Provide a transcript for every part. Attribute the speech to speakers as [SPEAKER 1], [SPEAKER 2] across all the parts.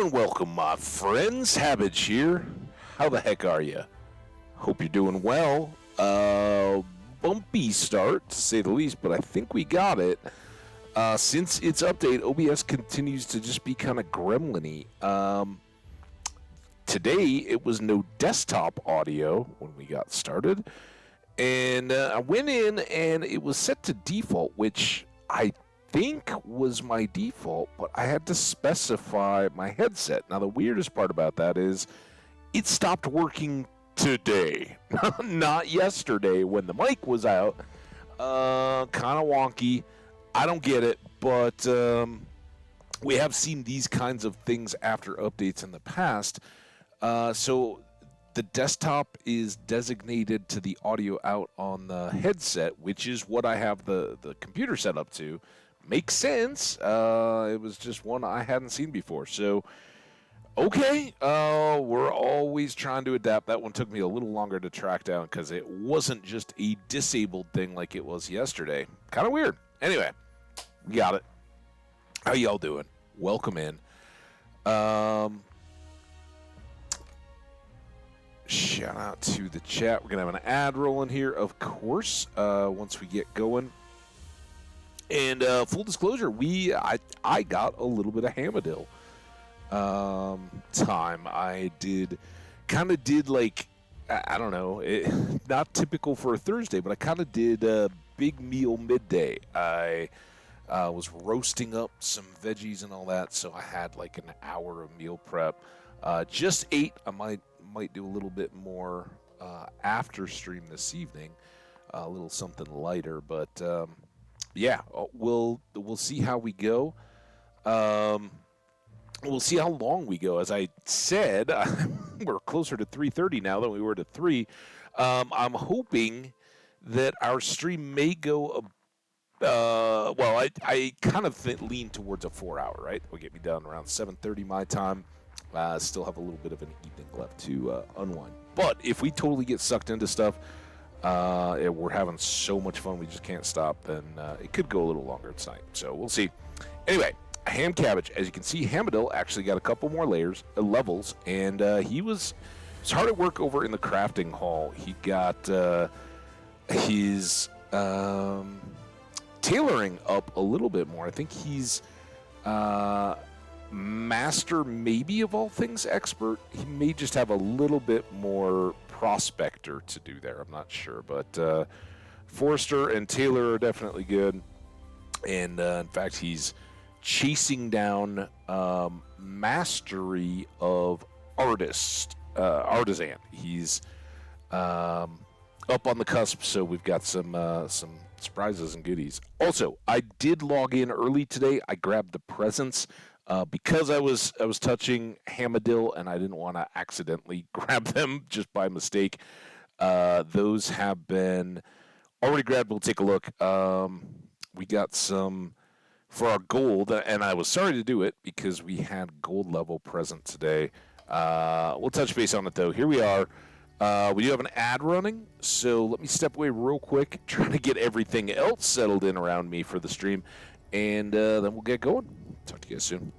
[SPEAKER 1] And welcome, my friends. Habage here. How the heck are you? Hope you're doing well. Bumpy start, to say the least, but I think we got it. Since its update, OBS continues to just be kind of gremlin-y. Today, it was no desktop audio when we got started. And I went in and it was set to default, which I think was my default, but I had to specify my headset. Now, the weirdest part about that is it stopped working today, not yesterday when the mic was out. Kind of wonky. I don't get it, but we have seen these kinds of things after updates in the past. So the desktop is designated to the audio out on the headset, which is what I have the computer set up to. Makes sense. It was just one I hadn't seen before. So, okay, we're always trying to adapt. That one took me a little longer to track down because it wasn't just a disabled thing like it was yesterday. Kind of weird. Anyway, we got it. How y'all doing? Welcome in. Shout out to the chat. We're going to have an ad rolling here, of course, once we get going. And full disclosure, I got a little bit of Hamadil time. I did like, I don't know, not typical for a Thursday, but I kind of did a big meal midday. I was roasting up some veggies and all that, so I had like an hour of meal prep. Just ate. I might do a little bit more after stream this evening, a little something lighter, but yeah, we'll see how we go. We'll see how long we go. As I said, we're closer to 3:30 now than we were to 3. I'm hoping that our stream may go. Well, I kind of lean towards a 4-hour. Right, will get me done around 7:30 my time. Still have a little bit of an evening left to unwind. But if we totally get sucked into stuff, we're having so much fun we just can't stop, then it could go a little longer tonight. So we'll see. Anyway, ham cabbage. As you can see, Hamadil actually got a couple more levels, and he was hard at work over in the crafting hall. He got his tailoring up a little bit more. I think he's master, maybe of all things expert. He may just have a little bit more prospector to do there. I'm not sure, but Forrester and Taylor are definitely good. And in fact, he's chasing down mastery of artisan. He's up on the cusp, so we've got some surprises and goodies. Also, I did log in early today. I grabbed the presents. Because I was touching Hamadil and I didn't want to accidentally grab them just by mistake. Those have been already grabbed. We'll take a look. We got some for our gold, and I was sorry to do it because we had gold level present today. We'll touch base on it though. Here we are. We do have an ad running, so let me step away real quick, trying to get everything else settled in around me for the stream, and then we'll get going. Talk to you guys soon.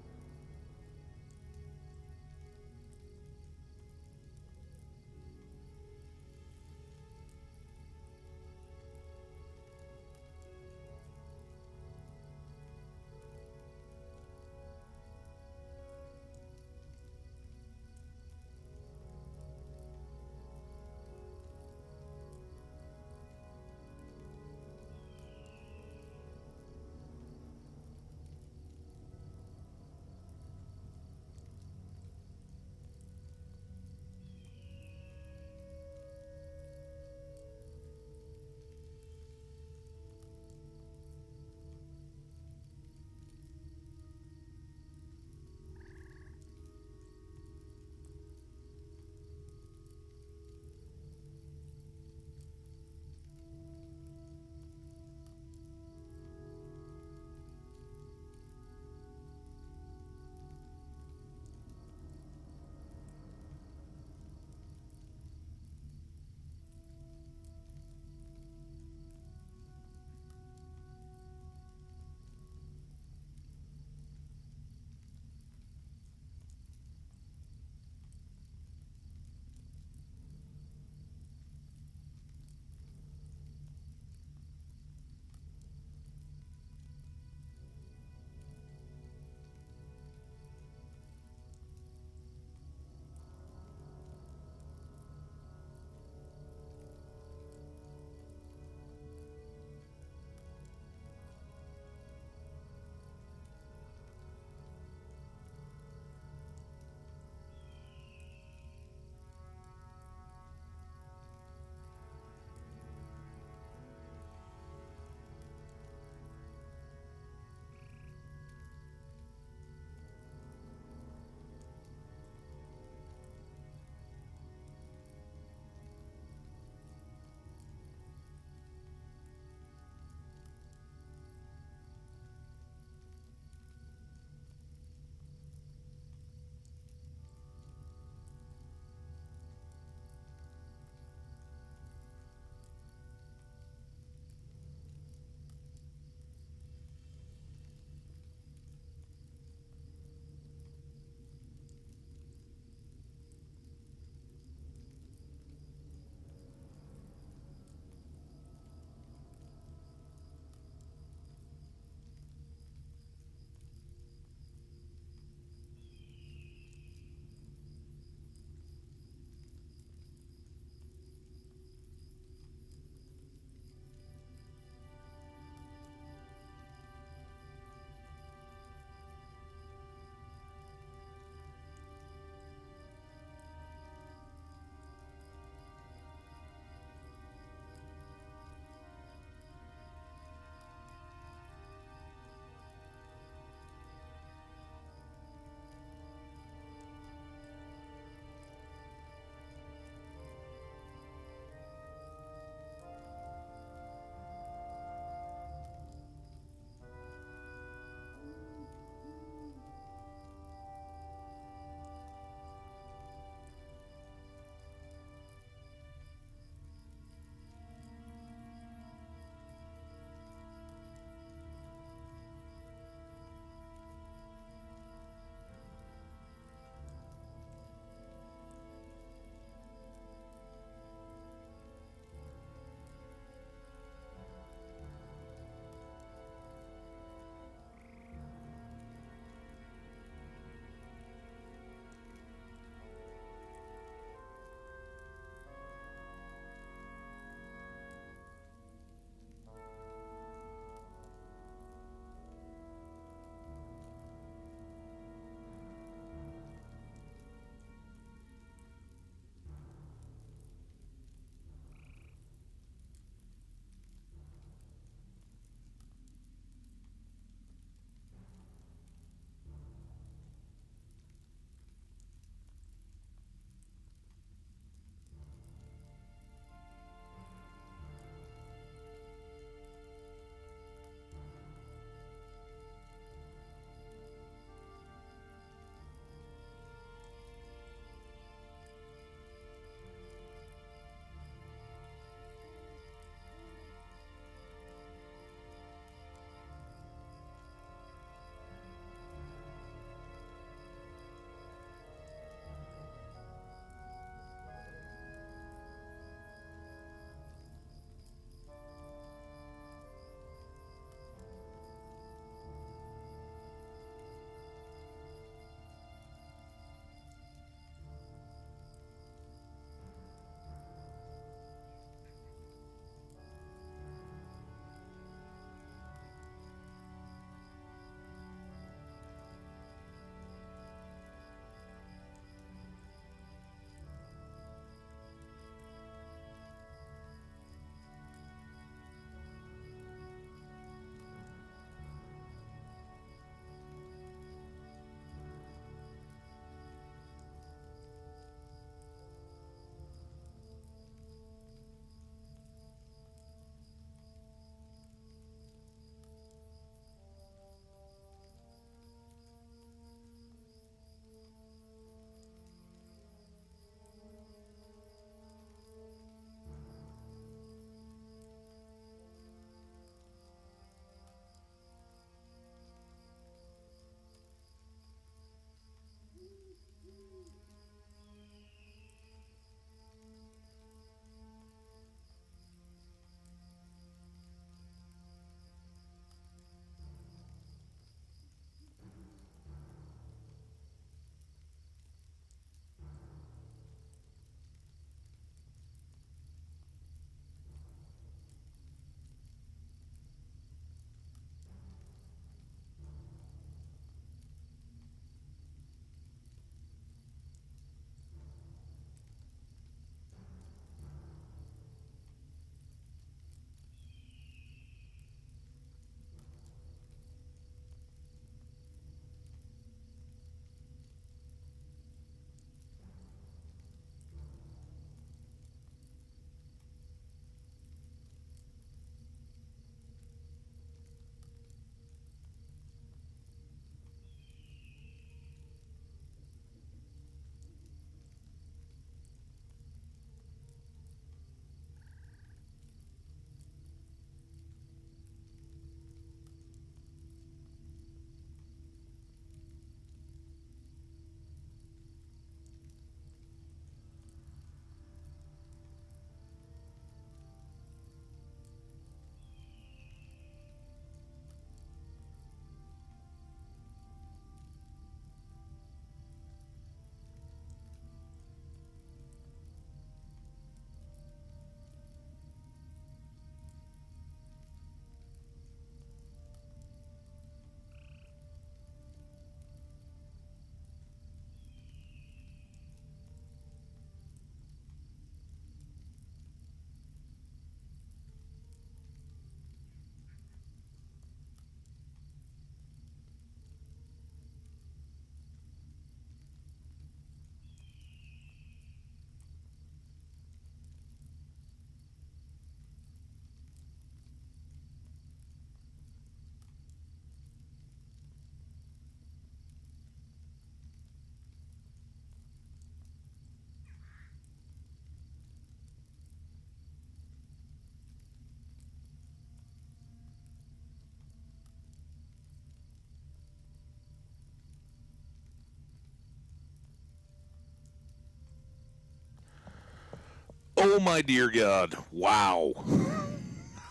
[SPEAKER 1] Oh my dear God. Wow.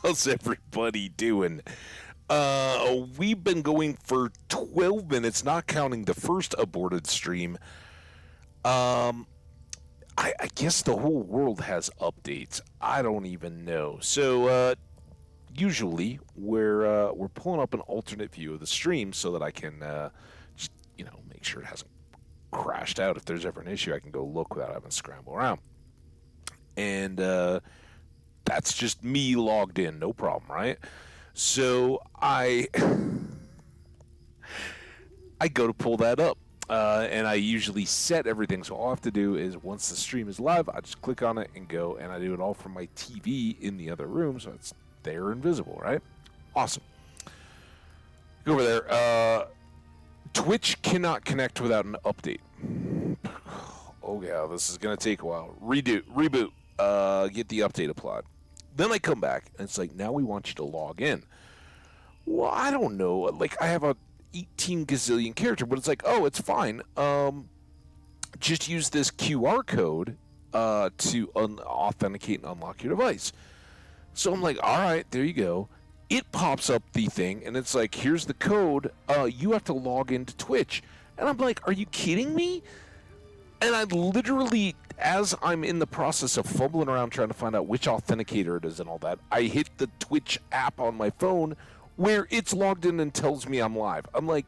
[SPEAKER 1] How's everybody doing? We've been going for 12 minutes, not counting the first aborted stream. I guess the whole world has updates. I don't even know. So, usually we're pulling up an alternate view of the stream so that I can just, make sure it hasn't crashed out. If there's ever an issue, I can go look without having to scramble around. And that's just me logged in, no problem, right? So I go to pull that up, and I usually set everything. So all I have to do is once the stream is live, I just click on it and go, and I do it all from my TV in the other room, so it's there invisible, right? Awesome. Go over there. Twitch cannot connect without an update. Oh yeah, this is gonna take a while. Reboot. Get the update applied. Then I come back, and it's like, now we want you to log in. Well, I don't know. Like, I have a 18 gazillion character, but it's like, oh, it's fine. Just use this QR code to authenticate and unlock your device. So I'm like, all right, there you go. It pops up the thing, and it's like, here's the code. You have to log into Twitch. And I'm like, are you kidding me? And I literally, as I'm in the process of fumbling around trying to find out which authenticator it is and all that, I hit the Twitch app on my phone where it's logged in and tells me I'm live. I'm like,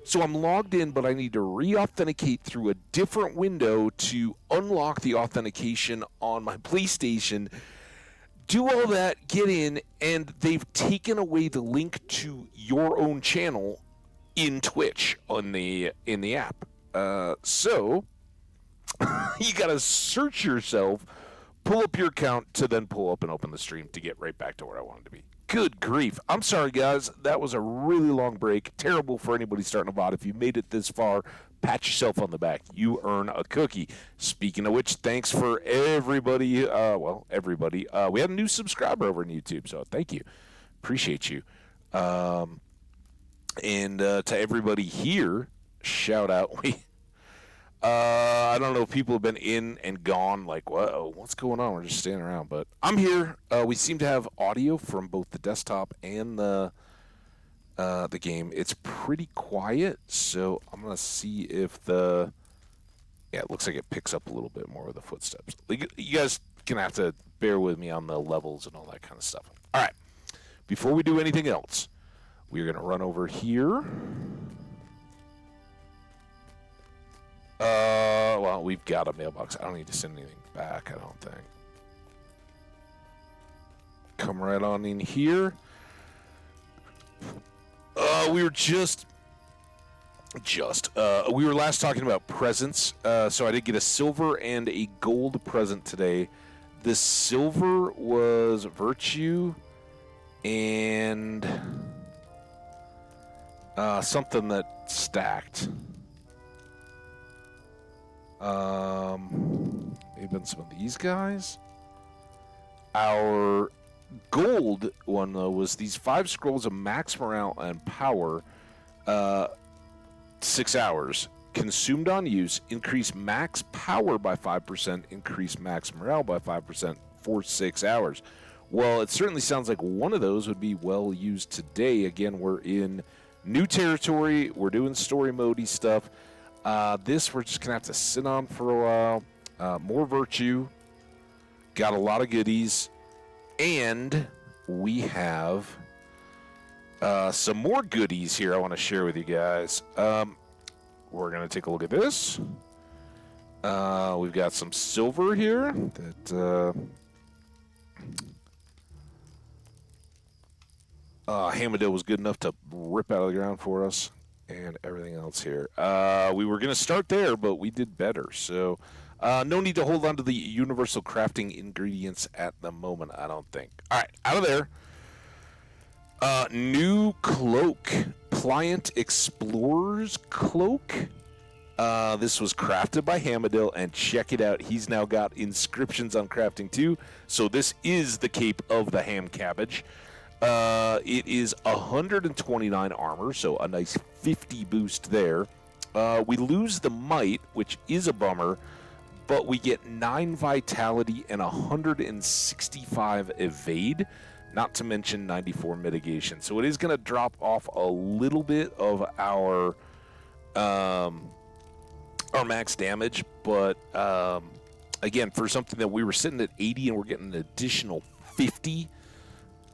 [SPEAKER 1] so I'm logged in, but I need to re-authenticate through a different window to unlock the authentication on my PlayStation. Do all that, get in, and they've taken away the link to your own channel in Twitch in the app. So you gotta search yourself, pull up your account to then pull up and open the stream to get right back to where I wanted to be. Good grief. I'm sorry, guys. That was a really long break. Terrible for anybody starting a VOD. If you made it this far, pat yourself on the back. You earn a cookie. Speaking of which, thanks for everybody. Everybody. We had a new subscriber over on YouTube, so thank you. Appreciate you. And to everybody here, shout out. I don't know if people have been in and gone, like, what's going on? We're just standing around, but I'm here. We seem to have audio from both the desktop and the game. It's pretty quiet, so I'm going to see if it looks like it picks up a little bit more with the footsteps. You guys going to have to bear with me on the levels and all that kind of stuff. All right. Before we do anything else, we're going to run over here. Well, we've got a mailbox. I don't need to send anything back, I don't think. Come right on in here. We were we were last talking about presents. So I did get a silver and a gold present today. The silver was virtue and something that stacked. Maybe some of these guys. Our gold one, though, was these 5 scrolls of max morale and power, 6 hours. Consumed on use, increase max power by 5%, increase max morale by 5% for 6 hours. Well, it certainly sounds like one of those would be well used today. Again, we're in new territory. We're doing story mode-y stuff. This we're just going to have to sit on for a while. More virtue. Got a lot of goodies. And we have some more goodies here I want to share with you guys. We're going to take a look at this. We've got some silver here that Hamadil was good enough to rip out of the ground for us. And everything else here. We were going to start there, but we did better. So no need to hold on to the universal crafting ingredients at the moment, I don't think. All right, out of there. New cloak. Pliant Explorer's Cloak. This was crafted by Hamadil, and check it out. He's now got inscriptions on crafting too. So this is the cape of the ham cabbage. It is 129 armor, so a nice 50 boost there. We lose the might, which is a bummer, but we get 9 vitality and 165 evade, not to mention 94 mitigation. So it is going to drop off a little bit of our max damage, but again, for something that we were sitting at 80 and we're getting an additional 50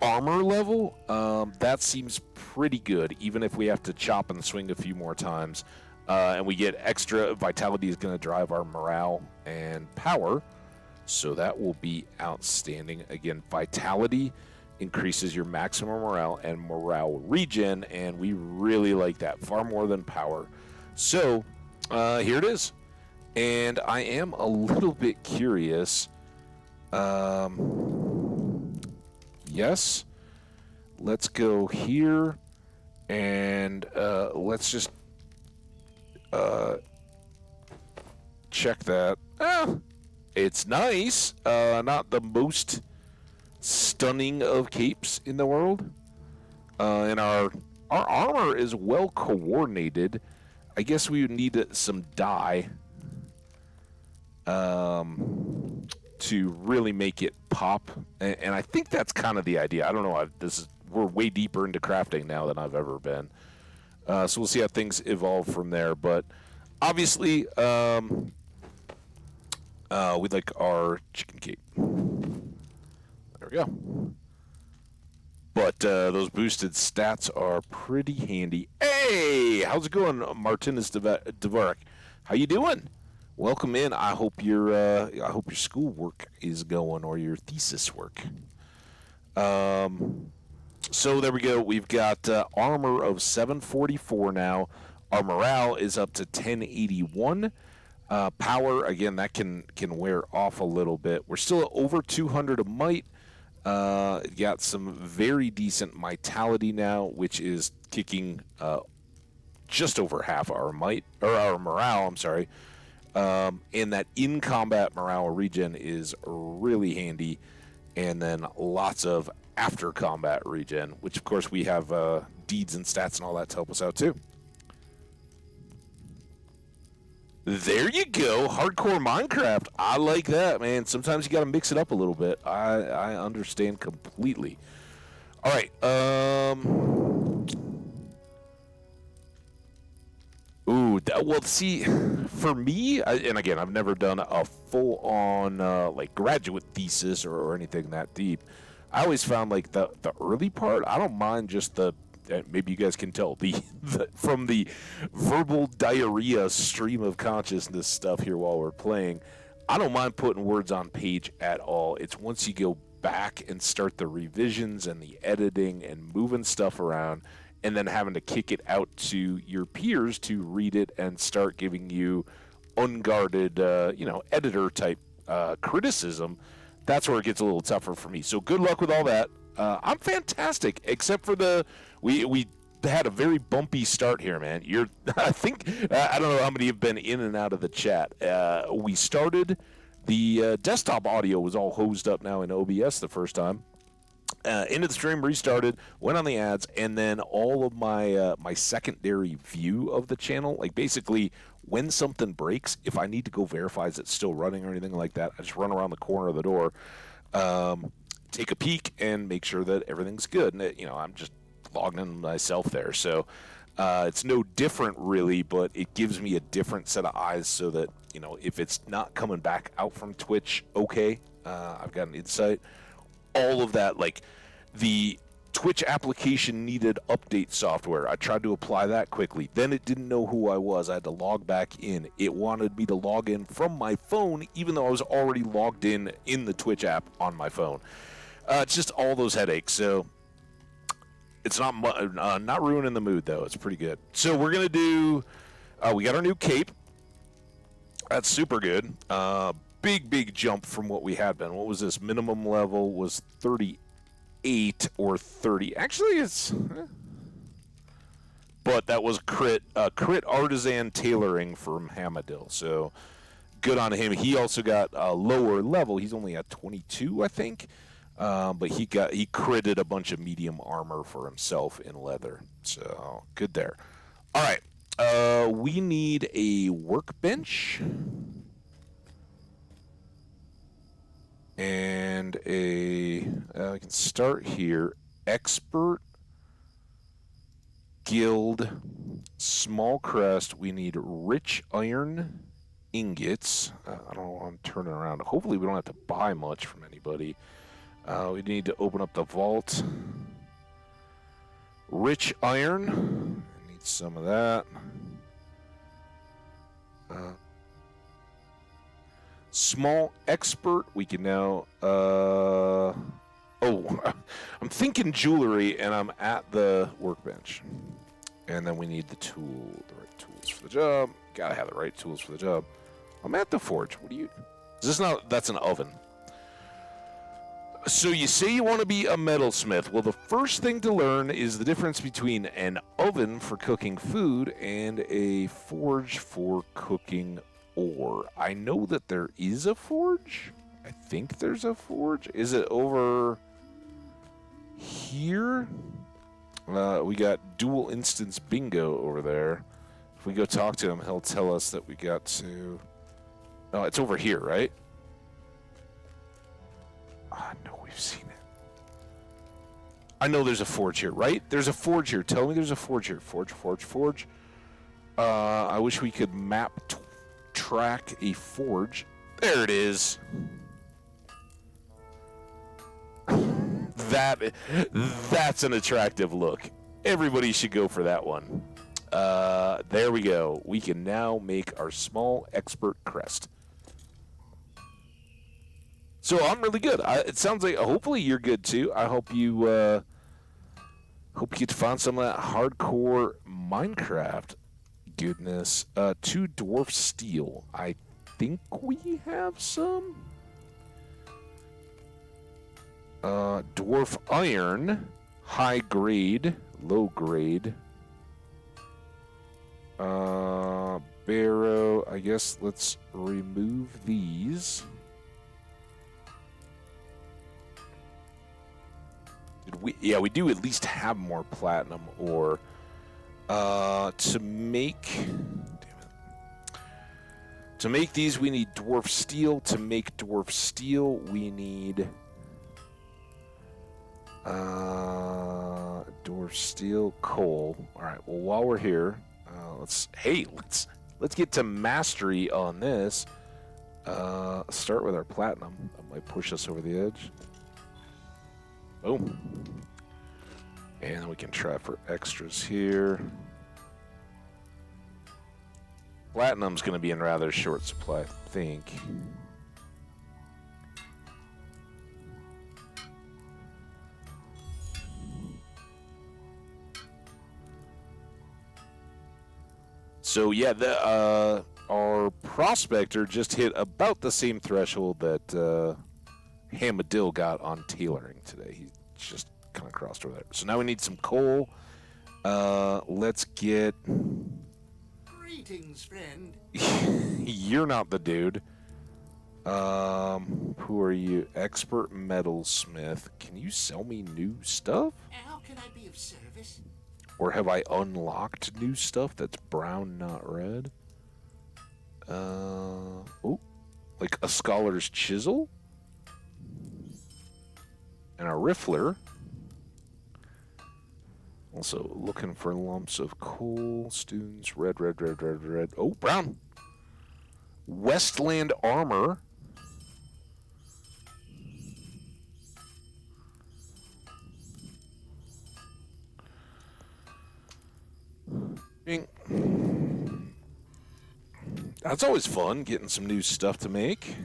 [SPEAKER 1] armor level, that seems pretty good, even if we have to chop and swing a few more times. And we get extra vitality is going to drive our morale and power, so that will be outstanding. Again, vitality increases your maximum morale and morale regen, and we really like that far more than power. So here it is, and I am a little bit curious. Yes, let's go here, and let's just check that. It's nice. Not the most stunning of capes in the world. And our armor is well coordinated. I guess we would need some dye to really make it pop. And I think that's kind of the idea. I don't know. We're way deeper into crafting now than I've ever been. So we'll see how things evolve from there. But obviously, we'd like our chicken cape. There we go. But those boosted stats are pretty handy. Hey, how's it going, Martinez Dvorak? How you doing? Welcome in. I hope your schoolwork is going, or your thesis work. So there we go. We've got armor of 744 now. Our morale is up to 1081. Power, again, that can wear off a little bit. We're still at over 200 of might. Got some very decent vitality now, which is kicking just over half our might, or our morale, I'm sorry. And that in-combat morale regen is really handy. And then lots of after-combat regen, which, of course, we have deeds and stats and all that to help us out, too. There you go. Hardcore Minecraft. I like that, man. Sometimes you got to mix it up a little bit. I understand completely. All right. Ooh, well, see, for me, and again, I've never done a full-on like graduate thesis or anything that deep. I always found like the early part. I don't mind just maybe you guys can tell from the verbal diarrhea stream of consciousness stuff here while we're playing. I don't mind putting words on page at all. It's once you go back and start the revisions and the editing and moving stuff around, and then having to kick it out to your peers to read it and start giving you unguarded, editor-type criticism. That's where it gets a little tougher for me. So good luck with all that. I'm fantastic, except for we had a very bumpy start here, man. I think, I don't know how many have been in and out of the chat. We started, the desktop audio was all hosed up now in OBS the first time. Into the stream, restarted, went on the ads, and then all of my my secondary view of the channel, like basically when something breaks, if I need to go verify is it still running or anything like that, I just run around the corner of the door, take a peek, and make sure that everything's good. And I'm just logging in myself there, so it's no different really, but it gives me a different set of eyes so that if it's not coming back out from Twitch, okay, I've got an insight. All of that, like the Twitch application needed update software. I tried to apply that quickly. Then it didn't know who I was. I had to log back in. It wanted me to log in from my phone, even though I was already logged in the Twitch app on my phone. It's just all those headaches. So it's not ruining the mood, though. It's pretty good. So we're going to do, we got our new cape. That's super good. Big jump from what we had been. What was this? Minimum level was 38 or 30. Actually, it's... But that was crit artisan tailoring from Hamadil. So good on him. He also got a lower level. He's only at 22, I think. But he critted a bunch of medium armor for himself in leather. So good there. All right. We need a workbench. And we can start here. Expert Guild Small Crest. We need rich iron ingots. I don't want to turn it around. Hopefully we don't have to buy much from anybody. We need to open up the vault. Rich iron. I need some of that. Small expert. We can now. Oh, I'm thinking jewelry, and I'm at the workbench. And then we need the right tools for the job. Gotta have the right tools for the job. I'm at the forge. What do you? Is this not? That's an oven. So you say you want to be a metalsmith. Well, the first thing to learn is the difference between an oven for cooking food and a forge for cooking ore. I know that there is a forge. I think there's a forge. Is it over here? We got dual instance bingo over there. If we go talk to him, he'll tell us that we got to... Oh, it's over here, right? No, we've seen it. I know there's a forge here, right? There's a forge here. Tell me there's a forge here. Forge. I wish we could track a forge. There it is. That's an attractive look. Everybody should go for that one. There we go. We can now make our small expert crest. So I'm really good. It sounds like hopefully you're good too. I hope you get to find some of that hardcore Minecraft goodness. 2 dwarf steel. I think we have some. Dwarf iron, high grade, low grade. Barrow. I guess let's remove these. We do at least have more platinum ore. To make these, we need dwarf steel. To make dwarf steel, we need dwarf steel, coal. All right. Well, while we're here, let's get to mastery on this. Start with our platinum. That might push us over the edge. Boom. And then we can try for extras here. Platinum's going to be in rather short supply, I think. So yeah, our prospector just hit about the same threshold that Hamadil got on tailoring today. He just kind of crossed over there. So now we need some coal. Let's get...
[SPEAKER 2] Greetings, friend.
[SPEAKER 1] You're not the dude. Who are you? Expert metalsmith. Can you sell me new stuff?
[SPEAKER 2] How can I be of service?
[SPEAKER 1] Or have I unlocked new stuff that's brown, not red? Oh, like a scholar's chisel? And a riffler. Also looking for lumps of coal, stones, red. Oh, brown. Westland armor. That's always fun, getting some new stuff to make.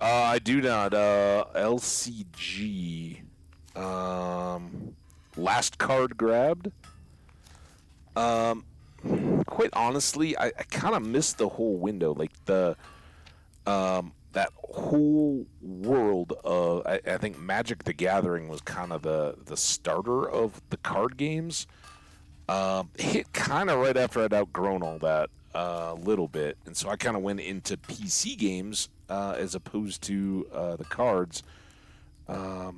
[SPEAKER 1] I do not. LCG. Last card grabbed. Quite honestly, I kind of missed the whole window. Like that whole world of, I think Magic the Gathering was kind of the starter of the card games. Hit kind of right after I'd outgrown all that a little bit. And so I kind of went into PC games as opposed to the cards.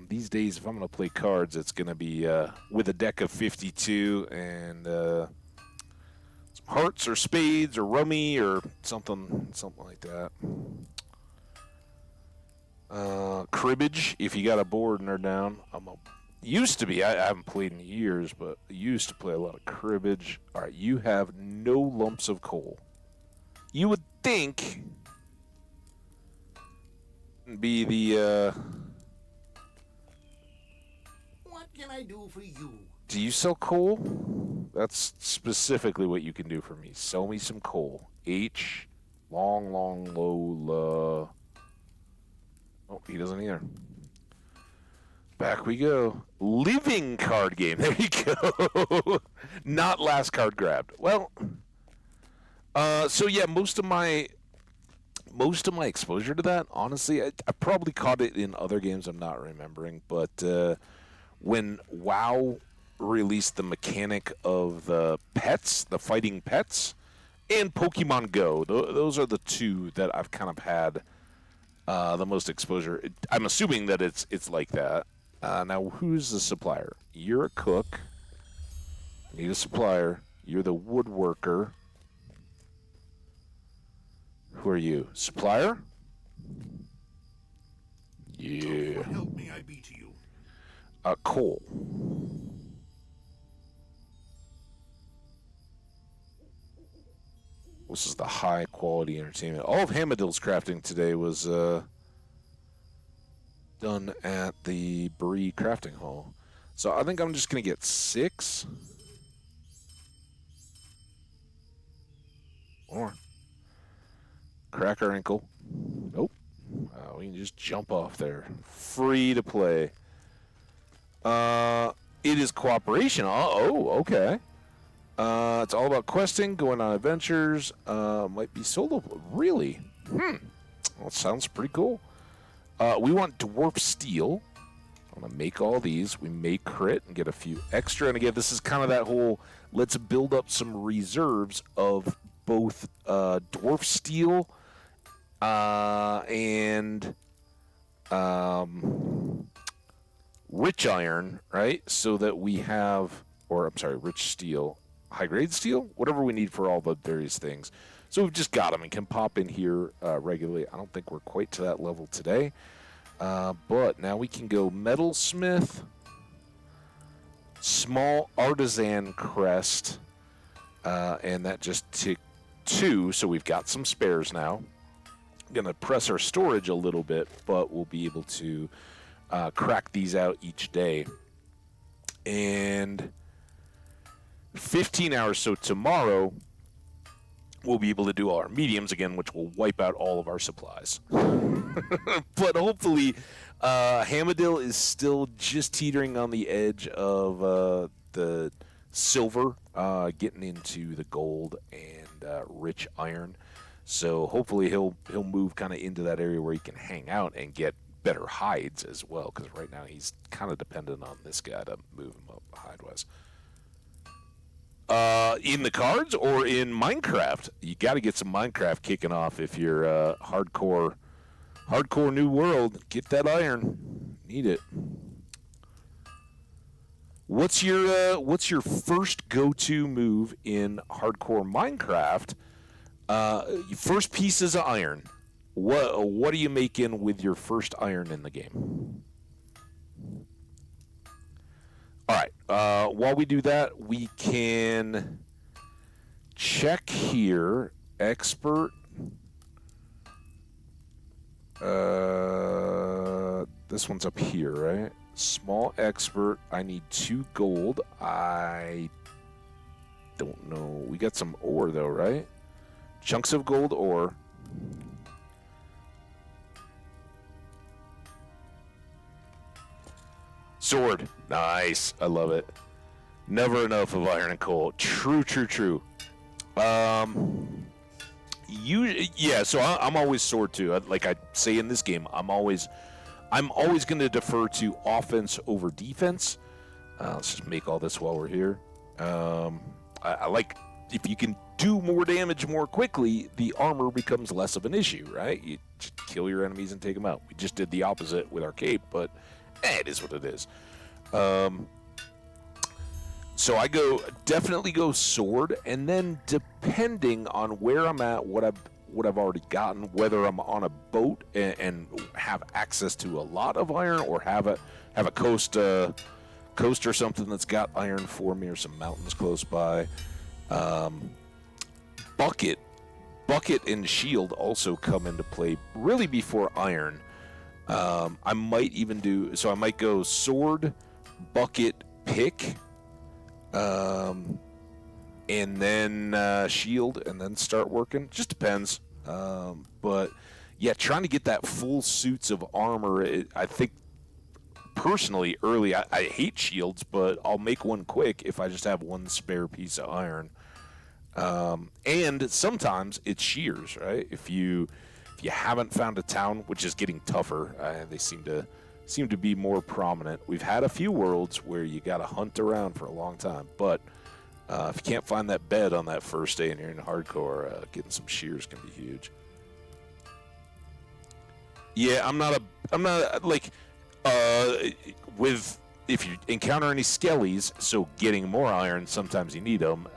[SPEAKER 1] These days, if I'm going to play cards, it's going to be with a deck of 52 and some hearts or spades or rummy or something like that. Cribbage, if you got a board and they're down. Used to be, I haven't played in years, but I used to play a lot of cribbage. All right, you have no lumps of coal. You would think be the,
[SPEAKER 2] What can I do for you?
[SPEAKER 1] Do you sell coal? That's specifically what you can do for me. Sell me some coal. H, long, low, oh, he doesn't either. Back we go. Living card game. There you go. Not last card grabbed. Well, so yeah, most of my exposure to that, honestly, I probably caught it in other games I'm not remembering, but when WoW released the mechanic of the pets, the fighting pets, and Pokemon Go, those are the two that I've kind of had the most exposure. I'm assuming that it's like that. Now, who's the supplier? You're a cook. Need a supplier. You're the woodworker. Who are you? Supplier? Yeah.
[SPEAKER 2] What help may I be to you?
[SPEAKER 1] Coal. This is the high quality entertainment. All of Hamadil's crafting today was done at the Bree Crafting Hall. So I think I'm just going to get 6. Or crack our ankle. Nope. We can just jump off there. Free to play. It is cooperation. Oh, okay. It's all about questing, going on adventures. Might be solo. Really? Well, it sounds pretty cool. We want dwarf steel. I'm going to make all these. We may crit and get a few extra. And again, this is kind of that whole, let's build up some reserves of both dwarf steel and rich iron, right? So that we have, or I'm sorry, rich steel, high-grade steel, whatever we need for all the various things. So we've just got them and can pop in here regularly. I don't think we're quite to that level today. But now we can go metalsmith, small artisan crest, and that just ticked 2, so we've got some spares now. Going to press our storage a little bit, but we'll be able to crack these out each day. And 15 hours, so tomorrow we'll be able to do all our mediums again, which will wipe out all of our supplies. But hopefully, Hamadil is still just teetering on the edge of the silver, getting into the gold and rich iron. So hopefully he'll move kind of into that area where he can hang out and get better hides as well, because right now he's kind of dependent on this guy to move him up hide-wise. In the cards or in Minecraft? You got to get some Minecraft kicking off if you're hardcore New World. Get that iron. Need it. What's your first go-to move in hardcore Minecraft? First pieces of iron. What are you making with your first iron in the game? All right. While we do that, we can check here. Expert. This one's up here, right? Small expert. I need 2 gold. I don't know. We got some ore, though, right? Chunks of gold ore. Sword. Nice. I love it. Never enough of iron and coal. True. So I'm always sword too. Like I say in this game, I'm always going to defer to offense over defense. Let's just make all this while we're here. I like, if you can do more damage more quickly, the armor becomes less of an issue, right? You just kill your enemies and take them out. We just did the opposite with our cape, but it is what it is. So I definitely go sword, and then depending on where I'm at, what I've already gotten, whether I'm on a boat and have access to a lot of iron, or have a coast or something that's got iron for me, or some mountains close by. Bucket and shield also come into play really before iron. I might even I might go sword, bucket, pick, and then shield, and then start working. Just depends. But yeah, trying to get that full suits of armor, I think personally early, I hate shields, but I'll make one quick if I just have one spare piece of iron. And sometimes it's shears, right? If you haven't found a town, which is getting tougher, they seem to be more prominent. We've had a few worlds where you got to hunt around for a long time, but if you can't find that bed on that first day and you're in hardcore, getting some shears can be huge. Yeah, I'm not like with if you encounter any skellies, so getting more iron, sometimes you need them.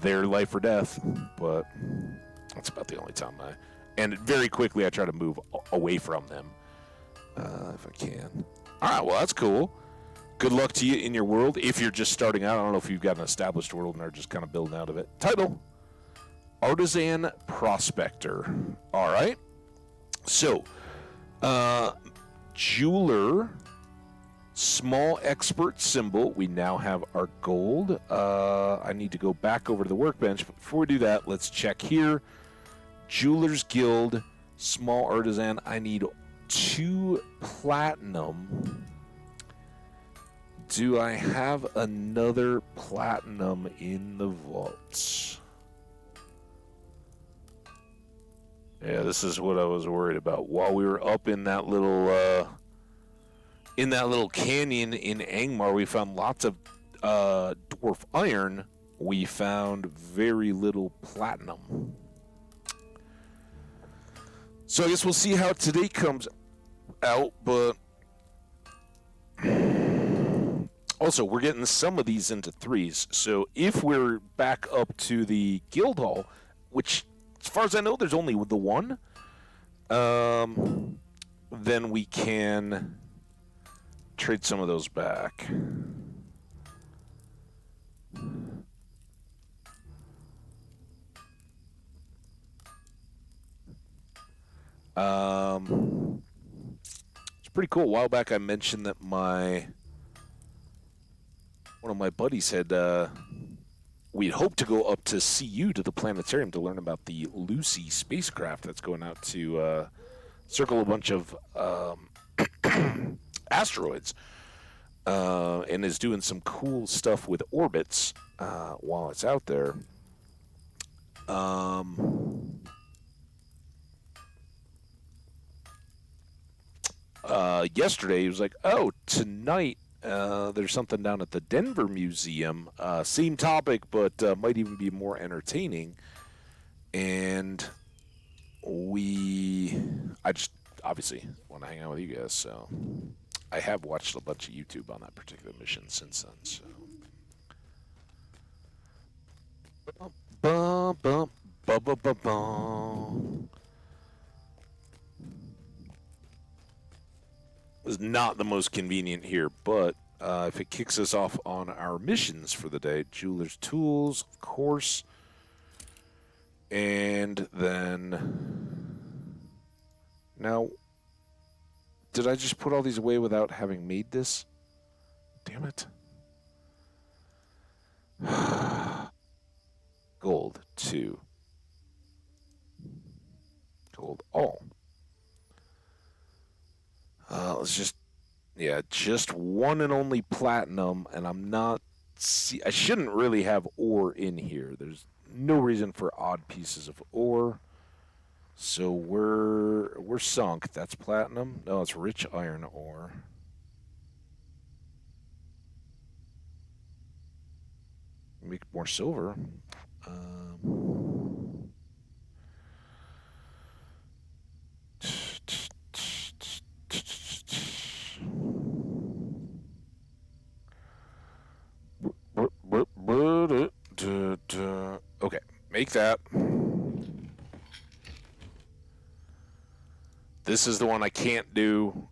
[SPEAKER 1] They're life or death, but that's about the only time and very quickly I try to move away from them if I can. All right, well, that's cool. Good luck to you in your world. If you're just starting out, I don't know if you've got an established world and are just kind of building out of it. Title, Artisan Prospector. All right. So, Jeweler, small expert symbol. We now have our gold. I need to go back over to the workbench. But before we do that, let's check here. Jeweler's Guild, small artisan. I need 2 platinum. Do I have another platinum in the vaults? Yeah, this is what I was worried about. While we were up in that little canyon in Angmar, we found lots of dwarf iron. We found very little platinum. So I guess we'll see how today comes out, but also we're getting some of these into 3s. So if we're back up to the guild hall, which as far as I know there's only the one, then we can trade some of those back. It's pretty cool. A while back I mentioned that one of my buddies had we'd hoped to go up to CU to the planetarium to learn about the Lucy spacecraft that's going out to circle a bunch of asteroids, and is doing some cool stuff with orbits while it's out there. Yesterday he was like, "Oh, tonight there's something down at the Denver Museum. Same topic, but might even be more entertaining." And I just obviously want to hang out with you guys, so I have watched a bunch of YouTube on that particular mission since then. So, bum bum bum bum bum bum. Is not the most convenient here, but if it kicks us off on our missions for the day, Jeweler's Tools, of course, and then now, did I just put all these away without having made this? Damn it. Gold 2. Gold all. Let's just one and only platinum, and I shouldn't really have ore in here. There's no reason for odd pieces of ore. So we're sunk. That's platinum. No, it's rich iron ore. Make more silver. Take that. This is the one I can't do.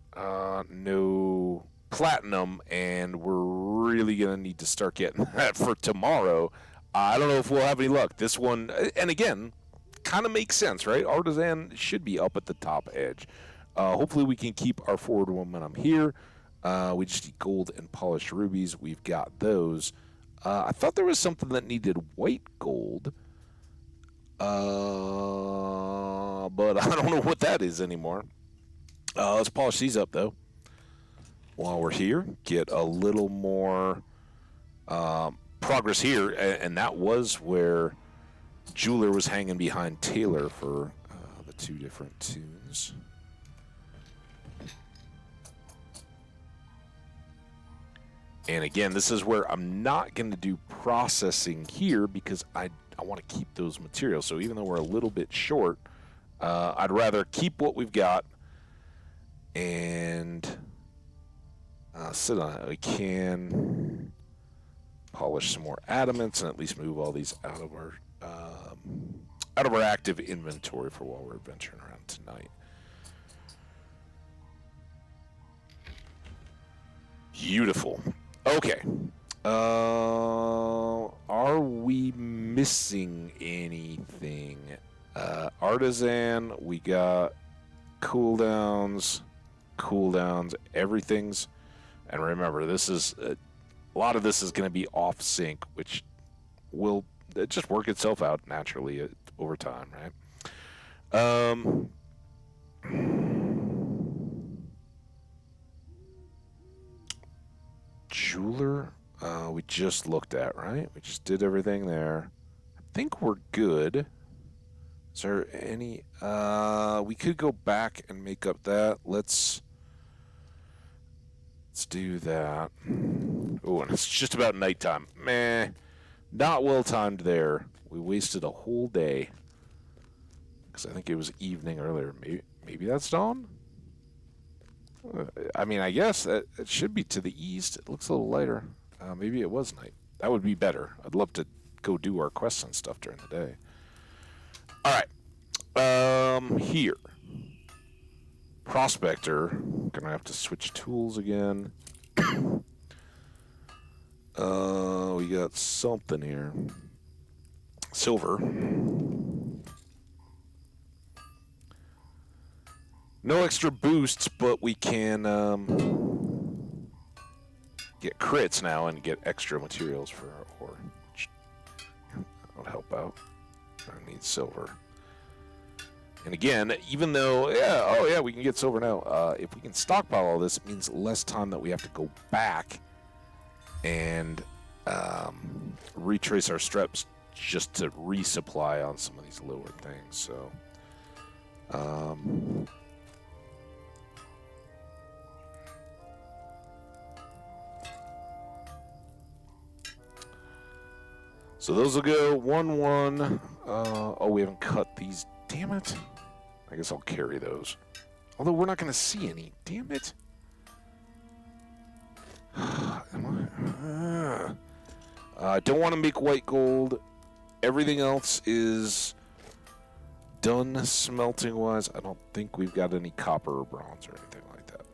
[SPEAKER 1] No platinum, and we're really going to need to start getting that for tomorrow. I don't know if we'll have any luck. This one, and again, kind of makes sense, right? Artisan should be up at the top edge. Hopefully we can keep our forward momentum here. We just need gold and polished rubies. We've got those. I thought there was something that needed white gold. But I don't know what that is anymore. Let's polish these up, though. While we're here, get a little more progress here. And that was where Jeweler was hanging behind Taylor for the two different tunes. And again, this is where I'm not going to do processing here because I want to keep those materials. So even though we're a little bit short, I'd rather keep what we've got and sit on it. We can polish some more adamants and at least move all these out of our active inventory for while we're adventuring around tonight. Beautiful. Okay. Are we missing anything? Artisan, we got cooldowns, everything's, and remember, this is a lot of this is going to be off sync, which will just work itself out naturally over time, right? Jeweler, we just looked at, right? We just did everything there. I think we're good. Is there any... we could go back and make up that. Let's do that. Oh, and it's just about nighttime. Meh. Not well timed there. We wasted a whole day. Because I think it was evening earlier. Maybe that's dawn? I mean, I guess it should be to the east. It looks a little lighter. Maybe it was night. That would be better. I'd love to go do our quests and stuff during the day. All right. Here. Prospector. Gonna have to switch tools again. We got something here. Silver. No extra boosts, but we can get crits now and get extra materials for our ore. That'll help out. I need silver. And again, even though, we can get silver now. If we can stockpile all this, it means less time that we have to go back and retrace our steps just to resupply on some of these lower things. So, so those will go 1-1. Oh, we haven't cut these. Damn it. I guess I'll carry those. Although we're not going to see any. Damn it. I don't want to make white gold. Everything else is done smelting-wise. I don't think we've got any copper or bronze or anything like that.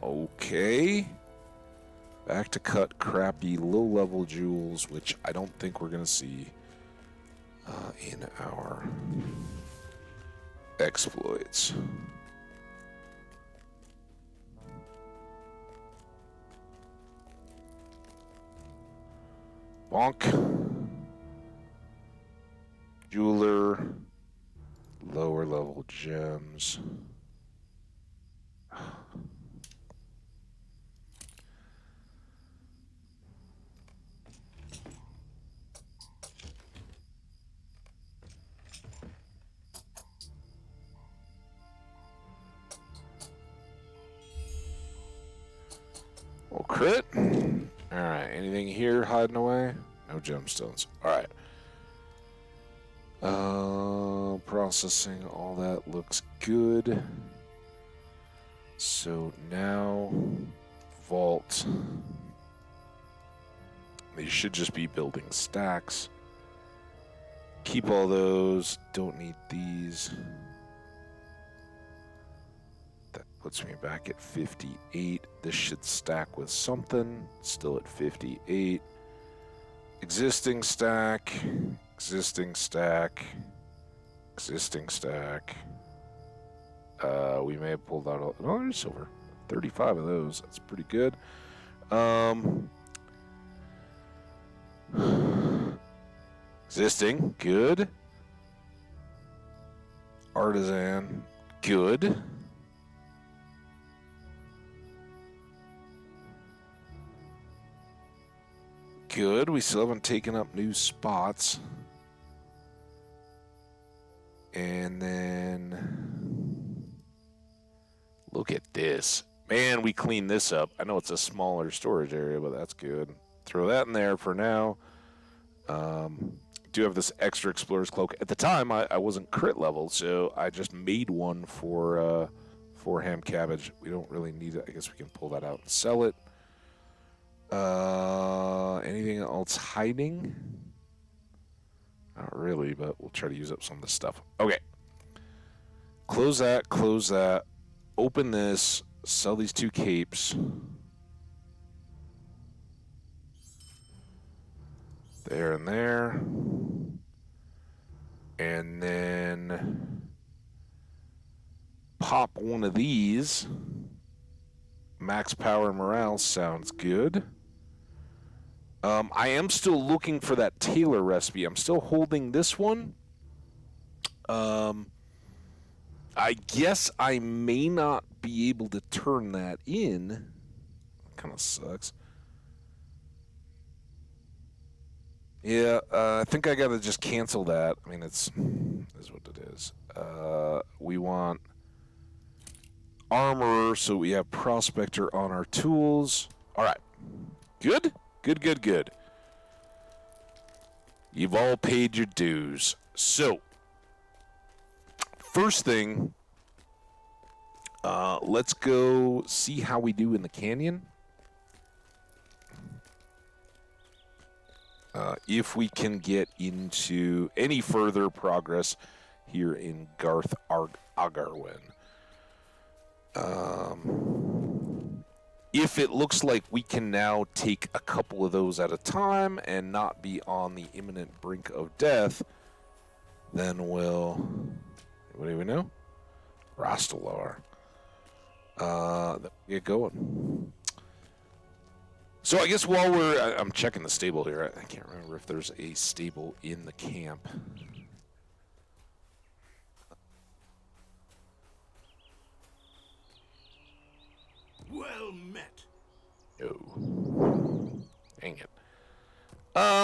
[SPEAKER 1] Okay. Back to cut crappy low-level jewels, which I don't think we're going to see in our exploits. Bonk. Jeweler. Lower-level gems. Oh, crit. Alright, anything here hiding away? No gemstones. Alright. Processing, all that looks good. So now, vault. They should just be building stacks. Keep all those. Don't need these. That puts me back at 58. This should stack with something. Still at 58. Existing stack. Existing stack. Existing stack. We may have pulled out... Oh, there's silver. 35 of those. That's pretty good. Existing. Good. Artisan. Good. Good. We still haven't taken up new spots. And then... Look at this. Man, we cleaned this up. I know it's a smaller storage area, but that's good. Throw that in there for now. Do have this extra Explorer's Cloak. At the time, I wasn't crit level, so I just made one for Ham Cabbage. We don't really need it. I guess we can pull that out and sell it. Anything else hiding? Not really, but we'll try to use up some of this stuff. Okay. Close that, close that. Open this, sell these 2 capes. There and there. And then pop one of these. Max power and morale sounds good. I am still looking for that Taylor recipe. I'm still holding this one. I guess I may not be able to turn that in. Kind of sucks. Yeah, I think I gotta just cancel that. I mean, is what it is. We want armorer, so we have prospector on our tools. All right, good, good, good, good. You've all paid your dues. So, first thing, let's go see how we do in the canyon. If we can get into any further progress here in Garth Agarwen. If it looks like we can now take a couple of those at a time and not be on the imminent brink of death, then we'll... What do we know? Rastalar. Get going. So I guess while I'm checking the stable here. I can't remember if there's a stable in the camp.
[SPEAKER 2] Well met.
[SPEAKER 1] Oh, dang it.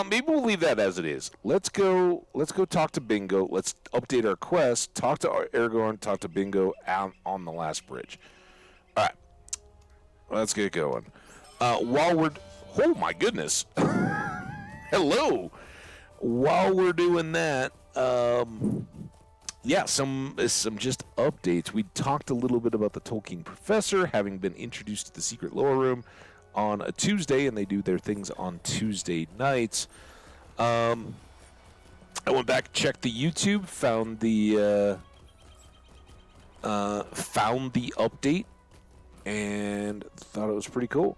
[SPEAKER 1] Maybe we'll leave that as it is. Let's go talk to Bingo. Let's update our quest. Talk to Aragorn. Talk to Bingo out on the last bridge. All right. Let's get going. While we're... Oh, my goodness. Hello. While we're doing that, yeah, some just updates. We talked a little bit about the Tolkien Professor having been introduced to the secret lore room on a Tuesday, and they do their things on Tuesday nights. I went back, checked the YouTube, found the update, and thought it was pretty cool.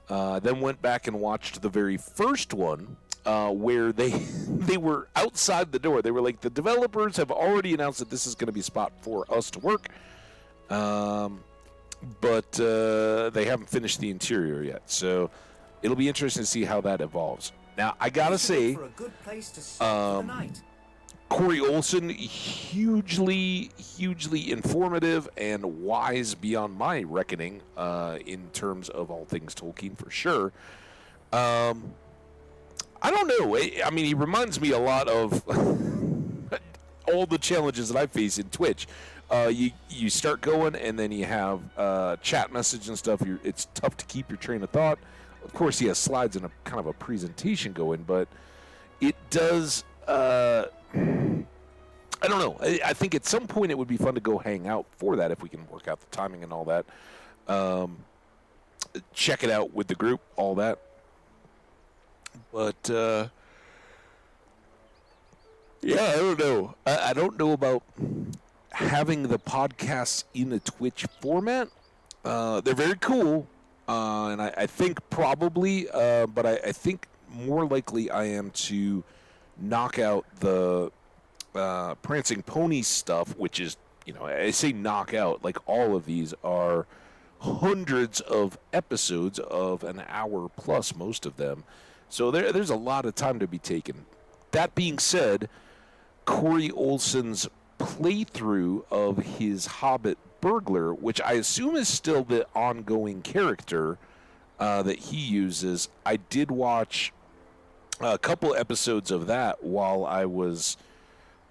[SPEAKER 1] Then went back and watched the very first one, where they were outside the door. They were like, the developers have already announced that this is going to be a spot for us to work, but they haven't finished the interior yet. So it'll be interesting to see how that evolves. Now, I gotta say, Corey Olson, hugely informative and wise beyond my reckoning, in terms of all things Tolkien, for sure. I don't know. I mean, he reminds me a lot of all the challenges that I face in Twitch. You start going, and then you have chat message and stuff. It's tough to keep your train of thought. Of course, he has slides and a kind of a presentation going, but it does... I don't know. I think at some point it would be fun to go hang out for that if we can work out the timing and all that. Check it out with the group, all that. But yeah, I don't know. I don't know about having the podcasts in a Twitch format. They're very cool, and I think probably, but I think more likely I am to knock out the Prancing Pony stuff, which is, I say knock out, like all of these are hundreds of episodes of an hour plus, most of them. So there's a lot of time to be taken. That being said, Corey Olson's playthrough of his Hobbit burglar, which I assume is still the ongoing character that he uses. I did watch a couple episodes of that while I was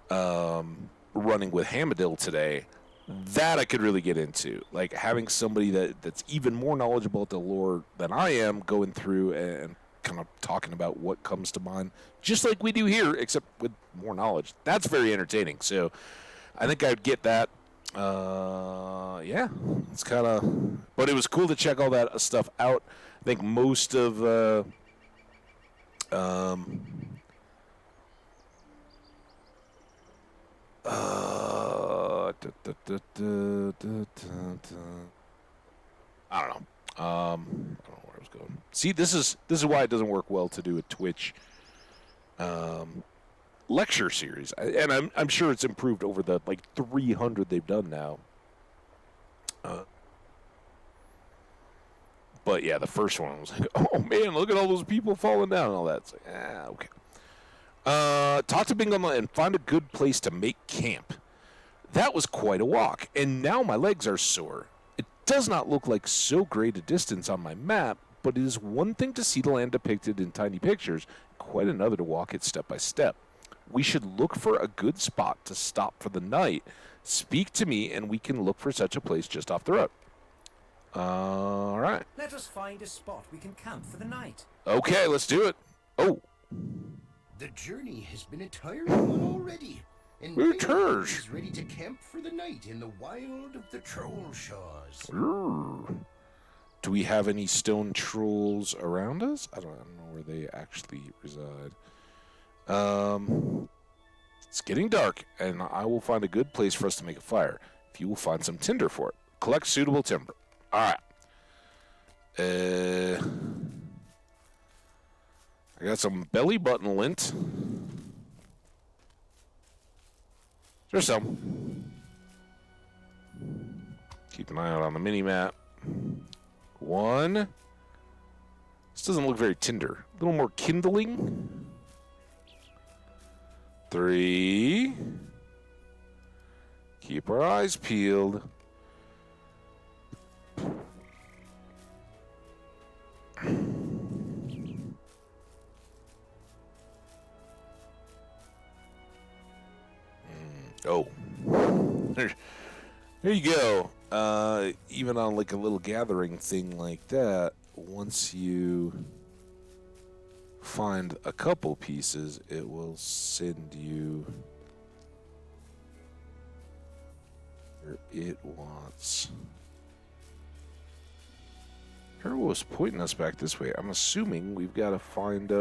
[SPEAKER 1] running with Hamadil today. That I could really get into, like having somebody that's even more knowledgeable about the lore than I am, going through and kind of talking about what comes to mind, just like we do here, except with more knowledge. That's very entertaining. So I think I'd get that. Yeah, it's kind of, but it was cool to check all that stuff out. I think most of I don't know. I don't know where I was going. See, this is why it doesn't work well to do a Twitch lecture series, and I'm sure it's improved over the like 300 they've done now. But yeah, the first one was like, oh man, look at all those people falling down and all that. It's like, okay. Talk to Bing online and find a good place to make camp. That was quite a walk, and now my legs are sore. It does not look like so great a distance on my map, but it is one thing to see the land depicted in tiny pictures, quite another to walk it step by step. We should look for a good spot to stop for the night. Speak to me, and we can look for such a place just off the road. All right.
[SPEAKER 3] Let us find a spot we can camp for the night.
[SPEAKER 1] Okay, let's do it. Oh.
[SPEAKER 2] The journey has been a tiring one already, and
[SPEAKER 1] We're
[SPEAKER 2] Bingo
[SPEAKER 1] Turge.
[SPEAKER 2] is ready to camp for the night in the wild of the Trollshaws.
[SPEAKER 1] Do we have any stone trolls around us? I don't know where they actually reside. It's getting dark, and I will find a good place for us to make a fire. If you will find some tinder for it. Collect suitable timber. All right. I got some belly button lint. There's some. Keep an eye out on the mini map. 1. This doesn't look very tinder. A little more kindling. 3. Keep our eyes peeled. Oh. There you go. Even on like a little gathering thing like that, once you find a couple pieces, it will send you where it wants. Her was pointing us back this way. I'm assuming we've got to find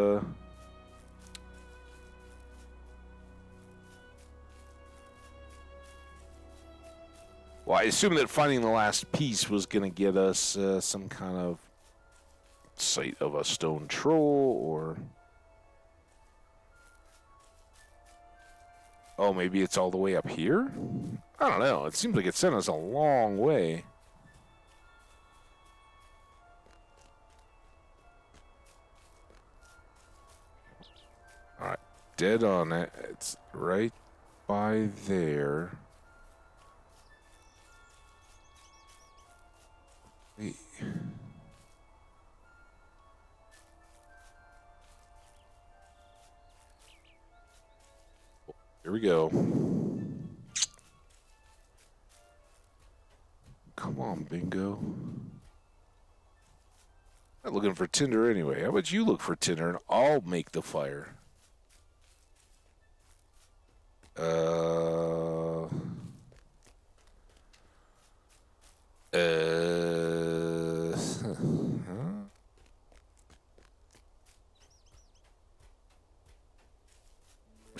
[SPEAKER 1] well, I assume that finding the last piece was going to get us some kind of site of a stone troll, or... Oh, maybe it's all the way up here? I don't know. It seems like it sent us a long way. Alright, dead on it. It's right by there. Wait. Here we go. Come on, Bingo. Not looking for tinder anyway. How about you look for tinder and I'll make the fire?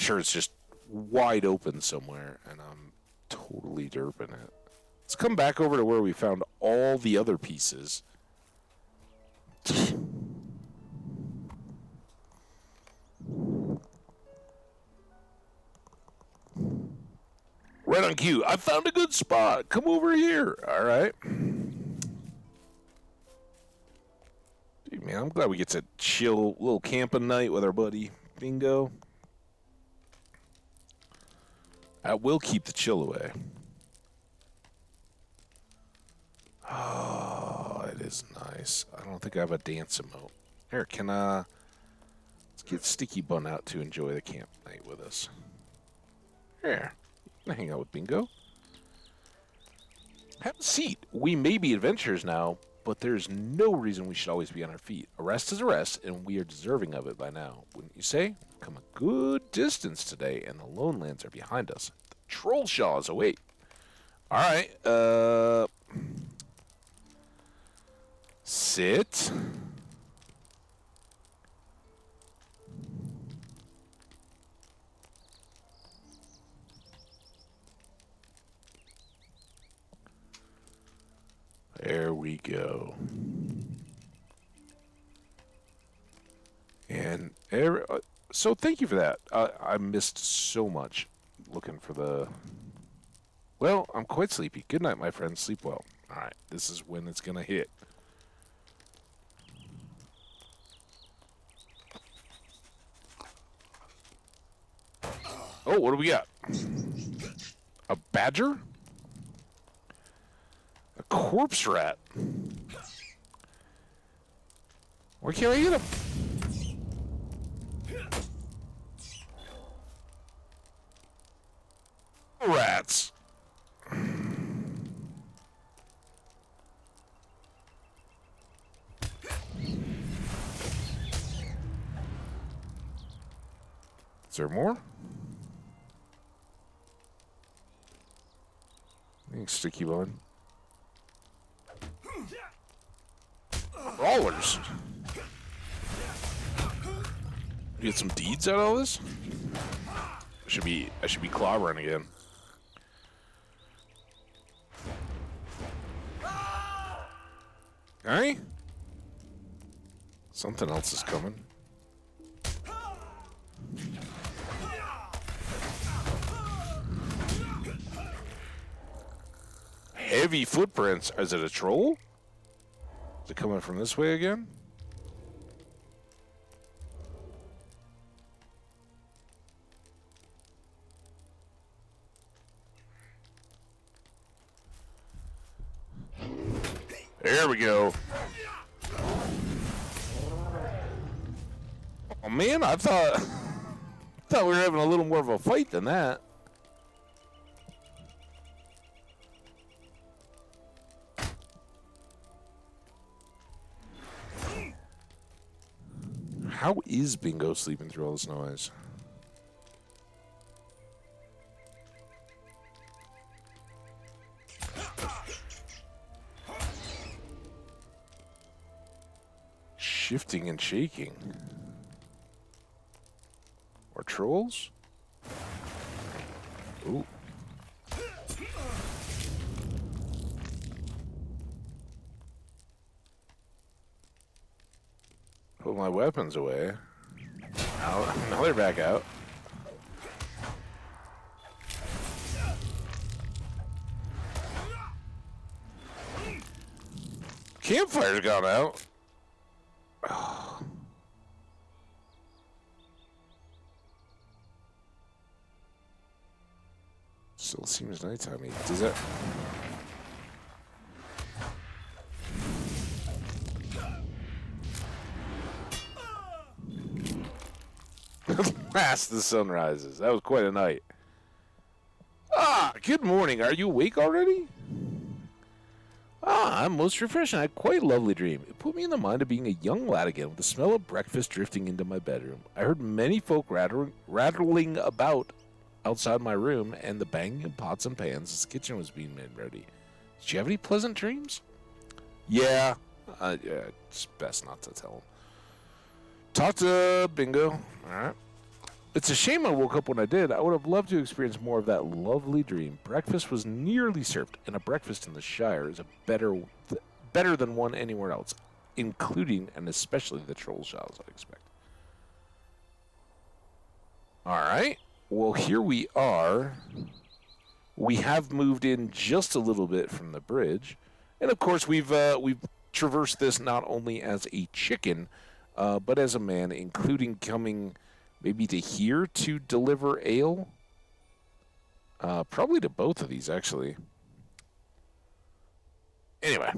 [SPEAKER 1] sure it's just wide open somewhere, and I'm totally derping it. Let's come back over to where we found all the other pieces. Right on cue. I found a good spot. Come over here. All right. Dude, man, I'm glad we get to chill, little camping night with our buddy Bingo. I will keep the chill away. Oh, it is nice. I don't think I have a dance emote. Here, let's get Sticky Bun out to enjoy the camp night with us. Here, you can hang out with Bingo. Have a seat. We may be adventurers now, but there's no reason we should always be on our feet. A rest is a rest, and we are deserving of it by now. Wouldn't you say? We've come a good distance today, and the Lone Lands are behind us. The Trollshaws await. All right, sit. There we go. And so thank you for that. I missed so much looking for the... Well, I'm quite sleepy. Good night, my friends. Sleep well. All right, this is when it's going to hit. Oh, what do we got? A badger? A corpse rat? Where can I get him? Rats. Is there more? Thanks, Sticky Bun. Brawlers. Get some deeds out of all this? I should be clobbering again. Hey? Something else is coming. Heavy footprints. Is it a troll? Is it coming from this way again? There we go. Oh man, I thought we were having a little more of a fight than that. How is Bingo sleeping through all this noise? Shifting and shaking. Or trolls? Ooh. Put my weapons away. Now they're back out. Campfire's gone out. Oh. Still seems nighttime. Does that? Last the sun rises. That was quite a night. Good morning. Are you awake already? I'm most refreshing. I had quite a lovely dream. It put me in the mind of being a young lad again with the smell of breakfast drifting into my bedroom. I heard many folk rattling about outside my room and the banging of pots and pans as the kitchen was being made ready. Did you have any pleasant dreams? Yeah. Yeah, it's best not to tell him. Talk to Bingo. All right. It's a shame I woke up when I did. I would have loved to experience more of that lovely dream. Breakfast was nearly served, and a breakfast in the Shire is better than one anywhere else, including and especially the Trollshaws, I expect. All right. Well, here we are. We have moved in just a little bit from the bridge, and of course we've traversed this not only as a chicken, but as a man, including coming maybe to here to deliver ale. Probably to both of these, actually. Anyway.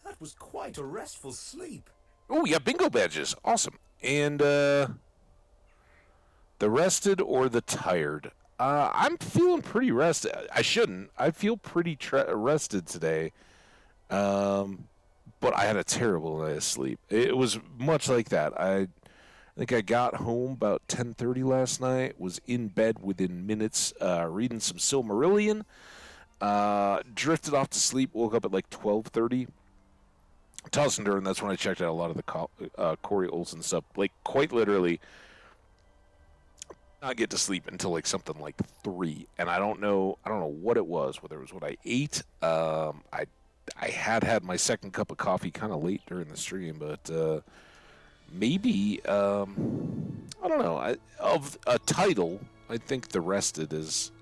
[SPEAKER 3] That was quite a restful sleep.
[SPEAKER 1] Oh, yeah, bingo badges. Awesome. And the rested or the tired? I'm feeling pretty rested. I shouldn't. I feel pretty rested today. But I had a terrible night of sleep. It was much like that. I think I got home about 10:30 last night, was in bed within minutes, reading some Silmarillion, drifted off to sleep, woke up at like 12:30. Tossed and turned, that's when I checked out a lot of the Corey Olsen stuff. Like, quite literally, not get to sleep until like something like 3. And I don't know what it was, whether it was what I ate. I had my second cup of coffee kind of late during the stream, but maybe I don't know. Of a title, I think the rested is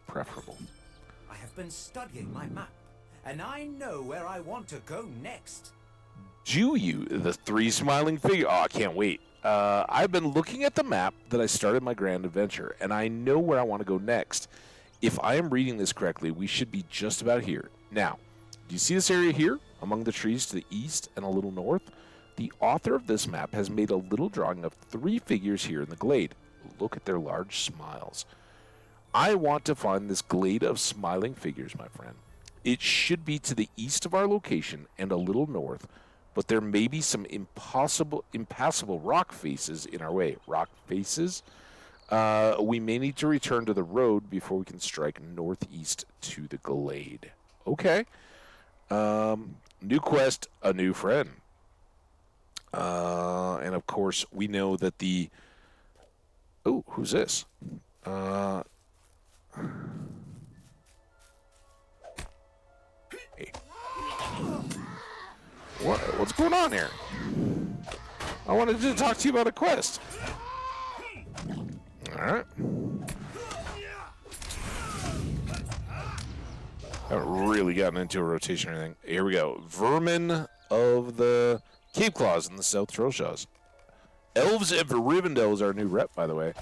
[SPEAKER 1] preferable.
[SPEAKER 3] I have been studying my map, and I know where I want to go next.
[SPEAKER 1] Do you? The 3 smiling figure. Oh, I can't wait. I've been looking at the map that I started my grand adventure, and I know where I want to go next. If I am reading this correctly, we should be just about here. Now, do you see this area here, among the trees to the east and a little north? The author of this map has made a little drawing of 3 figures here in the glade. Look at their large smiles. I want to find this glade of smiling figures, my friend. It should be to the east of our location and a little north, but there may be some impassable rock faces in our way. Rock faces? We may need to return to the road before we can strike northeast to the glade. Okay. New quest, a new friend. And of course, we know that the... Oh, who's this? Hey. What's going on here? I wanted to talk to you about a quest. Alright. Haven't really gotten into a rotation or anything. Here we go. Vermin of the Cave Claws in the South Trollshaws. Elves of Rivendell is our new rep, by the way.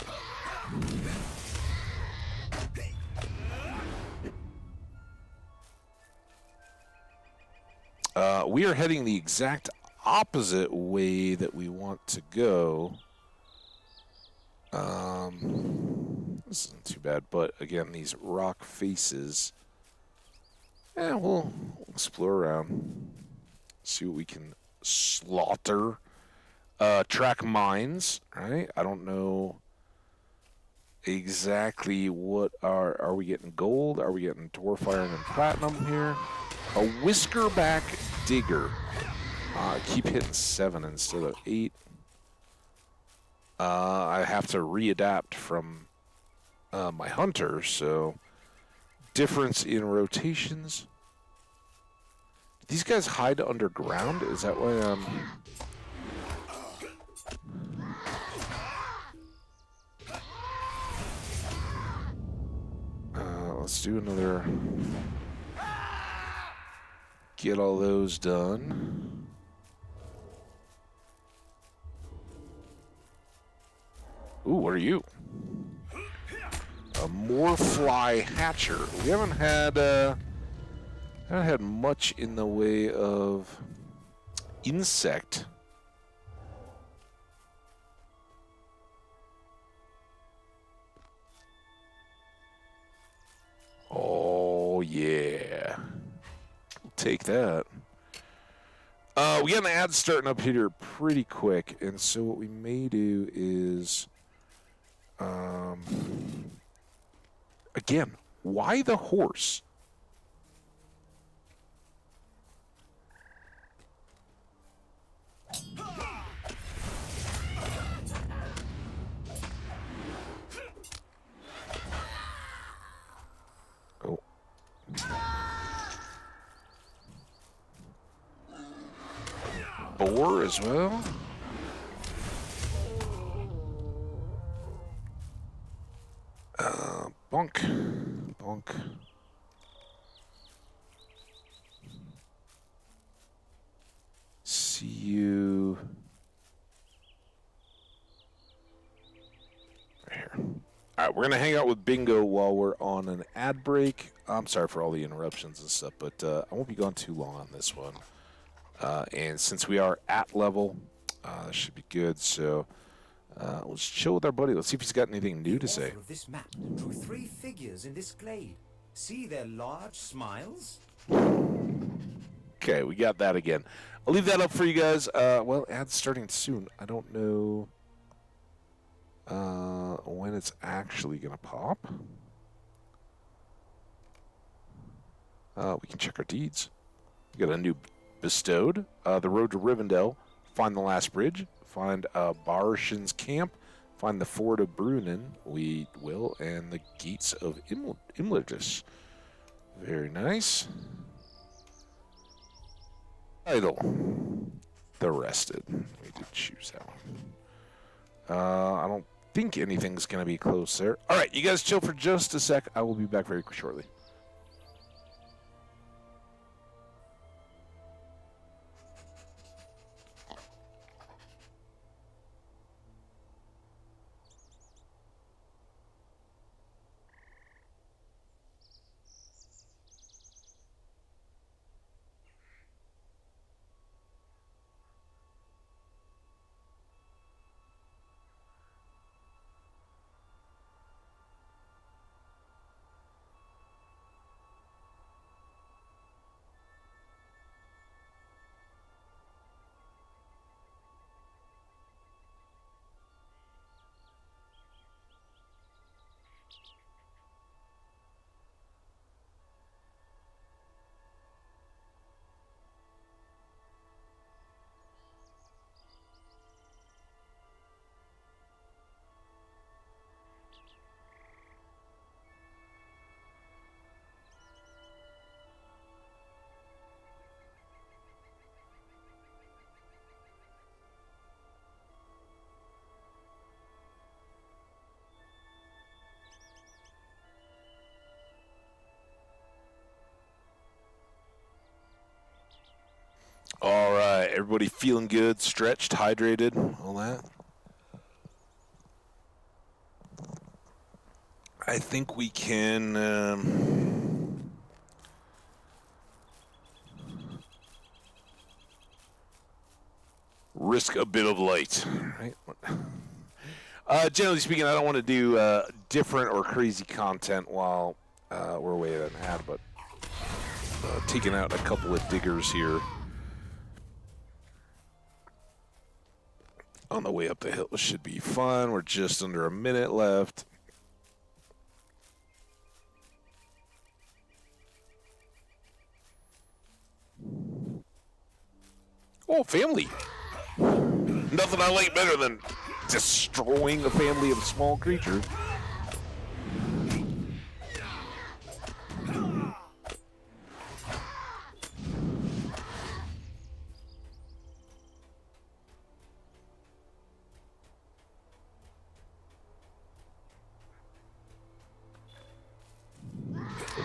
[SPEAKER 1] We are heading the exact opposite way that we want to go. This isn't too bad, but again, these rock faces. We'll explore around, see what we can slaughter. Track mines, right? I don't know exactly what are we getting gold? Are we getting dwarf iron and platinum here? A whiskerback digger. I keep hitting 7 instead of 8. I have to readapt from my hunter, so difference in rotations. These guys hide underground? Is that why let's do another. Get all those done. Ooh, what are you? A Morefly Hatcher. We haven't had much in the way of insect. Oh yeah. Take that. We got an ad starting up here pretty quick, and so what we may do is, again, why the horse? boar as well. Bonk. Bonk. See you right here. All right, we're going to hang out with Bingo while we're on an ad break. I'm sorry for all the interruptions and stuff, but I won't be gone too long on this one. And since we are at level, this should be good. So let's chill with our buddy. Let's see if he's got anything new to say.
[SPEAKER 3] The author of this map drew 3 figures in this glade. See their large smiles?
[SPEAKER 1] Okay, we got that again. I'll leave that up for you guys. Well, ad's starting soon. I don't know when it's actually going to pop. We can check our deeds. We got a new bestowed. The road to Rivendell. Find the last bridge. Find Barshin's camp. Find the ford of Brunnen. We will. And the gates of Imladis. Very nice. Title. The Rested. We did choose that one. I don't think anything's going to be close there. All right, you guys chill for just a sec. I will be back very shortly. All right, everybody feeling good, stretched, hydrated, all that? I think we can risk a bit of light, right? Generally speaking, I don't want to do different or crazy content while we're away at an ad, but taking out a couple of diggers here. On the way up the hill should be fun. We're just under a minute left. Oh, family. Nothing I like better than destroying a family of small creatures.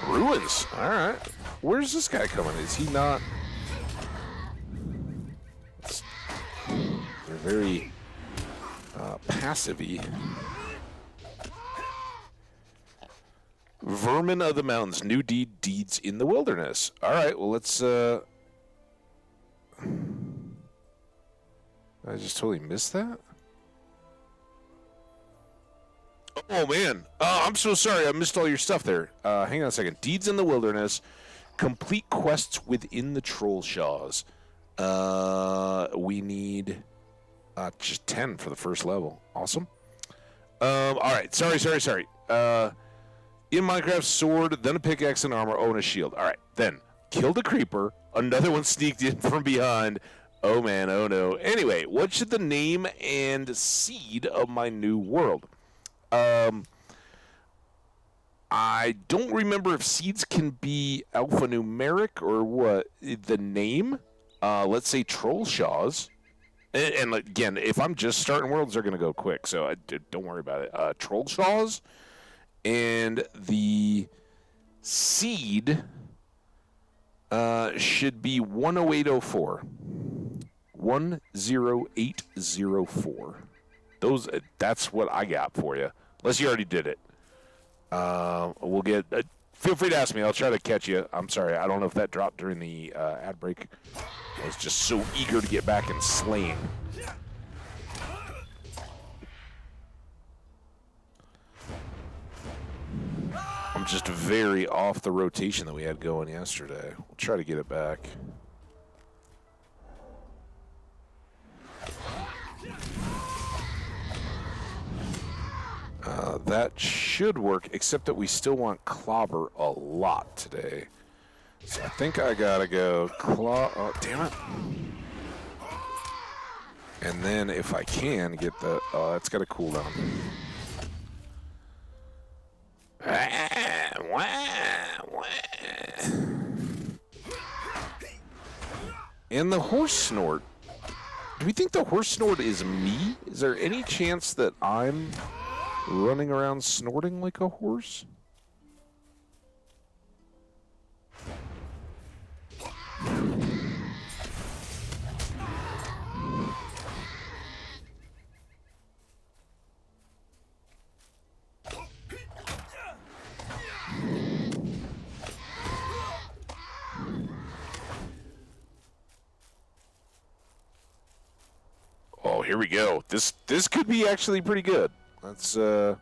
[SPEAKER 1] Ruins. All right. Where's this guy coming? Is he not? They're very passive-y. Vermin of the mountains. New deeds in the wilderness. All right. Well, let's. I just totally missed that. Oh, man. I'm so sorry. I missed all your stuff there. Hang on a second. Deeds in the Wilderness. Complete quests within the Trollshaws. We need just 10 for the first level. Awesome. All right. Sorry. In Minecraft, sword, then a pickaxe and armor. Oh, and a shield. All right. Then, killed a creeper. Another one sneaked in from behind. Oh, man. Oh, no. Anyway, what should the name and seed of my new world? I don't remember if seeds can be alphanumeric or what. The name, let's say Trollshaws. And again, if I'm just starting worlds, they're going to go quick, so don't worry about it. Trollshaws and the seed should be 10804. 10804. That's what I got for you. Unless you already did it. We'll get. Feel free to ask me. I'll try to catch you. I'm sorry. I don't know if that dropped during the ad break. I was just so eager to get back and slaying. I'm just very off the rotation that we had going yesterday. We'll try to get it back. That should work, except that we still want clobber a lot today. So I think I gotta go oh, damn it. And then if I can get the, it's got a cooldown. And the horse snort. Do we think the horse snort is me? Is there any chance that I'm running around snorting like a horse? Oh, here we go. This could be actually pretty good. Let's oh,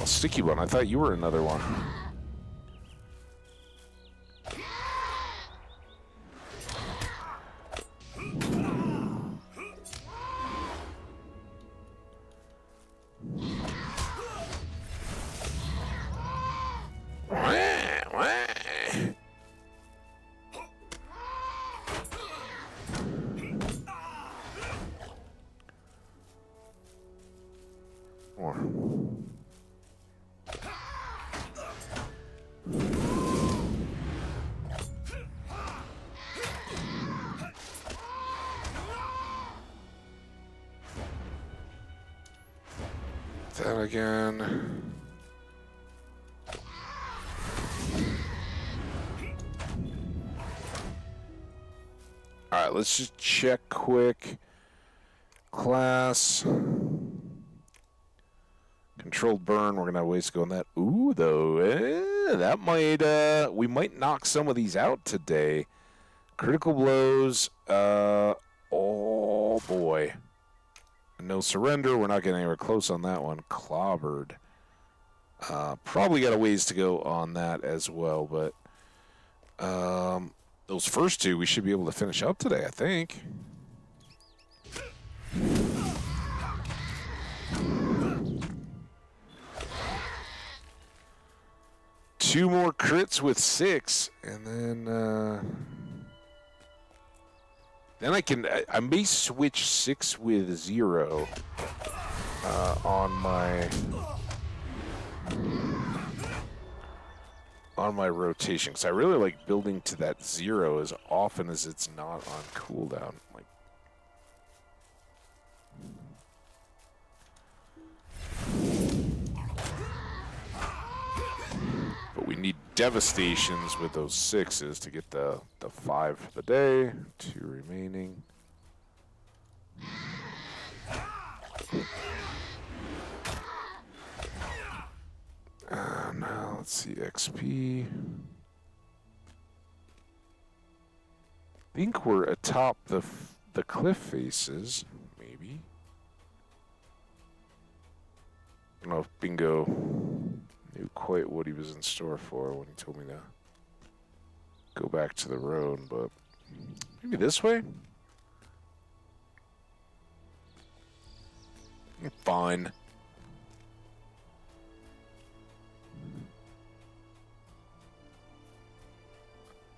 [SPEAKER 1] a sticky one. I thought you were another one. That again. All right, let's just check quick. Class. Controlled burn. We're gonna have ways to go on that. Ooh, though, that might we might knock some of these out today. Critical blows. Oh boy. No surrender. We're not getting anywhere close on that one. Clobbered. Probably got a ways to go on that as well, but those first two we should be able to finish up today, I think. Two more crits with 6, and then I may switch 6 with 0 on my rotation, because I really like building to that 0 as often as it's not on cooldown. Like, but we need devastations with those 6s to get the 5 for the day. 2 remaining. Now let's see XP. I think we're atop the cliff faces, maybe. I don't know if Bingo knew quite what he was in store for when he told me to go back to the road, but maybe this way? Fine.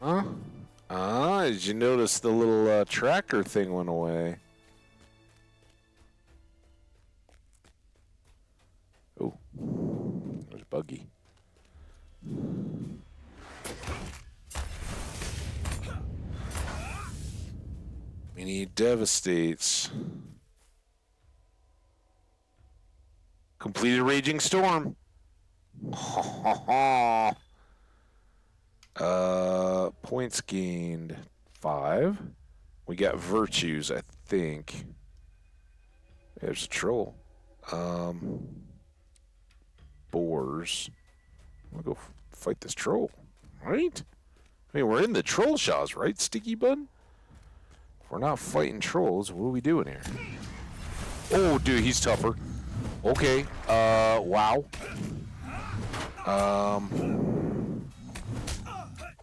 [SPEAKER 1] Huh? Did you notice the little tracker thing went away? Oh, there's Buggy. We need Devastates. Completed Raging Storm. Points gained 5. We got Virtues, I think. There's a troll. Boars. We'll go fight this troll, right? I mean, we're in the Trollshaws, right, Sticky Bud? If we're not fighting trolls, what are we doing here? Oh, dude, he's tougher. Okay. Wow.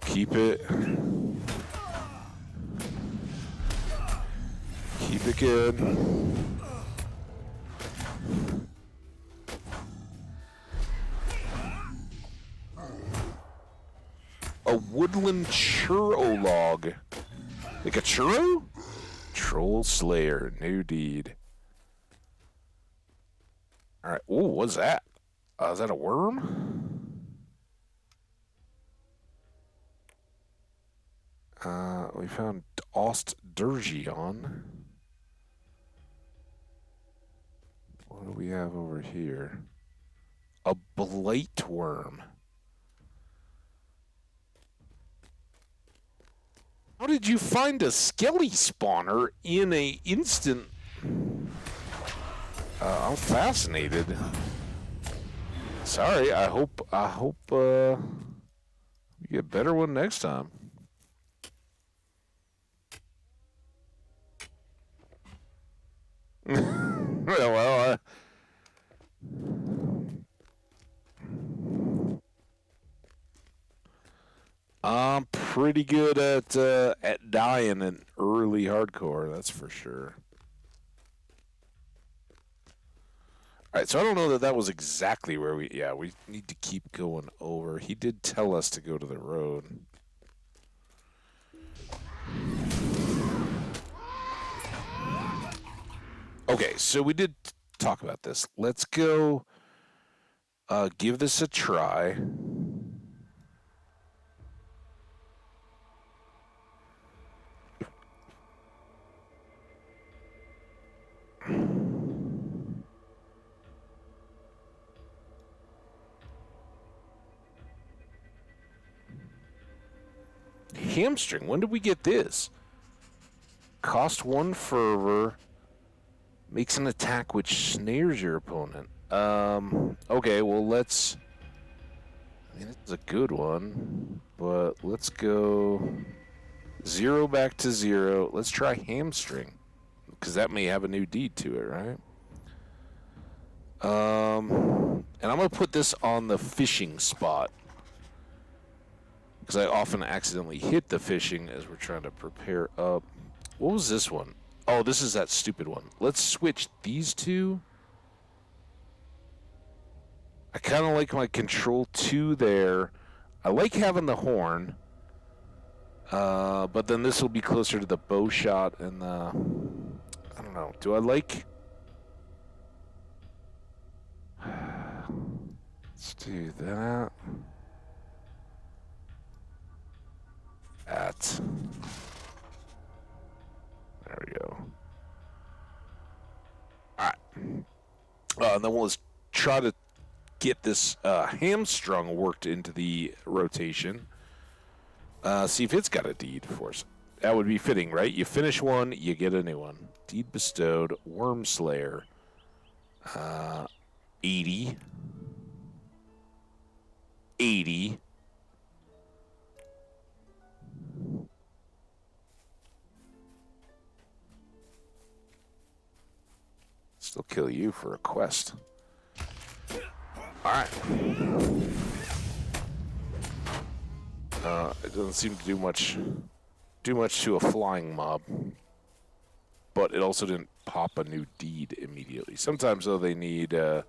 [SPEAKER 1] Keep it. Keep it good. A woodland churro log. Like a churro? Troll Slayer, new deed. Alright, ooh, what's that? Is that a worm? We found Ostdergion. What do we have over here? A blight worm. How did you find a skelly spawner in a instant? I'm fascinated. Sorry, I hope we get a better one next time. Well, I'm pretty good at dying in early hardcore, that's for sure. All right, so I don't know that was exactly where we need to keep going over. He did tell us to go to the road. Okay, so we did talk about this. Let's go give this a try. Hamstring, when did we get this? Cost 1 fervor. Makes an attack which snares your opponent. Okay, well, let's... I mean, it's a good one, but let's go 0 back to 0. Let's try Hamstring, because that may have a new deed to it, right? And I'm going to put this on the fishing spot, because I often accidentally hit the fishing as we're trying to prepare up. What was this one? Oh, this is that stupid one. Let's switch these two. I kind of like my control 2 there. I like having the horn. But then this will be closer to the bow shot and the... I don't know. Do I like... Let's do that. That. There we go. Alright. And then we'll try to get this hamstrung worked into the rotation. See if it's got a deed for us. That would be fitting, right? You finish one, you get a new one. Deed bestowed. Worm Slayer. 80. 80. Still kill you for a quest. Alright. It doesn't seem to do much to a flying mob. But it also didn't pop a new deed immediately. Sometimes, though, they need a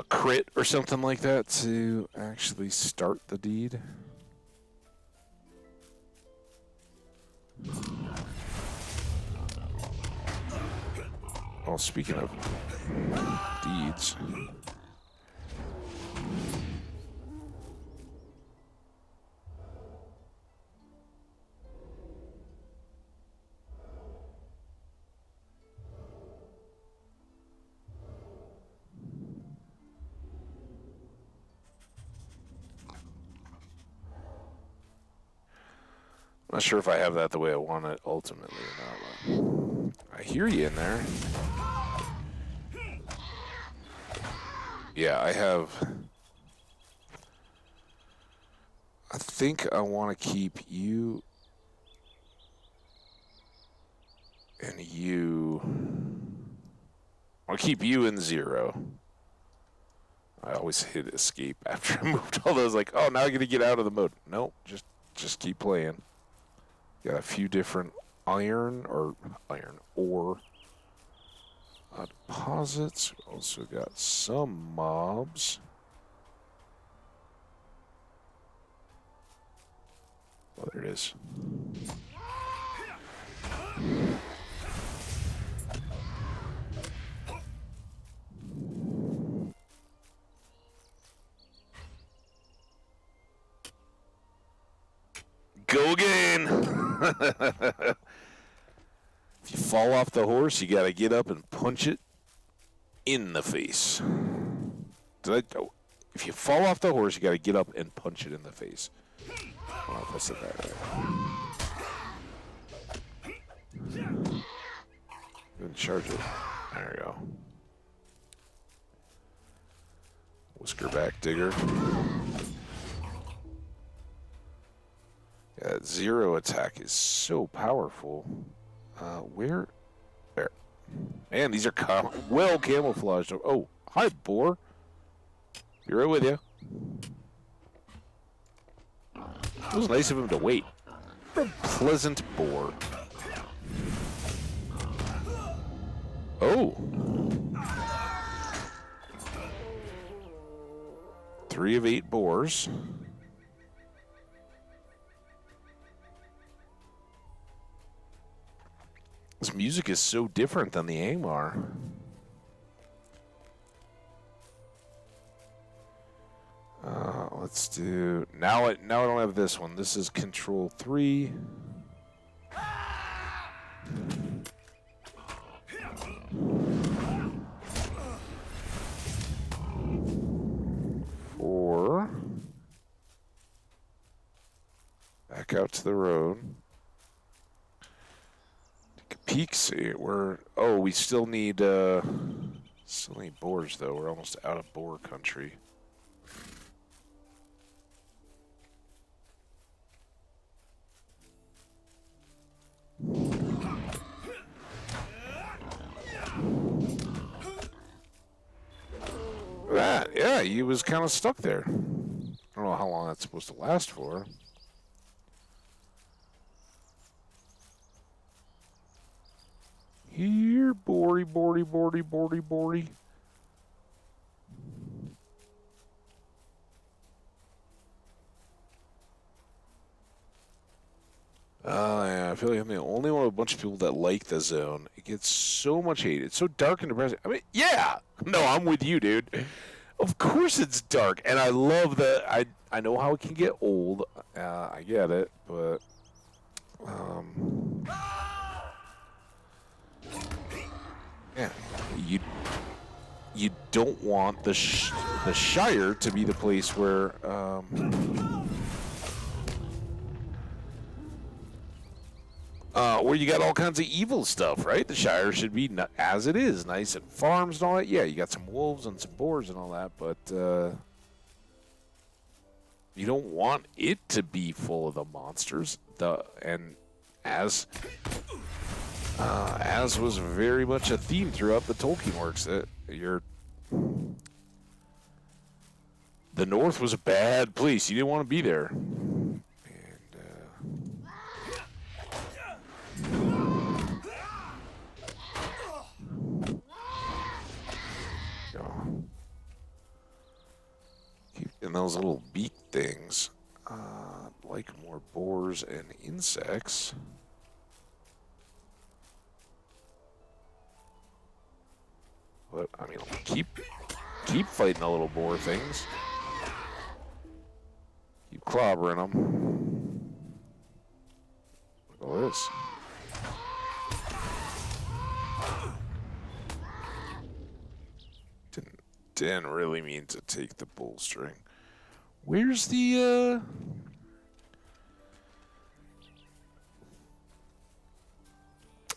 [SPEAKER 1] crit or something like that to actually start the deed. Well, speaking of deeds. I'm not sure if I have that the way I want it ultimately or not. But I hear you in there. Yeah, I have. I think I want to keep you and you. I'll keep you in 0. I always hit escape after I moved all those. Like, oh, now I got to get out of the mode. Nope, just keep playing. Got a few different iron ore deposits. Also got some mobs. Oh, there it is. Go again. If you fall off the horse, you got to get up and punch it in the face. If you fall off the horse, you got to get up and punch it in the face. I don't know if I said that right. Then charge it. There we go. Whiskerback digger. Yeah, that 0 attack is so powerful. Where? There. Man, these are well camouflaged. Oh, hi, boar. Be right with you. It was nice of him to wait. A pleasant boar. Oh. 3 of 8 boars. This music is so different than the Angmar. Let's do now. I don't have this one. This is Control 3. Four. Back out to the road. Take a peek. See where. Oh, we still need boars though. We're almost out of boar country. That, yeah, he was kind of stuck there. I don't know how long that's supposed to last for. Here, Bory. Yeah, I feel like I'm the only one of a bunch of people that like the zone. It gets so much hate. It's so dark and depressing. I mean, yeah. No, I'm with you, dude. Of course it's dark, and I love that. I know how it can get old. I get it, but yeah, you don't want the Shire to be the place where where you got all kinds of evil stuff, right? The Shire should be as it is, nice and farms and all that. Yeah, you got some wolves and some boars and all that, but you don't want it to be full of the monsters. As was very much a theme throughout the Tolkien works, that the North was a bad place. You didn't want to be there. And those little beak things, like more boars and insects. But I mean, keep fighting the little boar things. Keep clobbering them. Look at all this. Didn't really mean to take the bull string. Where's the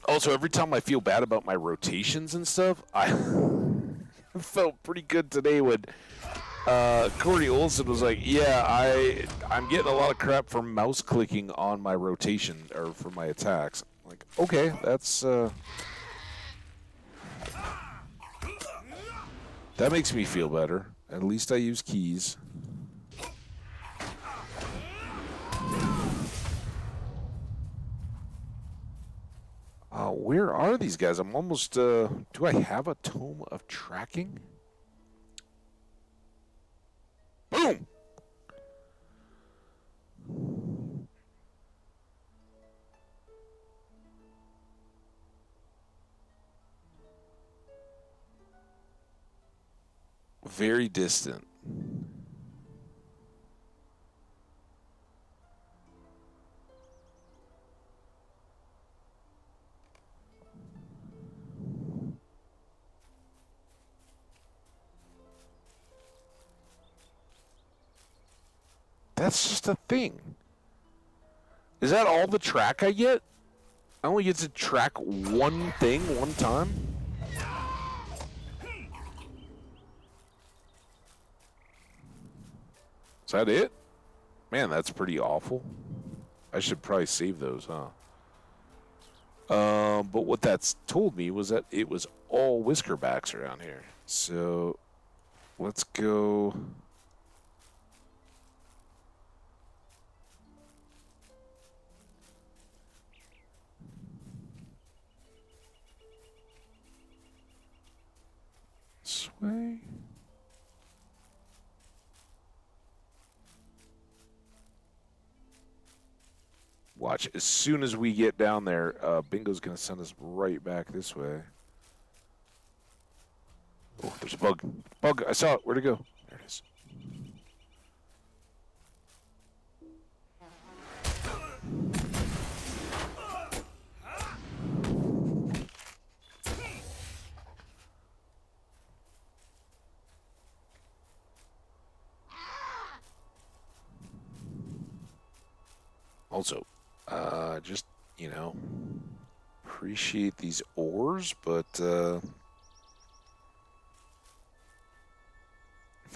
[SPEAKER 1] Also, every time I feel bad about my rotations and stuff, I felt pretty good today when Corey Olson was like, "Yeah, I'm getting a lot of crap for mouse clicking on my rotation or for my attacks." I'm like, okay, that's that makes me feel better. At least I use keys. Where are these guys? I'm almost, do I have a Tome of Tracking? Boom! Very distant. That's just a thing. Is that all the track I get? I only get to track one thing one time? Is that it? Man, that's pretty awful. I should probably save those, huh? But what that's told me was that it was all whiskerbacks around here. So, let's go... this way. Watch, as soon as we get down there, Bingo's going to send us right back this way. Oh, there's a bug. Bug, I saw it. Where'd it go? There it is. Also, just, you know, appreciate these ores, but if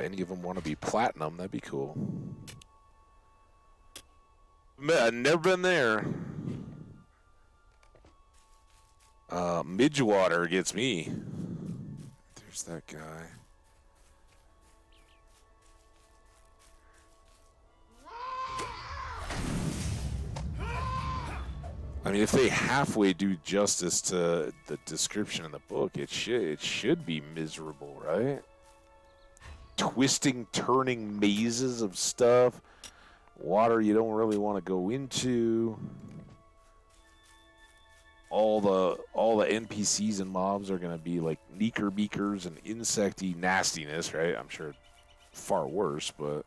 [SPEAKER 1] any of them want to be platinum, that'd be cool. I've never been there. Midgewater gets me. There's that guy. I mean, if they halfway do justice to the description in the book, it should be miserable, right? Twisting, turning mazes of stuff, water you don't really want to go into. All the NPCs and mobs are gonna be like neeker beakers and insecty nastiness, right? I'm sure far worse, but.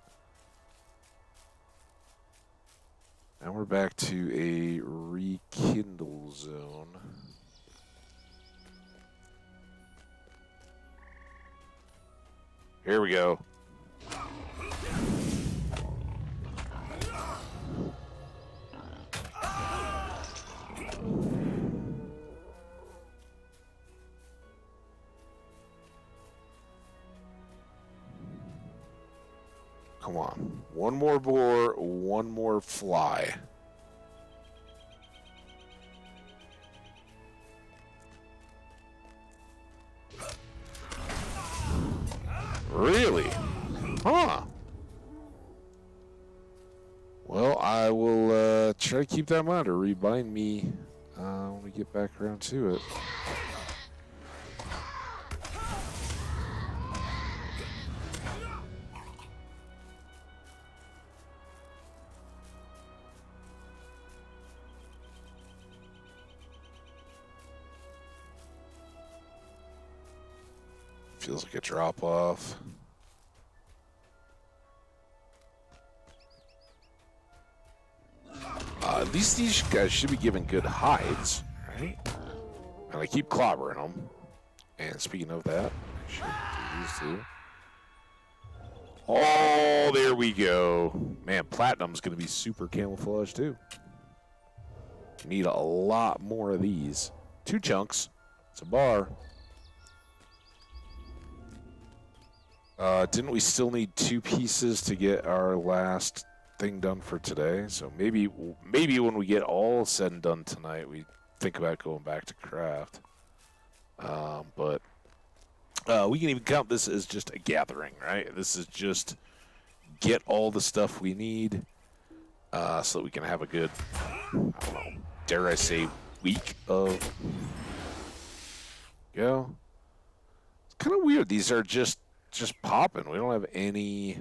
[SPEAKER 1] Now we're back to a rekindle zone. Here we go. Come on. One more boar, one more fly. Really? Huh. Well, I will try to keep that in mind or remind me when we get back around to it. Feels like a drop-off. At least these guys should be given good hides, right? And I keep clobbering them. And speaking of that, I should do these two. Oh, there we go. Man, Platinum's going to be super camouflage, too. Need a lot more of these. 2 chunks. It's a bar. Didn't we still need 2 pieces to get our last thing done for today? So maybe when we get all said and done tonight, we think about going back to craft. But we can even count this as just a gathering, right? This is just get all the stuff we need so that we can have a good, I don't know, dare I say, week of go. It's kind of weird. These are just popping. We don't have any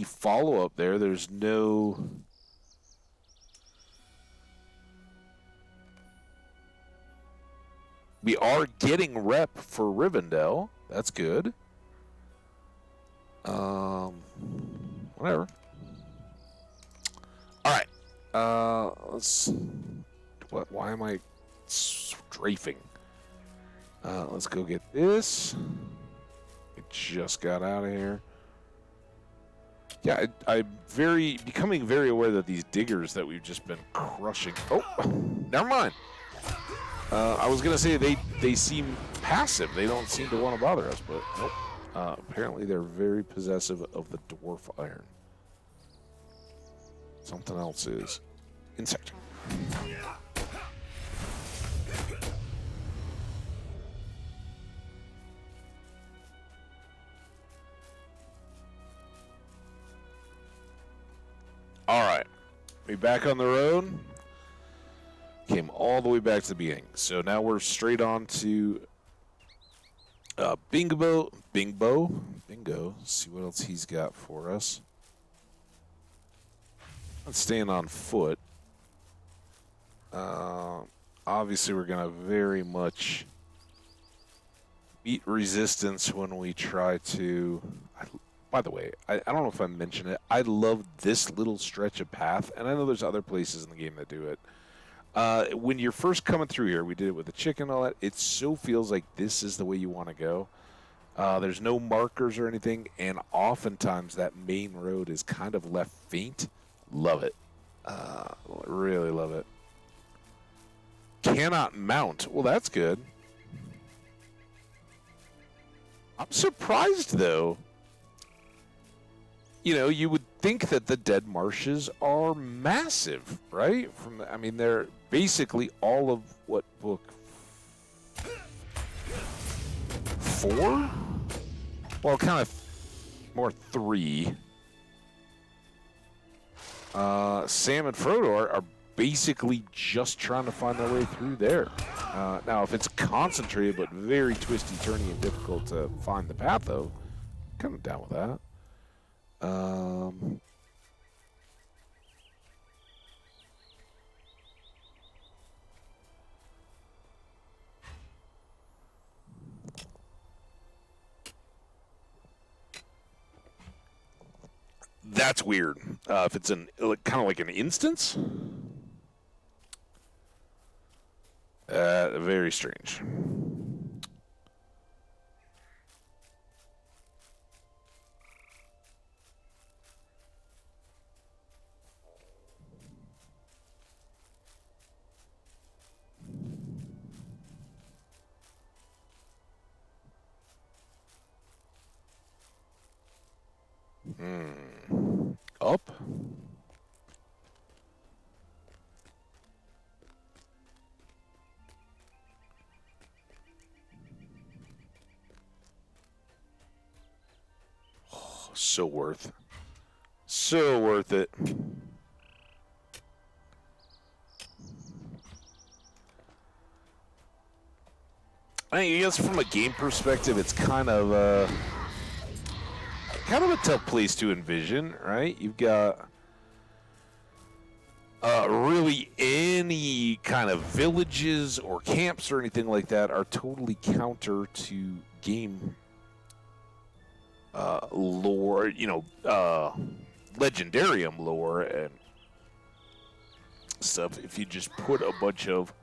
[SPEAKER 1] follow-up there. There's no... We are getting rep for Rivendell. That's good. Whatever. All right. Let's... What? Why am I strafing? Let's go get this. It just got out of here. Yeah, I'm becoming very aware that these diggers that we've just been crushing... Oh, never mind. I was going to say they seem passive. They don't seem to want to bother us, but nope. Apparently they're very possessive of the dwarf iron. Something else is insect. All right. We back on the road. Came all the way back to the beginning. So now we're straight on to Bingo. See what else he's got for us. Not staying on foot. Obviously, we're going to very much meet resistance when we try to... By the way, I don't know if I mentioned it. I love this little stretch of path, and I know there's other places in the game that do it. When you're first coming through here, we did it with the chicken and all that, it so feels like this is the way you want to go. There's no markers or anything, and oftentimes that main road is kind of left faint. Love it. Really love it. Cannot mount. Well, that's good. I'm surprised, though. You know, you would think that the Dead Marshes are massive, right? I mean, they're basically all of what, book 4? Well, kind of more 3. Sam and Frodo are basically just trying to find their way through there. Now, if it's concentrated but very twisty, turny, and difficult to find the path, though, I'm kind of down with that. That's weird. If it's kind of like an instance, very strange. Up. Oh, so worth it. I guess from a game perspective, it's kind of a tough place to envision, right? You've got really any kind of villages or camps or anything like that are totally counter to game lore, legendarium lore and stuff. If you just put a bunch of,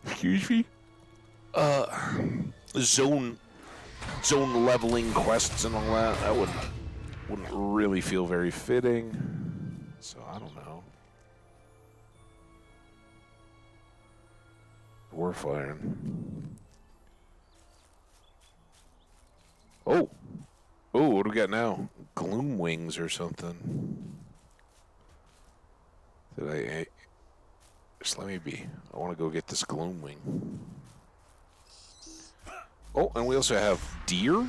[SPEAKER 1] excuse me, zone leveling quests and all that, that wouldn't really feel very fitting. So I don't know. Warfiring. Oh, what do we got now? Gloom wings or something. Hey, just let me be. I want to go get this gloom wing. Oh, and we also have deer.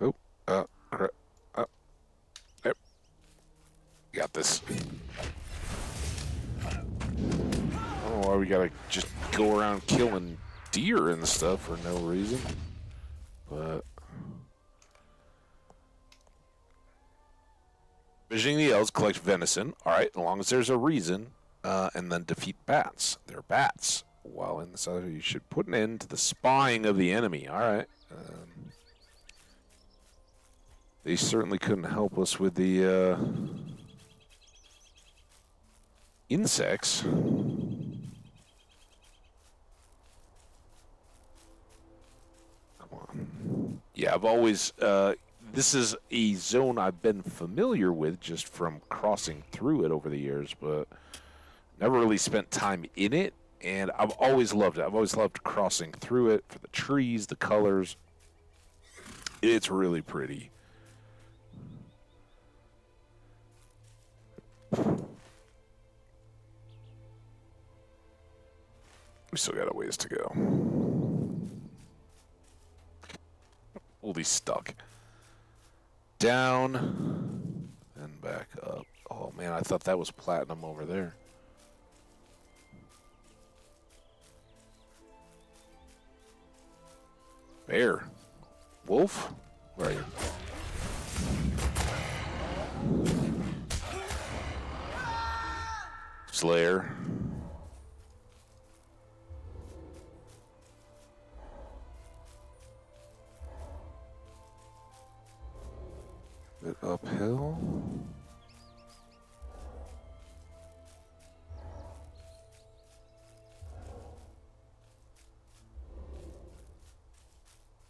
[SPEAKER 1] Oh, there. Got this. I don't know why we gotta just go around killing deer and stuff for no reason, but visiting the elves, collect venison. All right, as long as there's a reason, and then defeat bats. They're bats. While in this other, you should put an end to the spying of the enemy. All right. They certainly couldn't help us with the insects. Yeah, I've always, this is a zone I've been familiar with just from crossing through it over the years, but never really spent time in it, and I've always loved it. I've always loved crossing through it for the trees, the colors. It's really pretty. We still got a ways to go. We'll be stuck. Down and back up. Oh man, I thought that was platinum over there. Bear. Wolf? Where are you? Slayer. Bit uphill.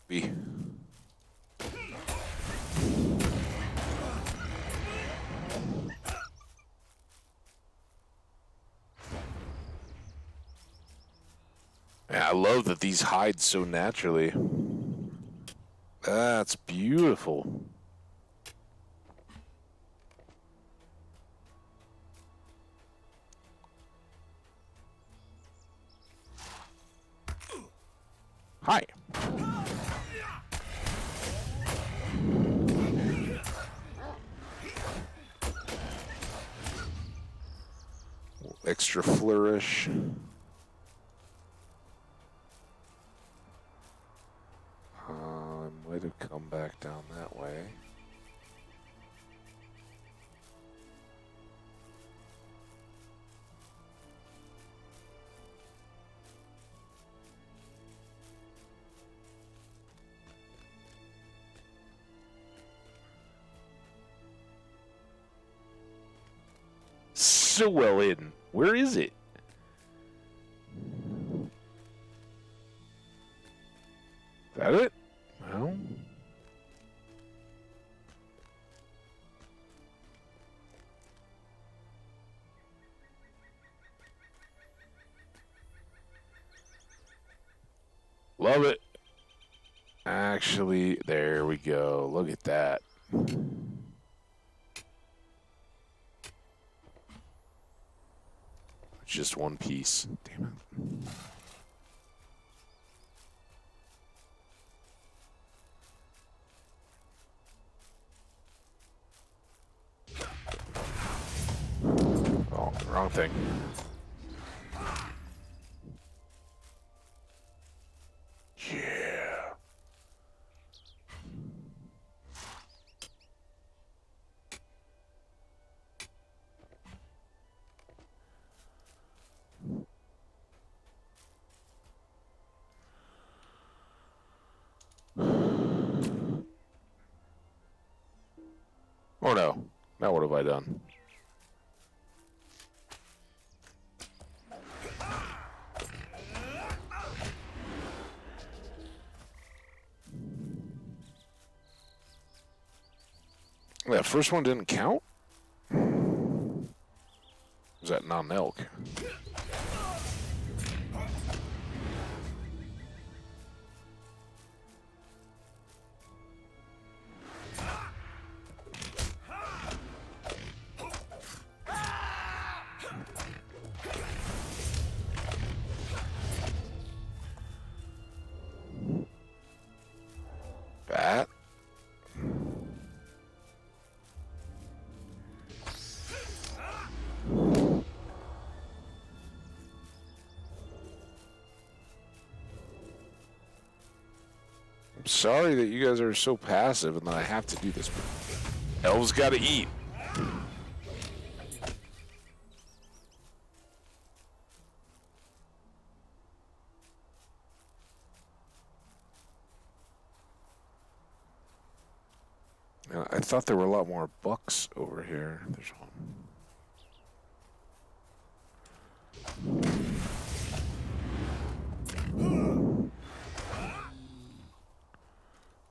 [SPEAKER 1] B. Yeah, I love that these hide so naturally. That's beautiful. Hi. Extra flourish. I might have come back down that way. So well hidden. Where is it? Is that it? Well. Love it. Actually, there we go. Look at that. Just one piece. Damn it. Oh, wrong thing. Yeah. Or no. Now what have I done? That first one didn't count? Is that not an elk? Bat? I'm sorry that you guys are so passive and that I have to do this, but elves gotta eat. I thought there were a lot more bucks over here. There's one.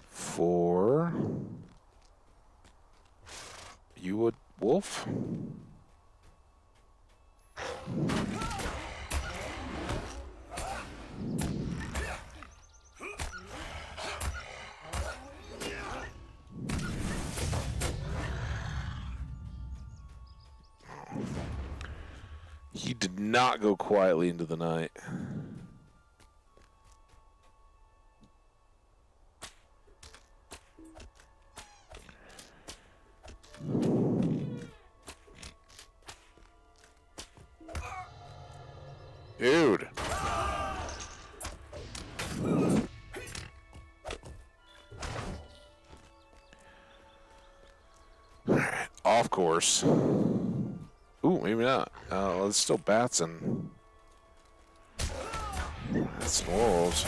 [SPEAKER 1] For you a wolf? He did not go quietly into the night. Dude. Alright, off course. Ooh, maybe not. Well, it's still bats and... That's wolves.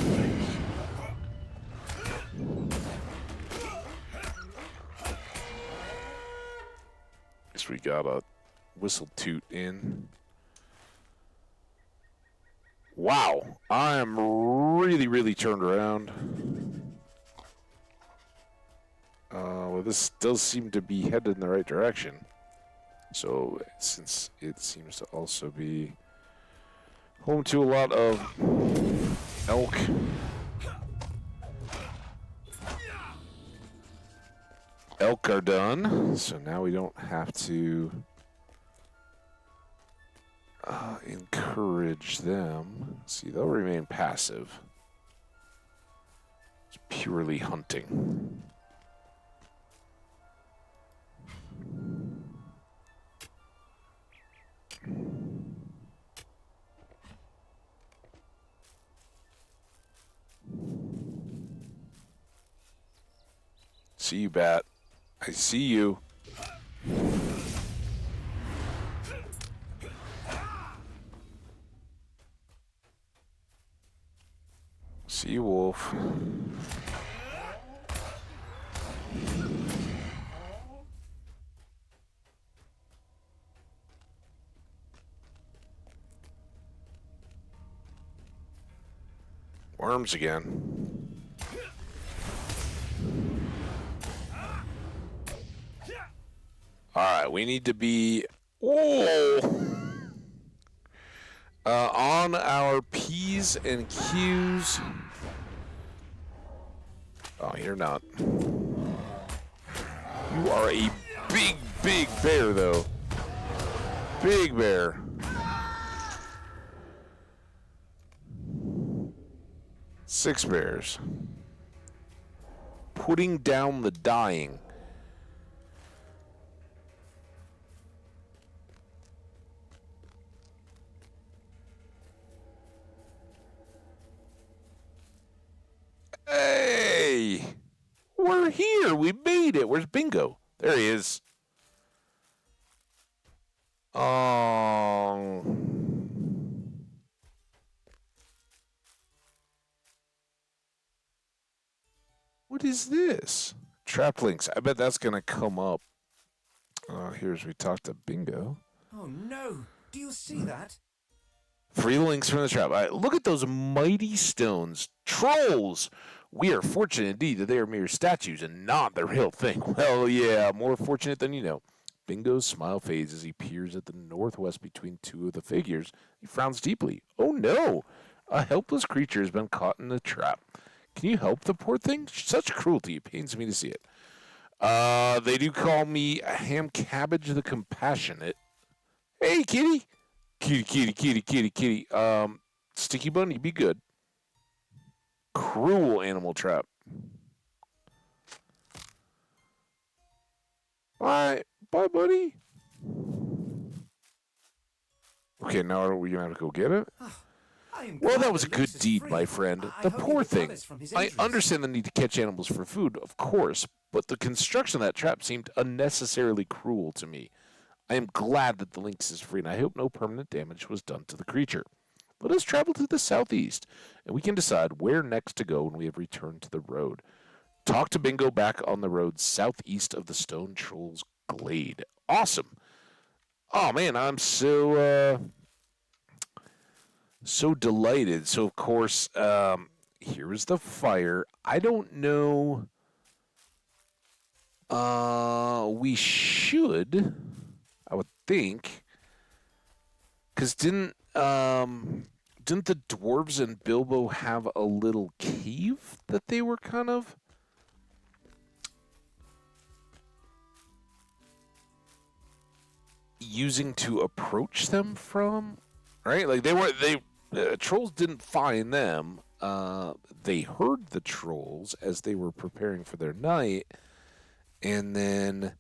[SPEAKER 1] Guess we got a whistle toot in. Wow, I am really, really turned around. Well, this does seem to be headed in the right direction. So, since it seems to also be home to a lot of elk. Elk are done, so now we don't have to encourage them. See, they'll remain passive. It's purely hunting. See you, bat. I see you. See you, wolf. Worms again. Alright, we need to be on our P's and Q's. Oh, you're not. You are a big, big bear, though. Big bear. Six bears. Putting down the dying. Hey! We're here. We made it. Where's Bingo? There he is. Oh. What is this? Trap links. I bet that's going to come up Here's we talked to Bingo.
[SPEAKER 3] Oh no! Do you see that?
[SPEAKER 1] Free the links from the trap. All right, look at those mighty stones. Trolls! We are fortunate indeed that they are mere statues and not the real thing. Well, yeah, more fortunate than you know. Bingo's smile fades as he peers at the northwest between two of the figures. He frowns deeply. Oh no! A helpless creature has been caught in a trap. Can you help the poor thing? Such cruelty. It pains me to see it. They do call me Ham Cabbage the Compassionate. Hey, kitty! Kitty, kitty, kitty, kitty, kitty. Sticky Bunny, be good. Cruel animal trap. Bye, buddy. Okay, now are we gonna have to go get it? Well, that was a good deed, my friend. The poor thing. I understand the need to catch animals for food, of course, but the construction of that trap seemed unnecessarily cruel to me. I am glad that the lynx is free, and I hope no permanent damage was done to the creature. Let us travel to the southeast, and we can decide where next to go when we have returned to the road. Talk to Bingo back on the road southeast of the Stone Troll's Glade. Awesome. Oh, man, I'm so delighted. So, of course, here is the fire. I don't know. We should, I would think, because didn't the dwarves and Bilbo have a little cave that they were kind of using to approach them from? Right? Like trolls didn't find them. They heard the trolls as they were preparing for their night, and then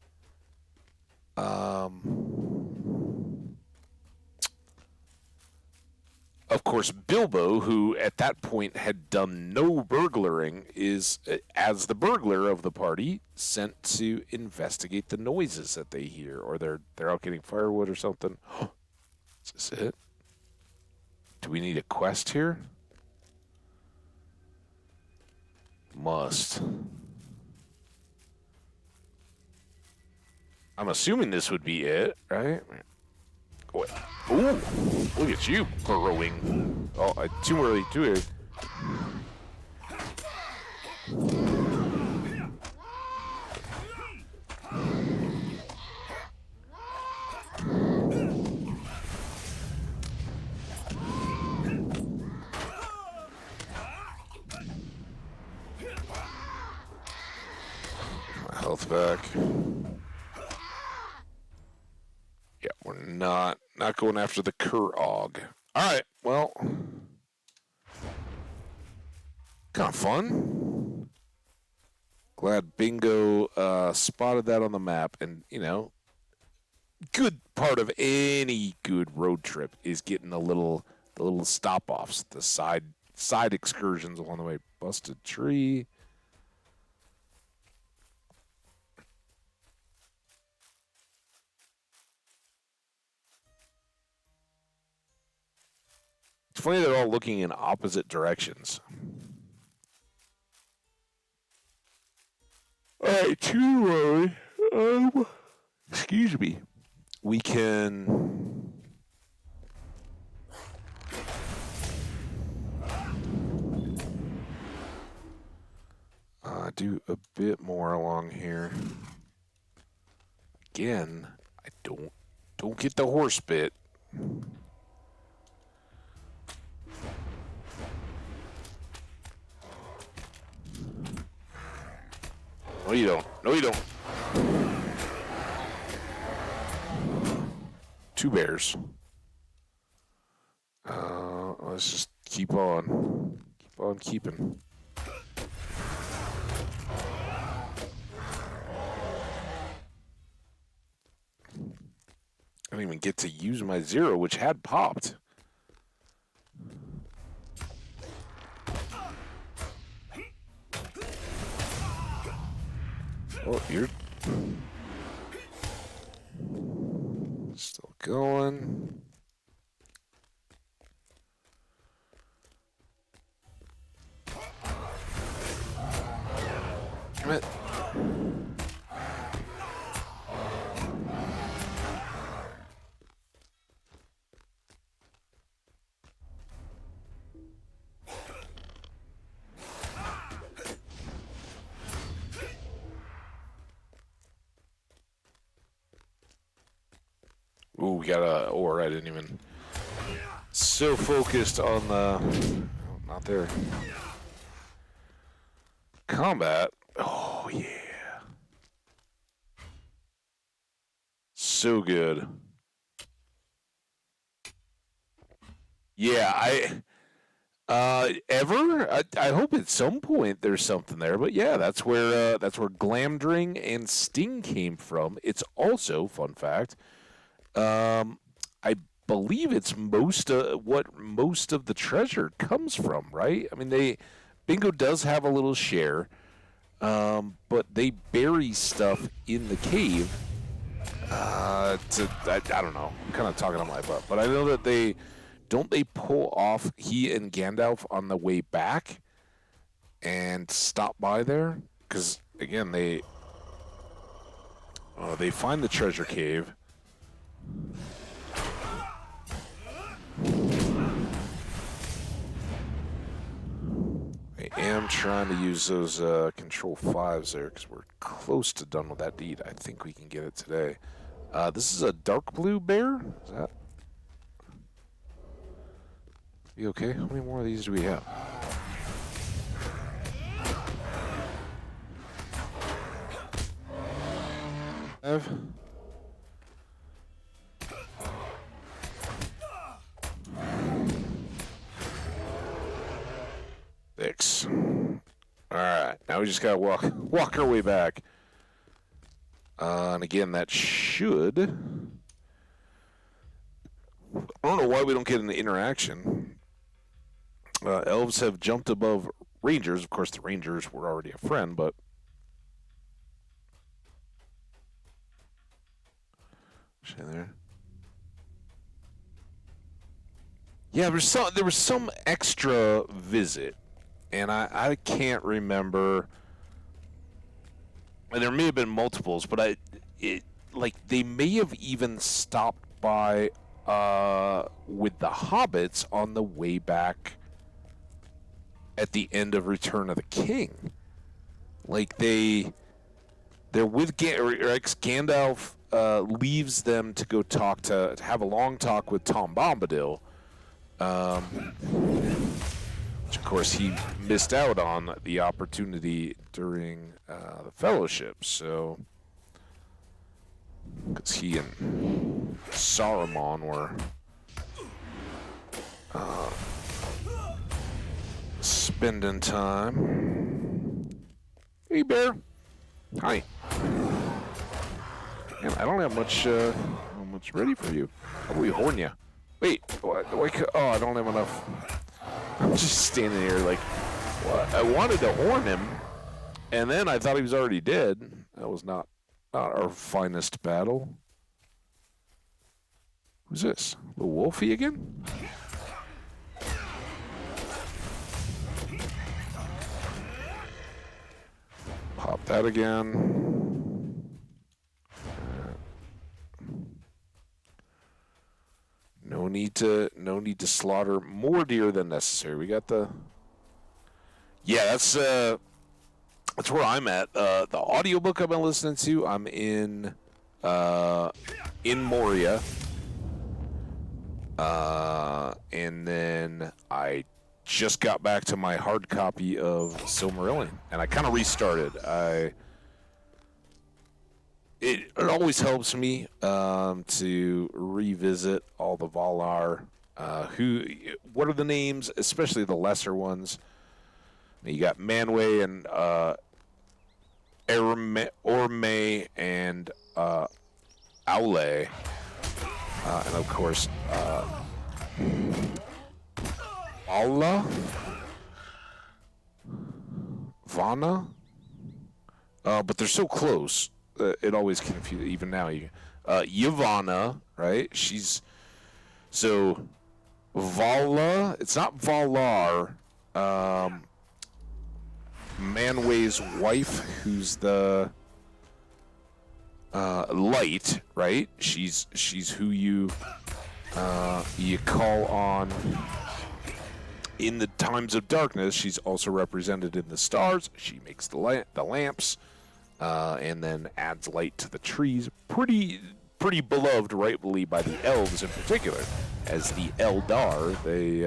[SPEAKER 1] of course, Bilbo, who at that point had done no burglaring, is, as the burglar of the party, sent to investigate the noises that they hear, or they're out getting firewood or something. Is this it? Do we need a quest here? Must. I'm assuming this would be it, right? What? Ooh, look at you burrowing. Oh, too early, too early. My health back. Yeah, we're not going after the Kurog. All right, well, kind of fun. Glad Bingo spotted that on the map, and good part of any good road trip is getting the little stop offs, the side excursions along the way. Busted tree. It's funny they're all looking in opposite directions. All right, too early. Excuse me. We can do a bit more along here. Again, I don't get the horse bit. No, you don't. No, you don't. Two bears. Let's just keep on. Keep on keeping. I didn't even get to use my zero, which had popped. Oh, you're still going. Damn it. Ooh, we got a ore. I didn't even. So focused on the. Oh, not there. Combat. Oh, yeah. So good. Yeah, I hope at some point there's something there, but yeah, that's where Glamdring and Sting came from. It's also, fun fact, I believe it's what most of the treasure comes from, right? I mean, Bingo does have a little share, but they bury stuff in the cave. I don't know. I'm kind of talking on my butt, but I know that they pull off he and Gandalf on the way back and stop by there because again they find the treasure cave. I am trying to use those control 5s there because we're close to done with that deed. I think we can get it today. This is a dark blue bear. Is that be okay? How many more of these do we have? Five. Six. All right, now we just gotta walk our way back. And again, that should. I don't know why we don't get an interaction. Elves have jumped above rangers. Of course, the rangers were already a friend, but there. Yeah, there was some extra visit, and I can't remember. And there may have been multiples, but they may have even stopped by with the hobbits on the way back at the end of Return of the King. Like they're with Gandalf leaves them to go to have a long talk with Tom Bombadil, which of course he missed out on the opportunity during the Fellowship. So because he and Saruman were spending time. Hey, bear. Hi. Man, I don't have much ready for you. How about we horn you? Wait, what? Oh, I don't have enough. I'm just standing here like, what? I wanted to horn him, and then I thought he was already dead. That was not our finest battle. Who's this? The Wolfie again? Pop that again. No need to slaughter more deer than necessary. We got the. Yeah, that's where I'm at. The audiobook I've been listening to, I'm in Moria. And then I just got back to my hard copy of Silmarillion, and I kind of restarted. It always helps me to revisit all the Valar. What are the names, especially the lesser ones? You got Manwë and Orme and Aule, and of course Allah, Vana, but they're so close. It always confuses. Even now, Yavanna, right? She's so Vala. It's not Valar. Manwë's wife, who's the light, right? She's who you call on in the times of darkness. She's also represented in the stars. She makes the lamps, and then adds light to the trees. Pretty pretty beloved, rightfully, by the elves in particular. As the Eldar, they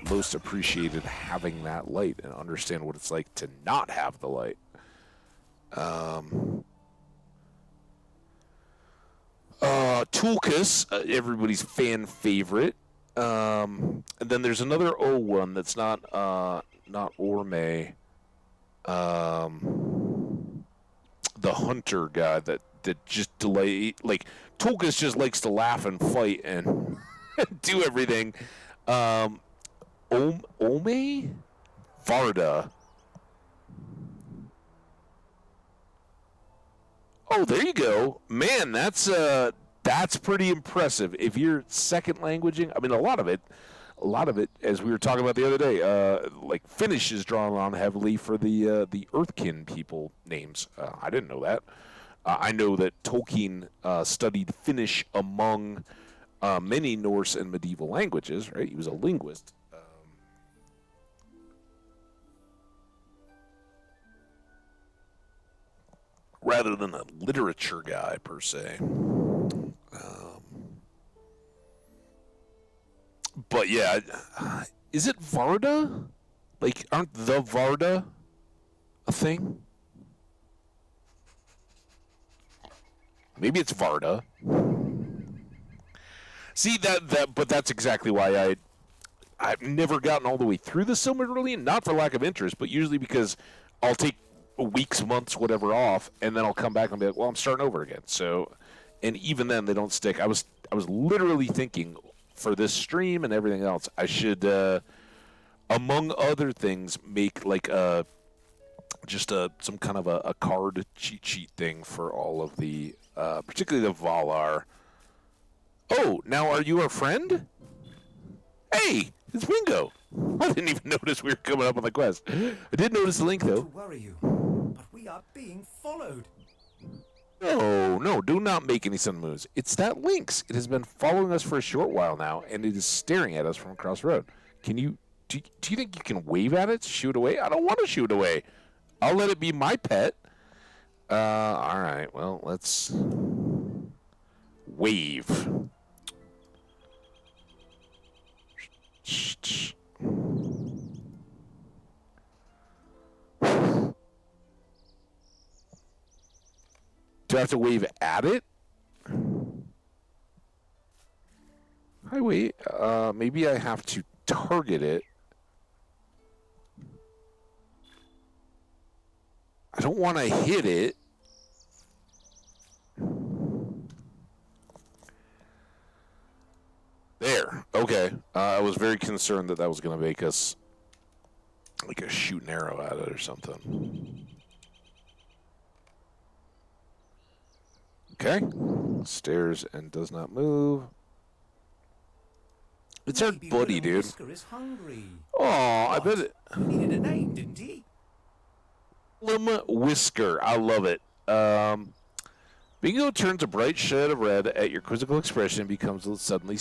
[SPEAKER 1] most appreciated having that light and understand what it's like to not have the light. Tulkas, everybody's fan favorite. And then there's another O one that's not Orme. The hunter guy that just delay, like, Tulkas just likes to laugh and fight and do everything. Ome? Varda. Oh, there you go. Man, that's pretty impressive. If you're second languaging, I mean, a lot of it, as we were talking about the other day, like Finnish is drawn on heavily for the Earthkin people names. I didn't know that. I know that Tolkien studied Finnish among many Norse and medieval languages, right? He was a linguist. Rather than a literature guy, per se. But yeah, is it Varda? Like, aren't the Varda a thing? Maybe it's Varda. See, but that's exactly why I've never gotten all the way through the Silmarillion, not for lack of interest, but usually because I'll take weeks, months, whatever off, and then I'll come back and be like, well, I'm starting over again. So, and even then, they don't stick. I was literally thinking for this stream and everything else, I should, among other things, make like some kind of a card cheat sheet thing for all of the, particularly the Valar. Oh, now are you our friend? Hey, it's Bingo. I didn't even notice we were coming up on the quest. I did notice the link, though.
[SPEAKER 3] To worry you, but we are being followed.
[SPEAKER 1] No, do not make any sudden moves. It's that lynx. It has been following us for a short while now, and it is staring at us from across the road. Do you think you can wave at it to shoo it away? I don't want to shoo it away. I'll let it be my pet. All right, well, let's wave. Do I have to wave at it? Wait. Maybe I have to target it. I don't want to hit it. There. Okay. I was very concerned that was going to make us like a shoot an arrow at it or something. Okay. Stares and does not move. It's our buddy, dude.
[SPEAKER 3] Whisker is hungry.
[SPEAKER 1] Oh, I bet it.
[SPEAKER 3] He needed a name, didn't he?
[SPEAKER 1] Whisker. I love it. Bingo turns a bright shade of red at your quizzical expression and becomes suddenly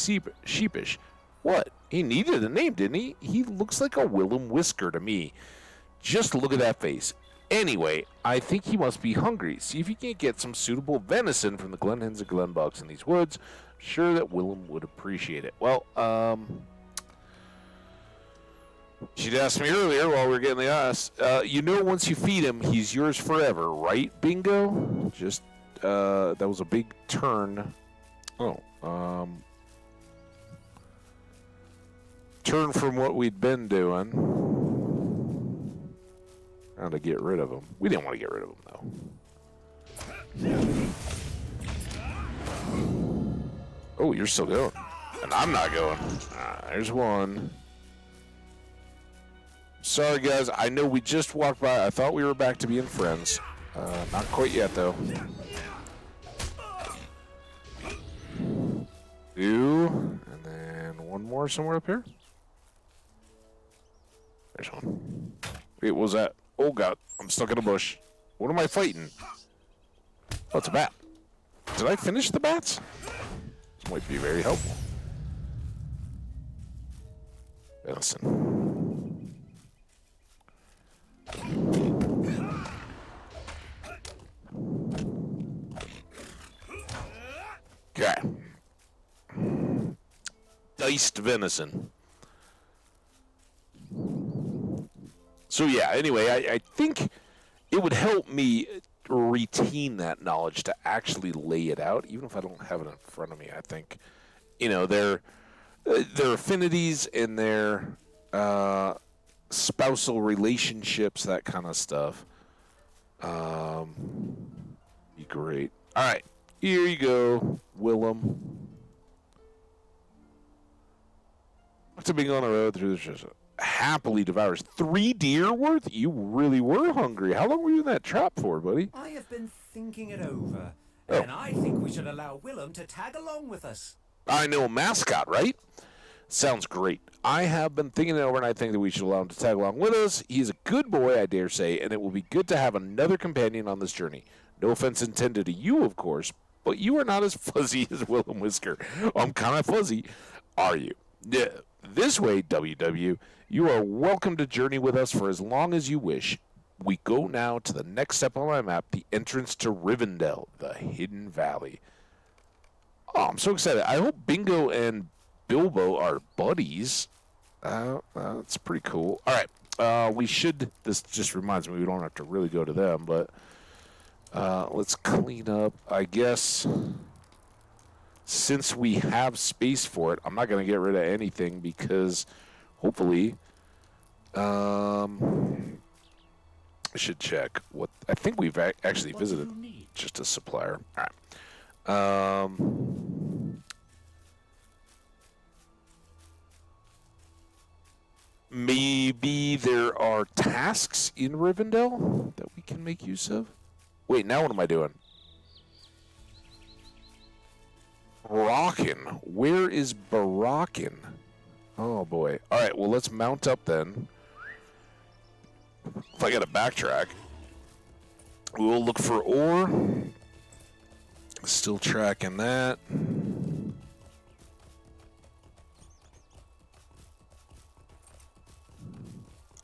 [SPEAKER 1] sheepish. What? He needed a name, didn't he? He looks like a Willem Whisker to me. Just look at that face. Anyway, I think he must be hungry. See if you can't get some suitable venison from the Glenhens and Glenbogs in these woods. I'm sure that Willem would appreciate it. Well, she'd asked me earlier while we were getting the ice. Once you feed him, he's yours forever, right, Bingo? Just, that was a big turn. Turn from what we'd been doing. Trying to get rid of him. We didn't want to get rid of him, though. Oh, you're still going. And I'm not going. There's one. Sorry, guys. I know we just walked by. I thought we were back to being friends. Not quite yet, though. Two. And then one more somewhere up here. There's one. Wait, what was that? Oh, God. I'm stuck in a bush. What am I fighting? Oh, it's a bat. Did I finish the bats? This might be very helpful. Venison. diced venison. So yeah, anyway, I think it would help me retain that knowledge to actually lay it out, even if I don't have it in front of me. I think, their affinities and their spousal relationships, that kind of stuff. Be great. All right, here you go, Willem. After being on the road through the happily devours 3 deer worth. You really were hungry. How long were you in that trap for, buddy?
[SPEAKER 3] I have been thinking it over, and I think we should allow Willem to tag along with us.
[SPEAKER 1] I know a mascot, right? Sounds great. I have been thinking it over, and I think that we should allow him to tag along with us. He's a good boy, I dare say, and it will be good to have another companion on this journey. No offense intended to you, of course, but you are not as fuzzy as Willem Whisker. I'm kind of fuzzy. Are you? Yeah. This way, WW, you are welcome to journey with us for as long as you wish. We go now to the next step on my map, the entrance to Rivendell, the Hidden Valley. Oh, I'm so excited. I hope Bingo and Bilbo are buddies. That's pretty cool. All right, this just reminds me, we don't have to really go to them, but let's clean up, I guess. Since we have space for it, I'm not going to get rid of anything because hopefully I should check what I think we've actually visited just a supplier. All right. Maybe there are tasks in Rivendell that we can make use of. Wait, now what am I doing? Baroccan. Where is Baroccan? Oh, boy. All right, well, let's mount up then. If I got to backtrack, we'll look for ore. Still tracking that.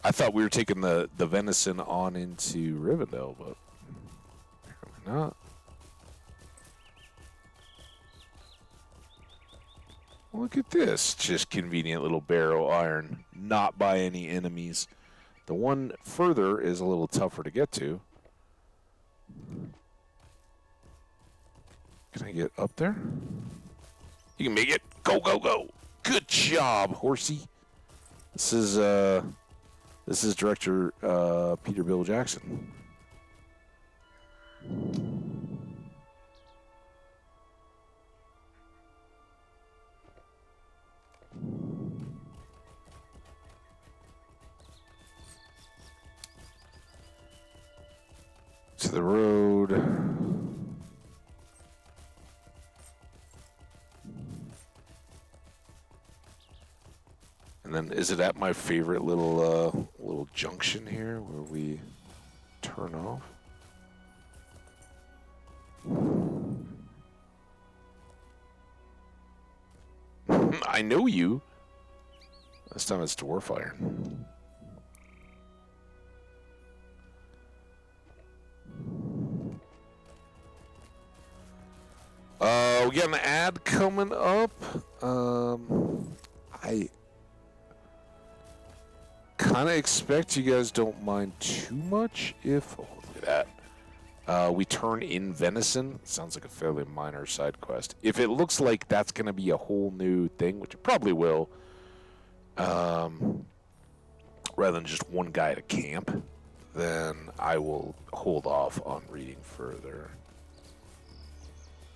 [SPEAKER 1] I thought we were taking the venison on into Rivendell, but apparently not. Look at this. Just convenient little barrow iron. Not by any enemies. The one further is a little tougher to get to. Can I get up there? You can make it. Go, go, go. Good job, horsey. This is director Peter Bill Jackson. To the road. And then is it at my favorite little junction here where we turn off? I know you. This time it's dwarf iron. We got an ad coming up. I kind of expect you guys don't mind too much if... Oh, look at that. We turn in venison. Sounds like a fairly minor side quest. If it looks like that's going to be a whole new thing, which it probably will, rather than just one guy at a camp, then I will hold off on reading further.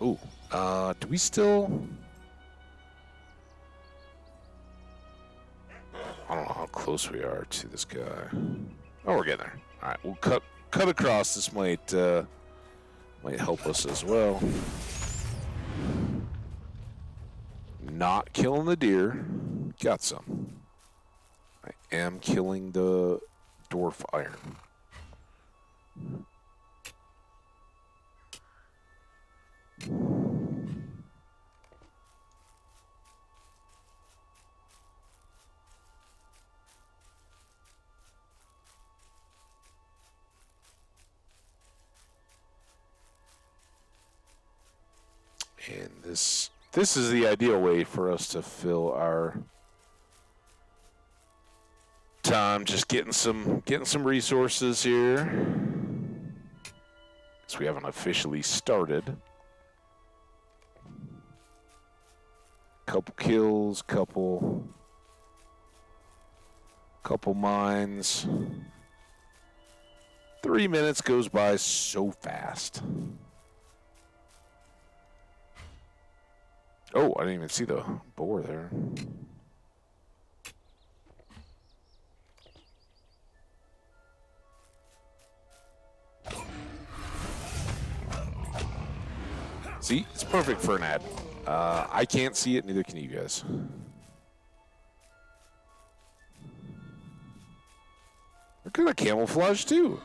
[SPEAKER 1] Ooh, do we still... I don't know how close we are to this guy. Oh, we're getting there. All right, we'll cut across. This might help us as well. Not killing the deer. Got some. I am killing the dwarf iron. And this This is the ideal way for us to fill our time. Just getting some resources here. Because we haven't officially started. Couple kills, couple mines. 3 minutes goes by so fast. Oh, I didn't even see the boar there. See, it's perfect for an ad. I can't see it, neither can you guys. They're kind of camouflage too.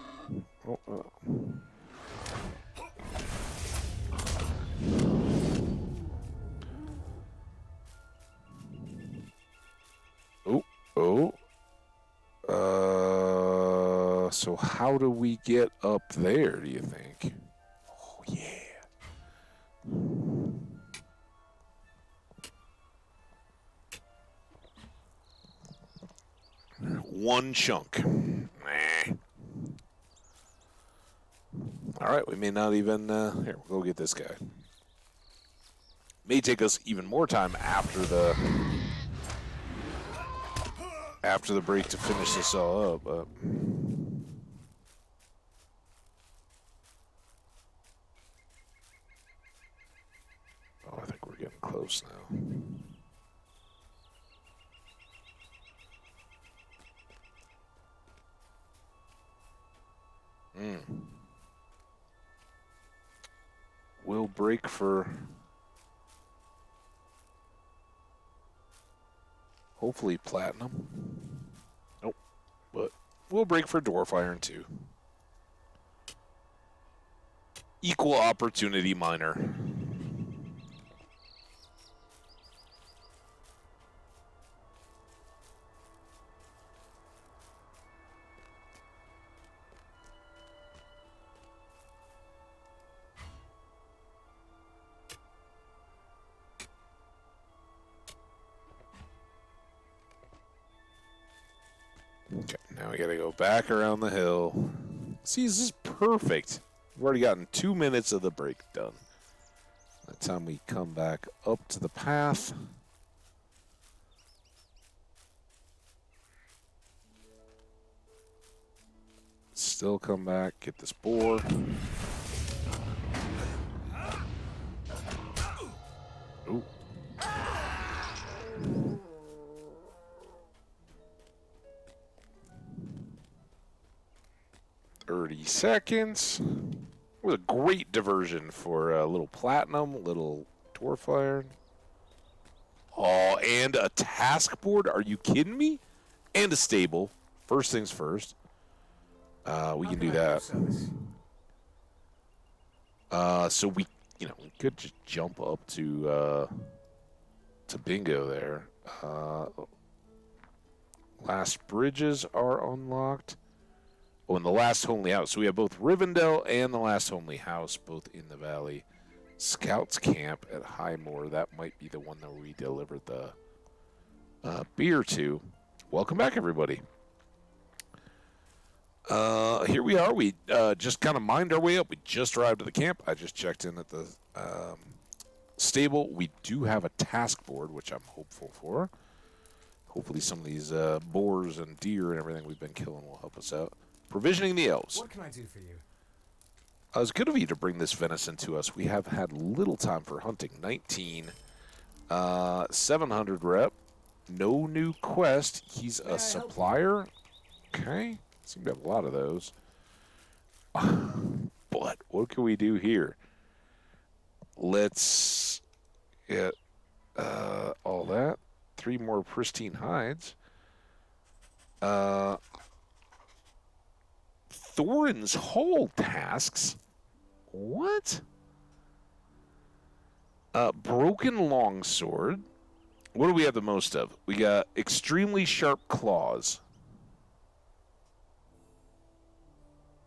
[SPEAKER 1] Oh, so how do we get up there, do you think? Oh, yeah. One chunk. Nah. All right, we may not even... here, we'll go get this guy. May take us even more time after the break to finish this all up, but... Oh, I think we're getting close now. We'll break for hopefully platinum. Nope, but we'll break for dwarf iron too. Equal opportunity miner. Okay, now we gotta go back around the hill. See, this is perfect. We've already gotten 2 minutes of the break done. By the time we come back up to the path. Still come back, get this boar. Ooh. 30 seconds. What a great diversion for a little platinum, a little dwarf iron. Oh, and a task board? Are you kidding me? And a stable. First things first. We can do that. So we could just jump up to bingo there. Last bridges are unlocked. Oh, and the last homely house. So we have both Rivendell and the last homely house, both in the valley. Scouts camp at Highmoor. That might be the one that we delivered the beer to. Welcome back, everybody. Here we are. We just kind of mined our way up. We just arrived at the camp. I just checked in at the stable. We do have a task board, which I'm hopeful for. Hopefully some of these boars and deer and everything we've been killing will help us out. Provisioning the elves.
[SPEAKER 3] What can I do for you?
[SPEAKER 1] It was good of you to bring this venison to us. We have had little time for hunting. 19. 700 rep. No new quest. He's a supplier. Okay. Seem to have a lot of those. But what can we do here? Let's get all that. 3 more pristine hides. Thorin's Hall tasks. What? Broken longsword. What do we have the most of? We got extremely sharp claws.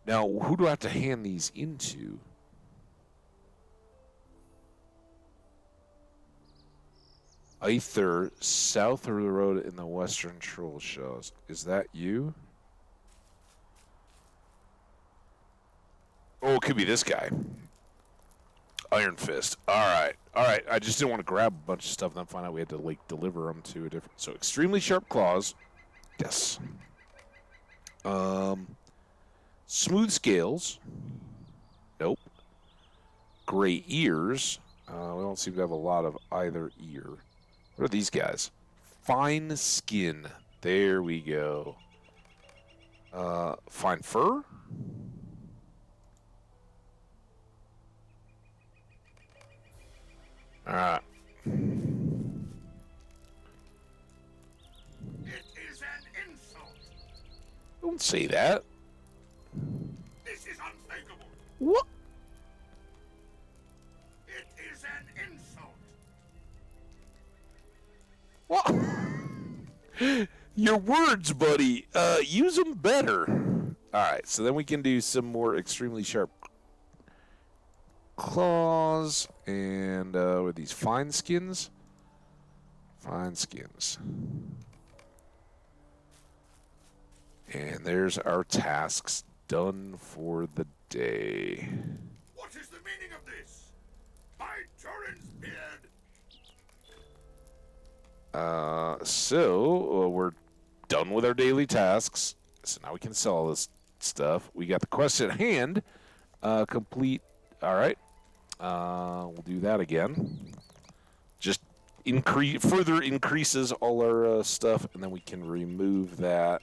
[SPEAKER 1] Now, who do I have to hand these into? Either south of the road in the western Trollshaws. Is that you? Oh, it could be this guy. Iron Fist. All right. All right. I just didn't want to grab a bunch of stuff and then find out we had to, like, deliver them to a different... So, extremely sharp claws. Yes. Smooth scales. Nope. Gray ears. We don't seem to have a lot of either ear. What are these guys? Fine skin. There we go. Fine fur? Alright.
[SPEAKER 2] It is an insult.
[SPEAKER 1] Don't say that.
[SPEAKER 2] This is unthinkable.
[SPEAKER 1] What?
[SPEAKER 2] It is an insult.
[SPEAKER 1] What? Your words, buddy. Use them better. Alright, so then we can do some more extremely sharp claws. And with these fine skins. Fine skins. And there's our tasks done for the day.
[SPEAKER 2] What is the meaning of this? By Turin's beard.
[SPEAKER 1] So we're done with our daily tasks. So now we can sell all this stuff. We got the quest at hand. Complete. All right. We'll do that again. Just further increases all our stuff, and then we can remove that.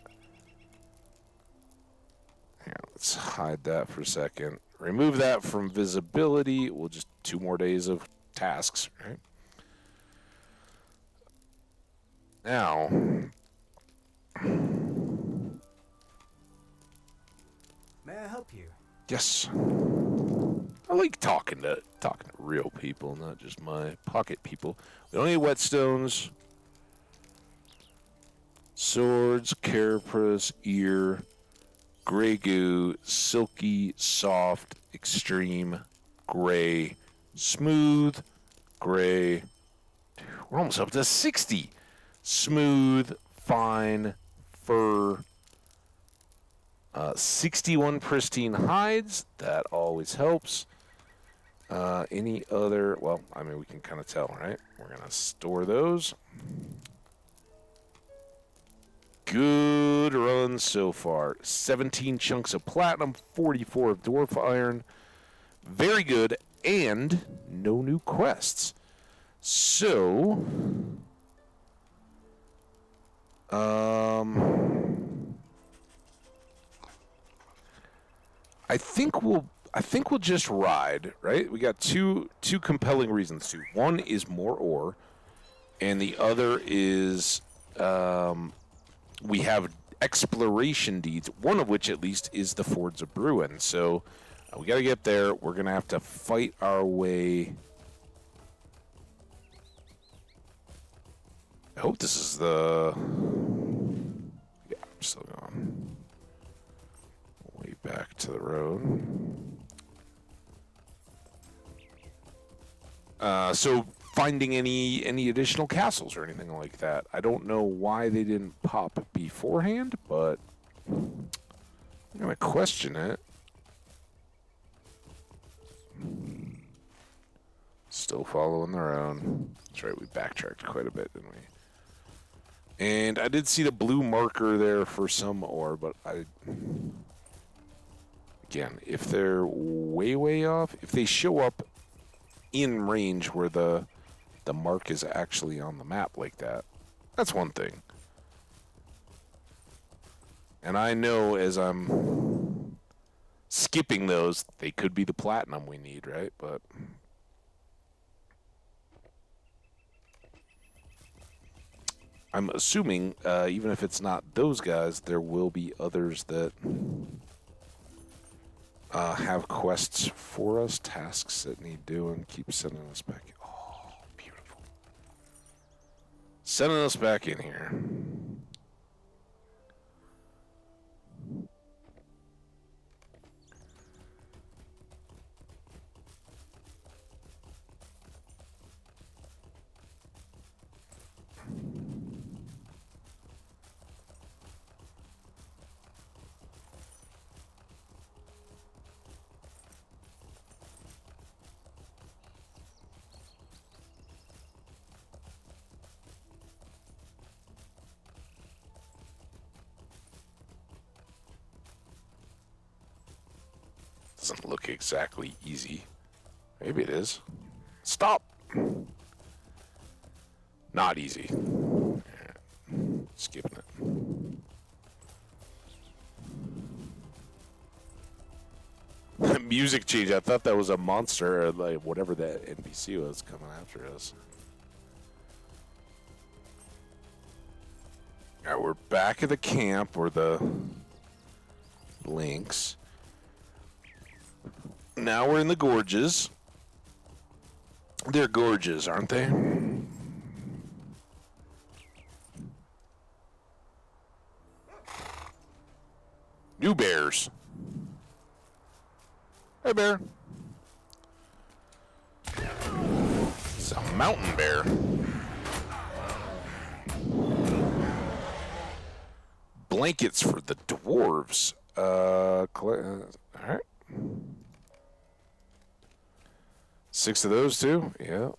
[SPEAKER 1] Here, let's hide that for a second. Remove that from visibility. We'll just 2 more days of tasks, right? Now,
[SPEAKER 3] May I help you?
[SPEAKER 1] yes. I like talking to real people, not just my pocket people. We don't need whetstones. Swords, carapace, ear, gray goo, silky, soft, extreme, gray, smooth, gray. We're almost up to 60. Smooth, fine, fur. 61 pristine hides. That always helps. Any other... Well, I mean, we can kind of tell, right? We're going to store those. Good run so far. 17 chunks of platinum, 44 of dwarf iron. Very good. And no new quests. So... I think we'll just ride, right? We got two compelling reasons to. One is more ore, and the other is we have exploration deeds, one of which at least is the Fords of Bruin. So we got to get there. We're going to have to fight our way. I hope this is the... Yeah, I'm still going. Way back to the road. So finding any additional castles or anything like that. I don't know why they didn't pop beforehand, but I'm gonna question it. Still following the road. That's right, we backtracked quite a bit, didn't we? And I did see the blue marker there for some ore, but again, if they're way off, if they show up in range where the mark is actually on the map like that, that's one thing. And I know as I'm skipping those, they could be the platinum we need, right? But I'm assuming, even if it's not those guys, there will be others that have quests for us, tasks that need doing. Keep sending us back. Oh, beautiful. Sending us back in here. doesn't look exactly easy. Maybe it is. Stop! Not easy. Skipping it. The music change, I thought that was a monster, or like whatever that NPC was coming after us. Alright, we're back at the camp, or the links. Now we're in the gorges. They're gorges, aren't they? New bears. Hey, bear. It's a mountain bear. Blankets for the dwarves. All right. 6 of those, too. Yeah.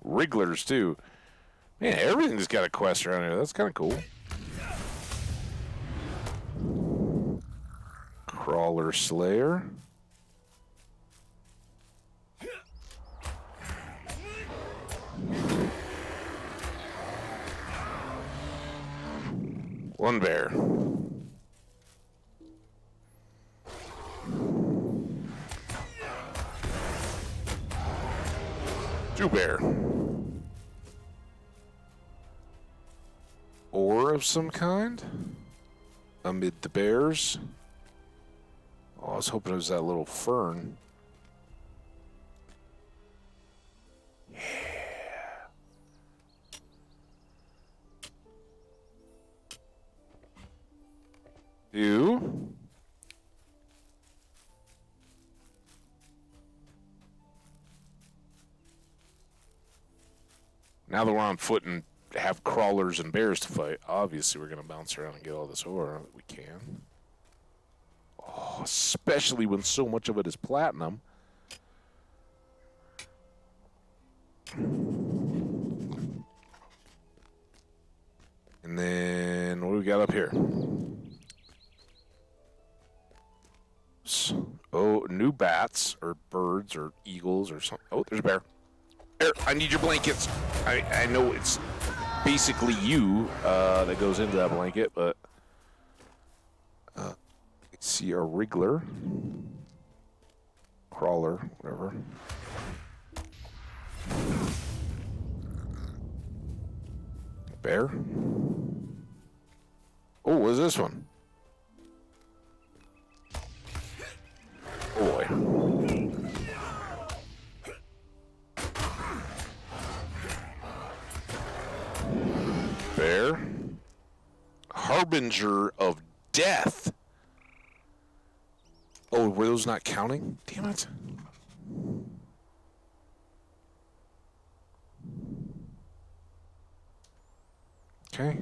[SPEAKER 1] Wrigglers, too. Man, everything's got a quest around here. That's kind of cool. Crawler Slayer. One bear. Two bear. Ore of some kind? Amid the bears? Oh, I was hoping it was that little fern. Yeah. You. Now that we're on foot and have crawlers and bears to fight, obviously we're going to bounce around and get all this ore that we can. Oh, especially when so much of it is platinum. And then what do we got up here? Oh, new bats or birds or eagles or something. Oh, there's a bear. Bear, I need your blankets. I know it's basically you that goes into that blanket, but see a wriggler, crawler, whatever. Bear. Oh, what is this one? Oh boy. Bear. Harbinger of death. Oh, were those not counting? Damn it. Okay.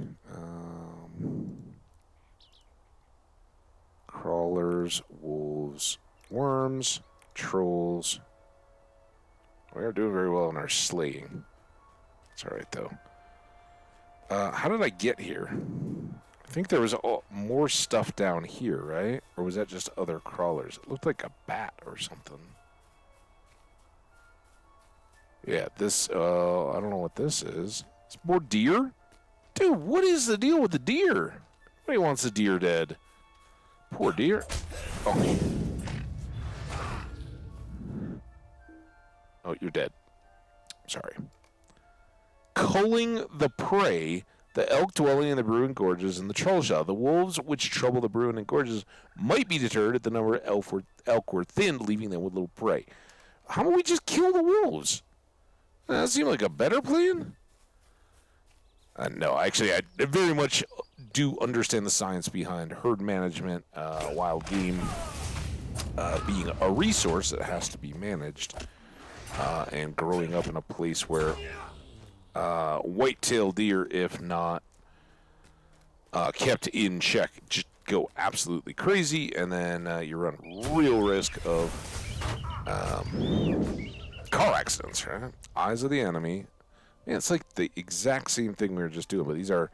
[SPEAKER 1] Crawlers, wolves, worms, trolls. We are doing very well in our slaying. It's alright, though. How did I get here? I think there was more stuff down here, right? Or was that just other crawlers? It looked like a bat or something. Yeah, this, I don't know what this is. It's more deer? Dude, what is the deal with the deer? Nobody wants the deer dead. Poor deer. Oh. Oh, you're dead. Sorry. Culling the prey, the elk dwelling in the Bruin Gorges, and the Trollshaws. The wolves which trouble the Bruin and Gorges might be deterred if the number of elk were thinned, leaving them with little prey. How about we just kill the wolves? That seemed like a better plan? No, actually, I very much do understand the science behind herd management, wild game being a resource that has to be managed, and growing up in a place where white-tailed deer, if not kept in check, just go absolutely crazy, and then you run real risk of car accidents, right? Eyes of the enemy. Yeah, it's like the exact same thing we were just doing, but these are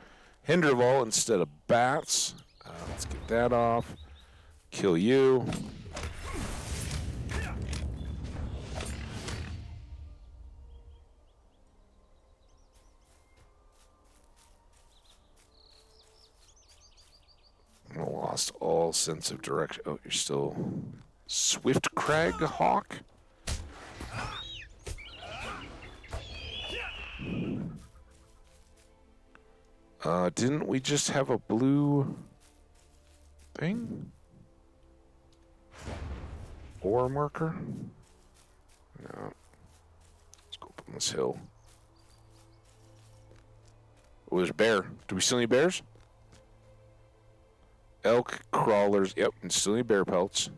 [SPEAKER 1] Landroval instead of bats. Let's get that off. Kill you. I lost all sense of direction. Oh, you're still Swift Crag Hawk? Didn't we just have a blue thing? Ore marker? No. Let's go up on this hill. Oh, there's a bear. Do we still need bears? Elk, crawlers, yep, and still need bear pelts.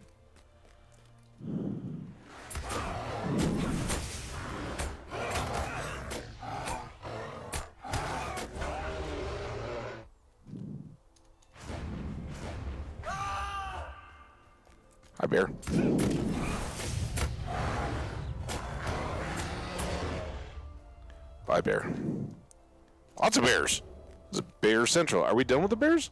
[SPEAKER 1] Hi, bear. Bye, bear. Lots of bears. This is Bear Central. Are we done with the bears?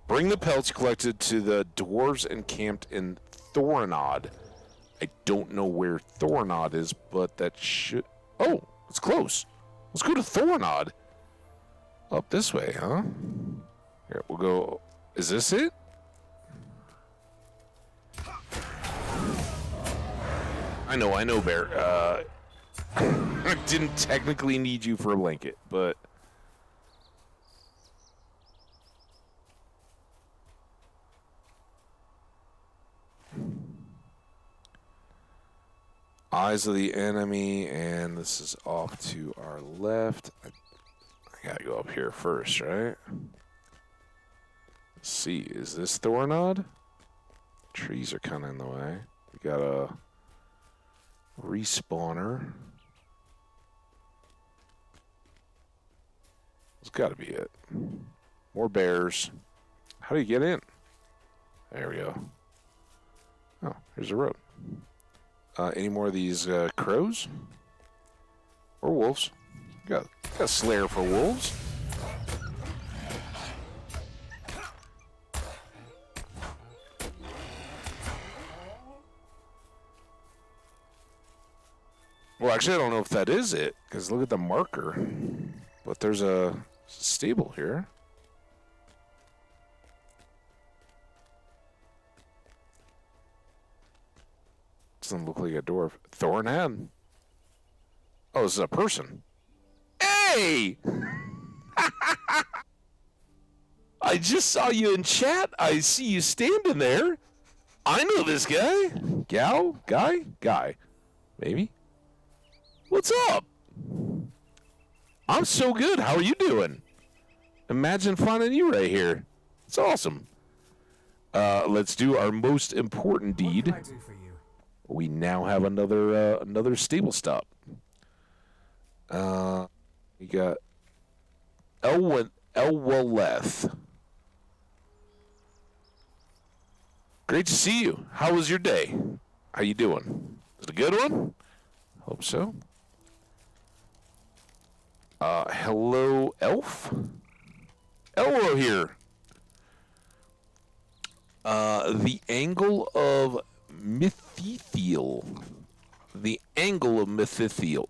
[SPEAKER 1] Bring the pelts collected to the dwarves encamped in Thorinod. I don't know where Thorinod is, but that should... Oh, it's close. Let's go to Thorinod. Up this way, huh? Here, we'll go... Is this it? I know, Bear. I didn't technically need you for a blanket, but... Eyes of the enemy, and this is off to our left. I gotta go up here first, right? Let's see, is this Thorinod? Trees are kind of in the way. We got a respawner. It's gotta be it. More bears. How do you get in? There we go. Oh, here's a road. Any more of these crows? Or wolves? Got a slayer for wolves. Well, actually, I don't know if that is it, because look at the marker. But there's a stable here. Doesn't look like a dwarf. Thornhead. Oh, this is a person. Hey! I just saw you in chat. I see you standing there. I know this guy. Gal? Guy? Guy. Maybe? What's up? I'm so good. How are you doing? Imagine finding you right here. It's awesome. Let's do our most important deed.
[SPEAKER 3] What can I do for you?
[SPEAKER 1] We now have another stable stop. We got Elwaleth. Great to see you. How was your day? How you doing? Is it a good one? Hope so. Hello, elf. Elro here. The angle of Methithiel. The angle of Methithiel.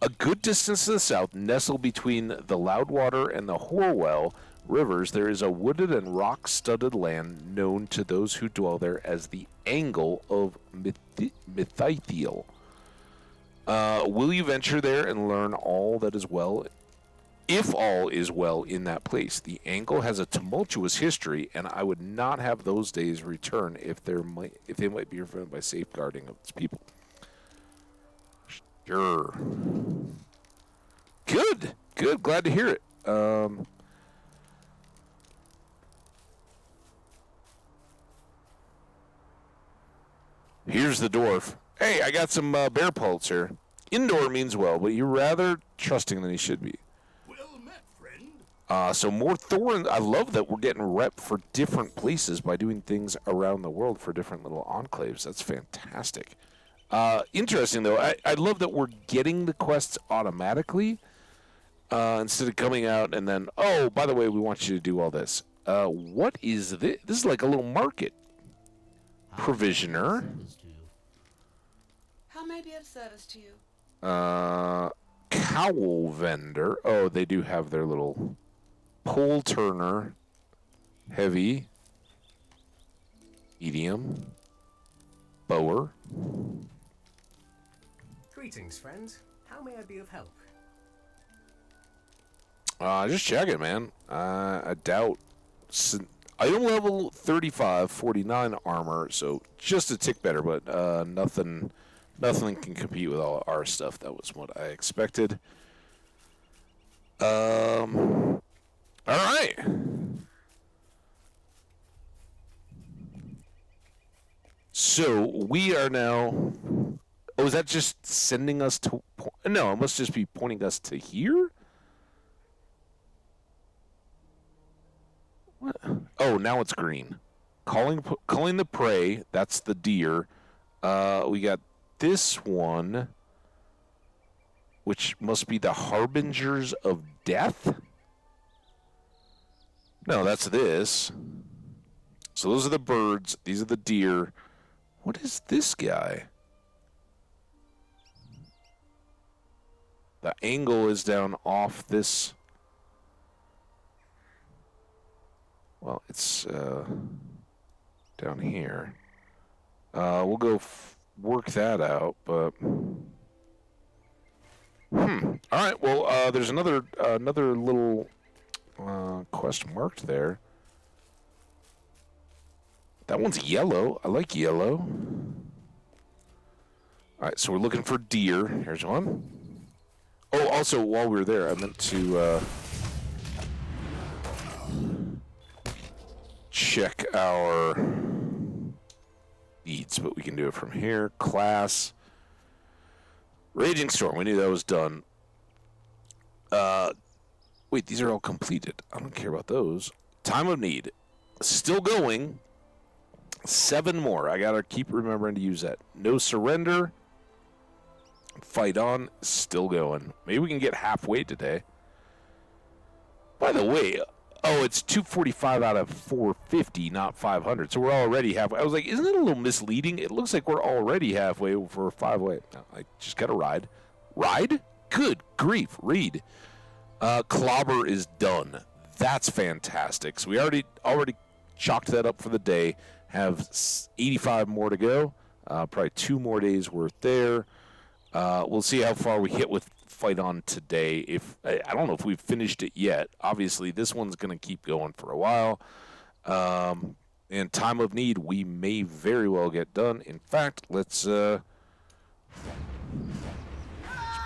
[SPEAKER 1] A good distance to the south, nestled between the Loudwater and the Horwell rivers, there is a wooded and rock-studded land known to those who dwell there as the angle of Methithiel. Will you venture there and learn all that is well? If all is well in that place. The angle has a tumultuous history, and I would not have those days return if they might be prevented by safeguarding of its people. Sure. Good. Glad to hear it. Here's the dwarf. Hey, I got some bear pelts here. Indoor means well, but you're rather trusting than he should be. So more Thorin. I love that we're getting rep for different places by doing things around the world for different little enclaves. That's fantastic. Interesting, though. I love that we're getting the quests automatically instead of coming out and then, oh, by the way, we want you to do all this. What is this? This is like a little market. Provisioner.
[SPEAKER 4] How may I be of service to you?
[SPEAKER 1] Cowl vendor. Oh, they do have their little pole turner. Heavy. Medium. Bower.
[SPEAKER 5] Greetings, friends. How may I be of help?
[SPEAKER 1] Just check it, man. I doubt. Item level 35, 49 armor, so just a tick better, but nothing can compete with all our stuff. That was what I expected. All right. So we are now. Oh, is that just sending us to? No, it must just be pointing us to here. What? Oh, now it's green. Calling the prey. That's the deer. We got this one, which must be the harbingers of death. No, that's this. So those are the birds. These are the deer. What is this guy? The angle is down off this. Well, it's down here. We'll go work that out, but all right. Well, there's another little quest marked there. That one's yellow. I like yellow. All right, so we're looking for deer. Here's one. Oh, also, while we were there, I meant to check our needs, but we can do it from here. Class. Raging Storm. We knew that was done. Wait, these are all completed. I don't care about those. Time of Need. Still going. 7 more. I gotta keep remembering to use that. No Surrender. Fight On. Still going. Maybe we can get halfway today. By the way, oh, it's 245 out of 450, not 500. So we're already halfway. I was like, isn't it a little misleading? It looks like we're already halfway for 5-way. No, I just got to ride. Ride? Good grief. Read. Clobber is done. That's fantastic. So we already chalked that up for the day. Have 85 more to go. Probably 2 more days worth there. We'll see how far we hit with Fight On today. If I don't know if we've finished it yet. Obviously, this one's going to keep going for a while. And Time of Need, we may very well get done. In fact, let's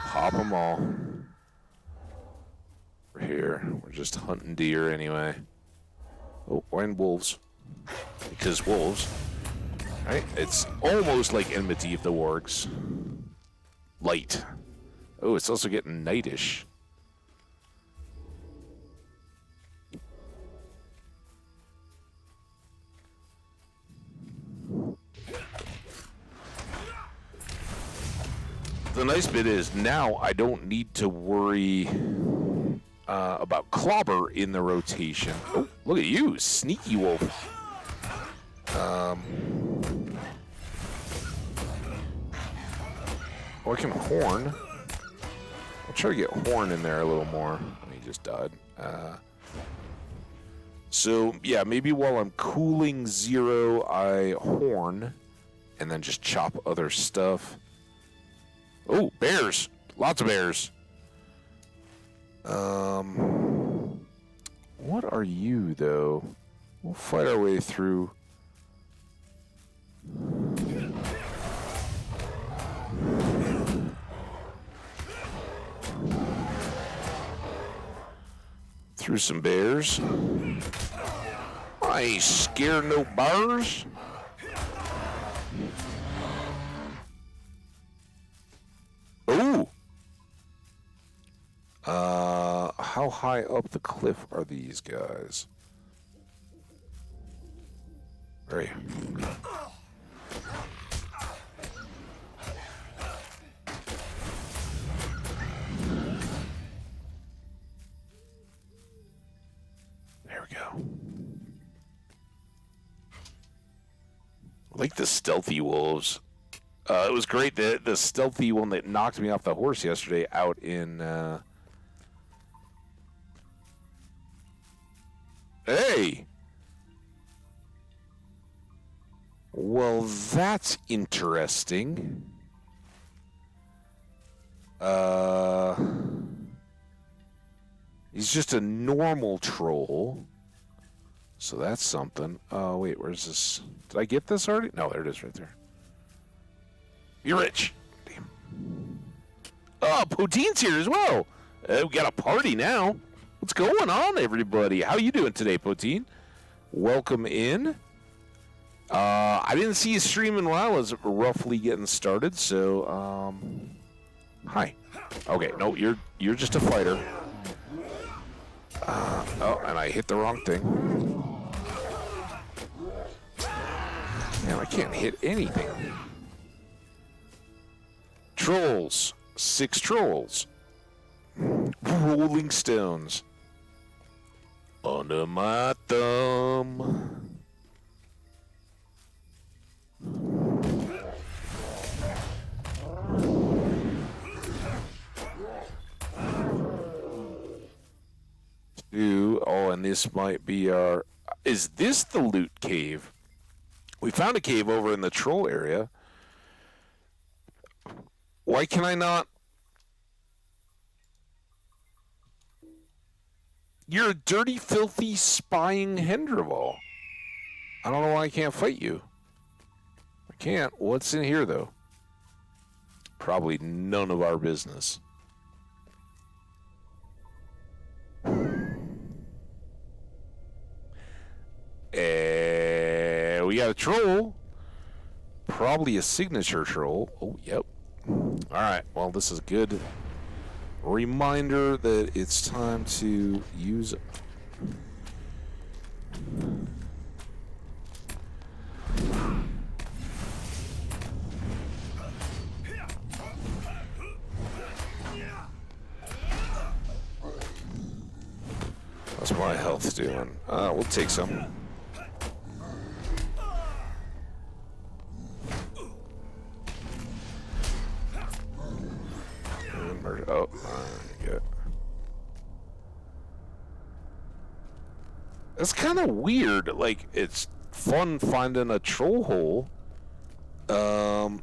[SPEAKER 1] pop them all. We're here. We're just hunting deer anyway. Oh, and wolves. Because wolves. Right? It's almost like Enmity of the Wargs. Light. Oh, it's also getting nightish. The nice bit is now I don't need to worry about Clobber in the rotation. Oh, look at you, sneaky wolf. Oh, I can horn. I'll try to get horn in there a little more. He just died. So, yeah, maybe while I'm cooling 0, I horn, and then just chop other stuff. Oh, bears! Lots of bears. What are you, though? We'll fight our way through. Through some bears. I ain't scared no bears. Ooh. How high up the cliff are these guys? Very. There we go. like the stealthy wolves. It was great. The stealthy one that knocked me off the horse yesterday out in... Hey! Well, that's interesting. He's just a normal troll. So that's something. Oh, wait, where's this? Did I get this already? No, there it is right there. You're rich. Damn. Oh, Poutine's here as well. We got a party now. What's going on, everybody? How you doing today, Poutine? Welcome in. I didn't see you streaming while I was roughly getting started, so, hi. Okay, no, you're just a fighter. Oh, and I hit the wrong thing. Man, I can't hit anything. Trolls. 6 trolls. Rolling stones. Under my thumb. Oh, and this might be our... Is this the loot cave? We found a cave over in the troll area. Why can I not... You're a dirty, filthy, spying Landroval. I don't know why I can't fight you. I can't. What's in here, though? Probably none of our business. We got a troll. Probably a signature troll. Oh, yep. Alright, well, this is a good reminder that it's time to use... What's my health doing? We'll take some. Oh, yeah. It's kind of weird. Like, it's fun finding a troll hole. But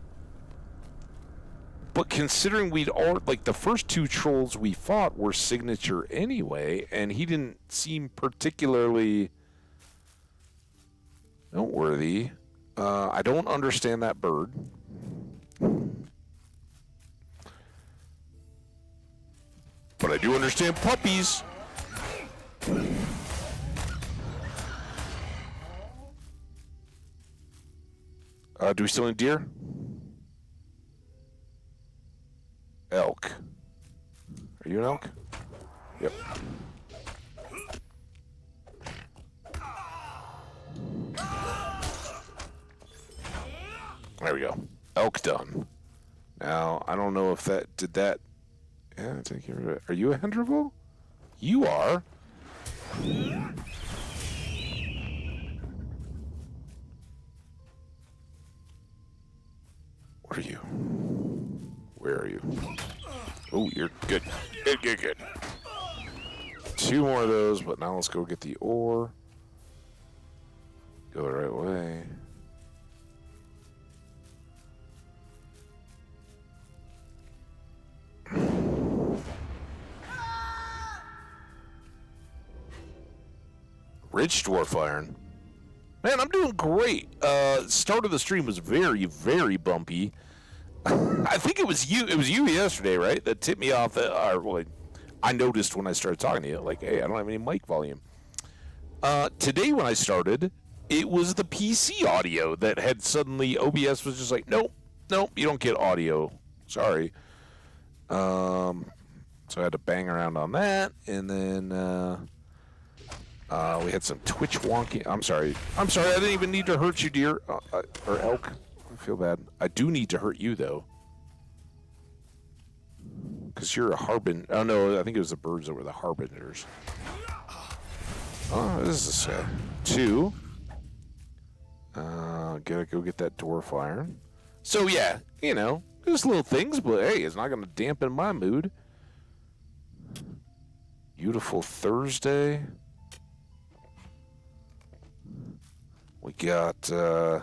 [SPEAKER 1] considering we'd all, like, the first 2 trolls we fought were signature anyway, and he didn't seem particularly noteworthy. I don't understand that bird. But I do understand puppies. Do we still need deer? Elk. Are you an elk? Yep. There we go. Elk done. Now, I don't know if that did that. Yeah, take care of it. Are you a Landroval? You are. What are you? Where are you? Oh, you're good. Good. 2 more of those, but now let's go get the ore. Go the right way. Rich dwarf iron. Man, I'm doing great. Start of the stream was very, very bumpy. I think it was you. It was you yesterday, right? That tipped me off. I noticed when I started talking to you, like, hey, I don't have any mic volume. Today when I started, it was the PC audio that had suddenly OBS was just like, nope, you don't get audio. Sorry. So I had to bang around on that, and then we had some Twitch wonky. I'm sorry. I didn't even need to hurt you, dear, or elk. I feel bad. I do need to hurt you though, because you're a harbin. Oh no, I think it was the birds that were the harbingers. Oh, this is 2. Got gotta go get that dwarf iron. So yeah, you know, just little things, but hey, it's not gonna dampen my mood. Beautiful Thursday. We got the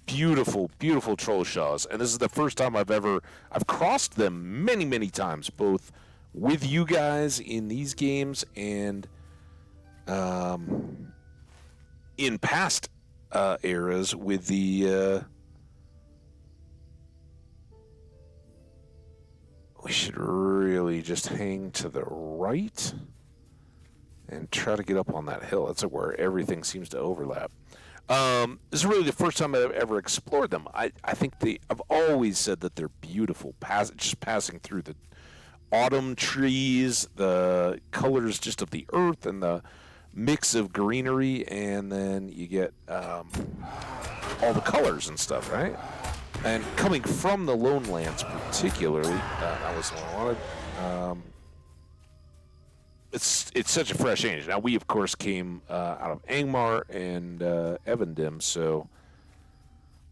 [SPEAKER 1] beautiful, beautiful Trollshaws, and this is the first time I've crossed them many times, both with you guys in these games and in past eras with the. We should really just hang to the right and try to get up on that hill. That's where everything seems to overlap. This is really the first time I've ever explored them. I think I've always said that they're beautiful, just passing through the autumn trees, the colors just of the earth, and the mix of greenery, and then you get all the colors and stuff, right? And coming from the Lone Lands particularly, that was what I wanted. It's such a fresh change. Now, we, of course, came out of Angmar and Evendim, so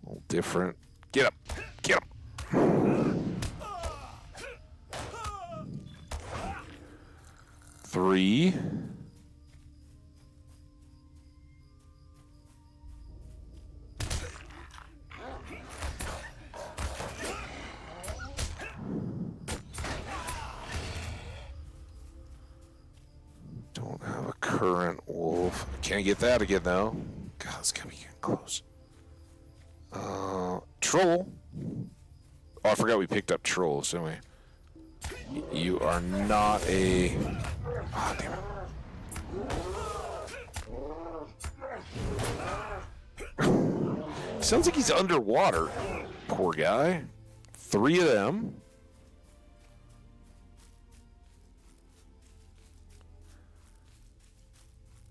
[SPEAKER 1] a little different. Get up. Get up. 3. Don't have a current wolf. Can't get that again, though. God, it's gonna be getting close. Troll. Oh, I forgot we picked up trolls, didn't we? You are not a... Oh, damn it. Sounds like he's underwater. Poor guy. 3 of them.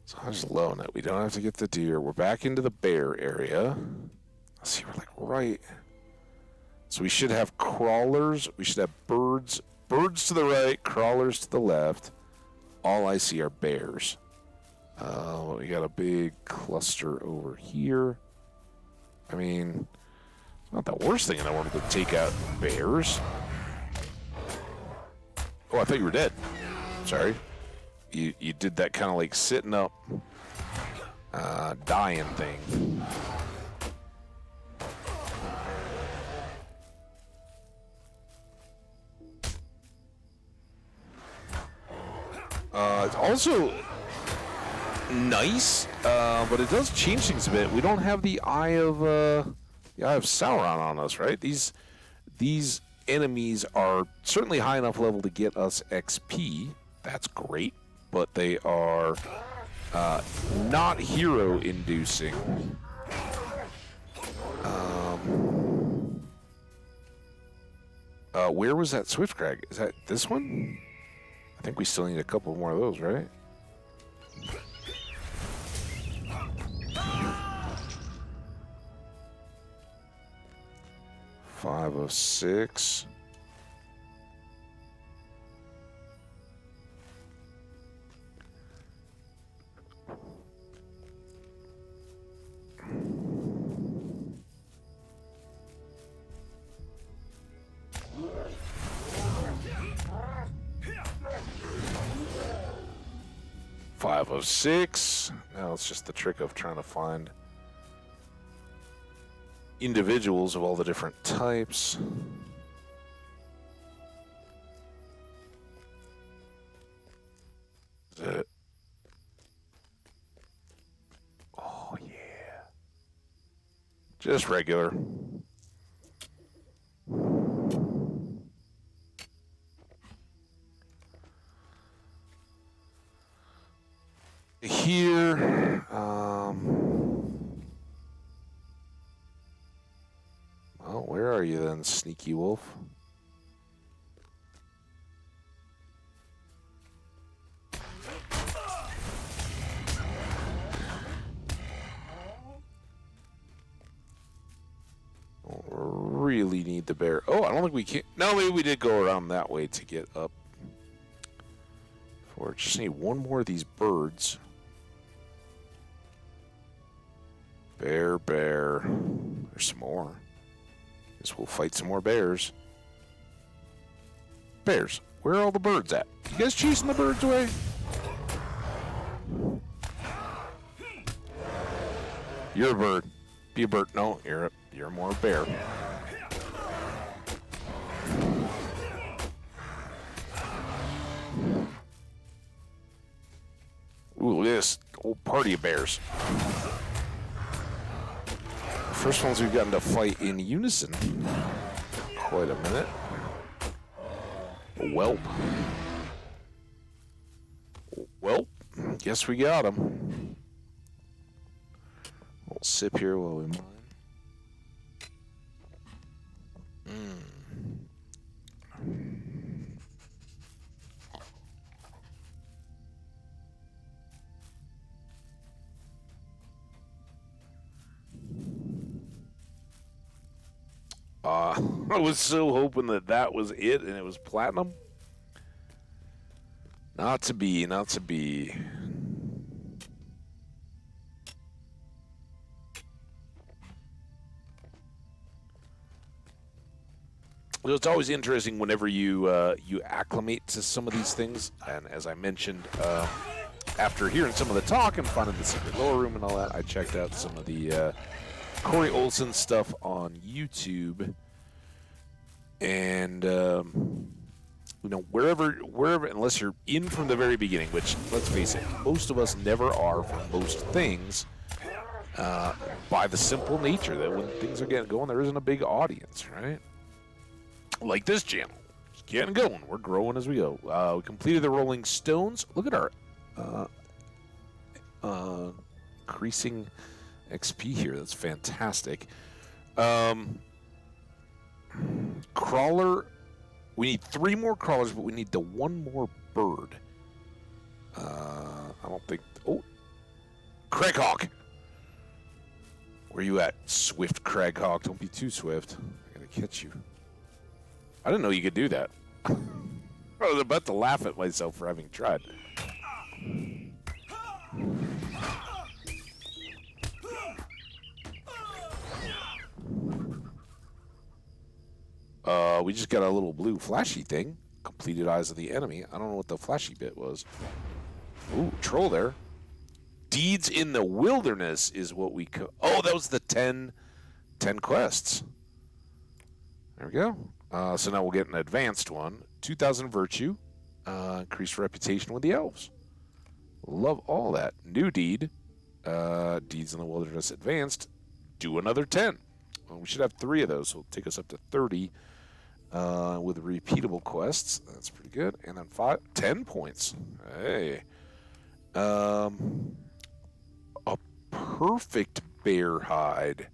[SPEAKER 1] So I just loan it. We don't have to get the deer. We're back into the bear area. Let's see, we're like right. So we should have crawlers. We should have birds. Birds to the right, crawlers to the left. All I see are bears. We got a big cluster over here. I mean, it's not the worst thing in the world to take out bears. Oh, I thought you were dead. Sorry. You did that kind of like sitting up, dying thing. It's also nice, but it does change things a bit. We don't have the Eye of Sauron on us, right? These enemies are certainly high enough level to get us XP. That's great, but they are not hero-inducing. Where was that Swiftcrag? Is that this one? I think we still need a couple more of those, right? Five of 6. Five of 6. Now it's just the trick of trying to find individuals of all the different types. Oh, yeah. Just regular. Here, well, where are you then, sneaky wolf? Don't really need the bear. Oh, I don't think we can. No, maybe we did go around that way to get up. Just need one more of these birds. Bear, bear. There's some more. Guess we'll fight some more bears. Bears, where are all the birds at? You guys chasing the birds away? You're a bird. Be a bird. No, you're more a bear. Ooh, look at this old party of bears. First ones we've gotten to fight in unison. Quite a minute. Welp. Welp. Guess we got him. We'll sip here while we mine. I was so hoping that was it and it was platinum. Not to be, not to be. It's always interesting whenever you acclimate to some of these things, and as I mentioned, after hearing some of the talk and finding the secret lower room and all that, I checked out some of the Corey Olsen stuff on YouTube, and you know, wherever, unless you're in from the very beginning, which, let's face it, most of us never are for most things, by the simple nature that when things are getting going, there isn't a big audience, right? Like this channel. Just getting going. We're growing as we go. We completed the Rolling Stones. Look at our increasing XP here. That's fantastic. Crawler. We need 3 more crawlers, but we need the 1 more bird. I don't think... Oh! Craghawk! Where you at, swift Craghawk? Don't be too swift. I gotta catch you. I didn't know you could do that. I was about to laugh at myself for having tried. We just got a little blue flashy thing. Completed eyes of the enemy. I don't know what the flashy bit was. Ooh, troll there. Deeds in the wilderness is what we... Oh, that was the 10 quests. There we go. So now we'll get an advanced one. 2,000 virtue. Increased reputation with the elves. Love all that. New deed. Deeds in the wilderness advanced. Do another 10. Well, we should have 3 of those, so it'll take us up to 30 with repeatable quests. That's pretty good. And then 10 points. Hey. A perfect bear hide.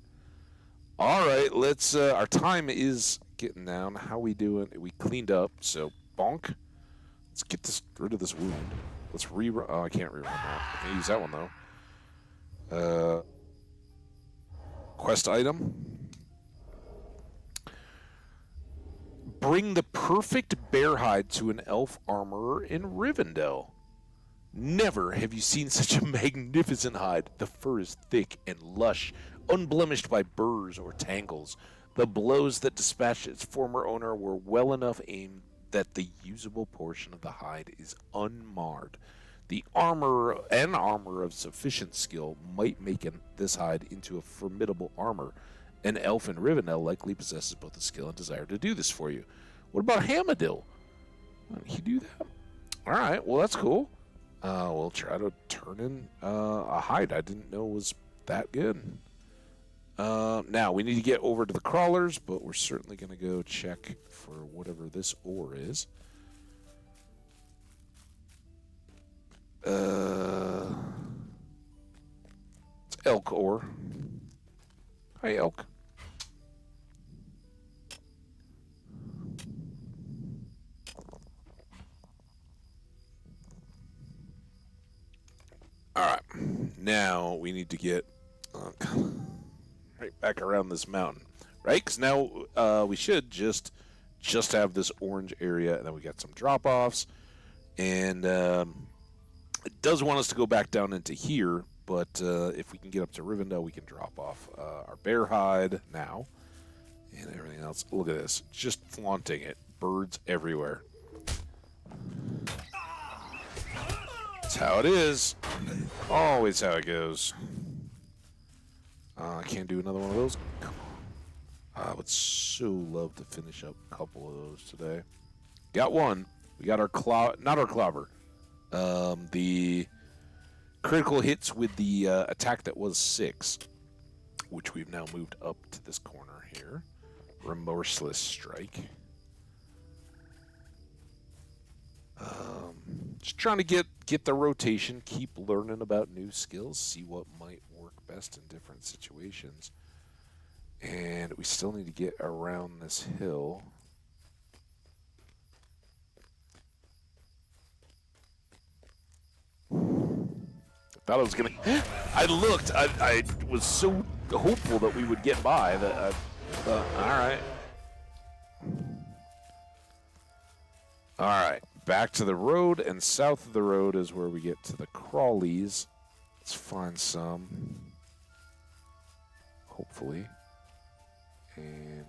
[SPEAKER 1] All right, let's... our time is getting down. How we doing? We cleaned up, so bonk. Let's get rid of this wound. Let's rerun. Oh, I can't rerun that. I can use that one, though. Quest item. Bring the perfect bear hide to an elf armorer in Rivendell. Never have you seen such a magnificent hide. The fur is thick and lush, unblemished by burrs or tangles. The blows that dispatched its former owner were well enough aimed that the usable portion of the hide is unmarred. The armor of sufficient skill might make this hide into a formidable armor. An elf in Rivendell likely possesses both the skill and desire to do this for you. What about Hamadil? Why don't he do that? All right, well, that's cool. We'll try to turn in a hide I didn't know was that good. Now, we need to get over to the crawlers, but we're certainly going to go check for whatever this ore is. It's elk ore. Hi, elk. All right. Now we need to get right back around this mountain, right? Because now we should just have this orange area, and then we got some drop-offs, and it does want us to go back down into here, but if we can get up to Rivendell, we can drop off our bear hide now and everything else. Look at this, just flaunting it. Birds everywhere. That's how it is. Always how it goes. I can't do another one of those. Come on. I would so love to finish up a couple of those today. Got one. We got our not our clobber. The critical hits with the attack that was 6, which we've now moved up to this corner here. Remorseless strike. Just trying to get the rotation, keep learning about new skills, see what might work best in different situations. And we still need to get around this hill. Thought I was gonna. I looked. I was so hopeful that we would get by that. All right. All right. Back to the road, and south of the road is where we get to the crawlies. Let's find some. Hopefully. And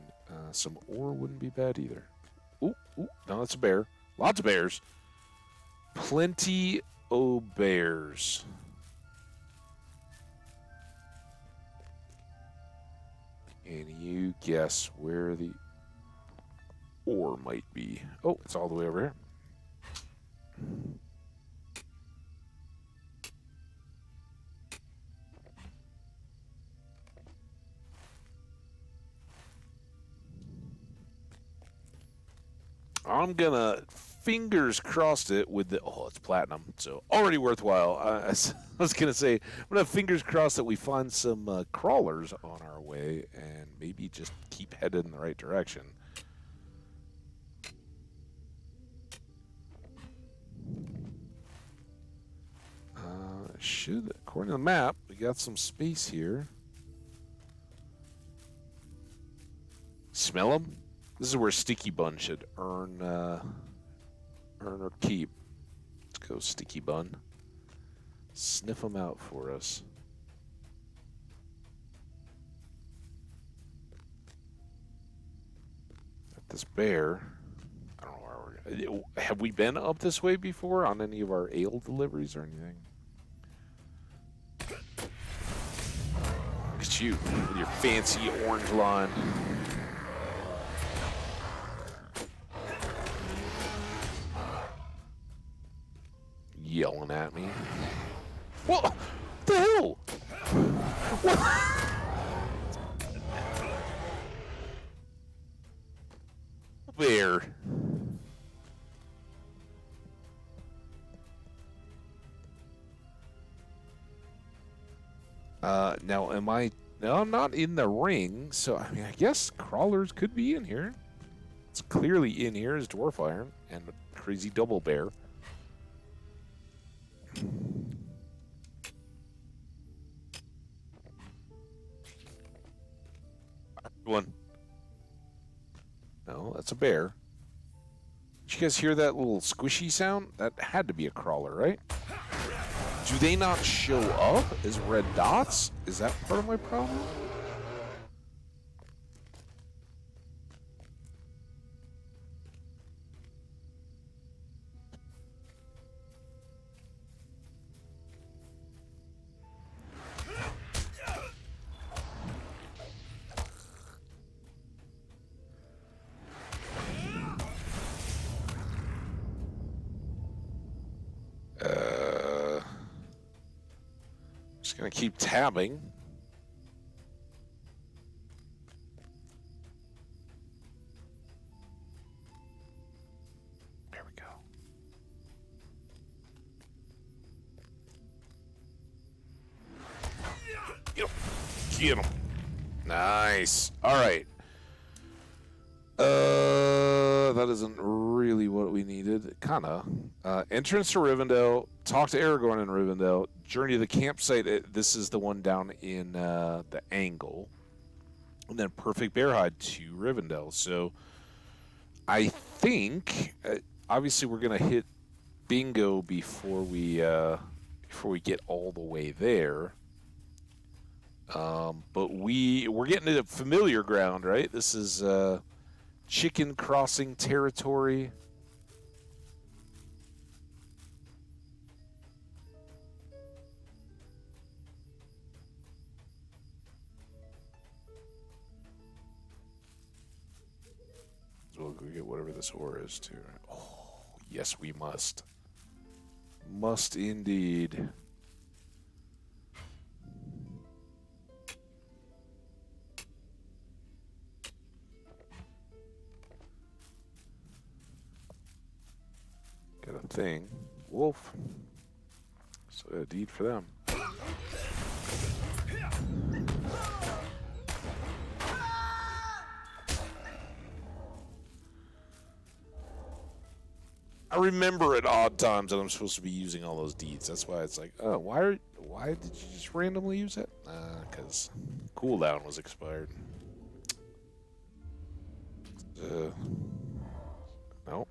[SPEAKER 1] some ore wouldn't be bad either. Ooh, no, that's a bear. Lots of bears. Plenty of bears. And you guess where the ore might be. Oh, it's all the way over here. I'm gonna fingers crossed it with the it's platinum, so already worthwhile. I was gonna say I'm gonna fingers crossed that we find some crawlers on our way and maybe just keep headed in the right direction. According to the map, we got some space here. Smell them? This is where Sticky Bun should earn her keep. Let's go, Sticky Bun. Sniff them out for us. At this bear. I don't know where we're going. Have we been up this way before on any of our ale deliveries or anything? Look at you with your fancy orange line. Yelling at me. What the hell? What? Bear. Now am I? No, I'm not in the ring, so I mean, I guess crawlers could be in here. It's clearly in here is dwarf iron and a crazy double bear. One. No, that's a bear. Did you guys hear that little squishy sound? That had to be a crawler, right? Do they not show up as red dots? Is that part of my problem? Just gonna keep tabbing. There we go. Get him. Nice. All right. That isn't really what we needed. Kinda. Entrance to Rivendell. Talk to Aragorn in Rivendell. Journey to the campsite. This is the one down in the angle. And then Perfect Bearhide to Rivendell. So I think, obviously, we're going to hit bingo before we before we get all the way there. But we're getting into familiar ground, right? This is chicken crossing territory. We'll go get whatever this ore is too. Oh, yes, we must. Must indeed. Got a thing. Wolf. So a deed for them. I remember at odd times that I'm supposed to be using all those deeds. That's why it's like, oh, why did you just randomly use it? Because cooldown was expired. Nope.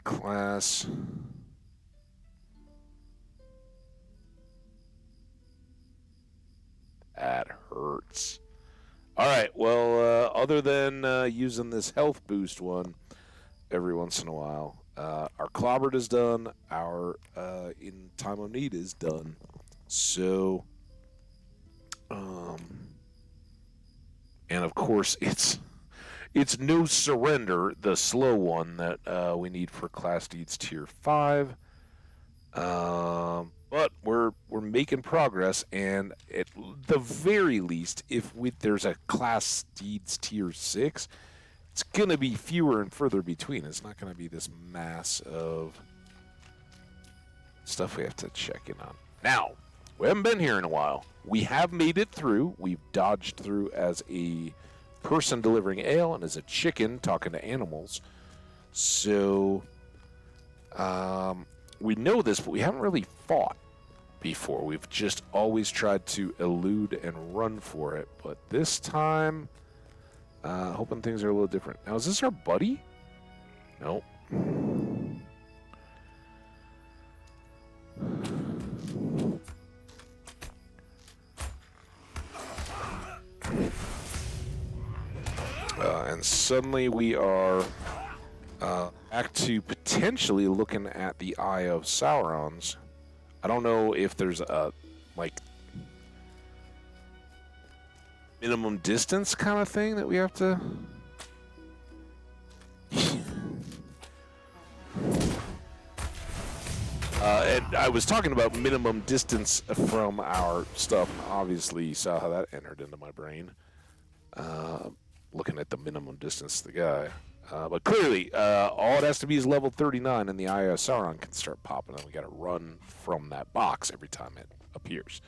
[SPEAKER 1] Class. That hurts. All right, well, other than using this health boost one every once in a while, our clobbered is done, our in time of need is done. So, and of course, it's no surrender, the slow one that we need for class deeds tier 5. But we're making progress, and at the very least, if there's a class deeds tier 6, it's gonna be fewer and further between. It's not gonna be this mass of stuff we have to check in on. Now, we haven't been here in a while. We have made it through. We've dodged through as a person delivering ale and as a chicken talking to animals. So, we know this, but we haven't really fought before. We've just always tried to elude and run for it. But this time, hoping things are a little different. Now, is this our buddy? Nope. And suddenly we are back to potentially looking at the Eye of Sauron's. I don't know if there's a, like, minimum distance kind of thing that we have to... and I was talking about minimum distance from our stuff. Obviously, you saw how that entered into my brain. Looking at the minimum distance to the guy. But clearly, all it has to be is level 39, and the Eye of Sauron can start popping, and we got to run from that box every time it appears.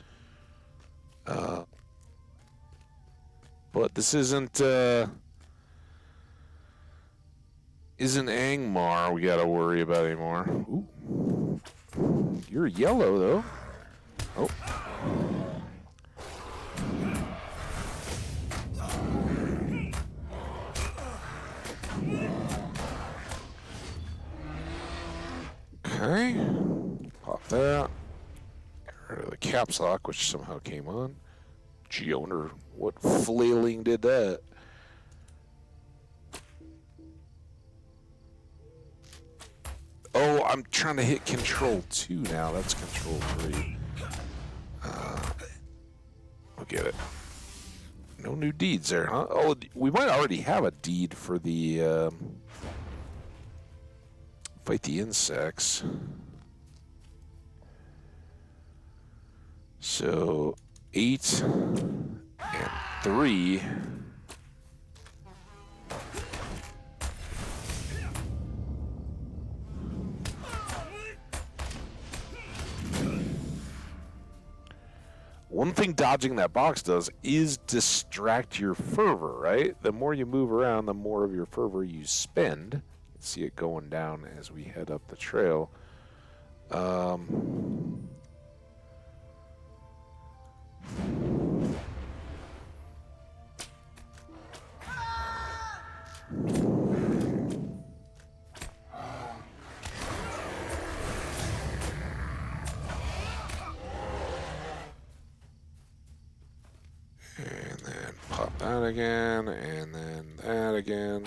[SPEAKER 1] But this isn't Angmar we got to worry about anymore. Ooh. You're yellow, though. Oh. Okay, pop that. Get rid of the caps lock, which somehow came on. Gee, I wonder what flailing did that. Oh, I'm trying to hit Control 2 now. That's Control 3. I'll get it. No new deeds there, huh? Oh, we might already have a deed for the... fight the insects. So 8 and 3. One thing dodging that box does is distract your fervor, right? The more you move around, the more of your fervor you spend. See it going down as we head up the trail. that again, and then that again.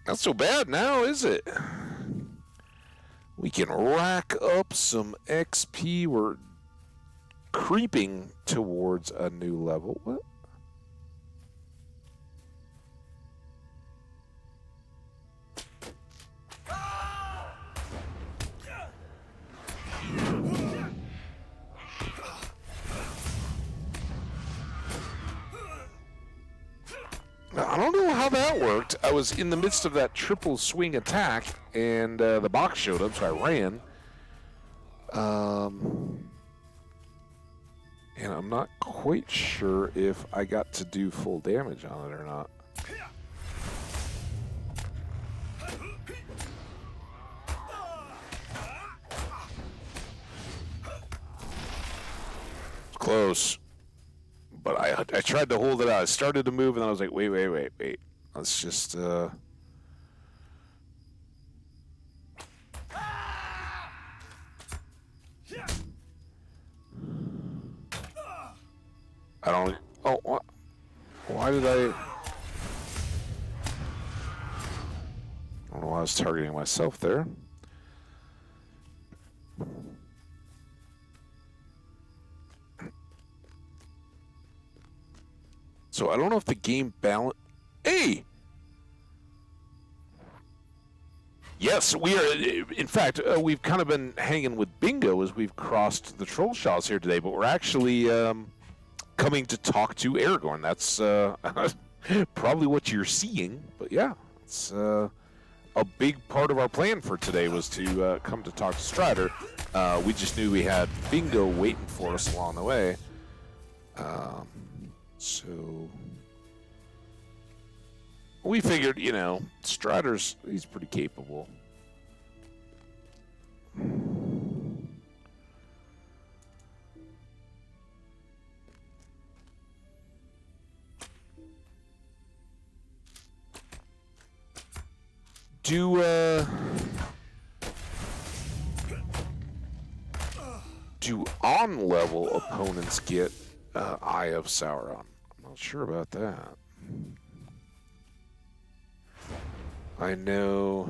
[SPEAKER 1] Not so bad now, is it? We can rack up some XP. We're creeping towards a new level. What? I don't know how that worked. I was in the midst of that triple swing attack, and the box showed up, so I ran. And I'm not quite sure if I got to do full damage on it or not. It's close. But I tried to hold it out. I started to move, and then I was like, wait. Let's just, I don't... Oh, what? Why did I... I don't know why I was targeting myself there. So I don't know if the game balance... Hey! Yes, we are... In fact, we've kind of been hanging with Bingo as we've crossed the Trollshaws here today, but we're actually coming to talk to Aragorn. That's probably what you're seeing, but yeah, it's a big part of our plan for today was to come to talk to Strider. We just knew we had Bingo waiting for us along the way. So we figured, you know, Strider's, he's pretty capable. Do on-level opponents get Eye of Sauron? I'm not sure about that. I know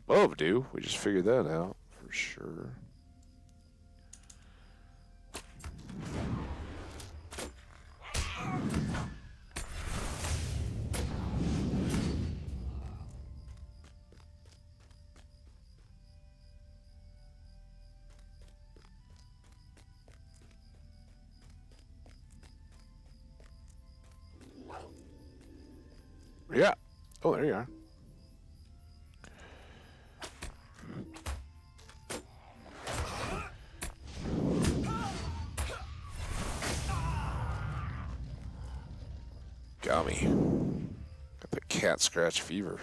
[SPEAKER 1] above do. We just figured that out for sure. Yeah. Oh, there you are. Got me. Got the cat scratch fever.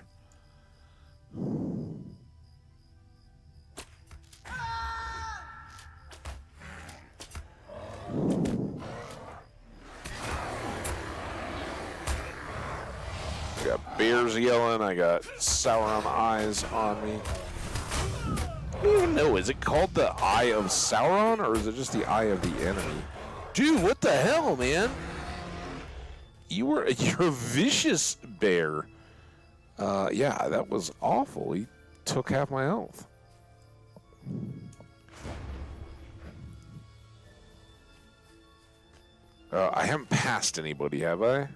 [SPEAKER 1] I got bears yelling. I got Sauron eyes on me. I don't even know. Is it called the Eye of Sauron, or is it just the Eye of the Enemy? Dude, what the hell, man? You're a vicious bear. Yeah, that was awful. He took half my health. I haven't passed anybody, have I?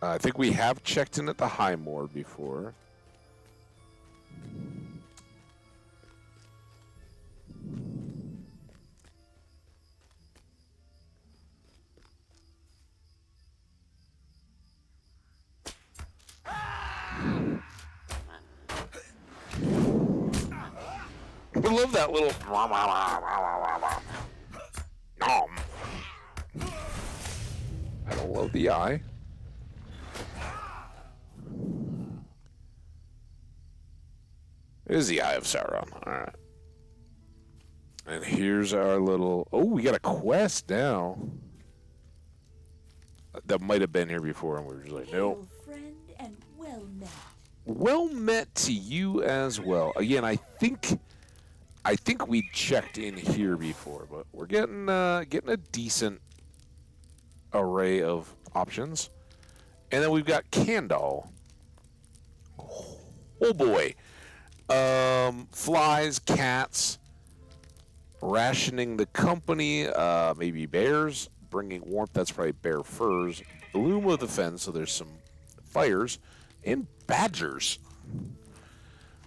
[SPEAKER 1] I think we have checked in at the High Moor before. I love that little... I don't love the eye. It is the Eye of Sauron. All right. And here's our little... Oh, we got a quest now. that might have been here before, and we were just like, nope.
[SPEAKER 4] Hail, friend, and well met.
[SPEAKER 1] Well met to you as well. Again, I think we checked in here before, but we're getting a decent array of options. And then we've got Candle. Oh boy. Flies, cats, rationing the company, maybe bears, bringing warmth, that's probably bear furs, bloom of the fens, so there's some fires, and badgers.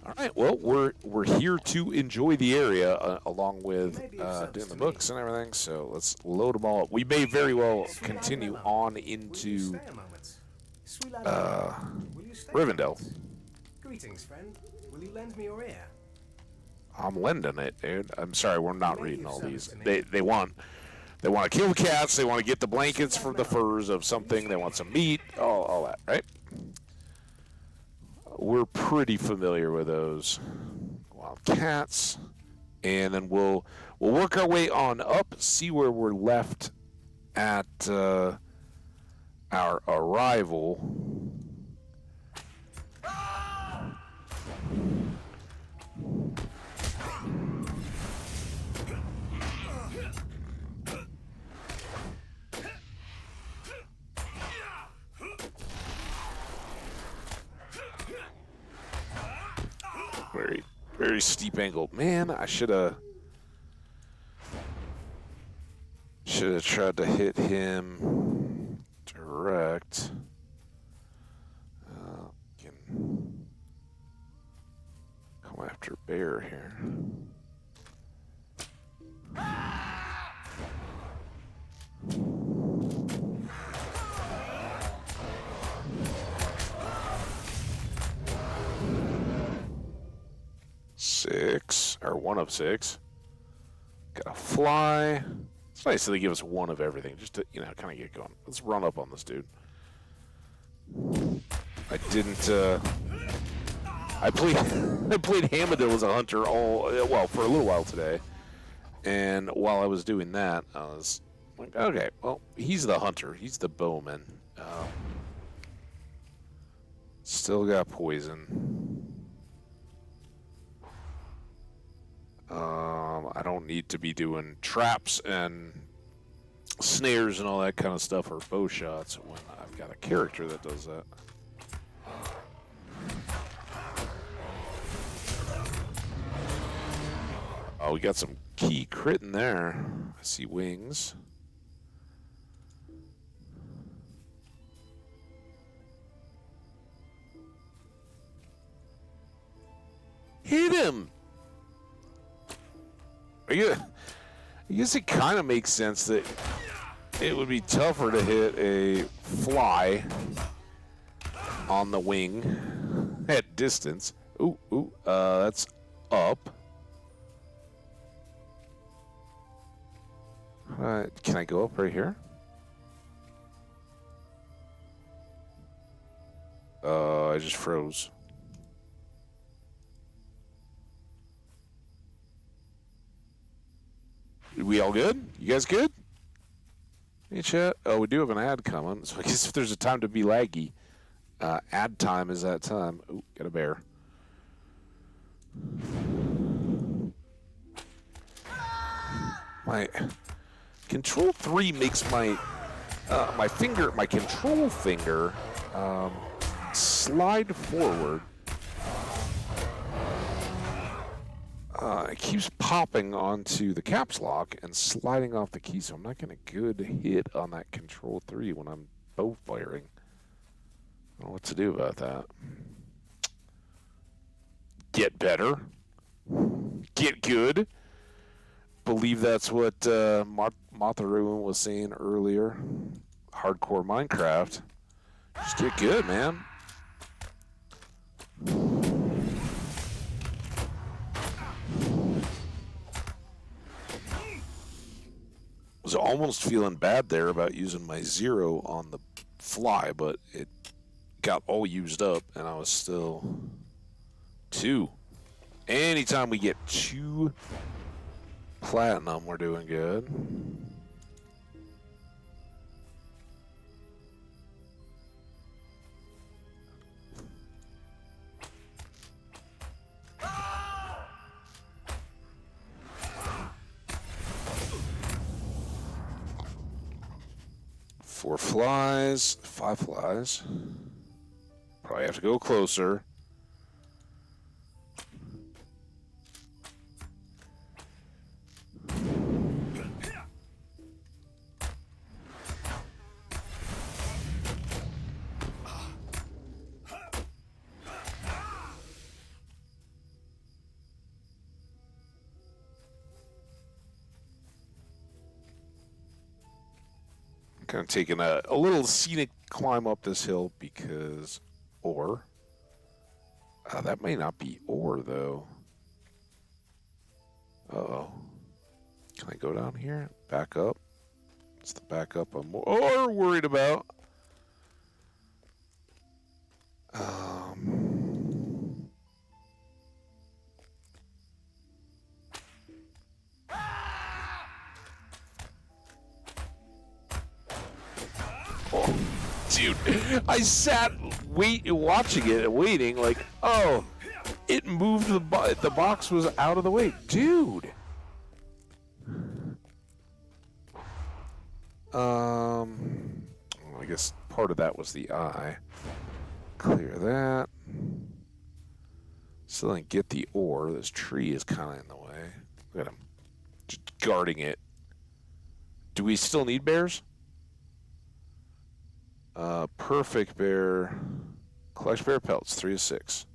[SPEAKER 1] All right, well, we're here to enjoy the area along with doing the books and everything, so let's load them all up. We may very well continue on into Rivendell.
[SPEAKER 5] Greetings, friend. Will you lend me your ear?
[SPEAKER 1] I'm lending it, dude. I'm sorry, we're not reading all these. They want to kill the cats. They want to get the blankets from the furs of something. They want some meat. All that, right? We're pretty familiar with those wild cats, and then we'll work our way on up. See where we're left at our arrival. Very, very steep angle. Man, I should have tried to hit him direct. Can come after bear here. Six, or 1 of 6. Got a fly. It's nice that they give us 1 of everything, just to, kind of get going. Let's run up on this dude. I didn't, I played Hamadil as a hunter for a little while today. And while I was doing that, I was like, okay, well, he's the hunter. He's the bowman. Still got poison. I don't need to be doing traps and snares and all that kind of stuff or bow shots when I've got a character that does that. Oh, we got some key crit in there. I see wings. Hit him! I guess it kind of makes sense that it would be tougher to hit a fly on the wing at distance. Ooh, that's up. Can I go up right here? I just froze. We all good? You guys good? Hey, chat. Oh, we do have an ad coming, so I guess if there's a time to be laggy, ad time is that time. Ooh, got a bear. My control 3 makes my my control finger slide forward. It keeps popping onto the caps lock and sliding off the key, so I'm not getting a good hit on that control 3 when I'm bow firing. I don't know what to do about that. Get better. Get good. Believe that's what Matharuin was saying earlier. Hardcore Minecraft. Just get good, man. Was almost feeling bad there about using my 0 on the fly, but it got all used up, and I was still 2. Anytime we get 2 platinum, we're doing good. 4 flies, 5 flies. Probably have to go closer. Kind of taking a little scenic climb up this hill because ore. That may not be ore though. Uh-oh. Can I go down here? Back up? It's the back up I'm more worried about. Oh, dude, I sat watching it and waiting like, oh, it moved the box was out of the way. Dude. I guess part of that was the eye. Clear that. Still didn't get the ore. This tree is kind of in the way. Look at him. Just guarding it. Do we still need bears? Perfect bear. Collect bear pelts, 3 of 6.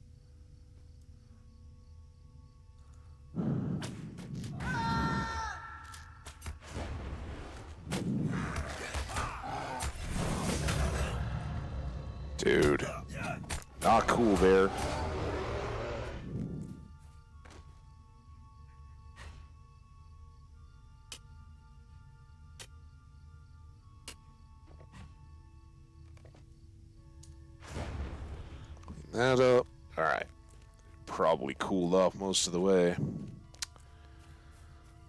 [SPEAKER 1] Dude. Not cool, bear. Clean that up. Alright. Probably cooled off most of the way.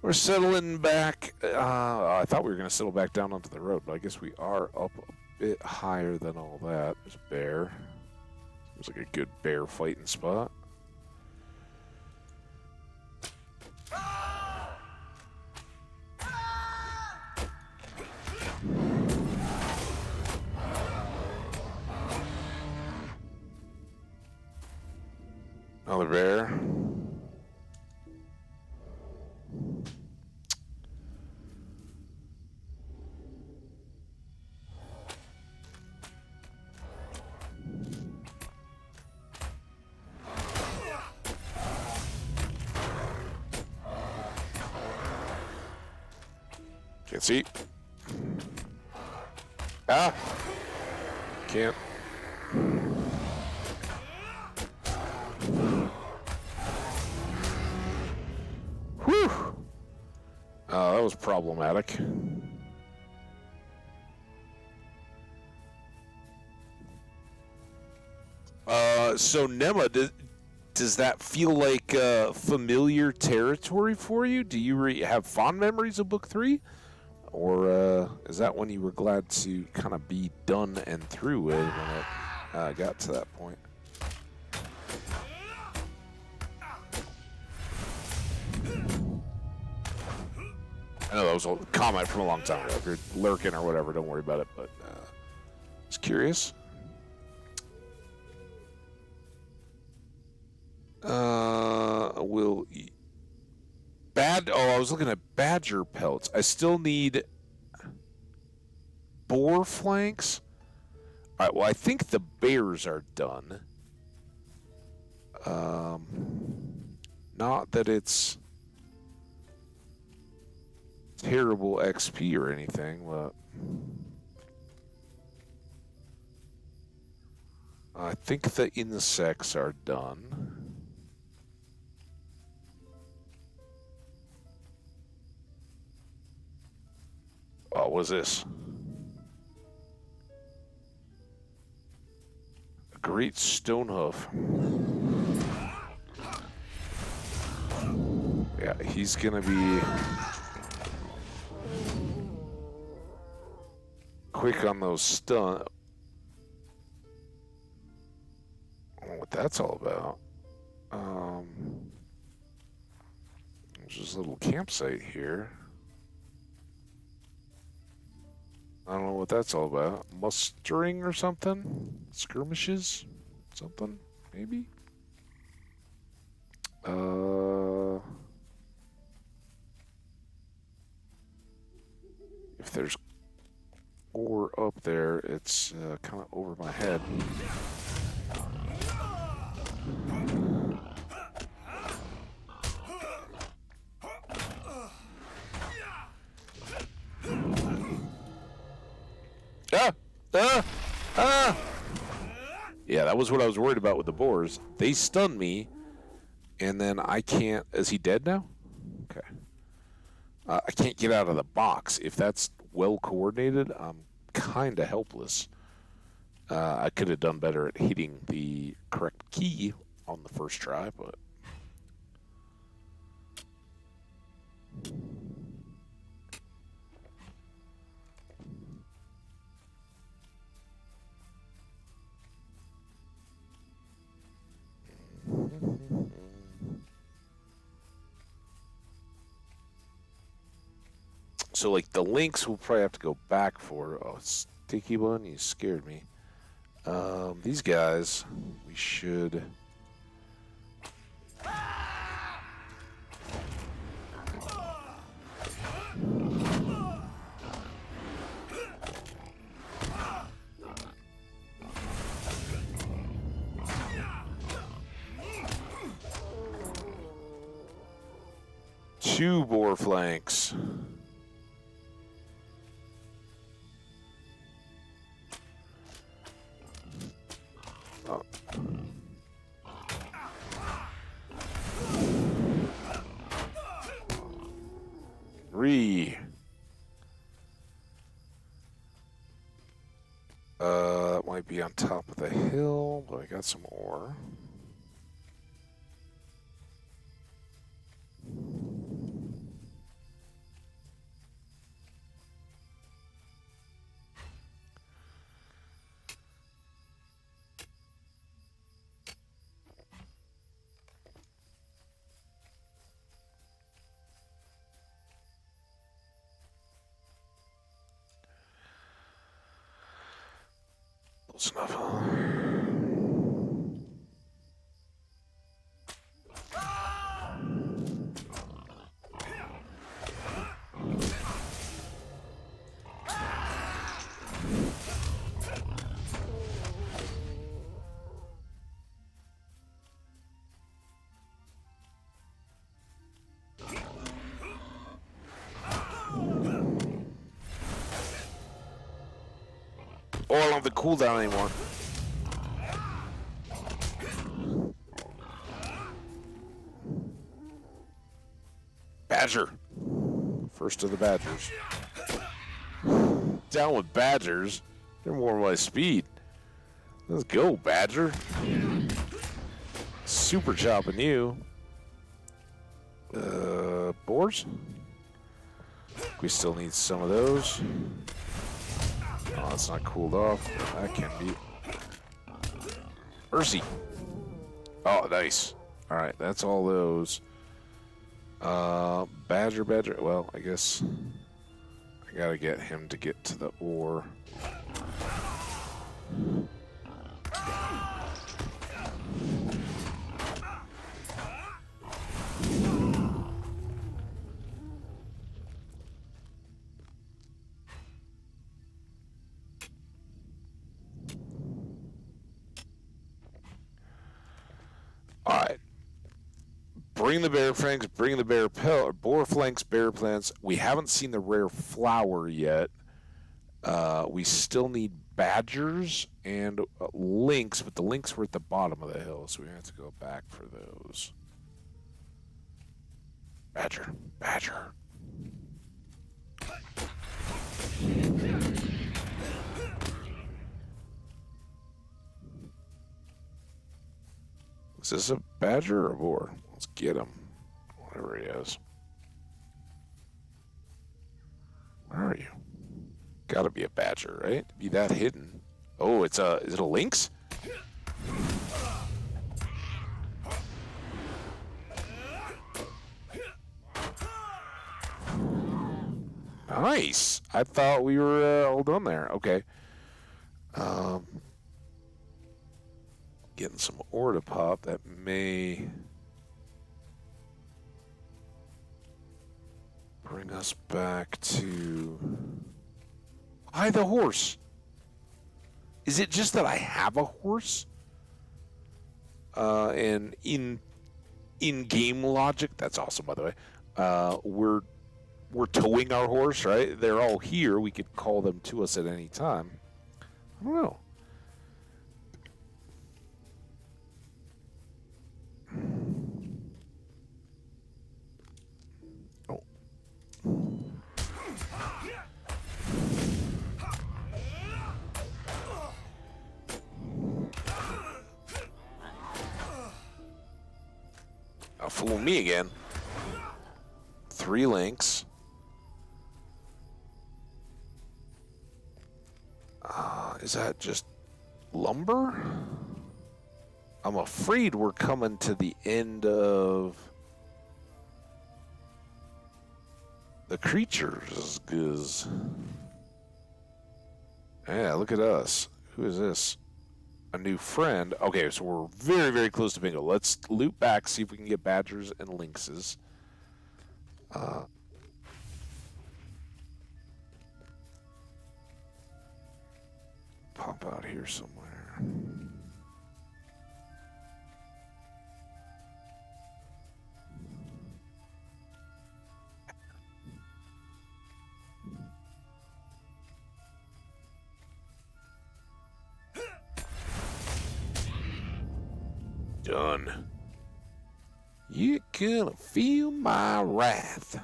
[SPEAKER 1] We're settling back. I thought we were going to settle back down onto the road, but I guess we are up a bit higher than all that. There's a bear. Seems like a good bear fighting spot. Another bear. Can't see. Ah! Can't. Whew! That was problematic. So Nema, does that feel like familiar territory for you? Do you have fond memories of Book 3? Or is that when you were glad to kind of be done and through with when it got to that point? I know that was a comment from a long time ago. If you're lurking or whatever, don't worry about it. But just curious. Will I was looking at badger pelts. I still need boar flanks. All right. Well, I think the bears are done. Not that it's terrible XP or anything, but I think the insects are done. What was this? A great stone hoof. Yeah, he's gonna be quick on those stun. I don't know what that's all about. There's this little campsite here. I don't know what that's all about. Mustering or something? Skirmishes? Something? Maybe? If there's ore up there, it's kind of over my head. Ah! Ah! Ah! Yeah, that was what I was worried about with the boars. They stunned me, and then I can't... Is he dead now? Okay. I can't get out of the box. If that's well coordinated, I'm kind of helpless. I could have done better at hitting the correct key on the first try, but... So, like, the links we'll probably have to go back for. Oh, sticky one, you scared me. These guys, we should... Two boar flanks. Oh. Three. That might be on top of the hill, but I got some ore. Close enough. Oh, I don't have the cooldown anymore. Badger. First of the badgers. Down with badgers. They're more my speed. Let's go, badger. Super chopping you. Boars? We still need some of those. Oh, that's not cooled off. That can be. Mercy. Oh, nice. All right, that's all those. Badger. Well, I guess I gotta get him to get to the ore. All right. Bring the bear flanks, bring the bear boar flanks, bear plants. We haven't seen the rare flower yet. We still need badgers and lynx, but the lynx were at the bottom of the hill, so we have to go back for those. Badger. Is this a badger or a boar? Let's get him. Whatever he is. Where are you? Gotta be a badger, right? Be that hidden. Oh, is it a lynx? Nice. I thought we were all done there. Okay. Getting some ore to pop. That may bring us back to... Why the horse? Is it just that I have a horse? And in-game logic, that's awesome, by the way. We're towing our horse, right? They're all here. We could call them to us at any time. I don't know. Oh. Fool me again. 3 links. Is that just lumber? I'm afraid we're coming to the end of the creatures, cause yeah, look at us. Who is this? A new friend. Okay, so we're very, very close to bingo. Let's loop back, see if we can get badgers and lynxes. Pop out here somewhere. Done. You're gonna feel my wrath.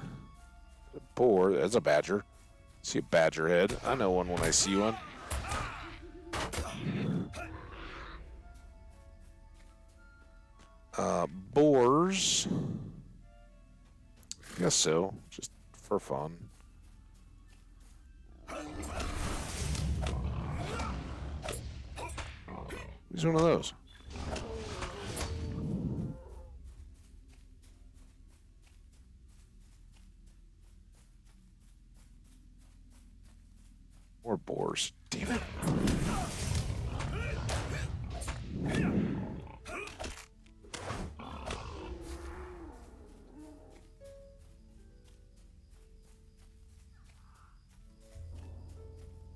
[SPEAKER 1] Poor, that's a badger. See a badger head. I know one when I see one. Boars. I guess so, just for fun. Who's one of those? More boars. Damn it.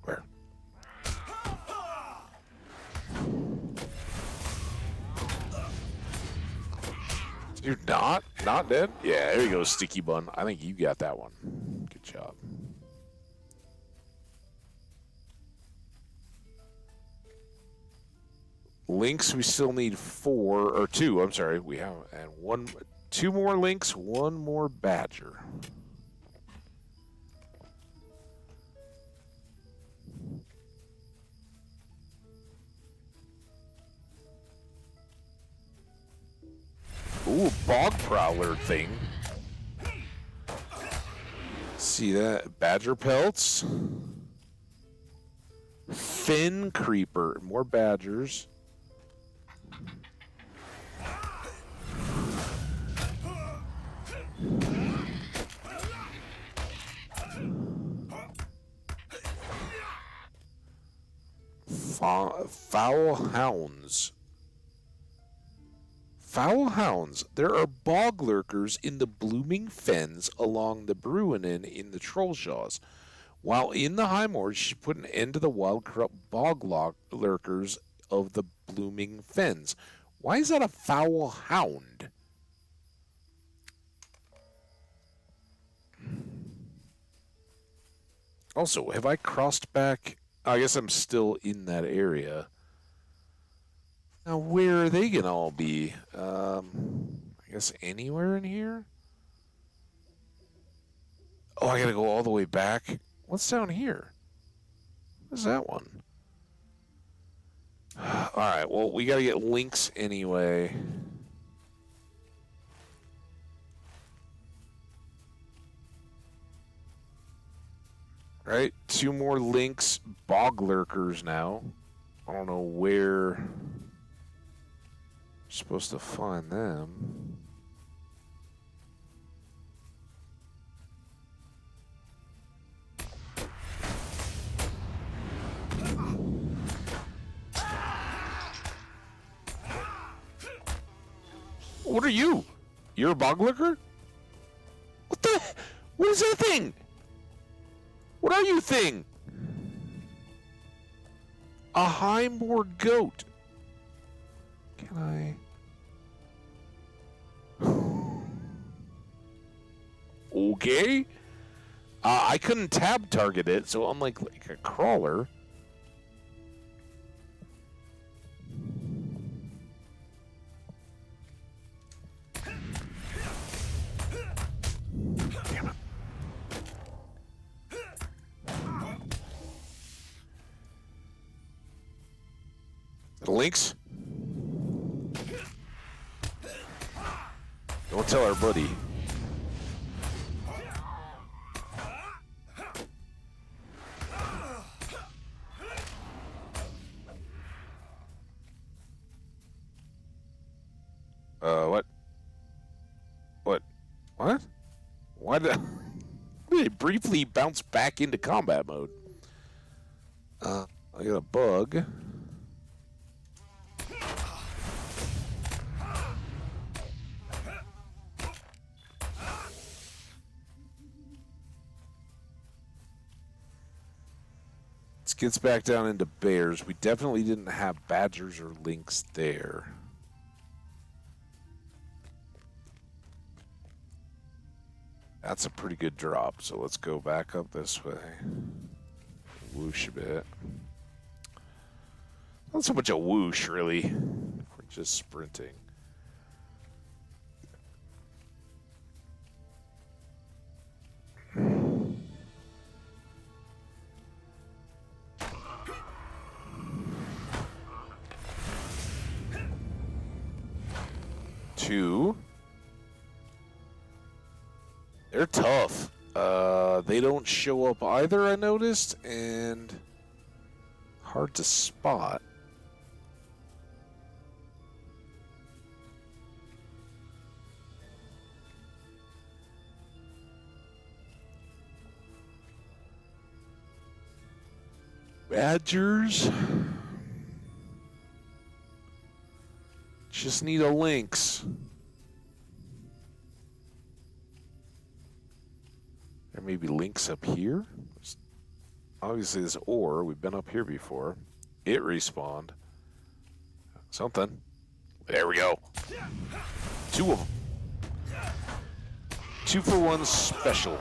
[SPEAKER 1] Where? You're not dead? Yeah, there you go, Sticky Bun. I think you got that one. Good job. Links, we still need 4 or 2. I'm sorry, we have and 2 more links, 1 more badger. Ooh, bog prowler thing. See that? Badger pelts. Fin creeper. More badgers. Foul hounds. Foul hounds. There are bog lurkers in the blooming fens along the Bruinen in the Trollshaws. While in the High Moors, she put an end to the wild, corrupt bog lurkers of the blooming fens. Why is that a foul hound? Also, have I crossed back? I guess I'm still in that area. Now, where are they gonna all be? I guess anywhere in here? Oh, I gotta go all the way back? What's down here? What's that one? Alright, well, we gotta get links anyway. Right? 2 more links, bog lurkers now. I don't know where we're supposed to find them. What are you? You're a bog lurker? What the? What is that thing? What are you thing? A high-moored goat. Can I? Okay. I couldn't tab target it, so I'm like a crawler. Damn it. Lynx? Don't tell our buddy. What? What? What? Why did they briefly bounce back into combat mode? I got a bug. Let's get back down into bears. We definitely didn't have badgers or lynx there. That's a pretty good drop, so let's go back up this way. Whoosh a bit. Not so much a whoosh, really. We're just sprinting. Two. They're tough. They don't show up either, I noticed, and hard to spot. Badgers. Just need a lynx. There may be links up here. Obviously, this ore, we've been up here before. It respawned. Something. There we go. Two of them. 2 for 1 special.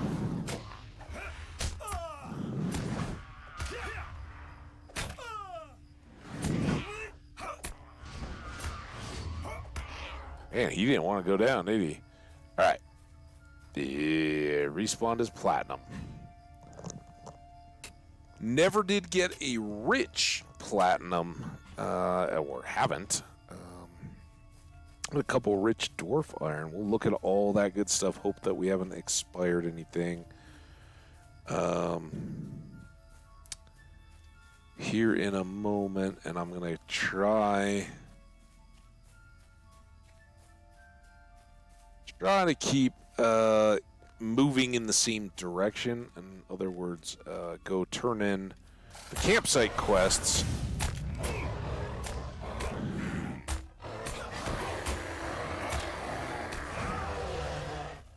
[SPEAKER 1] Man, he didn't want to go down, did he? All right. The respawn is platinum. Never did get a rich platinum, or haven't. A couple rich dwarf iron. We'll look at all that good stuff. Hope that we haven't expired anything. Here in a moment, and I'm gonna try to keep moving in the same direction. In other words, go turn in the campsite quests.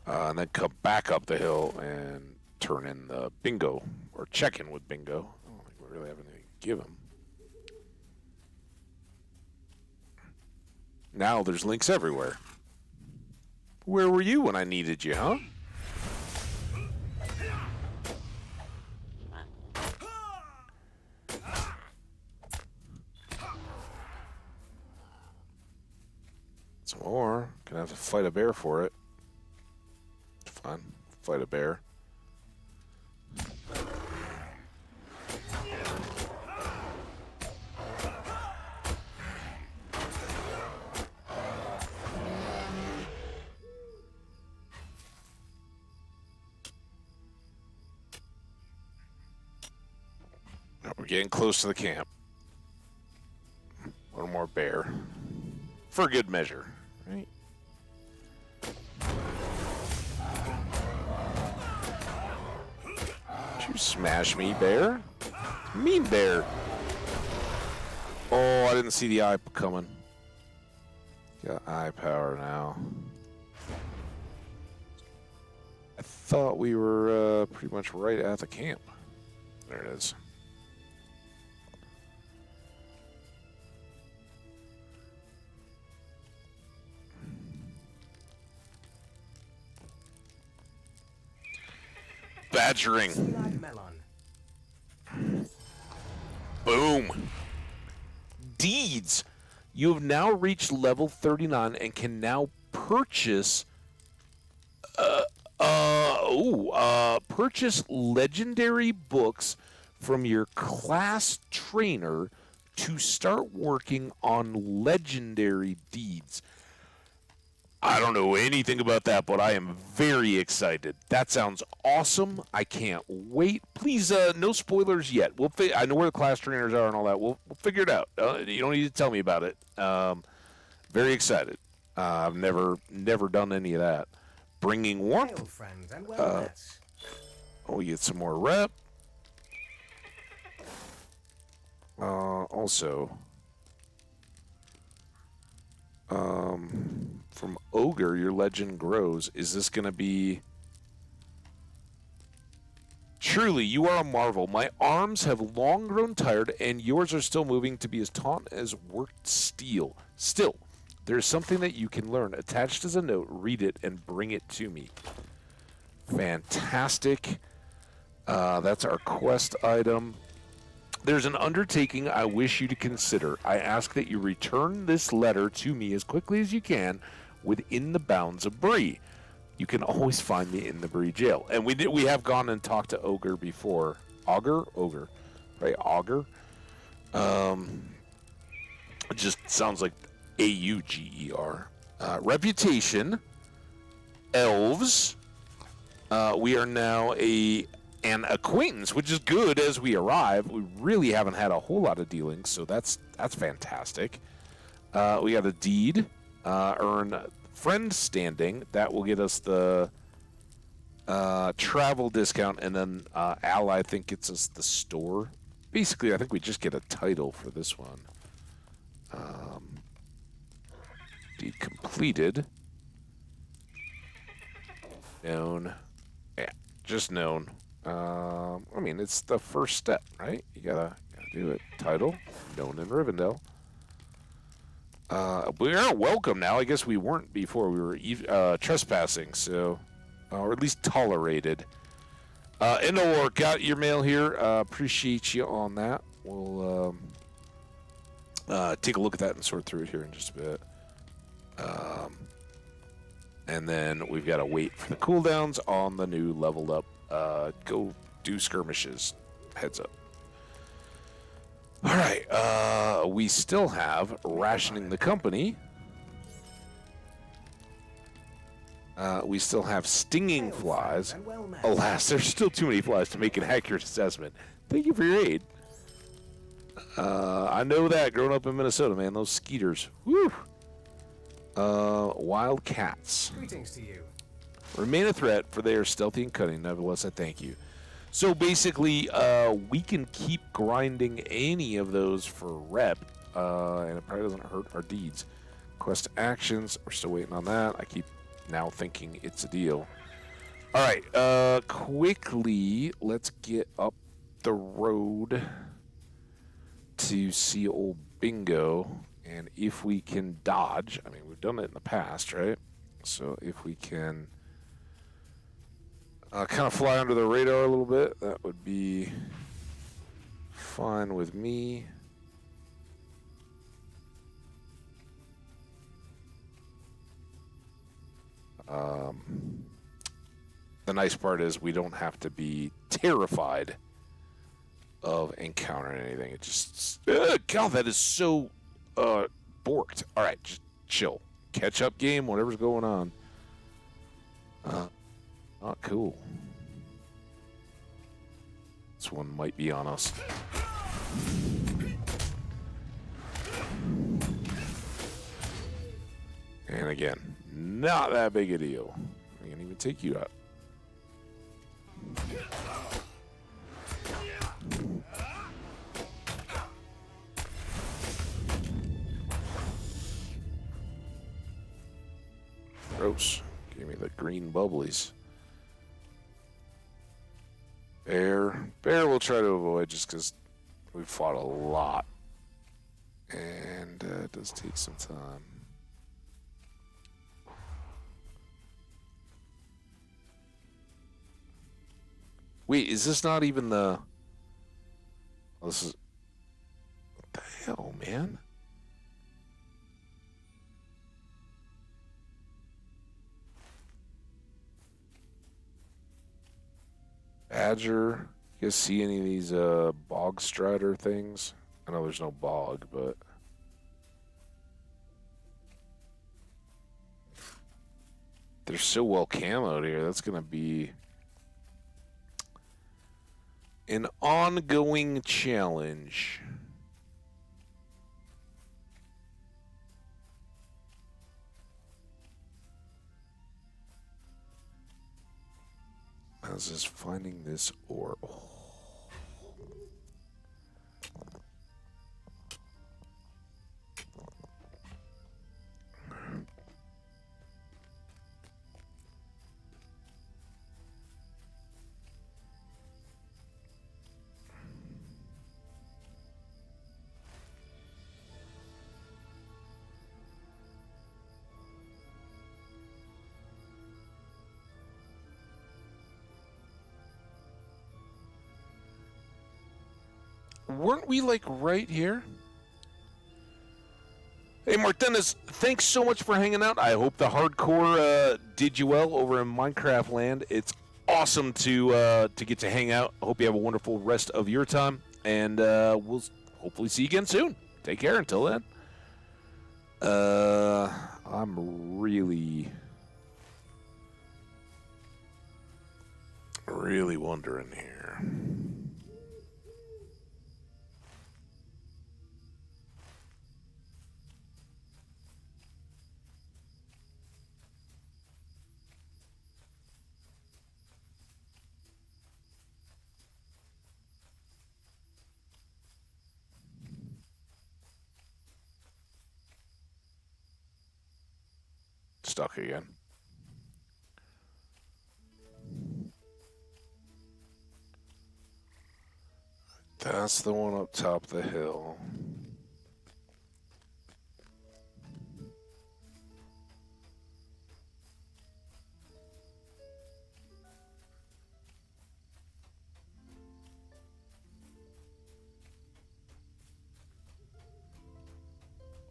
[SPEAKER 1] And then come back up the hill and turn in the bingo, or check in with bingo. I don't think we really have anything to give him. Now there's links everywhere. Where were you when I needed you, huh? Some more. Gonna have to fight a bear for it. Fine. Fight a bear. We're getting close to the camp. One more bear. For good measure, right? Did you smash me, bear? Mean bear. Oh, I didn't see the eye coming. Got eye power now. I thought we were pretty much right at the camp. There it is. Badgering.
[SPEAKER 5] Slag melon.
[SPEAKER 1] Boom. Deeds. You have now reached level 39 and can now purchase purchase legendary books from your class trainer to start working on legendary deeds. I don't know anything about that, but I am very excited. That sounds awesome. I can't wait. Please, no spoilers yet. I know where the class trainers are and all that. We'll figure it out. You don't need to tell me about it. Very excited. I've never done any of that. Bringing warmth.
[SPEAKER 5] Hail, friend, and well met.
[SPEAKER 1] We get some more rep. Also, from Ogre, your legend grows. Is this going to be... Truly, you are a marvel. My arms have long grown tired, and yours are still moving to be as taut as worked steel. Still, there is something that you can learn. Attached as a note, read it, and bring it to me. Fantastic. That's our quest item. There's an undertaking I wish you to consider. I ask that you return this letter to me as quickly as you can within the bounds of Bree. You can always find me in the Bree jail. And we have gone and talked to Ogre before. Ogre, right? Ogre. It just sounds like Auger. Reputation. Elves. We are now an acquaintance, which is good as we arrive. We really haven't had a whole lot of dealings, so that's fantastic. We got a deed. Earn friend standing. That will get us the travel discount, and then ally, I think, gets us the store. Basically, I think we just get a title for this one. Deed completed. Known. Yeah, just known. I mean, it's the first step, right? You gotta do it. Title, known in Rivendell. We are welcome now. I guess we weren't before. We were trespassing, so, or at least tolerated. Endor, got your mail here. Appreciate you on that. We'll take a look at that and sort through it here in just a bit. And then we've got to wait for the cooldowns on the new leveled up. Go do skirmishes. Heads up. All right. We still have rationing the company. We still have stinging flies. Alas, there's still too many flies to make an accurate assessment. Thank you for your aid. I know that growing up in Minnesota, man. Those skeeters. Woo! Wild cats.
[SPEAKER 5] Greetings to you.
[SPEAKER 1] Remain a threat, for they are stealthy and cunning. Nevertheless, I thank you. So basically, we can keep grinding any of those for rep, and it probably doesn't hurt our deeds. Quest actions, we're still waiting on that. I keep now thinking it's a deal. All right, quickly, let's get up the road to see old Bingo, and if we can dodge, I mean, we've done it in the past, right? So if we can kind of fly under the radar a little bit, that would be fine with me. The nice part is we don't have to be terrified of encountering anything. It just, God, that is so borked. All right, just chill. Catch up game, whatever's going on. Not cool. This one might be on us. And again, not that big a deal. I can even take you out. gross. Give me the green bubblies. Bear. Bear we'll try to avoid just because we fought a lot. And it does take some time. Wait, is this not even the... Oh, this is... What the hell, man? Badger. You guys see any of these bog strider things? I know there's no bog, but... They're so well camoed here. That's going to be an ongoing challenge. How's this finding this ore? Oh. Weren't we, like, right here? Hey, Martinez, thanks so much for hanging out. I hope the hardcore did you well over in Minecraft land. It's awesome to get to hang out. I hope you have a wonderful rest of your time, and we'll hopefully see you again soon. Take care until then. I'm really wondering here. Stuck again. That's the one up top of the hill.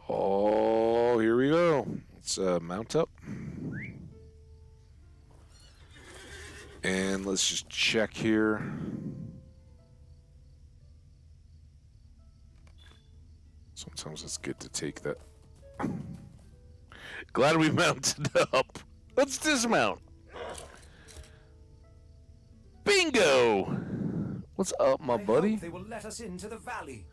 [SPEAKER 1] Oh, here we go. Let's mount up. And let's just check here. Sometimes it's good to take that. Glad we mounted up. Let's dismount. Bingo! What's up, my buddy?
[SPEAKER 3] I hope they will let us into the valley.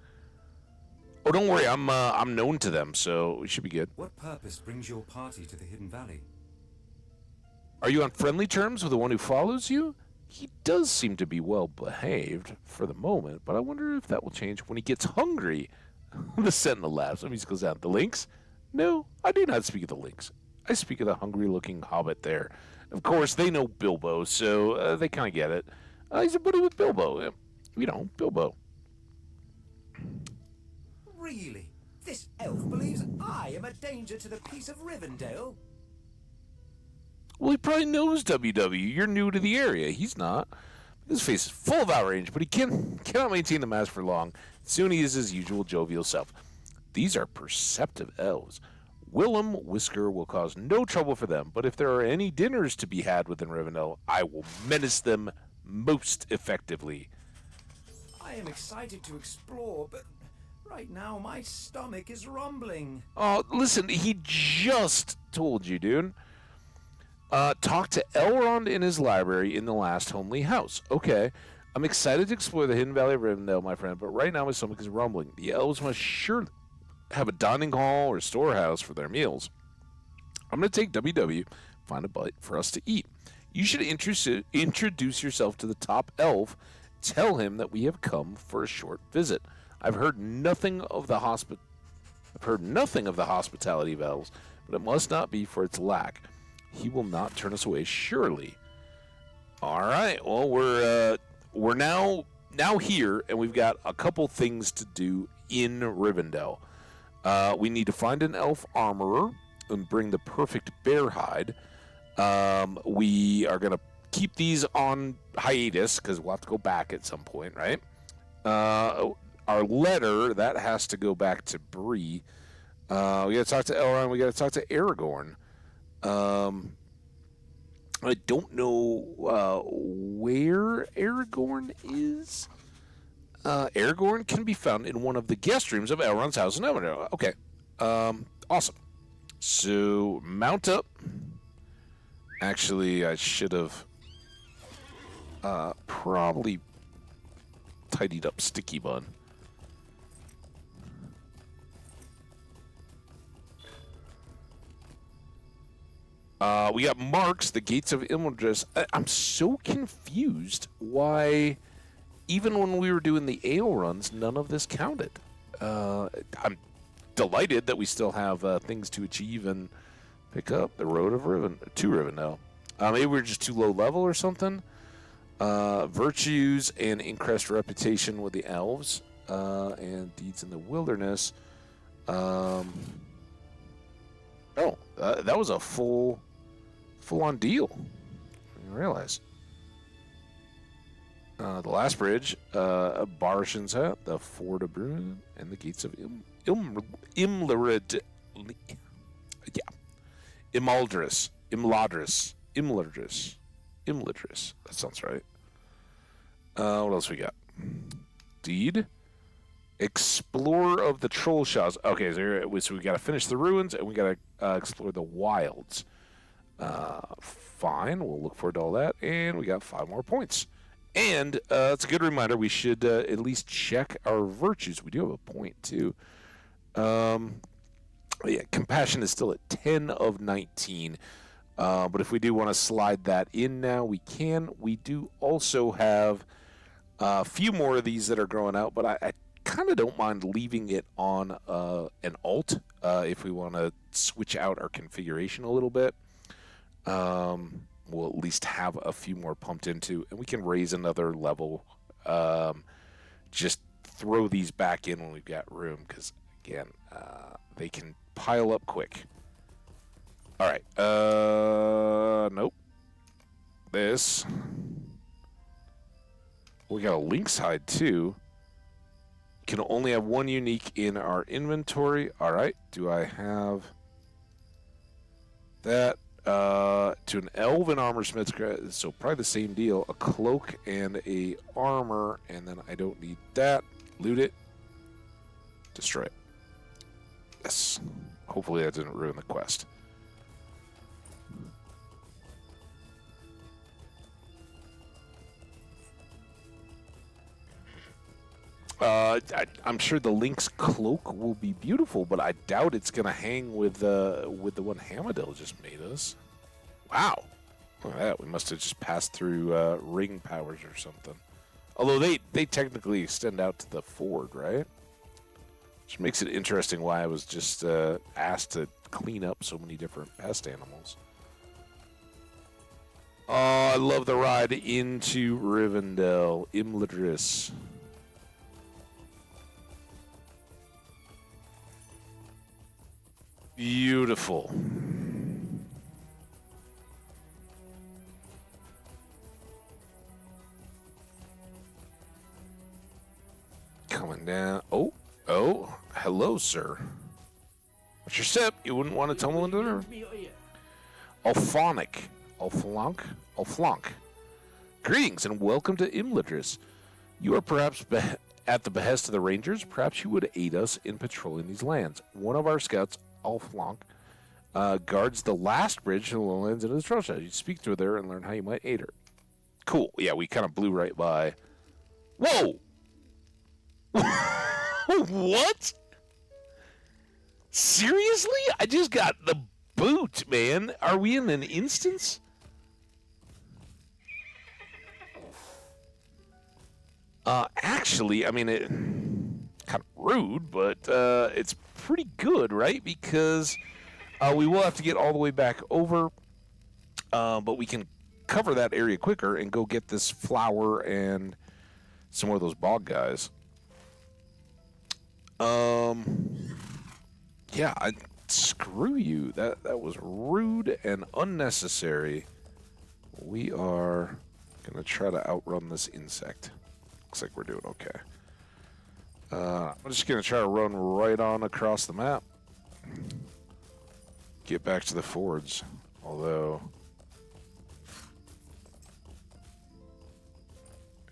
[SPEAKER 1] Oh, don't worry. I'm known to them, so we should be good.
[SPEAKER 3] What purpose brings your party to the Hidden Valley?
[SPEAKER 1] Are you on friendly terms with the one who follows you? He does seem to be well behaved for the moment, but I wonder if that will change when he gets hungry. The Sentinel laughs. Let me just go down. The Lynx? No, I do not speak of the Lynx. I speak of the hungry-looking hobbit there. Of course, they know Bilbo, so they kind of get it. He's a buddy with Bilbo. You know, Bilbo.
[SPEAKER 3] Really? This elf believes I am a danger to the peace of Rivendell?
[SPEAKER 1] Well, he probably knows WW. You're new to the area. He's not. His face is full of outrage, but he cannot maintain the mask for long. Soon he is his usual jovial self. These are perceptive elves. Willem Whisker will cause no trouble for them, but if there are any dinners to be had within Rivendell, I will menace them most effectively.
[SPEAKER 3] I am excited to explore, but right now my stomach is rumbling.
[SPEAKER 1] Oh, listen, he just told you, dude. Talk to Elrond in his library in the last homely house. Okay. I'm excited to explore the Hidden Valley of Rivendell, my friend, but right now my stomach is rumbling. The elves must surely have a dining hall or storehouse for their meals. I'm going to take WW, find a bite for us to eat. You should introduce yourself to the top elf. Tell him that we have come for a short visit. I've heard nothing of the hospitality of elves, but it must not be for its lack. He will not turn us away, surely. All right. Well, we're now here, and we've got a couple things to do in Rivendell. We need to find an elf armorer and bring the perfect bear hide. We are going to keep these on hiatus because we'll have to go back at some point, right? Our letter, that has to go back to Bree. We got to talk to Elrond. We got to talk to Aragorn. I don't know where Aragorn is. Aragorn can be found in one of the guest rooms of Elrond's house in Elrond. Okay. Awesome. So, mount up. Actually, I should have probably tidied up Sticky Bun. We got Marks, the Gates of Imladris. I'm so confused why, even when we were doing the ale runs, none of this counted. I'm delighted that we still have things to achieve and pick up the road of Rivendell. Maybe we're just too low level or something. Virtues and increased reputation with the elves, and deeds in the wilderness. That was a full-on deal. I didn't realize. The last bridge, Barshin's Hat, the Ford of Bruin, and the gates of Imladris. That sounds right. What else we got? Deed. Explorer of the Trollshaws. Okay, so we got to finish the ruins, and we got to explore the wilds. Fine, we'll look forward to all that, and we got 5 more points. And it's a good reminder, we should at least check our virtues. We do have a point, too. Yeah, compassion is still at 10 of 19. But if we do want to slide that in now, we can. We do also have a few more of these that are growing out, but I kind of don't mind leaving it on an alt if we want to switch out our configuration a little bit. We'll at least have a few more pumped into, and we can raise another level. Just throw these back in when we've got room, because, again, they can pile up quick. All right. Nope. This. We got a lynx hide, too. Can only have 1 unique in our inventory. All right. Do I have that? To an elven armorsmith, so probably the same deal. A cloak and a armor, and then I don't need that. Loot it. Destroy it. Yes. Hopefully that didn't ruin the quest. I'm sure the Lynx cloak will be beautiful, but I doubt it's going to hang with the one Hamadil just made us. Wow. Look at that. We must have just passed through ring powers or something. Although they technically extend out to the Ford, right? Which makes it interesting why I was just asked to clean up so many different pest animals. Oh, I love the ride into Rivendell, Imladris. Beautiful. Coming down. Oh, hello, sir. What's your step? You wouldn't want to tumble into the river? Alflonk. Greetings and welcome to Imladris. You are perhaps at the behest of the Rangers. Perhaps you would aid us in patrolling these lands. One of our scouts, Alflonk, guards the last bridge to the lowlands into the Trollshaws. You speak to her there and learn how you might aid her. Cool. Yeah, we kind of blew right by. Whoa! What? Seriously? I just got the boot, man. Are we in an instance? Actually, I mean, it kind of rude, but it's pretty good, right? Because we will have to get all the way back over. but we can cover that area quicker and go get this flower and some more of those bog guys. Yeah, screw you. That was rude and unnecessary. We are gonna try to outrun this insect. Looks like we're doing okay. I'm just gonna try to run right on across the map. Get back to the fords. Although,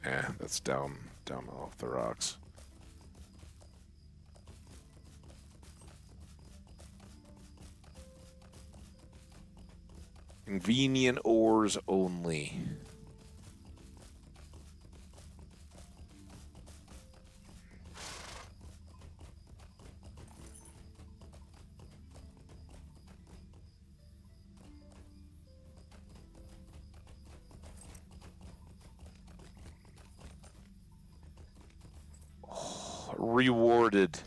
[SPEAKER 1] that's down off the rocks. Convenient ores only. Oh, rewarded.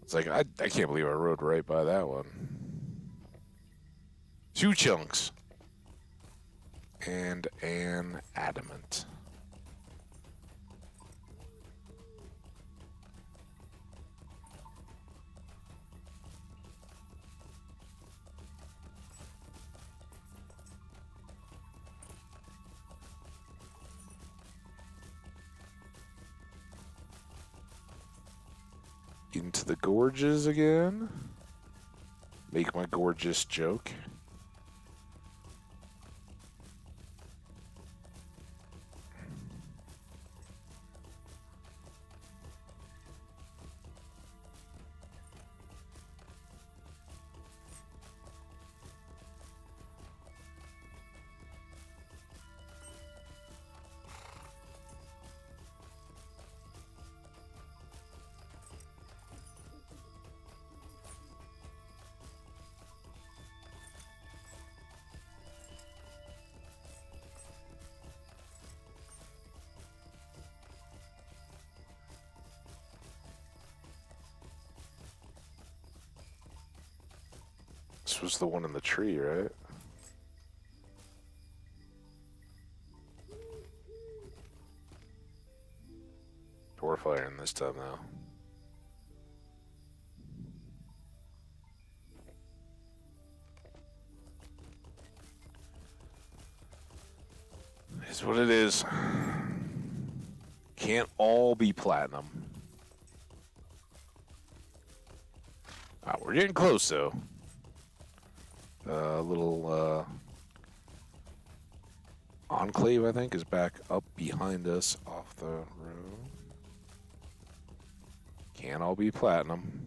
[SPEAKER 1] It's like, I can't believe I rode right by that one. 2 chunks. And an adamant. Into the gorges again. Make my gorgeous joke. This was the one in the tree, right? Dwarf iron this time now. Is what it is. Can't all be platinum. We're getting close though. Little enclave, I think, is back up behind us off the road. Can't all be platinum.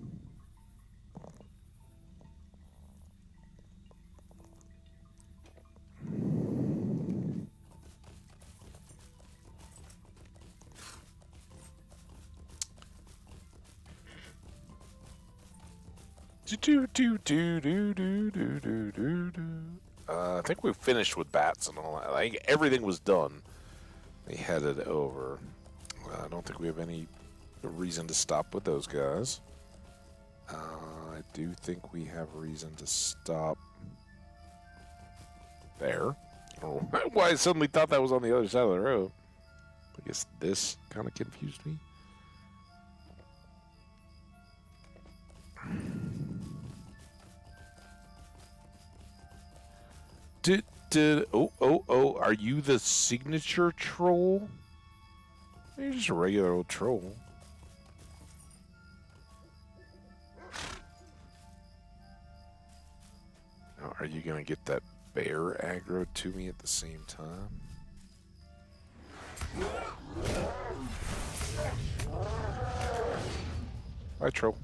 [SPEAKER 1] I think we finished with bats and all that. I think everything was done. They headed over. I don't think we have any reason to stop with those guys. I do think we have reason to stop there. I don't know why I suddenly thought that was on the other side of the road. I guess this kind of confused me. Oh, are you the signature troll? You're just a regular old troll. Now, are you gonna get that bear aggro to me at the same time? Bye, troll.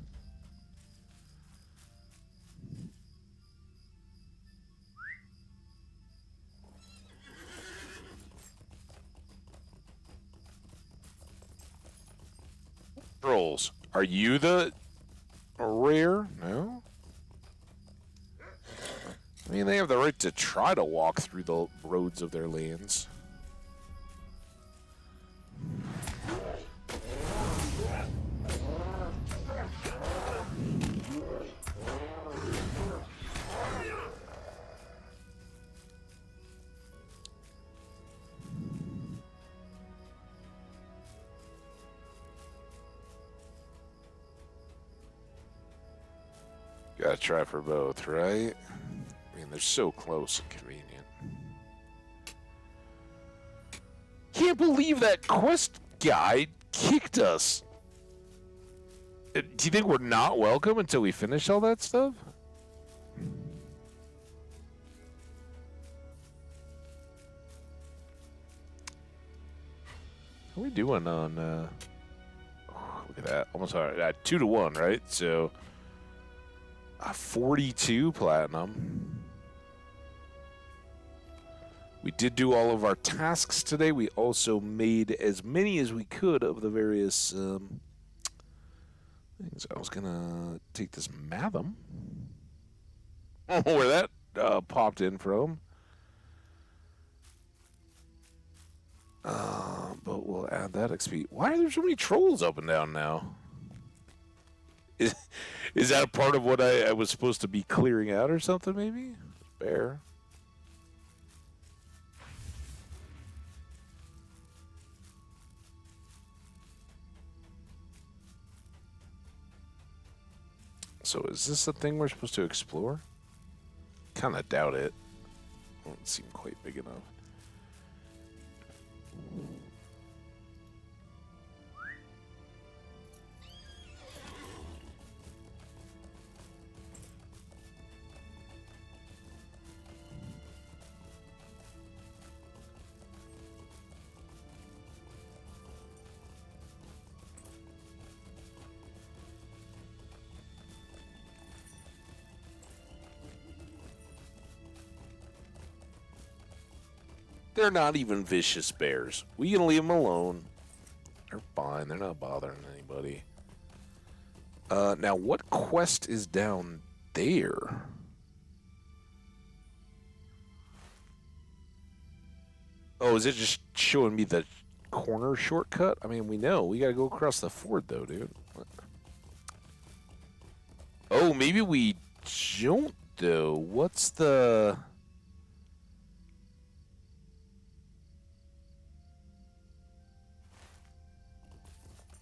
[SPEAKER 1] Trolls, are you the rare? No? I mean, they have the right to try to walk through the roads of their lands. Gotta try for both, right? I mean, they're so close and convenient. Can't believe that quest guy kicked us. Do you think we're not welcome until we finish all that stuff? How are we doing on, oh, look at that. Almost 2-1, right? So, 42 platinum. We did do all of our tasks today. We also made as many as we could of the various things. I was gonna take this Matham. Oh, where that popped in from. But we'll add that XP. Why are there so many trolls up and down now? Is that a part of what I was supposed to be clearing out or something, maybe? Bear. So is this the thing we're supposed to explore? Kind of doubt it. Doesn't seem quite big enough. They're not even vicious bears. We can leave them alone. They're fine. They're not bothering anybody. Now, what quest is down there? Oh, is it just showing me the corner shortcut? I mean, we know. We gotta go across the ford, though, dude. What? Oh, maybe we don't, though. What's the...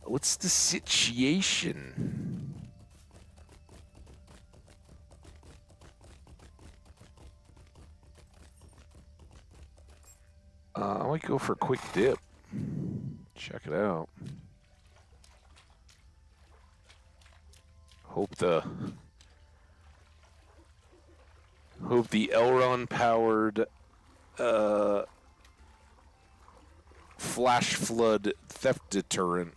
[SPEAKER 1] What's the situation? I might go for a quick dip. Check it out. Hope the Elron powered flash flood theft deterrent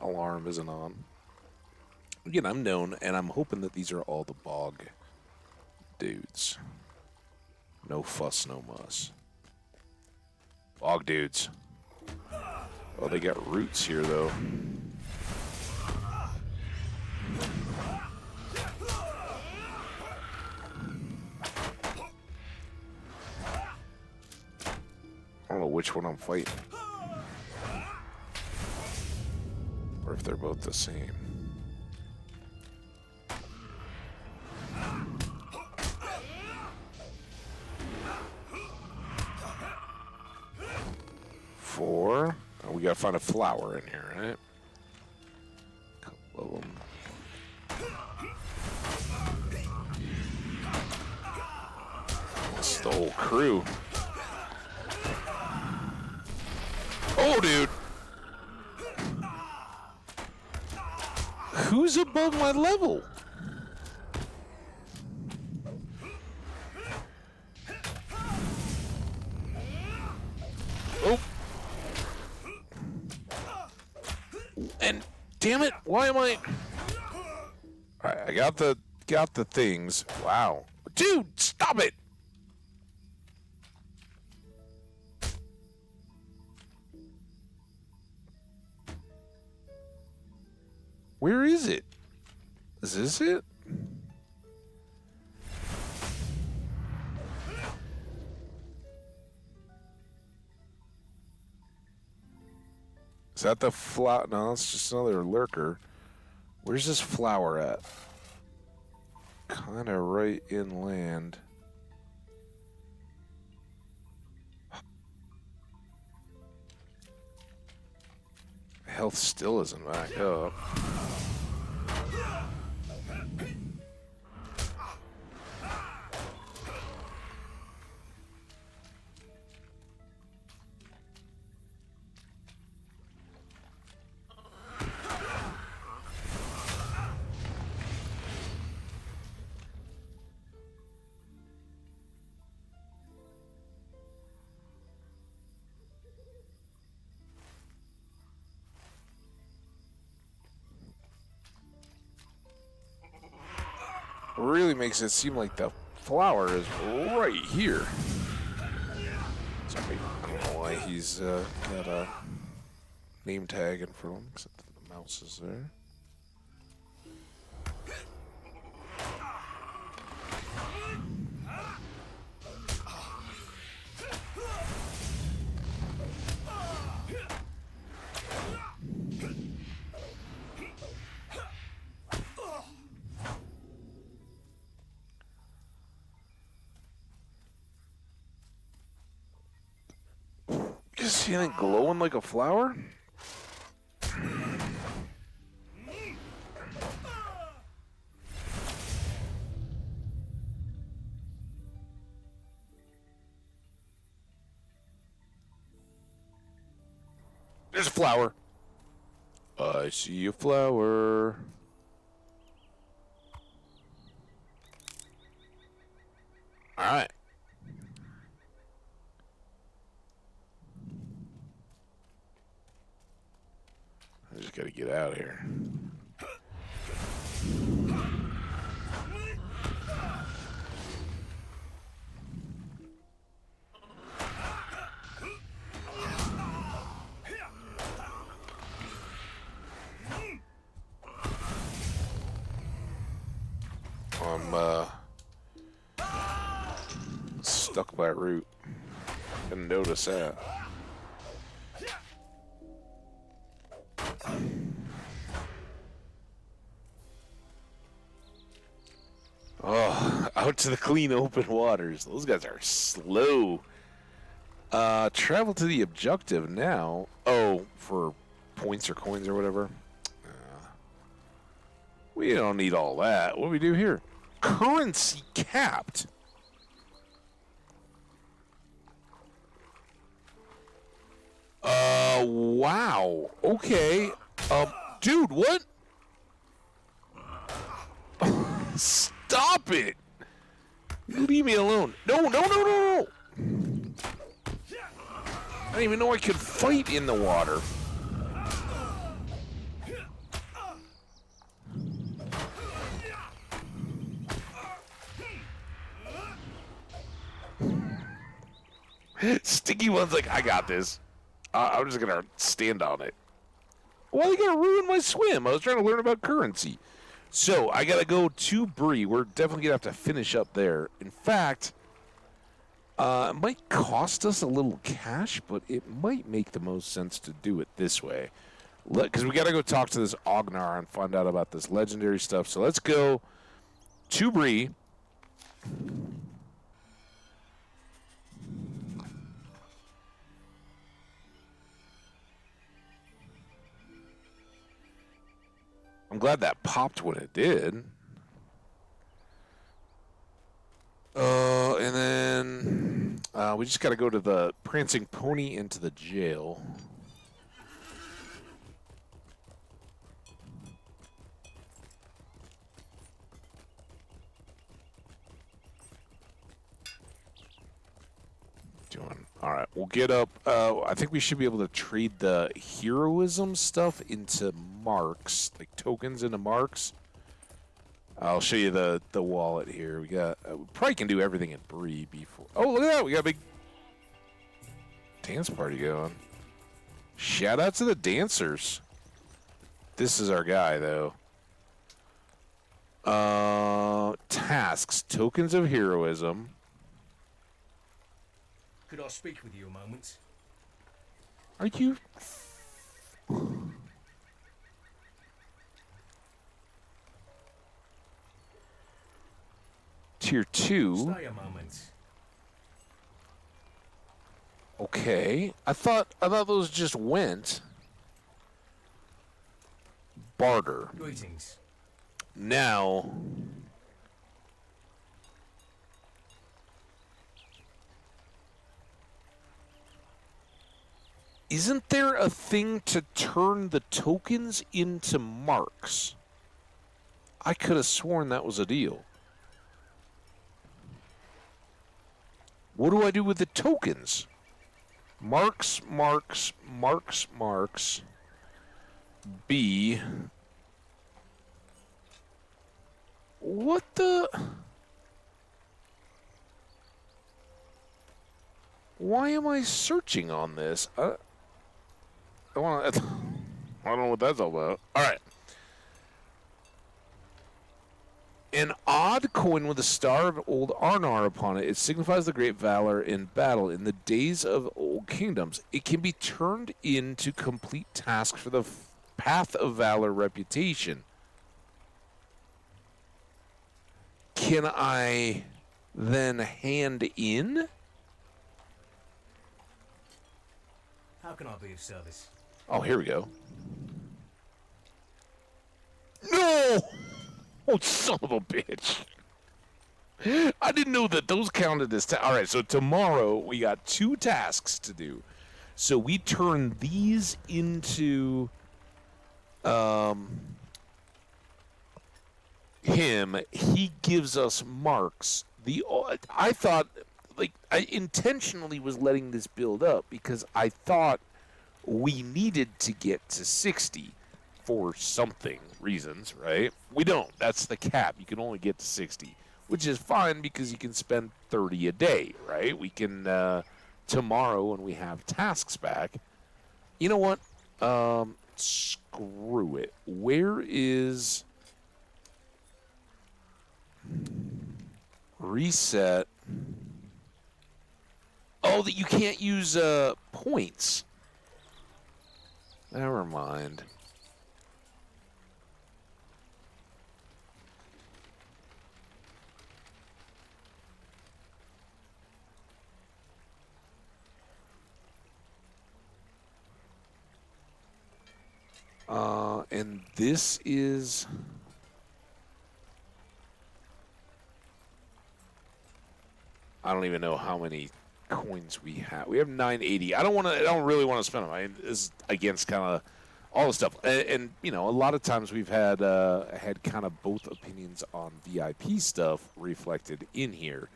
[SPEAKER 1] alarm isn't on. Again, I'm known, and I'm hoping that these are all the bog dudes. No fuss, no muss. Bog dudes. Oh, they got roots here, though. I don't know which one I'm fighting. Or if they're both the same. Four. Oh, we gotta find a flower in here, right? Couple of them. This is the whole crew. Oh, dude. Who's above my level? Oh. And damn it, why am I... Alright, I got the things. Wow. Dude, stop it! Where is it? Is this it? Is that the flower? No, it's just another lurker. Where's this flower at? Kind of right inland. Health still isn't back up. really makes it seem like the flower is right here. Sorry, I don't know why he's got a name tag in front of him, except that the mouse is there. You see anything glowing like a flower? There's a flower. I see a flower. All right. I just gotta get out of here. I'm stuck by a root. Didn't notice that. Oh, out to the clean open waters. Those guys are slow. Travel to the objective now. Oh, for points or coins or whatever. We don't need all that. What do we do here? Currency capped. Wow. Okay. Dude, what? Stop it! Leave me alone. No, no, no, no, no! I didn't even know I could fight in the water. Sticky One's like, I got this. I'm just gonna stand on it. Well, you gotta ruin my swim. I was trying to learn about currency. So, I gotta go to Bree. We're definitely gonna have to finish up there. In fact, it might cost us a little cash, but it might make the most sense to do it this way. Because we gotta go talk to this Ognar and find out about this legendary stuff. So, let's go to Bree. I'm glad that popped when it did. And then we just got to go to the Prancing Pony into the jail. All right, we'll get up. I think we should be able to trade the heroism stuff into marks, like tokens into marks. I'll show you the wallet here. We got. We probably can do everything in Bree before. Oh, look at that! We got a big dance party going. Shout out to the dancers. This is our guy, though. Tasks, tokens of heroism.
[SPEAKER 5] Could I speak with you a moment?
[SPEAKER 1] Are you? Tier 2.
[SPEAKER 5] Stay a moment.
[SPEAKER 1] Okay. I thought those just went. Barter.
[SPEAKER 5] Greetings.
[SPEAKER 1] Now. Isn't there a thing to turn the tokens into marks? I could have sworn that was a deal. What do I do with the tokens? Marks, marks, marks, marks. B. What the? Why am I searching on this? I want to. I don't know what that's all about. All right. An odd coin with a star of old Arnar upon it. It signifies the great valor in battle in the days of old kingdoms. It can be turned into complete tasks for the path of valor reputation. Can I then hand in?
[SPEAKER 5] How can I be of service?
[SPEAKER 1] Oh, here we go. No! Oh, son of a bitch. I didn't know that those counted as all right, so tomorrow we got 2 tasks to do. So we turn these into him. He gives us marks. I thought, like, I intentionally was letting this build up because I thought we needed to get to 60 for something reasons, right? We don't. That's the cap. You can only get to 60, which is fine because you can spend 30 a day, right? We can tomorrow when we have tasks back. You know what? Screw it. Where is reset? Oh, that you can't use points. Never mind. And this is... I don't even know how many coins we have. We have 980. I don't really want to spend them. This is against kind of all the stuff. And you know, a lot of times we've had kind of both opinions on VIP stuff reflected in here.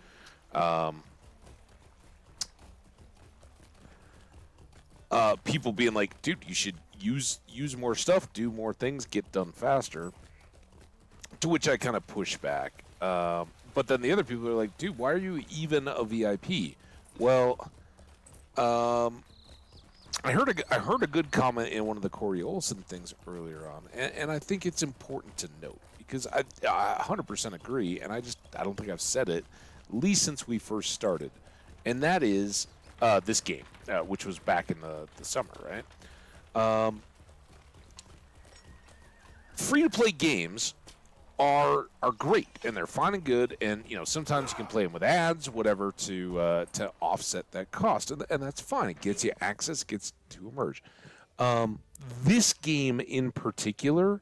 [SPEAKER 1] People being like, dude, you should use more stuff, do more things, get done faster. To which I kind of push back. But then the other people are like, dude, why are you even a VIP? Well, I heard a good comment in one of the Corey Olsen things earlier on, and I think it's important to note because I 100% agree, and I don't think I've said it, at least since we first started, and that is this game, which was back in the summer, right? Free-to-play games are great, and they're fine and good, and you know sometimes you can play them with ads, whatever, to offset that cost, and that's fine. It gets you access, gets to emerge. This game in particular,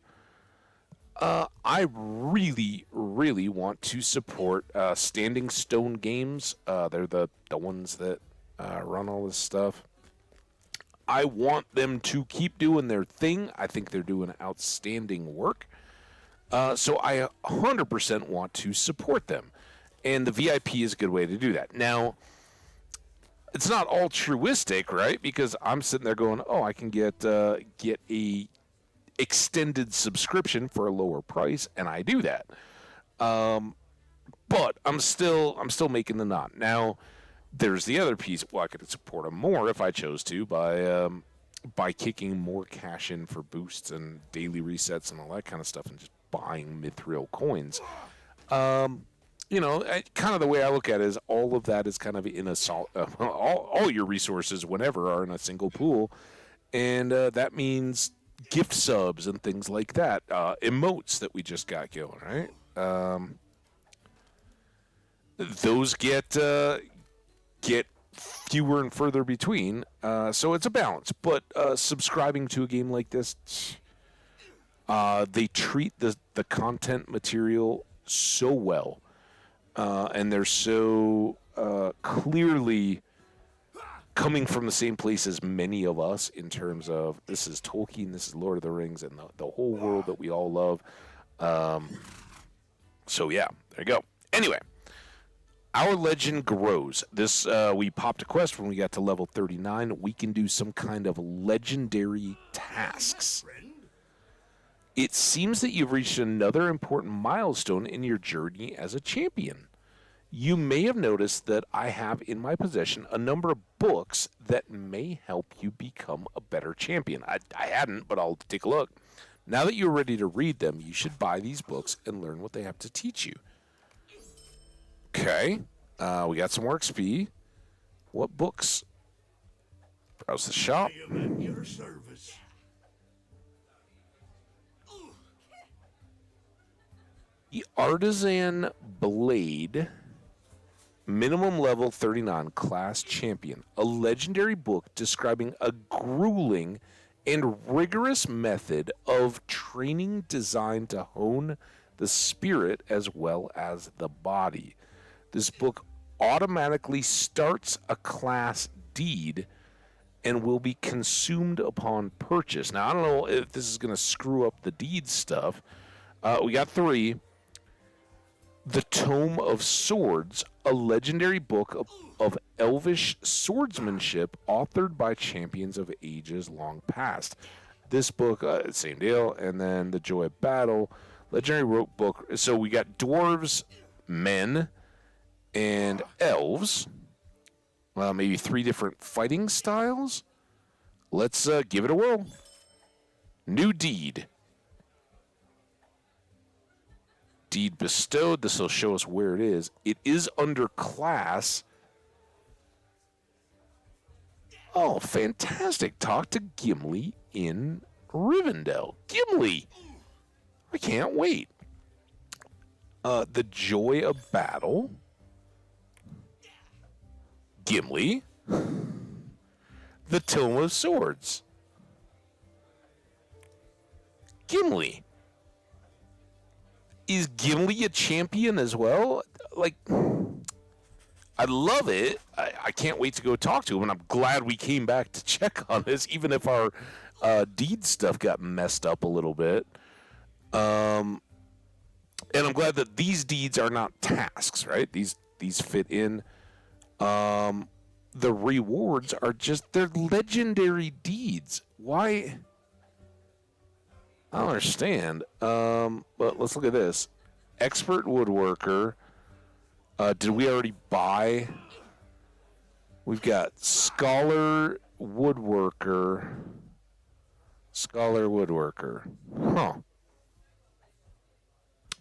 [SPEAKER 1] I really, really want to support Standing Stone Games. They're the ones that run all this stuff. I want them to keep doing their thing. I think they're doing outstanding work. So I 100% want to support them. And the VIP is a good way to do that. Now, it's not altruistic, right? Because I'm sitting there going, oh, I can get a extended subscription for a lower price, and I do that. But I'm still making the knot. Now, there's the other piece. Well, I could support them more if I chose to by kicking more cash in for boosts and daily resets and all that kind of stuff, and just buying mithril coins. You know, kind of the way I look at it is all of that is kind of in a all your resources whenever are in a single pool, and that means gift subs and things like that, emotes that we just got going, right? Those get fewer and further between, so it's a balance. But subscribing to a game like this, they treat the content material so well, and they're so clearly coming from the same place as many of us in terms of this is Tolkien, this is Lord of the Rings, and the whole world that we all love. So yeah, there you go. Anyway, our legend grows. This we popped a quest when we got to level 39. We can do some kind of legendary tasks. It seems that you've reached another important milestone in your journey as a champion. You may have noticed that I have in my possession a number of books that may help you become a better champion. I hadn't, but I'll take a look. Now that you're ready to read them, you should buy these books and learn what they have to teach you. Okay, we got some more XP. What books? Browse the shop.
[SPEAKER 2] I am at your service.
[SPEAKER 1] The Artisan Blade, minimum level 39, class champion. A legendary book describing a grueling and rigorous method of training designed to hone the spirit as well as the body. This book automatically starts a class deed and will be consumed upon purchase. Now, I don't know if this is going to screw up the deed stuff. We got 3. The Tome of Swords, a legendary book of elvish swordsmanship authored by champions of ages long past. This book, same deal. And then The Joy of Battle, legendary book. So we got dwarves, men, and elves. Maybe 3 different fighting styles. Let's give it a whirl. New deed. Deed bestowed. This will show us where it is. It is under class. Oh, fantastic. Talk to Gimli in Rivendell. Gimli! I can't wait. The Joy of Battle. Gimli. The Tome of Swords. Gimli. Is Gimli a champion as well? Like, I love it. I can't wait to go talk to him, and I'm glad we came back to check on this, even if our deed stuff got messed up a little bit. And I'm glad that these deeds are not tasks, right? These fit in. The rewards are just, they're legendary deeds. Why? I don't understand. But let's look at this. Expert woodworker. Did we already buy? We've got scholar woodworker. Scholar woodworker. Huh.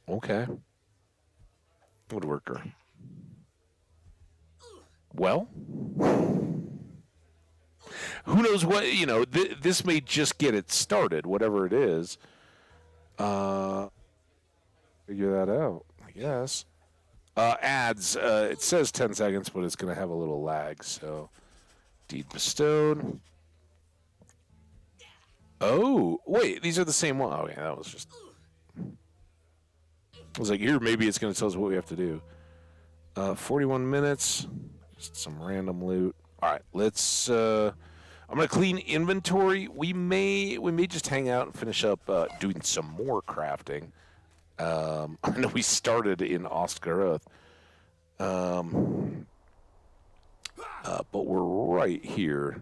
[SPEAKER 1] Okay. Woodworker. Well, who knows what, this may just get it started, whatever it is. Figure that out, I guess. Ads, it says 10 seconds, but it's going to have a little lag, so. Deed bestowed. Oh, wait, these are the same one. Okay, that was just. I was like, here, maybe it's going to tell us what we have to do. 41 minutes. Just some random loot. All right, let's. I'm gonna clean inventory. We may just hang out and finish up doing some more crafting. I know we started in Ostgaroth, but we're right here,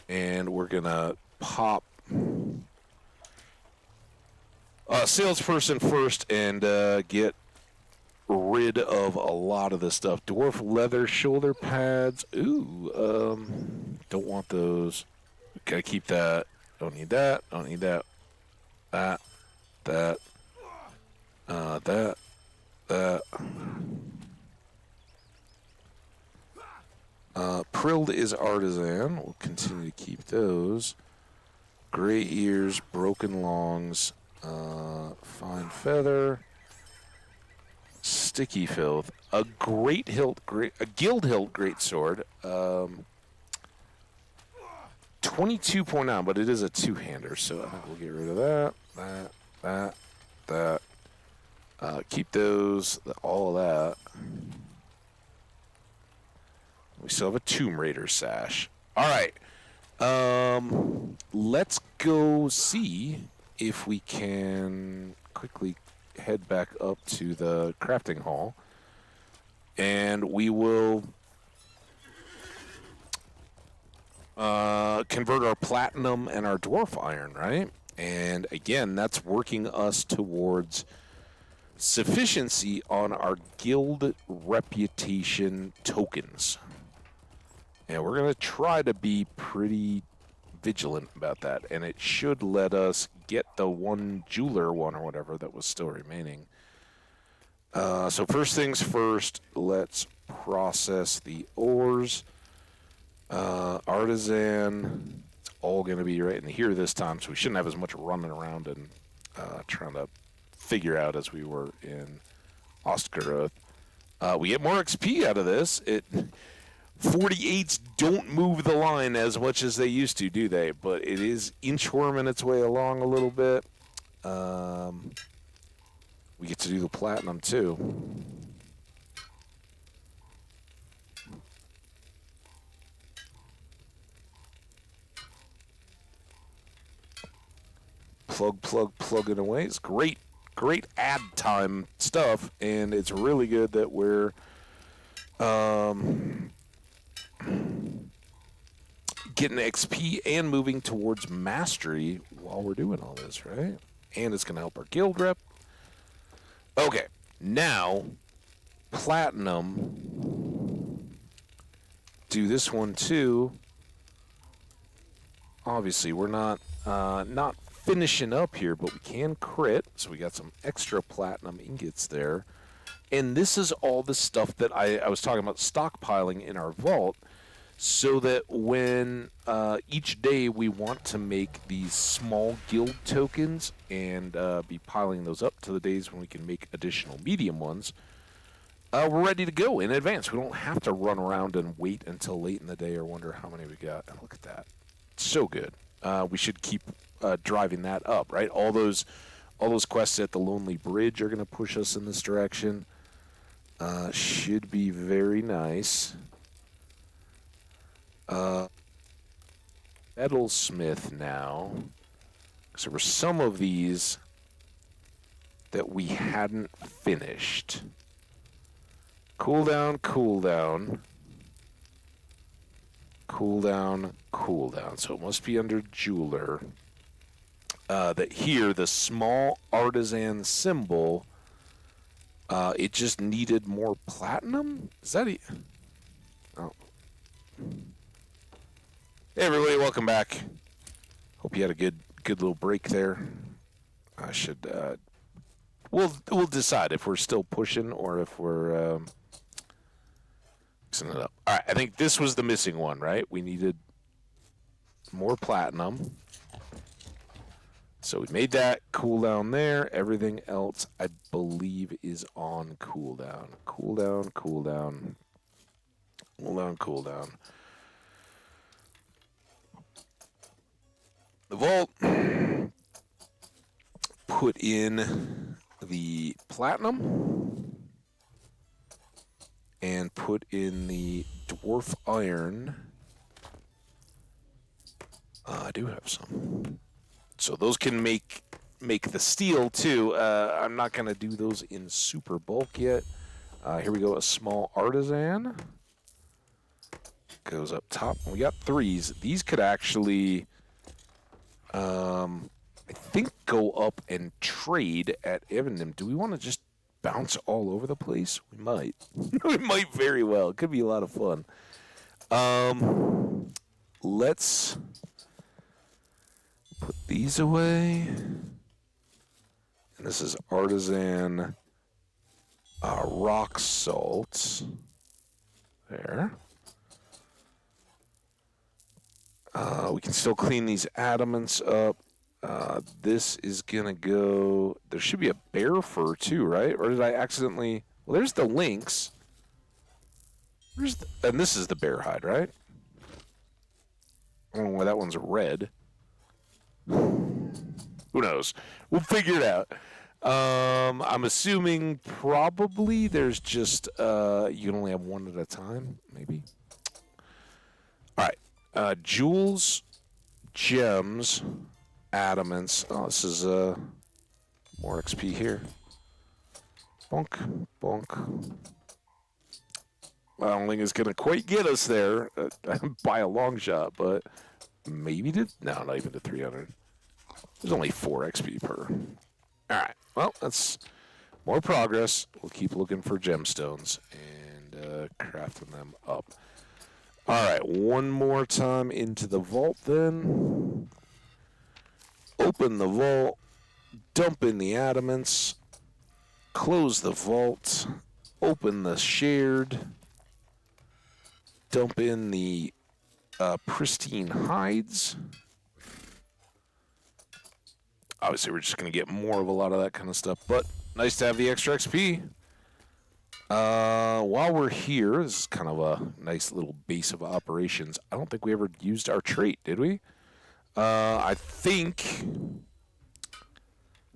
[SPEAKER 1] and we're gonna pop salesperson first and get rid of a lot of this stuff. Dwarf leather shoulder pads. Ooh, don't want those. Gotta keep that. Don't need that. Don't need that. That. Prilled is artisan. We'll continue to keep those. Gray ears, broken longs, fine feather. Sticky filth, a guild hilt greatsword, 22.9, but it is a two-hander, so I think we'll get rid of that. Keep those, all of that. We still have a Tomb Raider sash. All right, let's go see if we can quickly head back up to the crafting hall, and we will convert our platinum and our dwarf iron, right? And again, that's working us towards sufficiency on our guild reputation tokens. And we're going to try to be pretty vigilant about that. And it should let us get the one jeweler one or whatever that was still remaining. So first things first, let's process the ores. Artisan, it's all going to be right in here this time, so we shouldn't have as much running around and trying to figure out as we were in Ostgaroth. We get more XP out of this. 48s don't move the line as much as they used to, do they? But it is inchworming its way along a little bit. We get to do the platinum, too. Plugging away. It's great ad time stuff, and it's really good that we're getting XP and moving towards mastery while we're doing all this, right? And it's going to help our guild rep. Okay, now platinum. Do this one too. Obviously, we're not finishing up here, but we can crit, so we got some extra platinum ingots there. And this is all the stuff that I was talking about stockpiling in our vault, so that when each day we want to make these small guild tokens and be piling those up to the days when we can make additional medium ones, we're ready to go in advance. We don't have to run around and wait until late in the day or wonder how many we got. And look at that. So good. We should keep driving that up, right? All those quests at the Lonely Bridge are going to push us in this direction. Should be very nice. Metalsmith now. So there were some of these that we hadn't finished. Cooldown, cooldown. Cooldown, cooldown. So it must be under jeweler. That here, the small artisan symbol, it just needed more platinum? Is that oh. Hey everybody, welcome back. Hope you had a good little break there. I should we'll decide if we're still pushing or if we're mixing it up. All right, I think this was the missing one, right? We needed more platinum. So we made that cooldown there. Everything else, I believe, is on cooldown. Cooldown, cooldown. Cooldown, cooldown. The vault. Put in the platinum. And put in the dwarf iron. I do have some. So those can make the steel too. I'm not going to do those in super bulk yet. Here we go, a small artisan. Goes up top. We got 3s. These could actually, I think, go up and trade at Evendom. Do we want to just bounce all over the place? We might. We might very well. It could be a lot of fun. Let's put these away. And this is artisan rock salt. There. We can still clean these adamants up. This is going to go... There should be a bear fur too, right? Or did I accidentally... Well, there's the lynx. And this is the bear hide, right? I don't know why that one's red. Who knows? We'll figure it out. I'm assuming probably there's just... you can only have one at a time, maybe? All right. Jewels, gems, adamants. Oh, this is more XP here. Bonk, bonk. I don't think it's going to quite get us there by a long shot, but maybe no, not even to 300. There's only 4 XP per. Alright, well, that's more progress. We'll keep looking for gemstones and crafting them up. Alright, one more time into the vault then. Open the vault. Dump in the adamants. Close the vault. Open the shared. Dump in the pristine hides. Obviously, we're just going to get more of a lot of that kind of stuff, but nice to have the extra XP. While we're here, this is kind of a nice little base of operations. I don't think we ever used our trait, did we? I think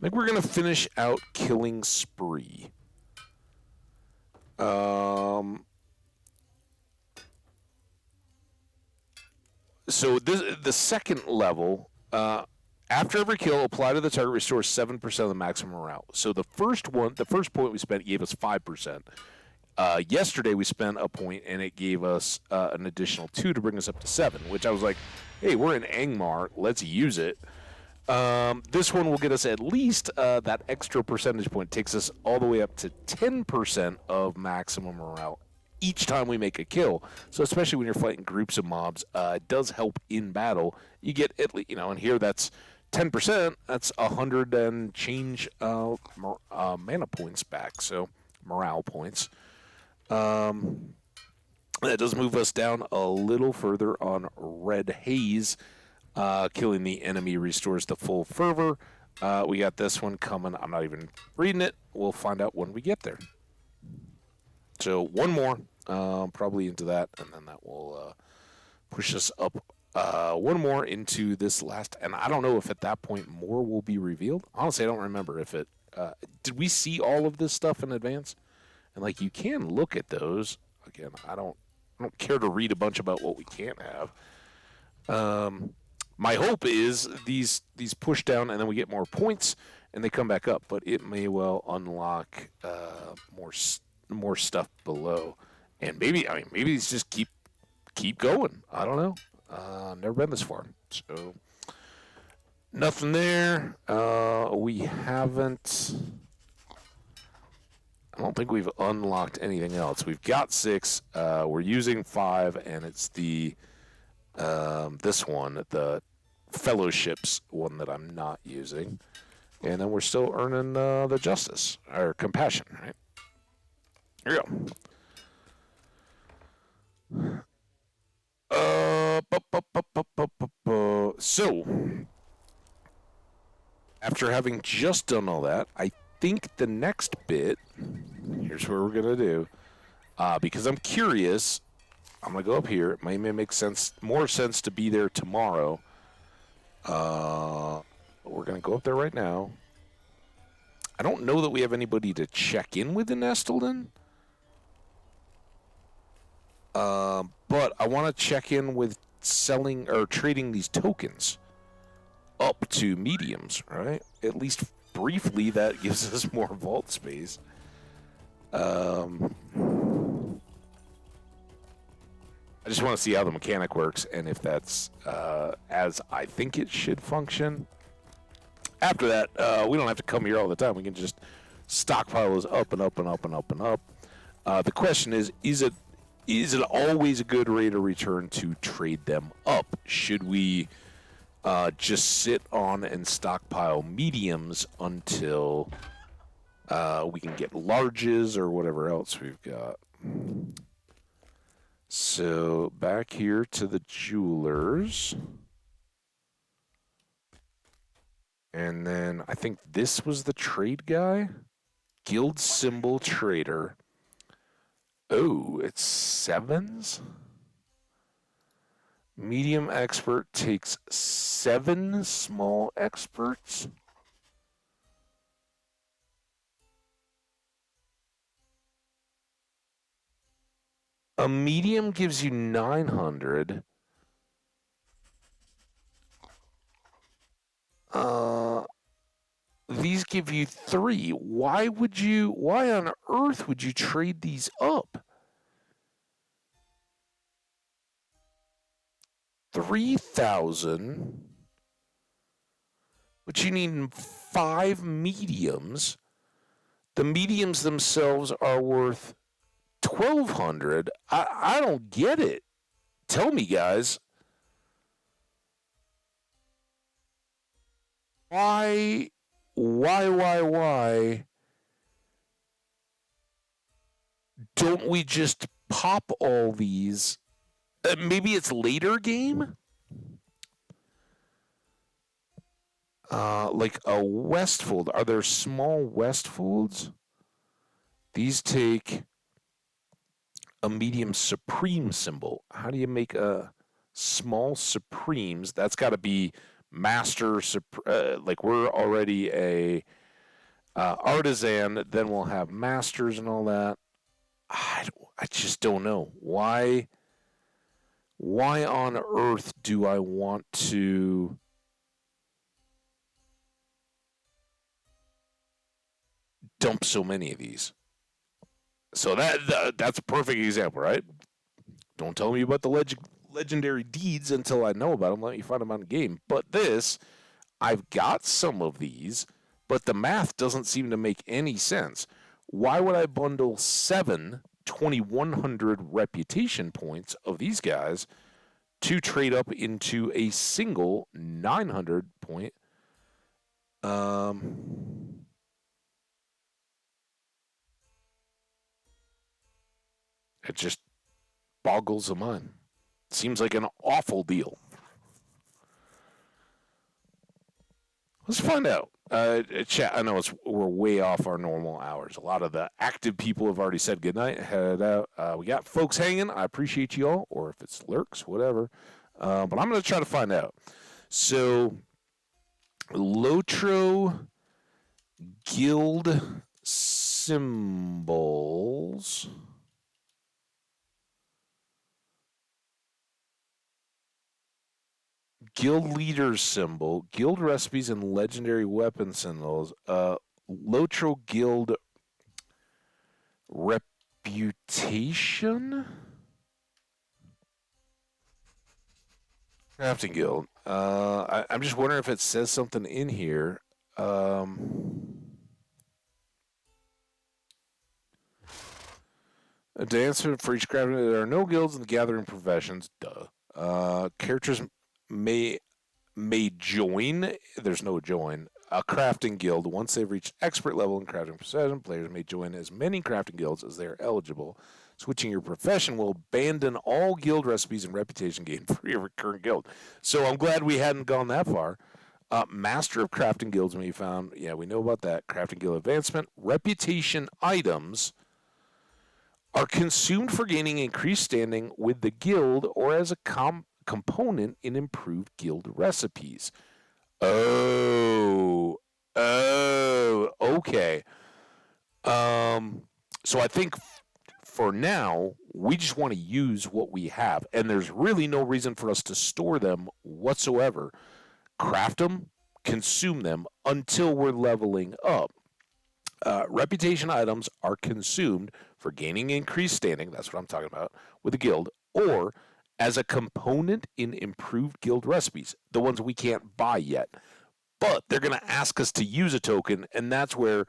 [SPEAKER 1] we're going to finish out Killing Spree. So the second level, after every kill, apply to the target restores 7% of the maximum morale. So the first point we spent gave us 5%. Yesterday we spent a point and it gave us an additional 2 to bring us up to 7, which I was like, hey, we're in Angmar, let's use it. This one will get us at least that extra percentage point, takes us all the way up to 10% of maximum morale each time we make a kill. So especially when you're fighting groups of mobs, it does help in battle. You get at least, and here that's 10%. That's 100 and change mana points back. So morale points. That does move us down a little further on Red Haze. Killing the enemy restores the full fervor. We got this one coming. I'm not even reading it. We'll find out when we get there. So one more, probably into that, and then that will push us up one more into this last. And I don't know if at that point more will be revealed. Honestly, I don't remember if it. Did we see all of this stuff in advance? And like, you can look at those. Again, I don't care to read a bunch about what we can't have. My hope is these push down and then we get more points and they come back up, but it may well unlock more stuff below. And maybe it's just keep going. I don't know. Never been this far, so nothing there. We haven't. I don't think we've unlocked anything else. We've got 6. We're using 5, and it's the this one, the fellowships one that I'm not using. And then we're still earning the justice or compassion, right? Here we go. So after having just done all that, I think the next bit, here's what we're gonna do, because I'm curious. I'm gonna go up here. It may make more sense to be there tomorrow. We're gonna go up there right now. I don't know that we have anybody to check in with in Estelden. But I want to check in with selling or trading these tokens up to mediums, right? At least briefly, that gives us more vault space. I just want to see how the mechanic works and if that's as I think it should function. After that, we don't have to come here all the time. We can just stockpile those up and up and up and up and up. The question is it always a good rate of return to trade them up? Should we just sit on and stockpile mediums until we can get larges or whatever else we've got? So back here to the jewelers. And then I think this was the trade guy. Guild symbol trader. Oh, it's 7s? Medium expert takes 7 small experts? A medium gives you 900. These give you 3. Why on earth would you trade these up? 3,000. but you need 5 mediums. The mediums themselves are worth 1,200. I don't get it. Tell me, guys. Why don't we just pop all these? Maybe it's later game? Like a Westfold. Are there small Westfolds? These take a medium Supreme symbol. How do you make a small Supremes? That's got to be Master. Like we're already a artisan. Then we'll have Masters and all that. I just don't know why. Why on earth do I want to dump so many of these? So that's a perfect example, right? Don't tell me about the legendary deeds until I know about them. Let me find them on the game. But this, I've got some of these, but the math doesn't seem to make any sense. Why would I bundle 7 2,100 reputation points of these guys to trade up into a single 900 point? It just boggles the mind. Seems like an awful deal. Let's find out. Chat, I know we're way off our normal hours. A lot of the active people have already said goodnight, head out. We got folks hanging. I appreciate you all, or if it's lurks, whatever. But I'm going to try to find out. So, LOTRO guild symbols. Guild leader symbol, guild recipes, and legendary weapon symbols. LOTRO guild reputation? Crafting guild. I'm just wondering if it says something in here. To answer for each crafting, there are no guilds in the gathering professions. Duh. Characters may join. There's no join a crafting guild once they've reached expert level in crafting profession. Players may join as many crafting guilds as they are eligible. Switching your profession will abandon all guild recipes and reputation gain for your current guild. So I'm glad we hadn't gone that far. Master of crafting guilds may be found. Yeah, we know about that. Crafting guild advancement. Reputation items are consumed for gaining increased standing with the guild or as a component in improved guild recipes. Oh, okay. So I think for now, we just want to use what we have, and there's really no reason for us to store them whatsoever. Craft them, consume them until we're leveling up. Reputation items are consumed for gaining increased standing, that's what I'm talking about, with the guild, or as a component in improved guild recipes, the ones we can't buy yet. But they're going to ask us to use a token, and that's where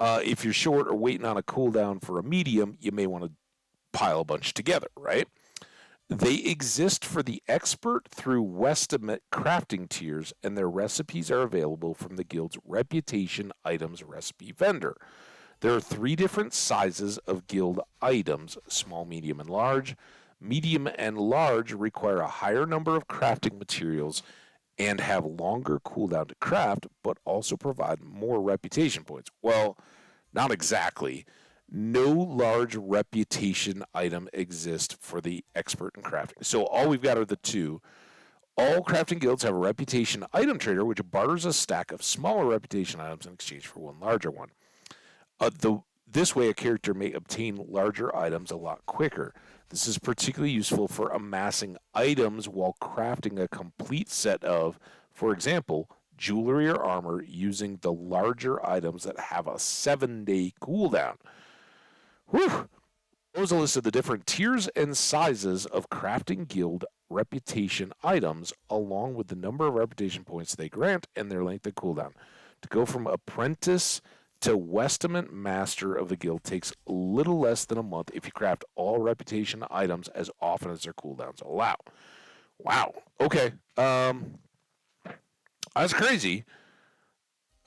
[SPEAKER 1] if you're short or waiting on a cooldown for a medium, you may want to pile a bunch together, right? They exist for the expert through Westimate crafting tiers, and their recipes are available from the guild's reputation items recipe vendor. There are 3 different sizes of guild items, small, medium, and large. Medium and large require a higher number of crafting materials and have longer cooldown to craft, but also provide more reputation points. Well, not exactly. No large reputation item exists for the expert in crafting. So all we've got are the 2. All crafting guilds have a reputation item trader, which barters a stack of smaller reputation items in exchange for one larger one. This way, a character may obtain larger items a lot quicker. This is particularly useful for amassing items while crafting a complete set of, for example, jewelry or armor using the larger items that have a 7-day cooldown. Whew! There's a list of the different tiers and sizes of crafting guild reputation items along with the number of reputation points they grant and their length of cooldown. To go from apprentice to Westament Master of the Guild takes little less than a month if you craft all reputation items as often as their cooldowns allow. Wow. Okay. That's crazy.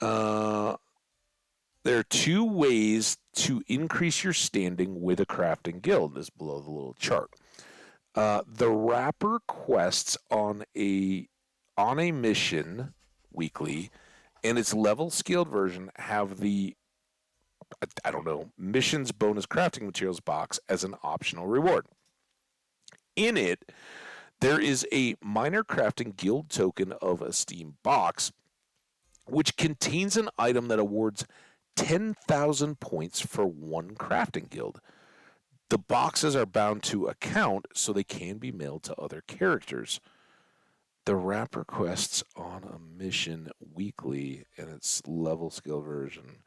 [SPEAKER 1] There are two ways to increase your standing with a crafting guild. This is below the little chart. The wrapper quests on a mission weekly and its level scaled version have the missions bonus crafting materials box as an optional reward. In it, there is a minor crafting guild token of esteem box, which contains an item that awards 10,000 points for one crafting guild. The boxes are bound to account, so they can be mailed to other characters. The wrapper quests on a mission weekly and its level skill version.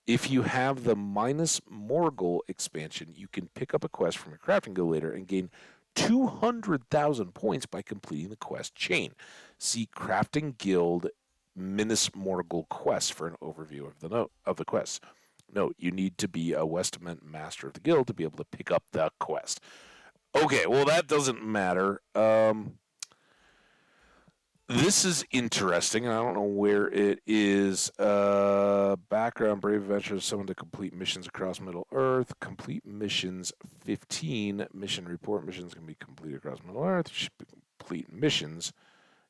[SPEAKER 1] If you have the minus Morgul expansion, you can pick up a quest from your crafting guild later and gain 200,000 points by completing the quest chain. See Crafting Guild Minas Morgul quest for an overview of the quest. Note, you need to be a Westament Master of the Guild to be able to pick up the quest. Okay, well, that doesn't matter. This is interesting, and I don't know where it is. Background, Brave Adventurers summoned to complete missions across Middle Earth. Complete missions 15. Mission report. Missions can be completed across Middle Earth. You should complete missions.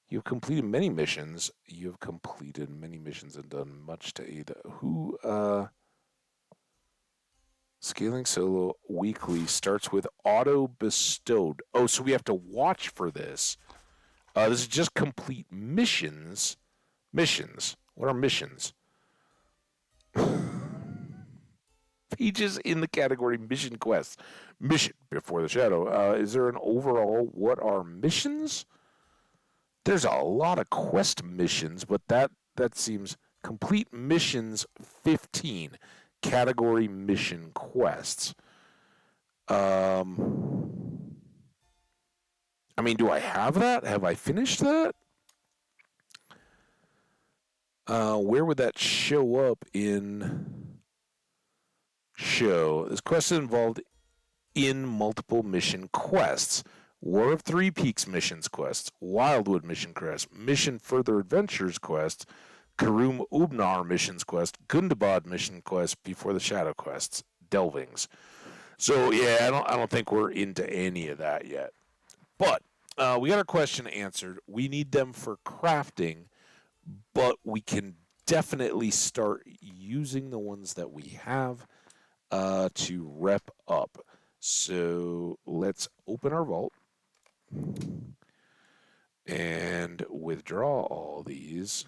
[SPEAKER 1] You've completed many missions. You have completed many missions and done much to aid. Scaling solo weekly starts with auto bestowed. Oh, so we have to watch for this. This is just complete missions. Missions. What are missions? Pages in the category mission quests. Mission before the shadow. Is there an overall what are missions? There's a lot of quest missions, but that seems complete missions 15 category mission quests. I mean, do I have that? Have I finished that? Where would that show up in show? This quest is involved in multiple mission quests. War of Three Peaks missions quests, Wildwood mission quest, Mission Further Adventures quest, Karum Ubnar missions quest, Gundabad mission quest, Before the Shadow quests, Delvings. So yeah, I don't think we're into any of that yet. But we got our question answered. We need them for crafting, but we can definitely start using the ones that we have to rep up. So let's open our vault and withdraw all these.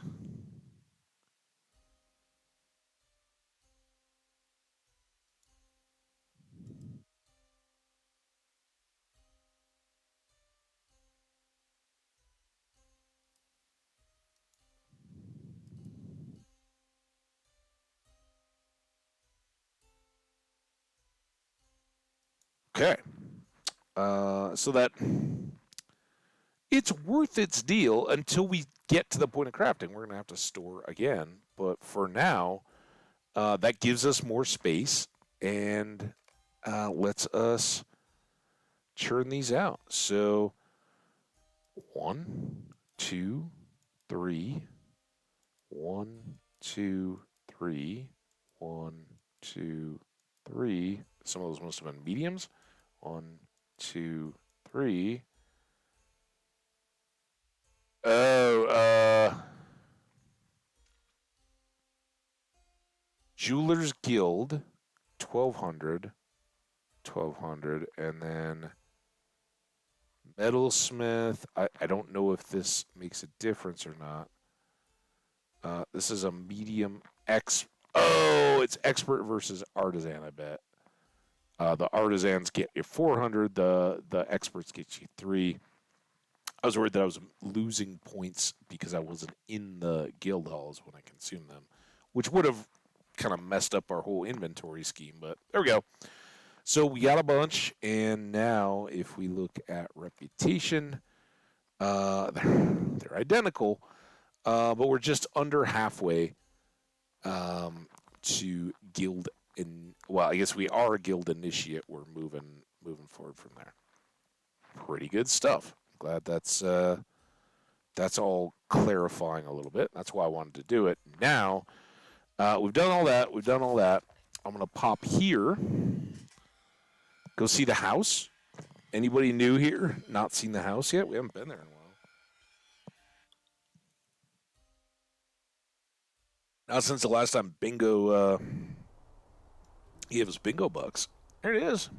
[SPEAKER 1] Okay. So that it's worth its deal until we get to the point of crafting. We're going to have to store again. But for now, that gives us more space and lets us churn these out. So 1, 2, 3. 1, 2, 3. 1, 2, 3. Some of those must have been mediums. 1, 2, 3. Oh, Jewelers Guild, 1,200, and then Metalsmith. I don't know if this makes a difference or not. This is a medium Oh, it's expert versus artisan, I bet. The artisans get you 400. The experts get you 3. I was worried that I was losing points because I wasn't in the guild halls when I consumed them, which would have kind of messed up our whole inventory scheme. But there we go. So we got a bunch, and now if we look at reputation, They're identical, but we're just under halfway to guild well, I guess we are a guild initiate. We're moving forward from there. Pretty good stuff. Glad that's all clarifying a little bit. That's why I wanted to do it. Now, we've done all that. I'm gonna pop here. Go see the house. Anybody new here? Not seen the house yet? We haven't been there in a while. Now since the last time Bingo gave us bingo bucks. There it is.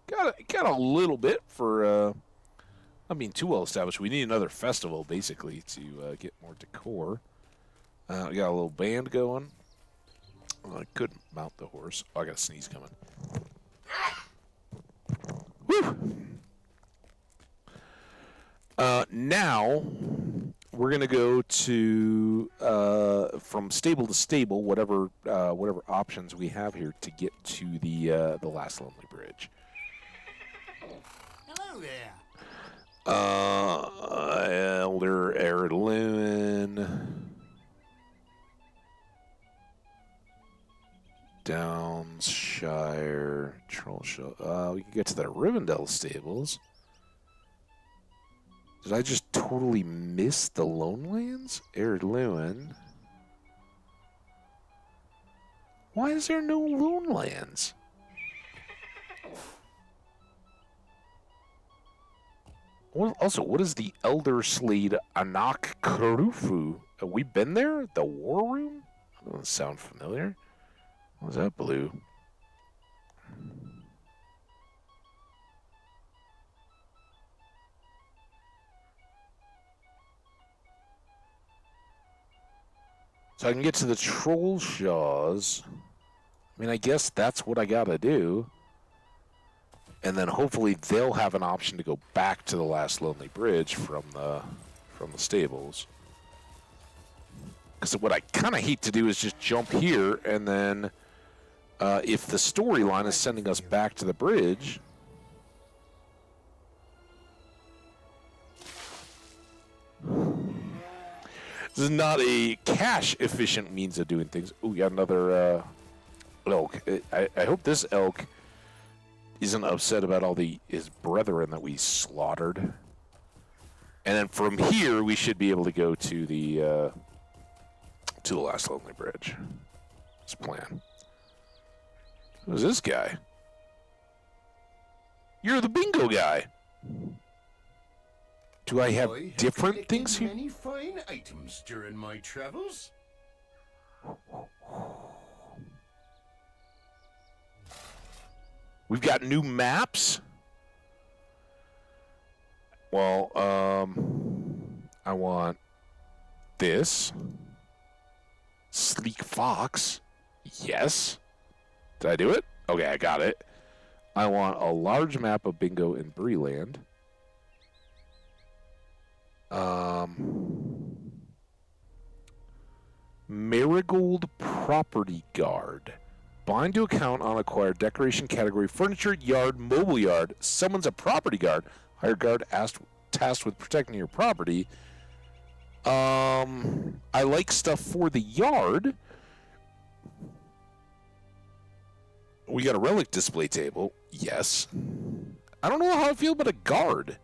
[SPEAKER 1] Got a little bit for not being too well established. We need another festival basically to get more decor. We got a little band going. I couldn't mount the horse. Oh, I got a sneeze coming. Woo! Now we're gonna go to from stable to stable, whatever options we have here to get to the last lonely bridge.
[SPEAKER 2] Hello there.
[SPEAKER 1] Elder Heirloom. Downshire, Trollshaws. We can get to the Rivendell stables. Did I just totally miss the Lonelands? Heirloom. Why is there no Lonelands? Also, what is the Elder Slade Anak Krufu? Have we been there? The War Room? That doesn't sound familiar. What was that blue? So I can get to the Trollshaws. I mean, I guess that's what I gotta do. And then hopefully they'll have an option to go back to the last lonely bridge from the stables. Because what I kind of hate to do is just jump here and then if the storyline is sending us back to the bridge. This is not a cash-efficient means of doing things. Oh, we got another elk. I hope this elk isn't upset about all his brethren that we slaughtered. And then from here, we should be able to go to the last lonely bridge. Let's plan. Who's this guy? You're the bingo guy. Do I have different things here?
[SPEAKER 2] Many fine items during my travels.
[SPEAKER 1] We've got new maps. Well, I want this. Sleek Fox. Yes. Did I do it? Okay, I got it. I want a large map of bingo in Breeland. Marigold Property Guard. Bind to account on acquired decoration category furniture, yard, mobile yard. Summons a property guard. Hire guard tasked with protecting your property. I like stuff for the yard. We got a relic display table. Yes. I don't know how I feel about a guard.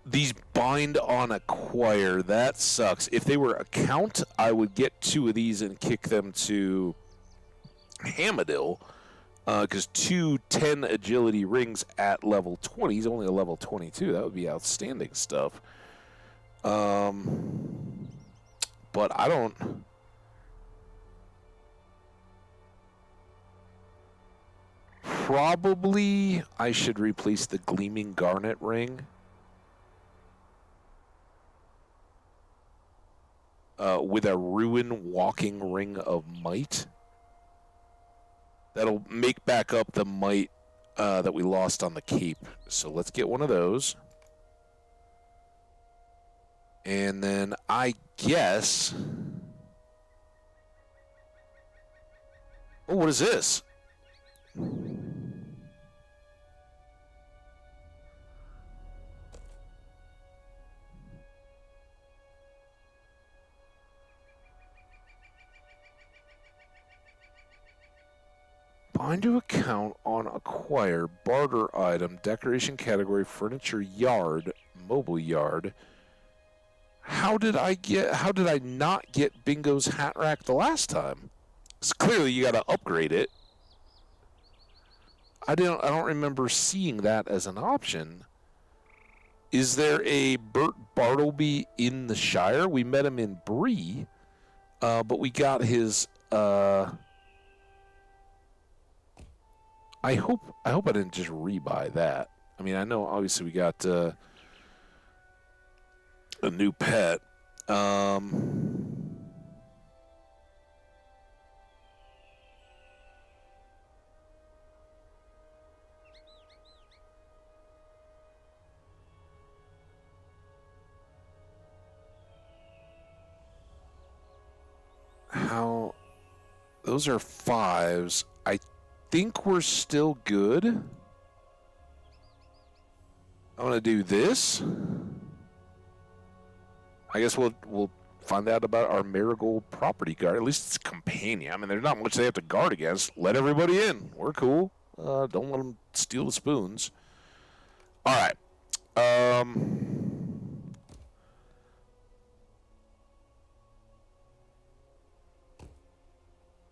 [SPEAKER 1] These bind on acquire, that sucks. If they were account, I would get 2 of these and kick them to Hamadil, because 2 10 agility rings at level 20 is only a level 22. That would be outstanding stuff. But I don't. Probably I should replace the Gleaming Garnet ring with a Ruin Walking Ring of Might. That'll make back up the might that we lost on the Cape. So let's get one of those. And then I guess... Oh, what is this? Bind to account on acquire, barter item, decoration category, furniture yard, mobile yard. How did I not get Bingo's hat rack the last time? So clearly you gotta upgrade it. I don't remember seeing that as an option. Is there a Bert Bartleby in the Shire? We met him in Bree, but we got his I hope I didn't just rebuy that. I mean, I know obviously we got a new pet. How? Those are 5s. I think we're still good. I'm gonna do this. I guess we'll find out about our Marigold property guard. At least it's a companion. I mean, there's not much they have to guard against. Let everybody in. We're cool. Don't let them steal the spoons. All right.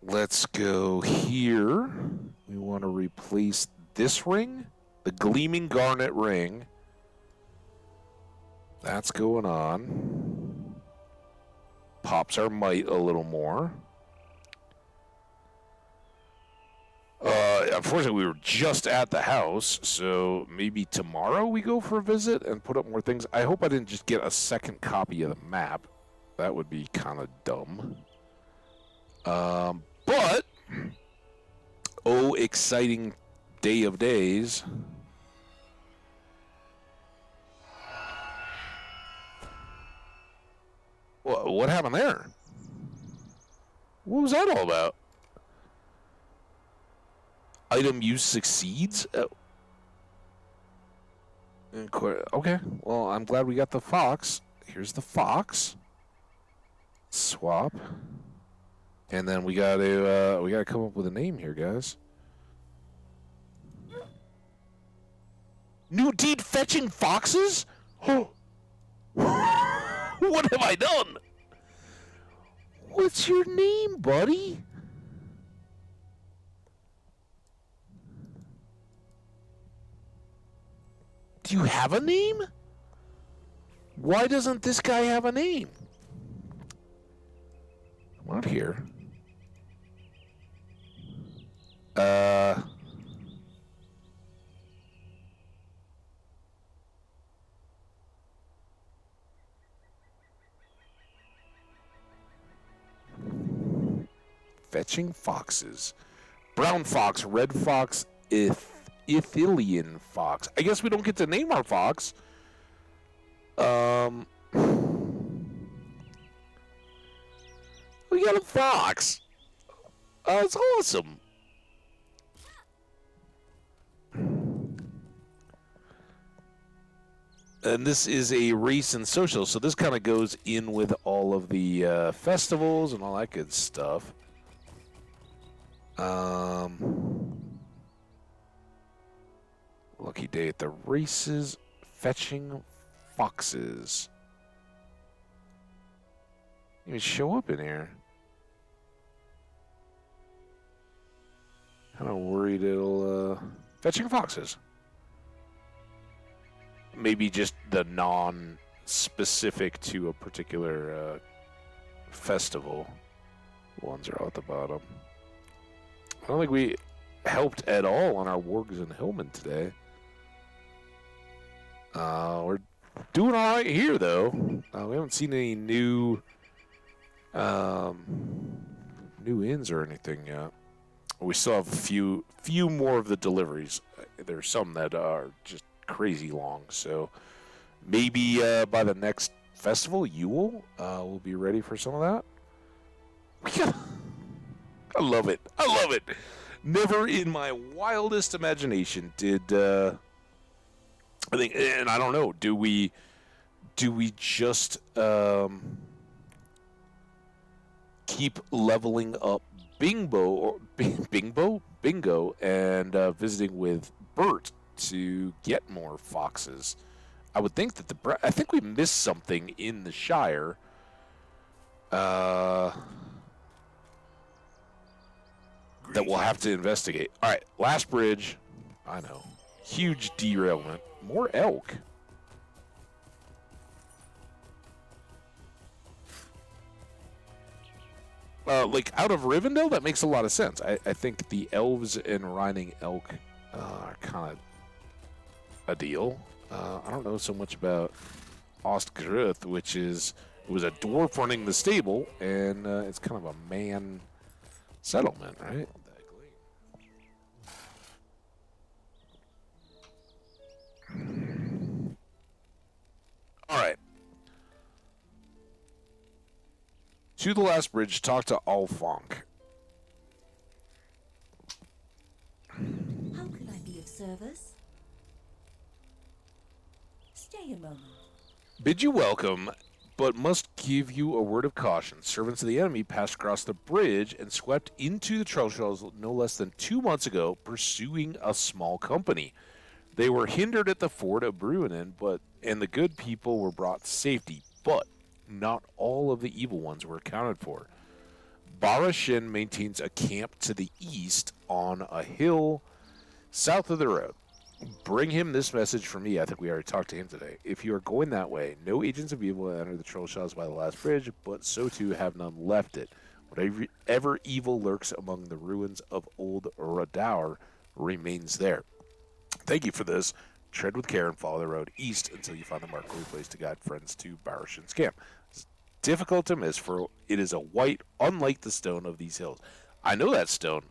[SPEAKER 1] Let's go here. We want to replace this ring, the gleaming garnet ring. That's going on. Pops our might a little more. Unfortunately, we were just at the house, so maybe tomorrow we go for a visit and put up more things. I hope I didn't just get a second copy of the map. That would be kind of dumb. But, oh, exciting day of days. What happened there? What was that all about? Item use succeeds? Okay, well, I'm glad we got the fox. Here's the fox. Swap. And then we gotta come up with a name here, guys. New deed fetching foxes? Oh. What have I done? What's your name, buddy? Do you have a name? Why doesn't this guy have a name? Come out here. Fetching foxes. Brown fox, red fox, Ithilian fox. I guess we don't get to name our fox. We got a fox. It's awesome. And this is a race and social, so this kind of goes in with all of the festivals and all that good stuff. Lucky day at the races, fetching foxes. Didn't even show up in here. Kind of worried it'll fetching foxes. Maybe just the non-specific to a particular festival ones are out at the bottom. I don't think we helped at all on our wargs and hillmen today. We're doing all right here, though. We haven't seen any new inns or anything yet. We still have a few more of the deliveries. There's some that are just crazy long, so maybe by the next Festival Yule. We'll be ready for some of that. I love it. I love it. Never in my wildest imagination did I think, and I don't know, do we just keep leveling up bingo, and visiting with Bert to get more foxes? I would think that I think we missed something in the Shire. That we'll have to investigate. All right, last bridge. I know. Huge derailment. More elk. Like out of Rivendell, that makes a lot of sense. I think the elves and riding elk are kind of a deal. I don't know so much about Ostgruth, which is it was a dwarf running the stable, and it's kind of a man settlement, right? All right. To the last bridge, talk to Alfonk.
[SPEAKER 4] How can I be of service? Stay a moment.
[SPEAKER 1] Bid you welcome, but must give you a word of caution. Servants of the enemy passed across the bridge and swept into the Trollshaws no less than 2 months ago, pursuing a small company. They were hindered at the ford of Bruinen, and the good people were brought to safety, but not all of the evil ones were accounted for. Barashin maintains a camp to the east on a hill south of the road. Bring him this message from me. I think we already talked to him today. If you are going that way, no agents of evil enter the Trollshaws by the last bridge, but so too have none left it. Whatever evil lurks among the ruins of old Radaur remains there. Thank you for this. Tread with care and follow the road east until you find the marked place to guide friends to Barashin's camp. It's difficult to miss, for it is a white, unlike the stone of these hills. I know that stone.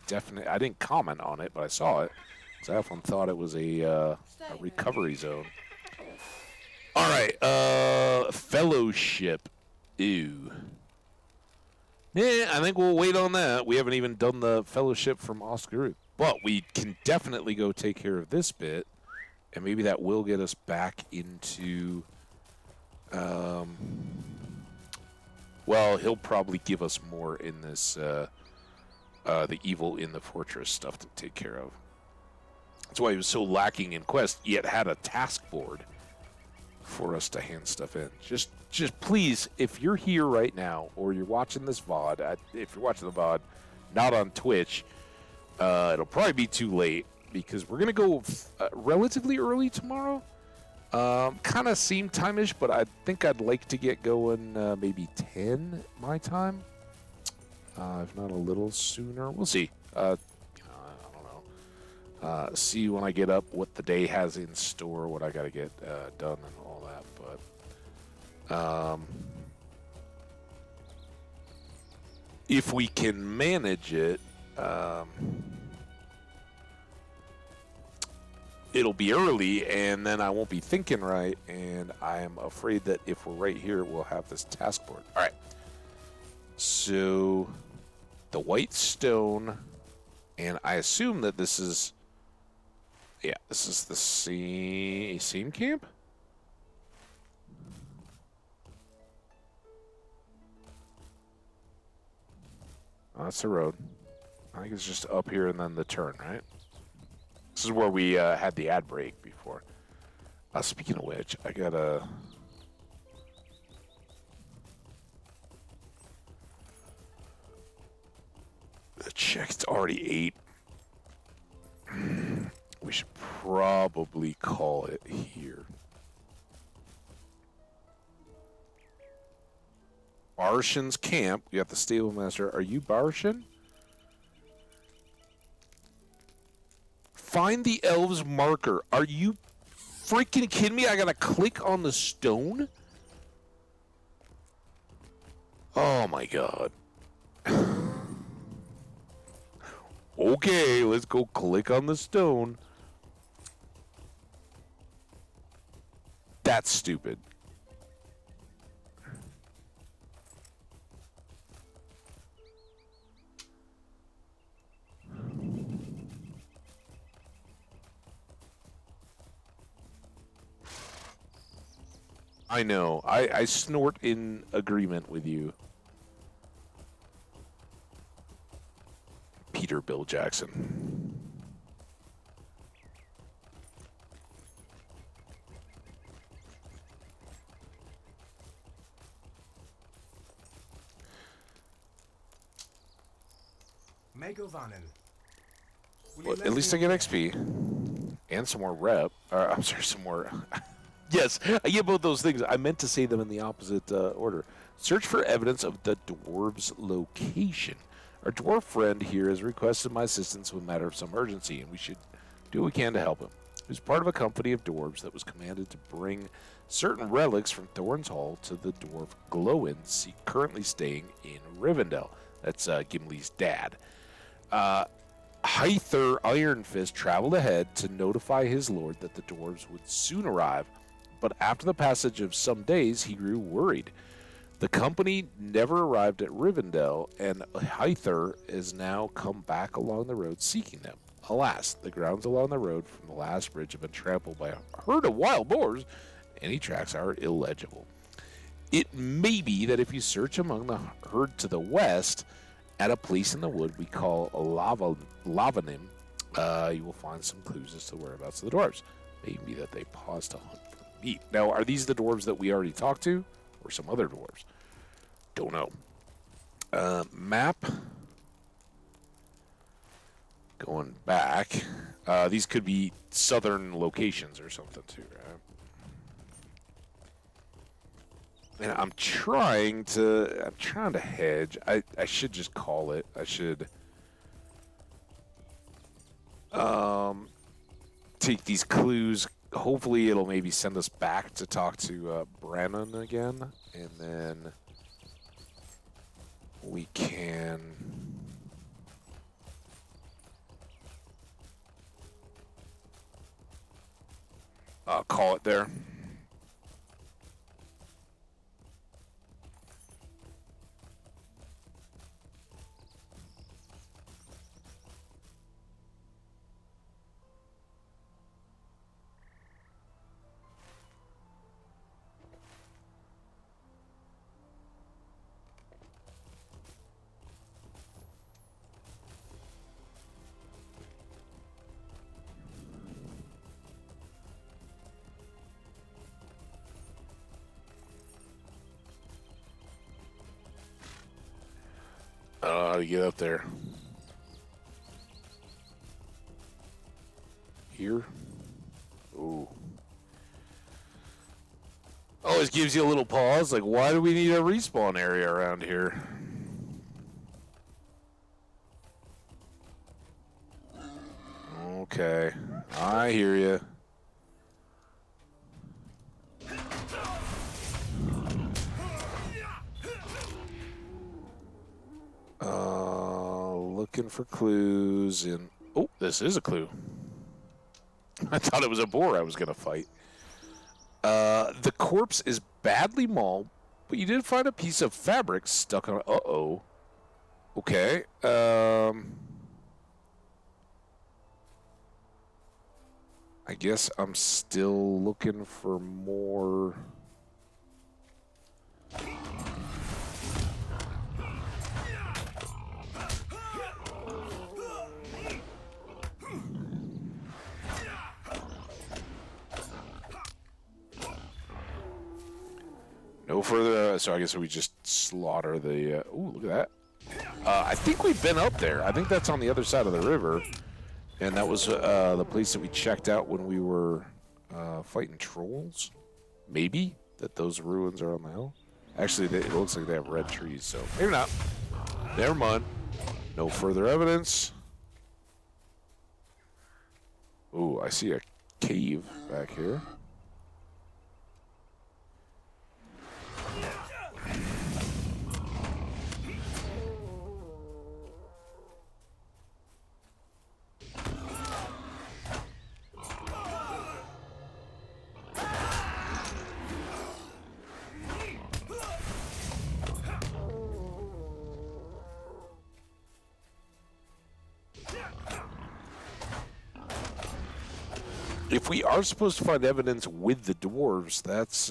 [SPEAKER 1] Definitely, I didn't comment on it, but I saw it. So I often thought it was a recovery zone. All right, fellowship. Ew. Yeah, I think we'll wait on that. We haven't even done the fellowship from Oscar, but we can definitely go take care of this bit, and maybe that will get us back into. Well, he'll probably give us more in this the evil in the fortress stuff to take care of. That's why he was so lacking in quest, yet had a task board for us to hand stuff in. Just please, if you're here right now, or you're watching this VOD, if you're watching the VOD, not on Twitch, it'll probably be too late, because we're going to go relatively early tomorrow. Kind of same time-ish, but I think I'd like to get going maybe 10 my time. If not a little sooner. We'll see. I don't know. See when I get up what the day has in store, what I got to get done and all that. But if we can manage it, it'll be early, and then I won't be thinking right, and I am afraid that if we're right here, we'll have this task board. All right. So, the white stone, and I assume that this is, yeah, this is the same camp? Oh, that's the road. I think it's just up here and then the turn, right? This is where we had the ad break before. Speaking of which, I gotta... check, it's already 8. We should probably call it here. Barshin's camp. We got the stable master. Are you Barshin? Find the elves marker. Are you freaking kidding me? I gotta click on the stone? Oh my god. Okay, let's go click on the stone. That's stupid. I know. I snort in agreement with you. Peter Bill Jackson.
[SPEAKER 5] Megovanen.
[SPEAKER 1] Well, at least I get XP. And some more rep. I'm sorry, some more... Yes, I get both those things. I meant to say them in the opposite order. Search for evidence of the dwarves' location. Our dwarf friend here has requested my assistance with a matter of some urgency, and we should do what we can to help him. He was part of a company of dwarves that was commanded to bring certain relics from Thorn's Hall to the dwarf Glowin, currently staying in Rivendell. That's Gimli's dad. Hyther Ironfist traveled ahead to notify his lord that the dwarves would soon arrive, but after the passage of some days, he grew worried. The company never arrived at Rivendell, and Hyther has now come back along the road seeking them. Alas, the grounds along the road from the last bridge have been trampled by a herd of wild boars. Any tracks are illegible. It may be that if you search among the herd to the west, at a place in the wood we call Lavanim, you will find some clues as to the whereabouts of the dwarves. Maybe that they paused to hunt for meat. Now, are these the dwarves that we already talked to, or some other dwarves? Don't know. Map. Going back. These could be southern locations or something too, right? And I'm trying to hedge. I should just call it. I should take these clues. Hopefully it'll maybe send us back to talk to Brannon again, and then we can call it there. I don't know how to get up there. Here? Ooh. Always gives you a little pause. Like, why do we need a respawn area around here? Okay. I hear you. Looking for clues in... Oh, this is a clue. I thought it was a boar I was going to fight. The corpse is badly mauled, but you did find a piece of fabric stuck on... Uh-oh. Okay. I guess I'm still looking for more... No further, so I guess we just slaughter the, ooh, look at that. I think we've been up there. I think that's on the other side of the river. And that was the place that we checked out when we were fighting trolls. Maybe that those ruins are on the hill. Actually, it looks like they have red trees, so maybe not. Never mind. No further evidence. Ooh, I see a cave back here. If we are supposed to find evidence with the dwarves, that's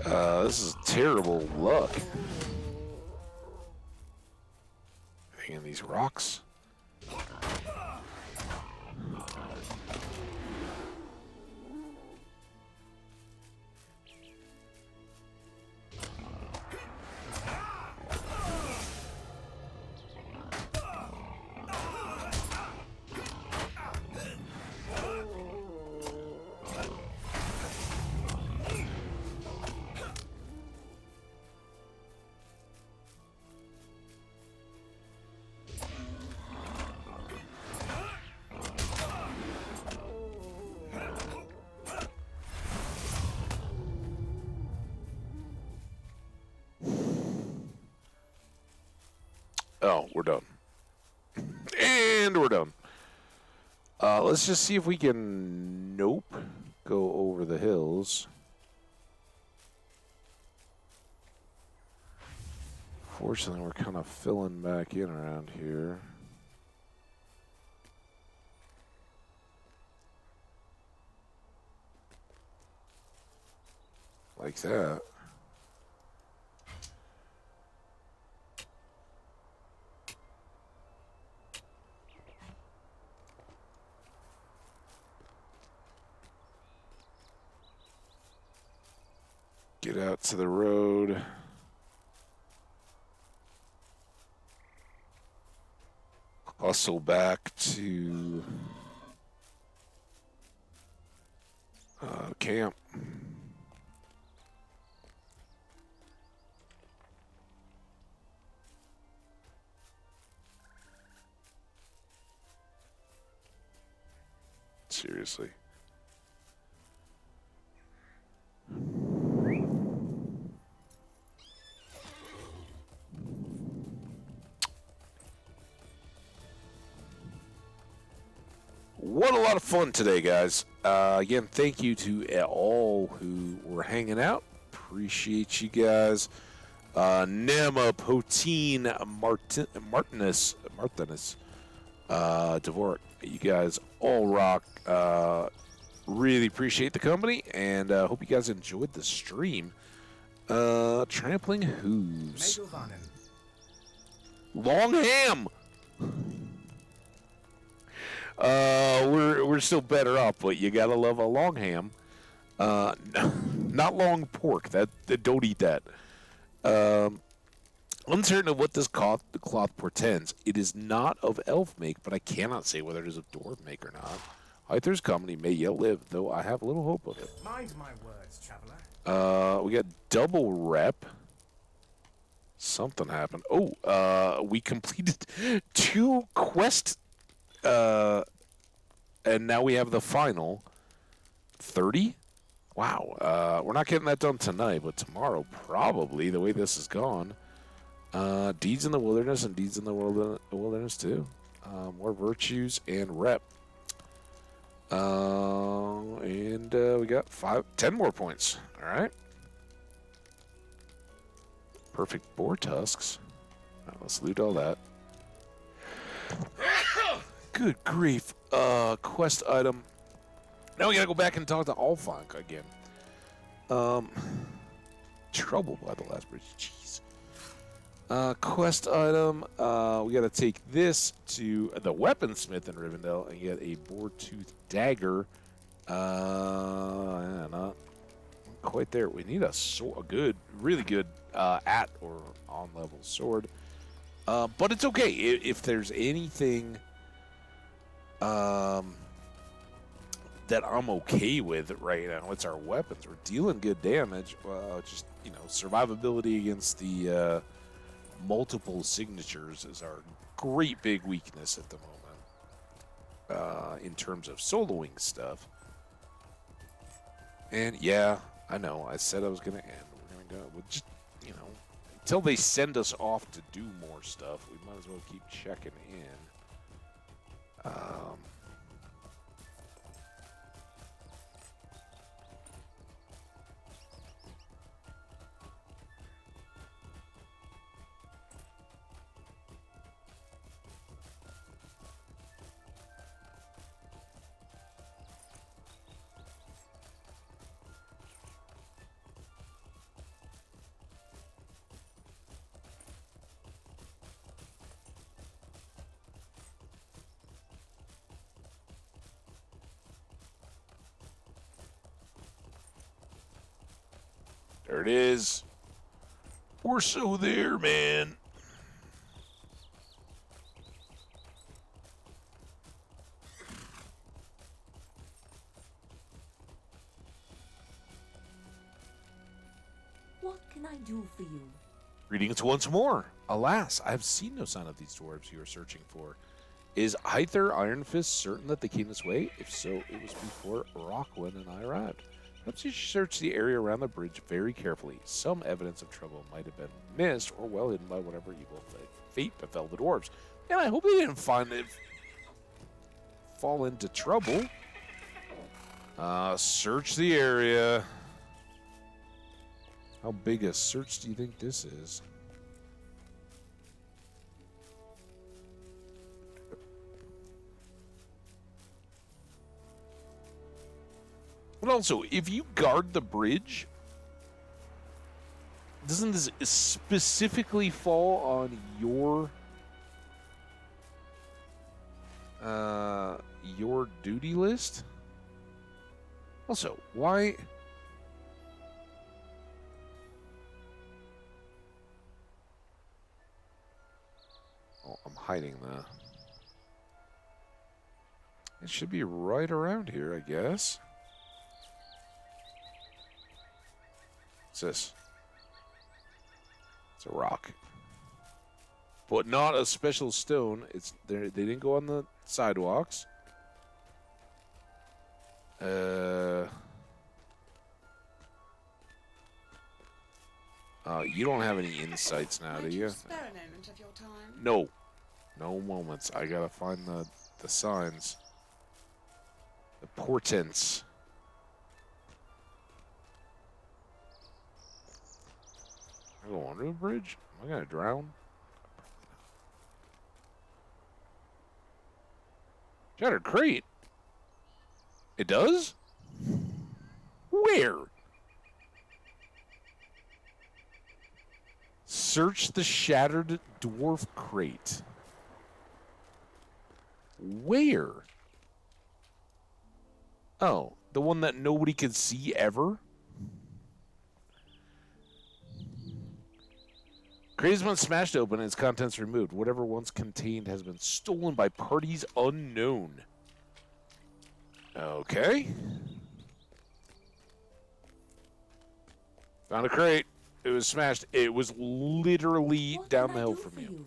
[SPEAKER 1] This is terrible luck. Hanging these rocks. Oh, we're done. And we're done. Let's just see if we can, nope, go over the hills. Fortunately, we're kind of filling back in around here. Like that. Get out to the road. Hustle back to camp. Seriously. What a lot of fun today, guys. Again, thank you to all who were hanging out. Appreciate you guys. Nema, Potine, Martinus, Dvorak, you guys all rock. Really appreciate the company, and hope you guys enjoyed the stream. Trampling Hooves.
[SPEAKER 5] Megovanen.
[SPEAKER 1] Long ham! We're still better off, but you gotta love a long ham. Not long pork. That don't eat that. Uncertain of what this cloth portends. It is not of elf make, but I cannot say whether it is of dwarf make or not. Hyther's company may yet live, though I have little hope of it.
[SPEAKER 5] Mind my words, traveler.
[SPEAKER 1] We got double rep. Something happened. Oh, we completed 2 quests. And now we have the final 30. Wow. We're not getting that done tonight, but tomorrow probably. The way this is gone. Deeds in the wilderness and deeds in the wilderness too. More virtues and rep. And we got 10 more points. All right. Perfect boar tusks. All right, let's loot all that. Good grief. Quest item. Now we gotta go back and talk to Alfonk again. Trouble by the last bridge. Jeez. Quest item. We gotta take this to the weaponsmith in Rivendell and get a boar-tooth dagger. Yeah, not quite there. We need a good, really good at or on level sword. But it's okay if there's anything that I'm okay with right now. It's our weapons. We're dealing good damage. Just, survivability against the multiple signatures is our great big weakness at the moment in terms of soloing stuff. And yeah, I know. I said I was going to end. We're going to go. We'll just, until they send us off to do more stuff, we might as well keep checking in. There it is. We're so there, man.
[SPEAKER 4] What can I do for you?
[SPEAKER 1] Greetings once more. Alas, I have seen no sign of these dwarves you are searching for. Is either Iron Fist certain that they came this way? If so, it was before Rockwind and I arrived. Perhaps you should search the area around the bridge very carefully. Some evidence of trouble might have been missed or well hidden by whatever evil fate befell the dwarves. And I hope they didn't fall into trouble. Search the area. How big a search do you think this is? But also, if you guard the bridge, doesn't this specifically fall on your duty list? Also, why? Oh, I'm hiding that. It should be right around here, I guess. What's this? It's a rock. But not a special stone. It's there. They didn't go on the sidewalks. You don't have any insights now, do you?
[SPEAKER 6] Spare a moment of your time.
[SPEAKER 1] No. No moments. I gotta find the signs. The portents. Can I go under the bridge? Am I gonna drown? Shattered crate. It does? Where? Search the shattered dwarf crate. Where? Oh, the one that nobody could see ever? Crate has been smashed open and its contents removed. Whatever once contained has been stolen by parties unknown. Okay. Found a crate. It was smashed. It was literally
[SPEAKER 4] What
[SPEAKER 1] down
[SPEAKER 4] can
[SPEAKER 1] the
[SPEAKER 4] I
[SPEAKER 1] hill
[SPEAKER 4] do
[SPEAKER 1] from
[SPEAKER 4] for
[SPEAKER 1] you.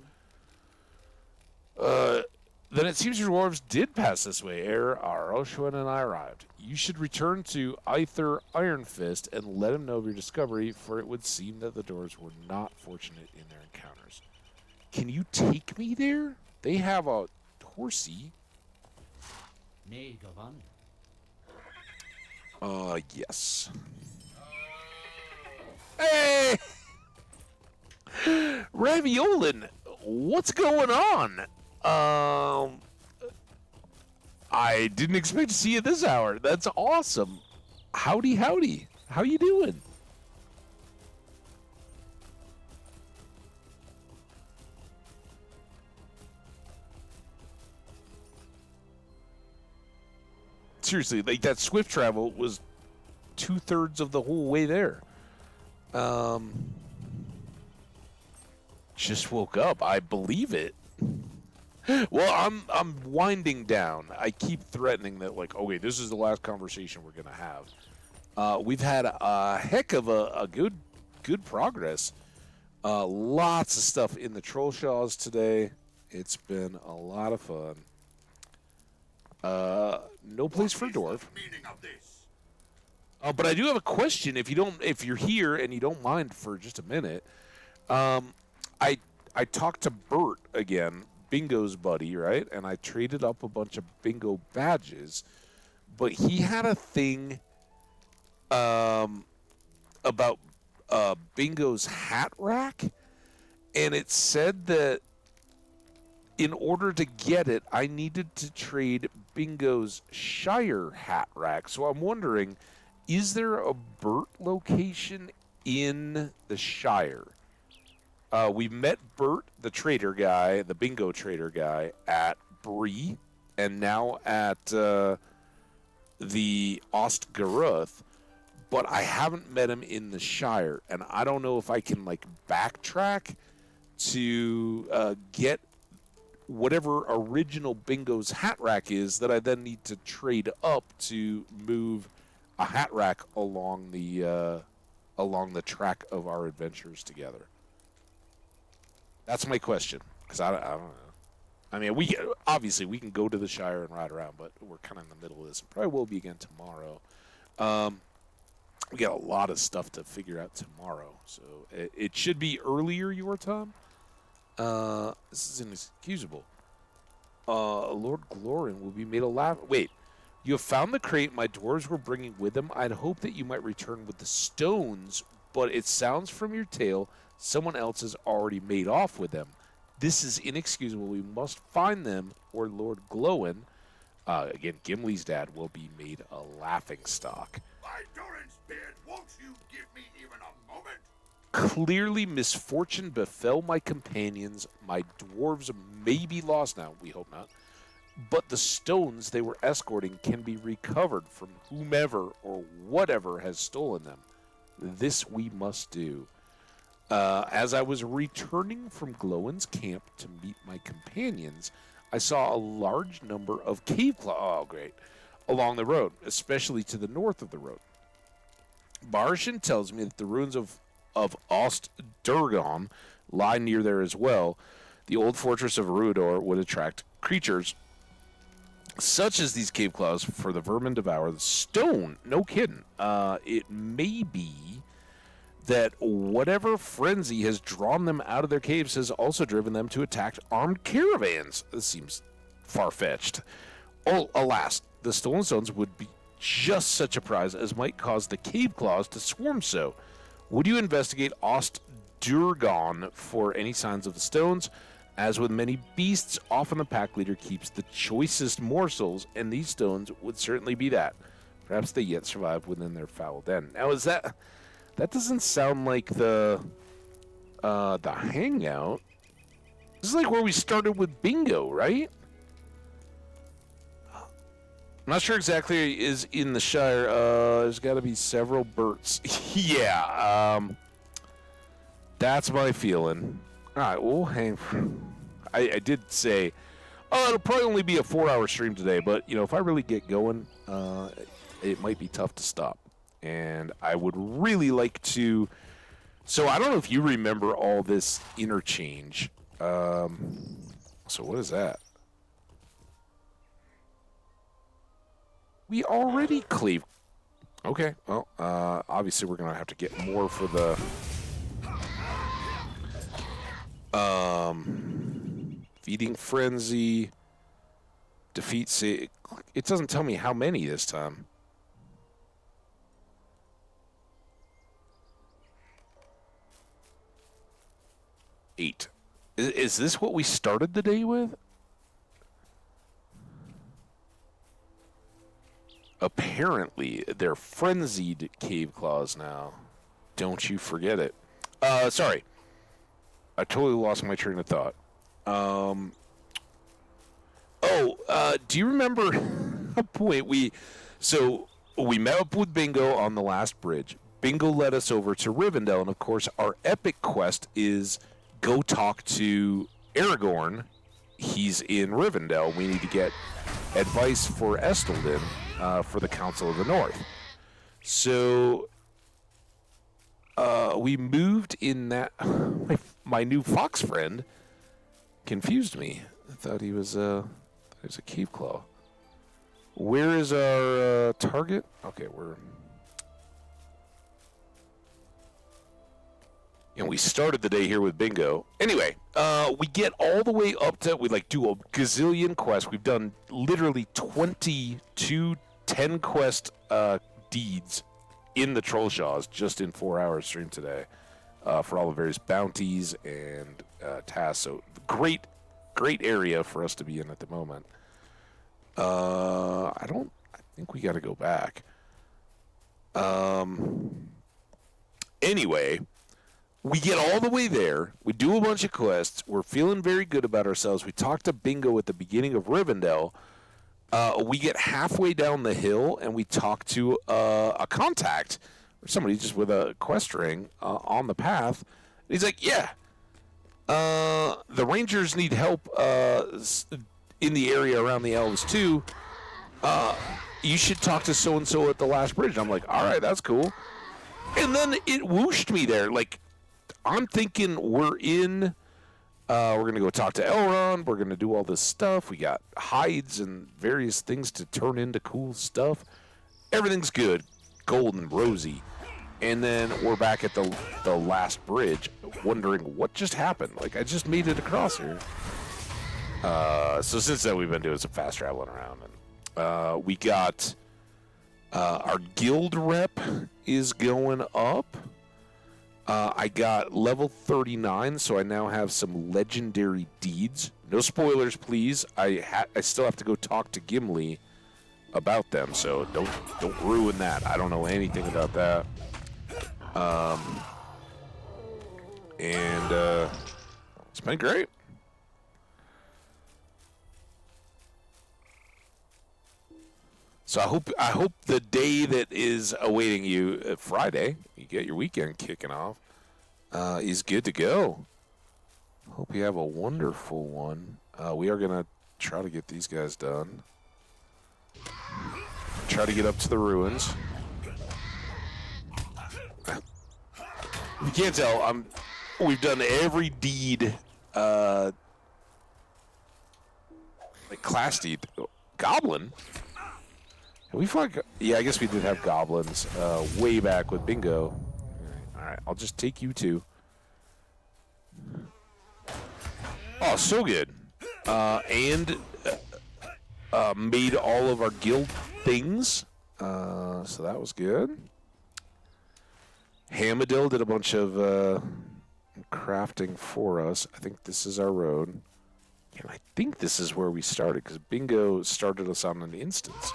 [SPEAKER 1] Then it seems your dwarves did pass this way ere Aroshuan and I arrived. You should return to Aether Iron Fist and let him know of your discovery, for it would seem that the dwarves were not fortunate in their encounters. Can you take me there? They have a horsey.
[SPEAKER 7] Nay, Govan.
[SPEAKER 1] Yes. Hey! Raviolin, what's going on? I didn't expect to see you this hour. That's awesome. Howdy, howdy. How you doing? Seriously, like that swift travel was 2/3 of the whole way there. Just woke up. I believe it. Well, I'm winding down. I keep threatening that, like, okay, this is the last conversation we're gonna have. We've had a heck of a good progress. Lots of stuff in the Trollshaws today. It's been a lot of fun. No place for a dwarf. But I do have a question. If you're here and you don't mind for just a minute, I talked to Bert again, Bingo's buddy, right? And I traded up a bunch of Bingo badges, but he had a thing about Bingo's hat rack, and it said that in order to get it, I needed to trade Bingo's Shire hat rack. So I'm wondering, is there a Bert location in the Shire? We met Bert, the trader guy, the Bingo trader guy, at Bree, and now at the Ostgaruth. but I haven't met him in the Shire, and I don't know if I can like backtrack to get whatever original Bingo's hat rack is that I then need to trade up to move a hat rack along the track of our adventures together. That's my question, because I don't know. I mean, we can go to the Shire and ride around, but we're kind of in the middle of this. Probably will be again tomorrow. We got a lot of stuff to figure out tomorrow, so it should be earlier your time. This is inexcusable. Lord Glorin will be made a laugh. Wait, you have found the crate my dwarves were bringing with them. I'd hoped that you might return with the stones, but it sounds from your tale someone else has already made off with them. This is inexcusable. We must find them, or Lord Glowin, again, Gimli's dad, will be made a laughingstock.
[SPEAKER 2] By Doran's beard, won't you give me even a moment?
[SPEAKER 1] Clearly misfortune befell my companions. My dwarves may be lost now, we hope not. But the stones they were escorting can be recovered from whomever or whatever has stolen them. This we must do. As I was returning from Glowin's camp to meet my companions, I saw a large number of cave along the road, especially to the north of the road. Barshin tells me that the ruins of Ost-Durgon lie near there as well. The old fortress of Rudor would attract creatures such as these cave claws, for the vermin devour the stone. No kidding. It may be that whatever frenzy has drawn them out of their caves has also driven them to attack armed caravans. This seems far-fetched. Oh, alas, the stolen stones would be just such a prize as might cause the cave claws to swarm so. Would you investigate Ost-Durgon for any signs of the stones? As with many beasts, often the pack leader keeps the choicest morsels, and these stones would certainly be that. Perhaps they yet survive within their foul den. Now, is that... That doesn't sound like the hangout. This is like where we started with Bingo, right? I'm not sure exactly is in the Shire. There's got to be several Berts. Yeah, that's my feeling. All right, we'll hang. I did say, it'll probably only be a 4-hour stream today, but you know, if I really get going, it might be tough to stop. And I would really like to... So I don't know if you remember all this interchange. So what is that? We already cleaved. Okay, well, obviously we're going to have to get more for the... Feeding Frenzy. Defeat... It doesn't tell me how many this time. 8. Is this what we started the day with? Apparently, they're frenzied cave claws now. Don't you forget it. Sorry. I totally lost my train of thought. Do you remember a point we met up with Bingo on the last bridge. Bingo led us over to Rivendell, and of course our epic quest is go talk to Aragorn. He's in Rivendell. We need to get advice for Estelden for the Council of the North. So we moved in that... My new fox friend confused me. I thought he was a cave claw. Where is our target? Okay, we're... And we started the day here with Bingo. Anyway, we get all the way up to... We do a gazillion quests. We've done literally 22 10-quest deeds in the Trollshaws just in 4 hours stream today for all the various bounties and tasks. So great area for us to be in at the moment. I think we got to go back. Anyway, we get all the way there. We do a bunch of quests. We're feeling very good about ourselves. We talked to Bingo at the beginning of Rivendell. We get halfway down the hill, and we talk to a contact somebody just with a quest ring on the path. And he's like, yeah, the Rangers need help in the area around the elves too. You should talk to so-and-so at the last bridge. And I'm like, all right, that's cool. And then it whooshed me there. Like, I'm thinking we're going to go talk to Elrond. We're going to do all this stuff. We got hides and various things to turn into cool stuff. Everything's good, golden, rosy. And then we're back at the last bridge, wondering what just happened. Like, I just made it across here. So since then, we've been doing some fast traveling around. And we got our guild rep is going up. I got level 39, so I now have some legendary deeds. No spoilers, please. I still have to go talk to Gimli about them, so don't ruin that. I don't know anything about that. And it's been great. So I hope the day that is awaiting you, Friday, you get your weekend kicking off, is good to go. Hope you have a wonderful one. We are gonna try to get these guys done. Try to get up to the ruins. You can't tell. We've done every deed, like class deed. Goblin. We fought. Yeah, I guess we did have goblins way back with Bingo. All right, I'll just take you two. Oh, so good. And made all of our guild things. So that was good. Hamadil did a bunch of crafting for us. I think this is our road. And I think this is where we started, because Bingo started us on an instance.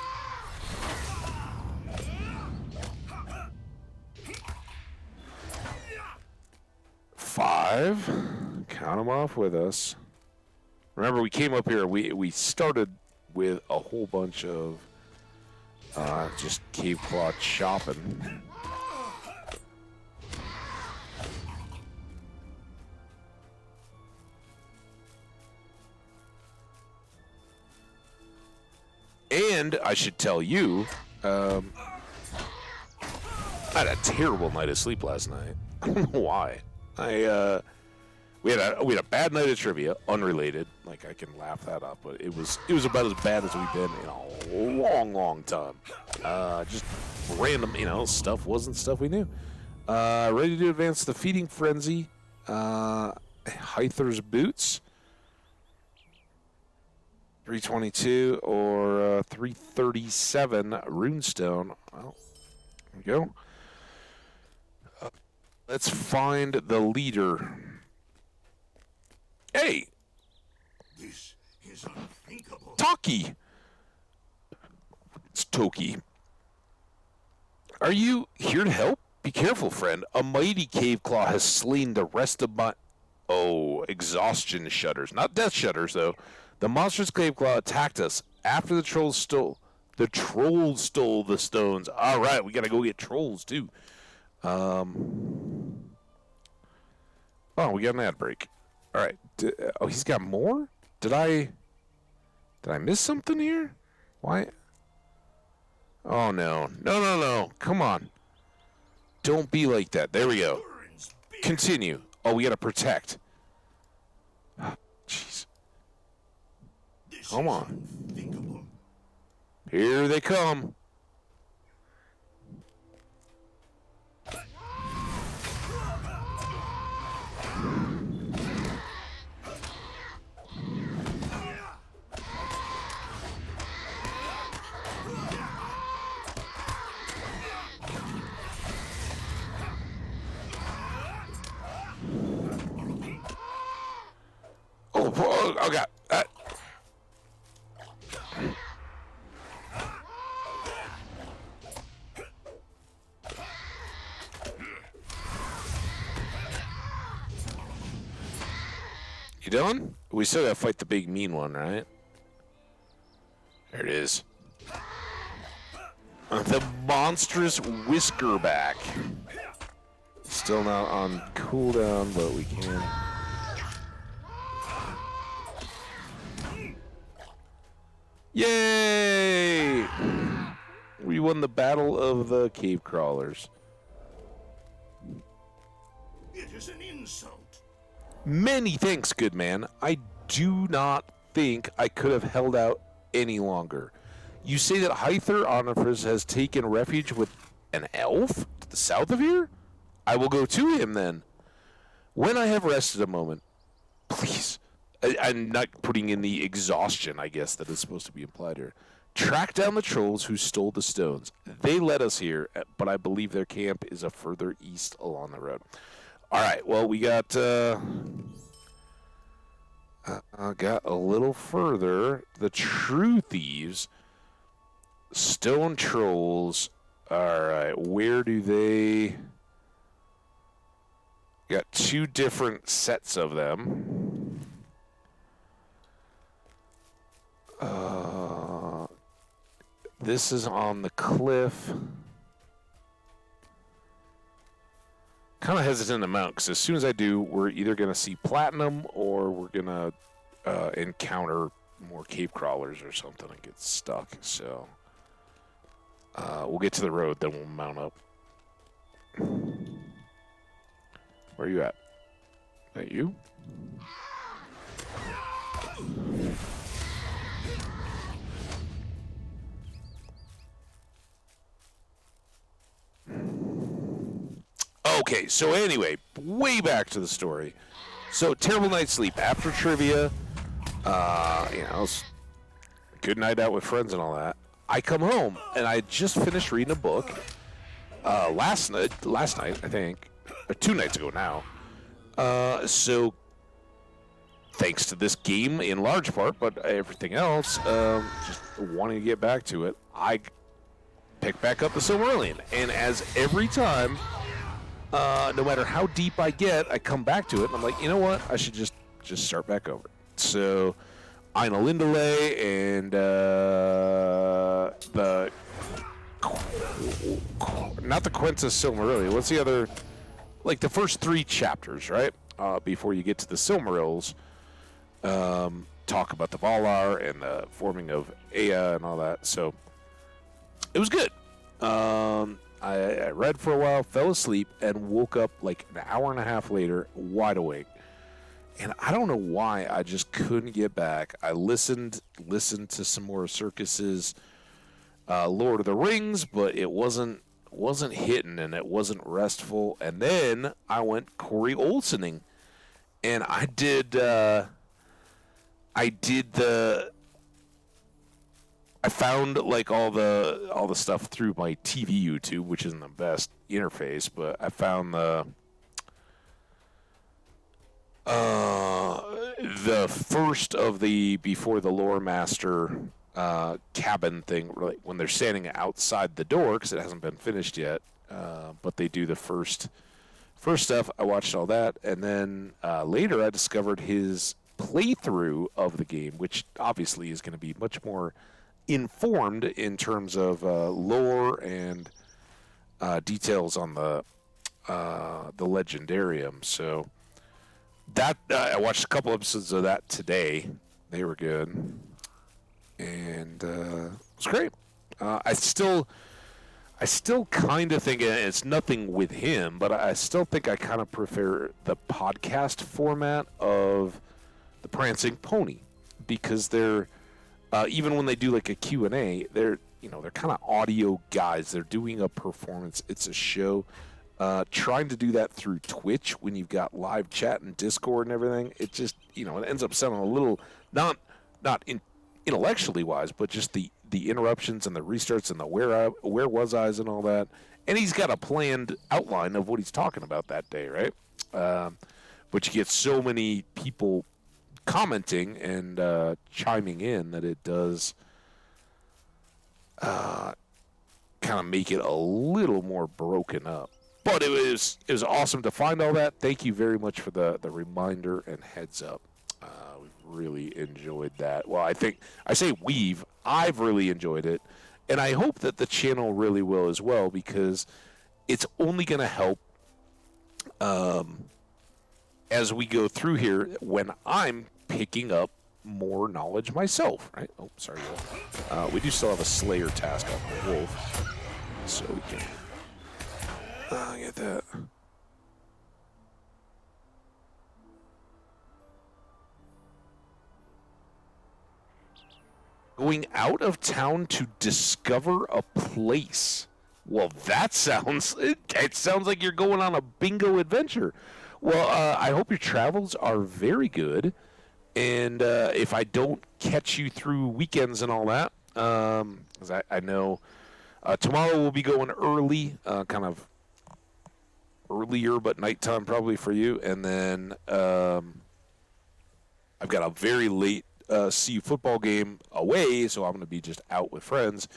[SPEAKER 1] Five. Count them off with us. Remember, we came up here, we started with a whole bunch of just cave cloth shopping. And I should tell you, I had a terrible night of sleep last night. I don't know why. We had a bad night of trivia, unrelated. Like, I can laugh that up, but it was about as bad as we've been in a long, long time. Just random, stuff wasn't stuff we knew. Ready to advance the feeding frenzy. Hyther's boots. 322 or 337 runestone. Well, there we go. Let's find the leader. Hey!
[SPEAKER 2] This is unthinkable.
[SPEAKER 1] Taki! It's Toki. Are you here to help? Be careful, friend. A mighty cave claw has slain the rest of my... Oh, exhaustion shudders. Not death shudders, though. The monstrous cave claw attacked us after the trolls stole... The trolls stole the stones. All right, we gotta go get trolls, too. Oh, we got an ad break. All right. Oh, he's got more? Did I miss something here? Why? Oh, no. No. Come on. Don't be like that. There we go. Continue. Oh, we got to protect. Jeez. Come on. Here they come. Oh God. You done? We still gotta fight the big mean one, right? There it is. The monstrous Whiskerback. Still not on cooldown, but we can. Yay! We won the Battle of the Cave Crawlers.
[SPEAKER 2] It is an insult.
[SPEAKER 1] Many thanks, good man. I do not think I could have held out any longer. You say that Hyther Onifris has taken refuge with an elf to the south of here? I will go to him then. When I have rested a moment, please. I'm not putting in the exhaustion, I guess, that is supposed to be implied here. Track down the trolls who stole the stones. They led us here, but I believe their camp is a further east along the road. All right, well, we got a little further. The true thieves, stone trolls. All right, where do they... Got two different sets of them. This is on the cliff. Kind of hesitant to mount, because as soon as I do, we're either going to see platinum or we're going to encounter more cave crawlers or something and get stuck. So we'll get to the road, then we'll mount up. Where are you at? Is that you? Okay, so anyway, way back to the story. So, terrible night's sleep. After trivia, good night out with friends and all that. I come home, and I just finished reading a book last night, I think, or 2 nights ago now. So, thanks to this game in large part, but everything else, just wanting to get back to it, I picked back up the Silmarillion. And as every time... no matter how deep I get, I come back to it, and I'm like, you know what? I should just start back over. So, Aina Lindale and not the Quintus Silmarillion. What's the other? Like the first 3 chapters, right? Before you get to the Silmarils, talk about the Valar and the forming of Ea and all that. So, it was good. I read for a while, fell asleep, and woke up like an hour and a half later, wide awake. And I don't know why, I just couldn't get back. I listened to some more Circus's Lord of the Rings, but it wasn't hitting and it wasn't restful. And then I went Corey Olsening, and I found like all the stuff through my TV YouTube, which isn't the best interface, but I found the first of the Before the Lore Master cabin thing, like when they're standing outside the door because it hasn't been finished yet, but they do the first stuff. I watched all that, and then later I discovered his playthrough of the game, which obviously is going to be much more informed in terms of lore and details on the Legendarium. So that I watched a couple episodes of that today. They were good, and it was great. I still kind of think it's nothing with him, but I still think I kind of prefer the podcast format of the Prancing Pony, because they're even when they do like a Q&A, they're kind of audio guys. They're doing a performance. It's a show. Trying to do that through Twitch when you've got live chat and Discord and everything, it just, it ends up sounding a little, not intellectually wise, but just the interruptions and the restarts and the where was I's and all that. And he's got a planned outline of what he's talking about that day, right? But you get so many people commenting and chiming in that it does kind of make it a little more broken up. But it was awesome to find all that. Thank you very much for the reminder and heads up. We've really enjoyed that. Well, I've really enjoyed it. And I hope that the channel really will as well, because it's only going to help as we go through here when I'm picking up more knowledge myself, right? Oh, sorry, Wolf. We do still have a Slayer task on the Wolf, so we can get that. Going out of town to discover a place. Well, that sounds, it sounds like you're going on a bingo adventure. Well, I hope your travels are very good. And if I don't catch you through weekends and all that, because I know tomorrow we'll be going early, kind of earlier, but nighttime probably for you. And then I've got a very late CU football game away, so I'm going to be just out with friends.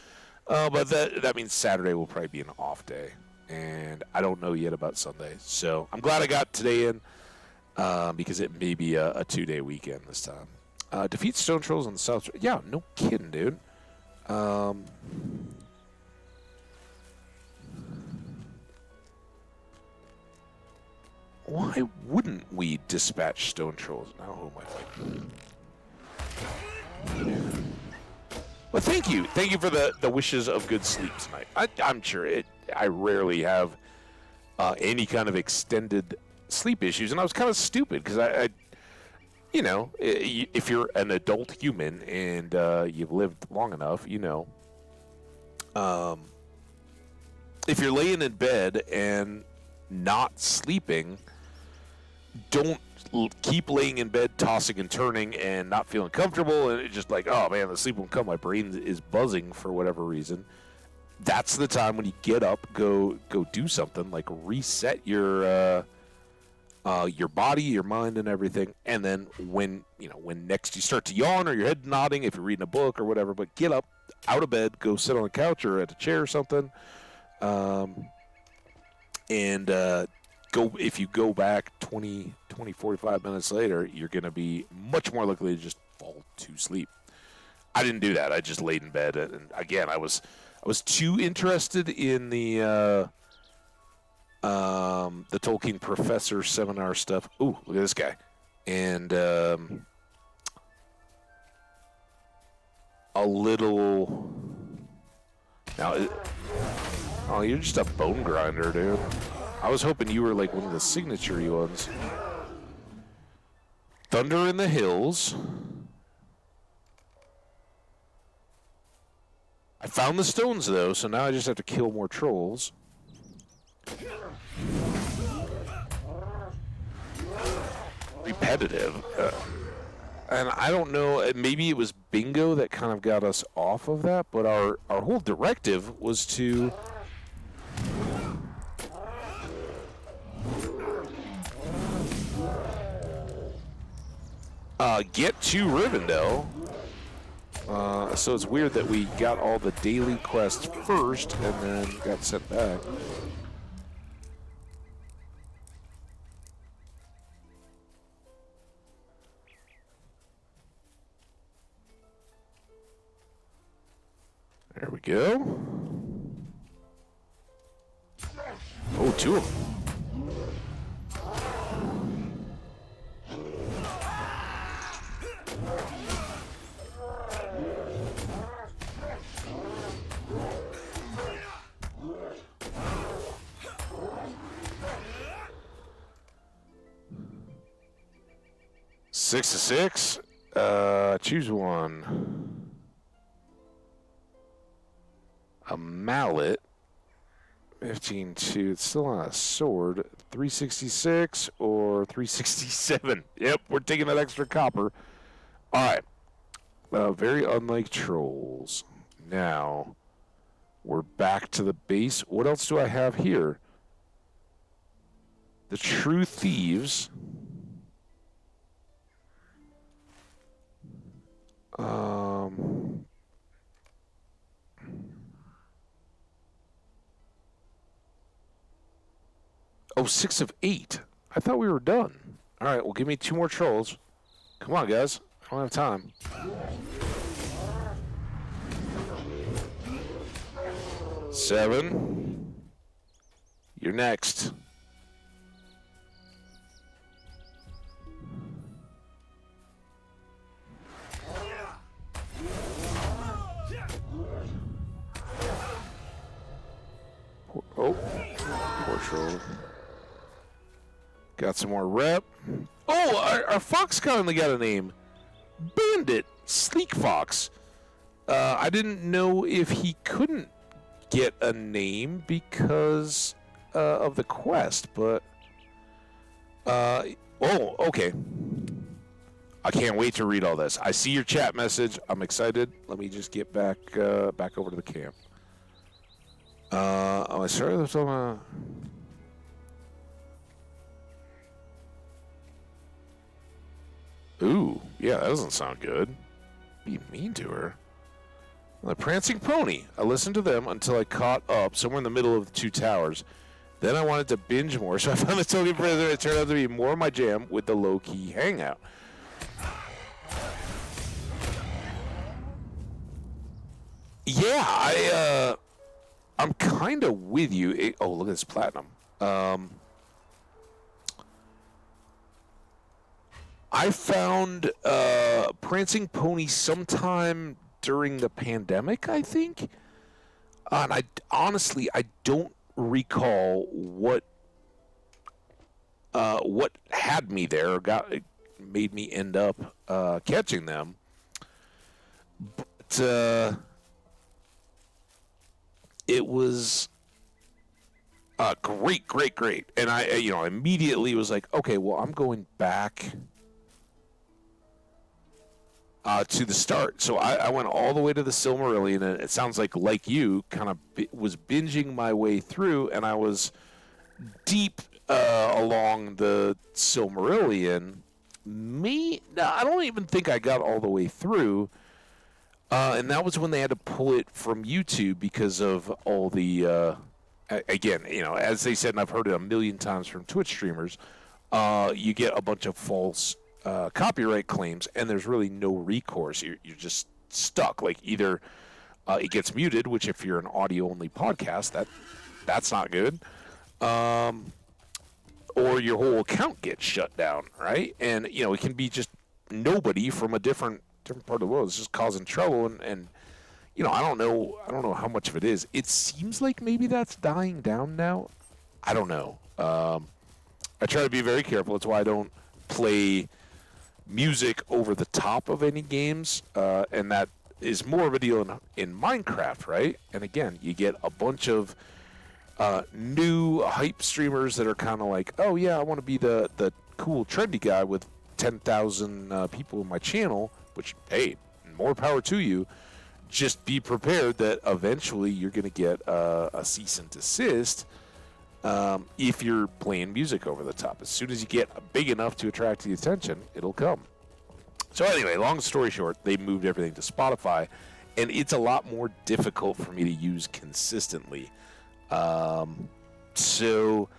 [SPEAKER 1] But that means Saturday will probably be an off day, and I don't know yet about Sunday. So I'm glad I got today in, because it may be a 2-day weekend this time. Defeat Stone Trolls on the South. Yeah, no kidding, dude. Why wouldn't we dispatch Stone Trolls? Now who am I fighting? Well, thank you. Thank you for the wishes of good sleep tonight. I'm sure I rarely have any kind of extended sleep issues, and I was kind of stupid because I if you're an adult human and you've lived long enough, if you're laying in bed and not sleeping, don't keep laying in bed, tossing and turning, and not feeling comfortable, and it's just like, oh man, the sleep won't come. My brain is buzzing for whatever reason. That's the time when you get up, go do something, like reset your body, your mind, and everything. And then when next you start to yawn or your head nodding, if you're reading a book or whatever, but get up, out of bed, go sit on a couch or at a chair or something, and if you go back 20, 45 minutes later, you're going to be much more likely to just fall to sleep. I didn't do that. I just laid in bed, and again, I was too interested in the Tolkien professor seminar stuff. Ooh, look at this guy. And a little... Now, oh, you're just a bone grinder, dude. I was hoping you were like one of the signature ones. Thunder in the Hills. I found the stones, though, so now I just have to kill more trolls. Repetitive. And I don't know, maybe it was bingo that kind of got us off of that, but our whole directive was to... get to Rivendell. So it's weird that we got all the daily quests first and then got sent back. There we go. Oh, two of them. Six to six. Choose one. A mallet. 15-2. It's still on a sword. 366 or 367. Yep, we're taking that extra copper. All right. Very unlike trolls. Now, we're back to the base. What else do I have here? The True Thieves. Oh, 6 of 8. I thought we were done. All right, well, give me 2 more trolls. Come on, guys. I don't have time. 7. You're next. Oh, poor troll. Got some more rep. Oh, our fox finally got a name. Bandit. Sleek Fox. I didn't know if he couldn't get a name because of the quest, but... oh, okay. I can't wait to read all this. I see your chat message. I'm excited. Let me just get back over to the camp. I started this on Ooh, yeah, that doesn't sound good. Be mean to her. The Prancing Pony. I listened to them until I caught up somewhere in the middle of the 2 towers. Then I wanted to binge more, so I found the Token Predator. It turned out to be more my jam with the low-key hangout. Yeah, I'm kind of with you. Oh, look at this platinum. I found Prancing Pony sometime during the pandemic, I think. And I honestly don't recall what had me there or made me end up catching them. But it was great. And I immediately was like, okay, well, I'm going back to the start. So I went all the way to the Silmarillion, and it sounds like you, kind of was binging my way through, and I was deep along the Silmarillion. I don't even think I got all the way through. And that was when they had to pull it from YouTube because of all the, again, as they said, and I've heard it a million times from Twitch streamers, you get a bunch of false copyright claims, and there's really no recourse. You're just stuck. Like, either it gets muted, which if you're an audio-only podcast, that's not good, or your whole account gets shut down, right? And, it can be just nobody from a different part of the world is just causing trouble, and I don't know how much of it is. It seems like maybe that's dying down now. I don't know. I try to be very careful. That's why I don't play music over the top of any games, and that is more of a deal in Minecraft, right? And again, you get a bunch of new hype streamers that are kind of like, oh yeah, I want to be the cool trendy guy with 10,000 people in my channel. Which, hey, more power to you. Just be prepared that eventually you're going to get a cease and desist if you're playing music over the top. As soon as you get big enough to attract the attention, it'll come. So anyway, long story short, they moved everything to Spotify, and it's a lot more difficult for me to use consistently. So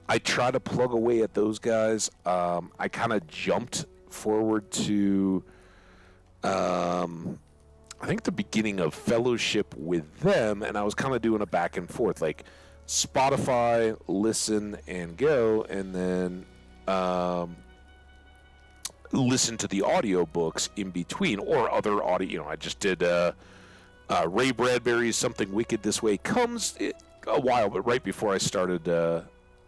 [SPEAKER 1] I try to plug away at those guys. I kind of jumped forward to... I think the beginning of Fellowship with them, and I was kind of doing a back and forth, like Spotify, listen, and go, and then listen to the audiobooks in between, or other audio. I just did Ray Bradbury's Something Wicked This Way Comes a while, but right before I started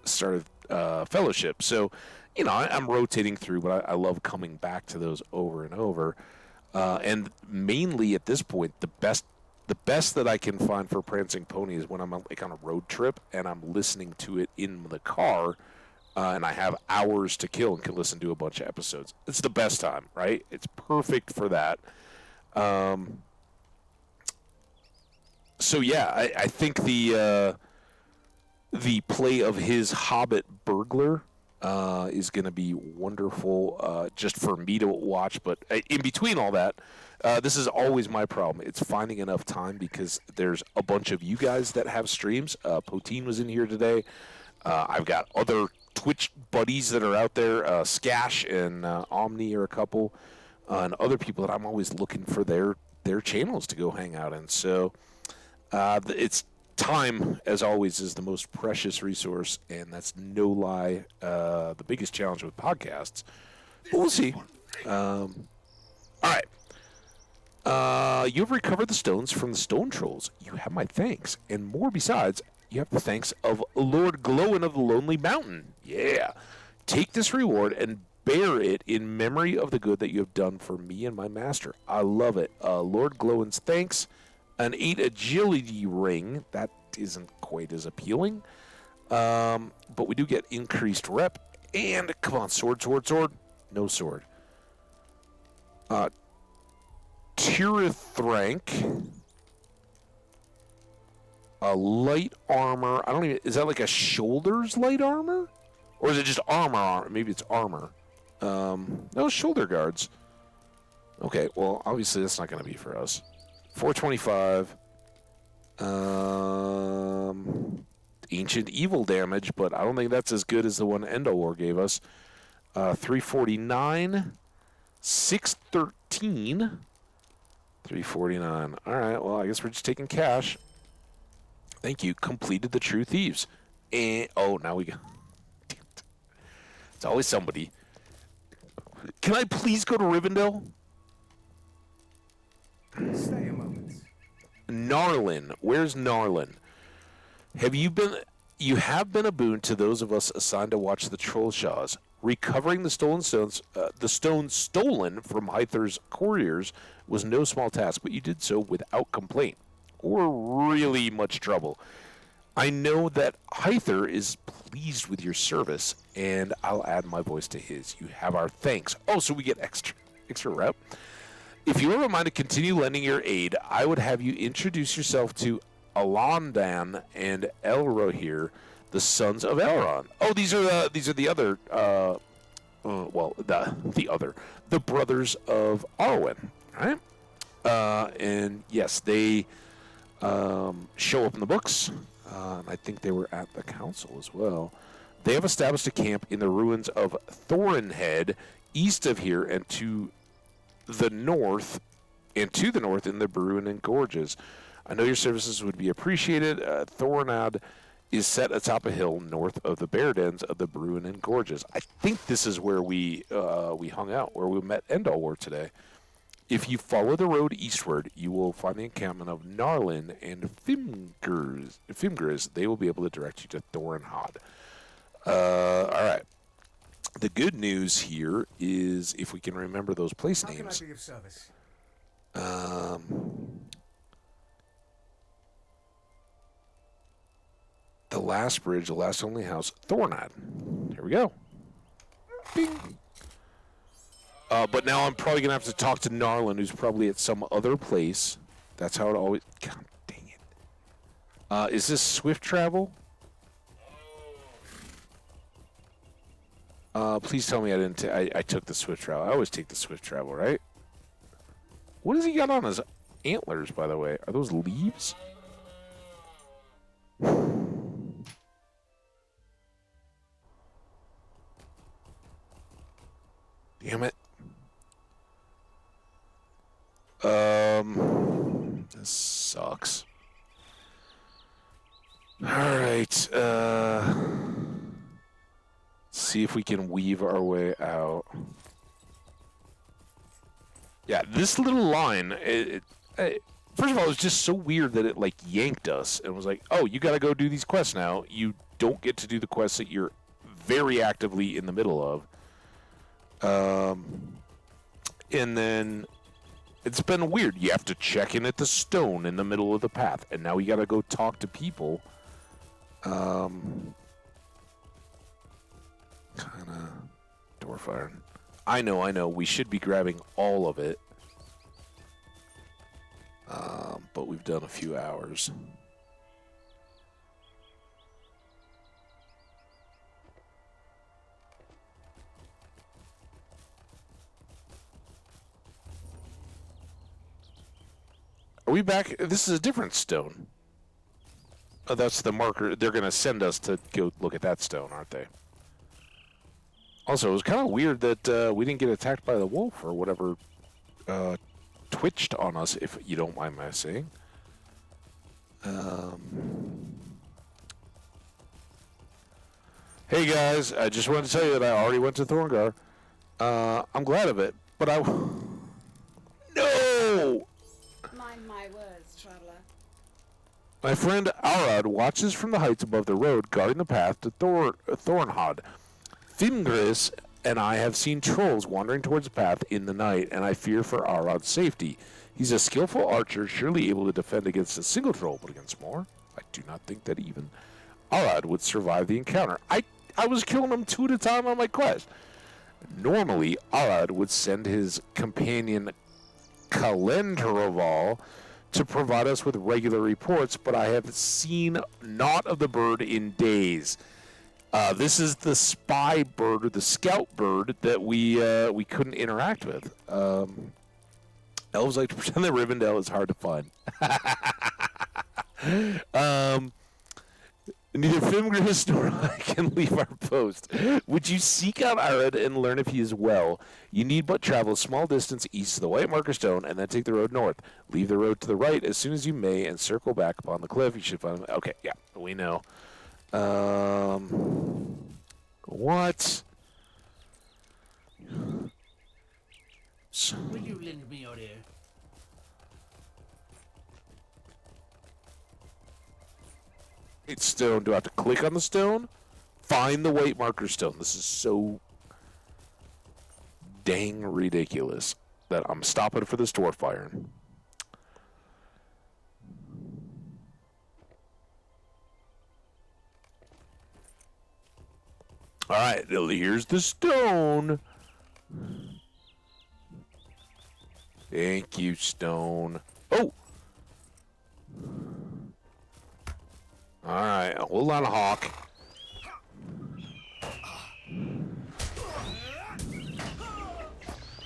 [SPEAKER 1] Fellowship. So, I'm rotating through, but I love coming back to those over and over. And mainly at this point, the best that I can find for Prancing Pony is when I'm on a road trip and I'm listening to it in the car, and I have hours to kill and can listen to a bunch of episodes. It's the best time, right? It's perfect for that. So yeah, I think the play of his Hobbit Burglar is going to be wonderful just for me to watch. But in between all that, this is always my problem. It's finding enough time because there's a bunch of you guys that have streams. Poteen was in here today. I've got other Twitch buddies that are out there. Skash and Omni are a couple. And other people that I'm always looking for their channels to go hang out in. So it's time, as always, is the most precious resource, and that's no lie the biggest challenge with podcasts. But we'll see. All right. You've recovered the stones from the stone trolls. You have my thanks, and more besides. You have the thanks of Lord Glowin of the Lonely Mountain. Yeah. Take this reward and bear it in memory of the good that you have done for me and my master. I love it. Lord Glowin's thanks. An 8 agility ring. That isn't quite as appealing. But we do get increased rep. And, come on, sword. No sword. Tirithrank. Light armor. I don't even... Is that like a shoulders light armor? Or is it just armor? Maybe it's armor. No, shoulder guards. Okay, well, obviously that's not going to be for us. 425. Ancient evil damage, but I don't think that's as good as the one Endowar gave us. 349. 613. 349. All right, well, I guess we're just taking cash. Thank you. Completed the True Thieves. And, oh, now we go. It's always somebody. Can I please go to Rivendell?
[SPEAKER 5] Stay a moment.
[SPEAKER 1] Narlin. Where's Narlin? You have been a boon to those of us assigned to watch the Trollshaws. Recovering the stones stolen from Hyther's couriers was no small task, but you did so without complaint or really much trouble. I know that Hyther is pleased with your service, and I'll add my voice to his. You have our thanks. Oh, so we get extra rep. If you ever mind to continue lending your aid, I would have you introduce yourself to Alondan and Elrohir, the sons of Elrond. Oh, these are the other. The brothers of Arwen, right? And yes, they show up in the books. And I think they were at the council as well. They have established a camp in the ruins of Thorinhead, east of here, and to the north in the Bruinen Gorges. I know your services would be appreciated. Thorinhead is set atop a hill north of the bear dens of the Bruinen Gorges. I think this is where we hung out, where we met Endalwar today. If you follow the road eastward, you will find the encampment of Narlin and Fimgris. They will be able to direct you to Thorinhead. All right. The good news here is if we can remember those place names.
[SPEAKER 5] How can I be of service?
[SPEAKER 1] The last bridge, the last only house, Thorinhead. Here we go. Bing. But now I'm probably going to have to talk to Narlin, who's probably at some other place. That's how it always... God dang it. Is this swift travel? Please tell me I didn't... I took the swift travel. I always take the swift travel, right? What has he got on his antlers, by the way? Are those leaves? Damn it. This sucks. Alright, see if we can weave our way out. Yeah, this little line, first of all, it was just so weird that it, like, yanked us and was like, oh, you gotta go do these quests now. You don't get to do the quests that you're very actively in the middle of. And then it's been weird. You have to check in at the stone in the middle of the path, and now you got to go talk to people. Kind of door firing. I know. We should be grabbing all of it. But we've done a few hours. Are we back? This is a different stone. Oh, that's the marker. They're going to send us to go look at that stone, aren't they? Also, it was kind of weird that we didn't get attacked by the wolf or whatever twitched on us, if you don't mind my saying. Hey guys, I just wanted to tell you that I already went to Thorngar. I'm glad of it, but I... No!
[SPEAKER 6] Mind my words, traveler.
[SPEAKER 1] My friend Arad watches from the heights above the road, guarding the path to Thornhod. Fingris and I have seen trolls wandering towards the path in the night, and I fear for Arad's safety. He's a skillful archer, surely able to defend against a single troll, but against more? I do not think that even Arad would survive the encounter. I was killing them 2 at a time on my quest. Normally, Arad would send his companion Landroval to provide us with regular reports, but I have seen naught of the bird in days. This is the spy bird, or the scout bird, that we couldn't interact with. Elves like to pretend that Rivendell is hard to find. Neither Fimgris nor I can leave our post. Would you seek out Arad and learn if he is well? You need but travel a small distance east of the White Marker Stone and then take the road north. Leave the road to the right as soon as you may and circle back upon the cliff. You should find him. Okay, yeah, we know. What?
[SPEAKER 7] Will you lend me your ear?
[SPEAKER 1] Stone. Do I have to click on the stone? Find the White Marker Stone. This is so dang ridiculous that I'm stopping for this dwarf iron. All right, here's the stone. Thank you, stone. Oh! Alright, hold on, Hawk.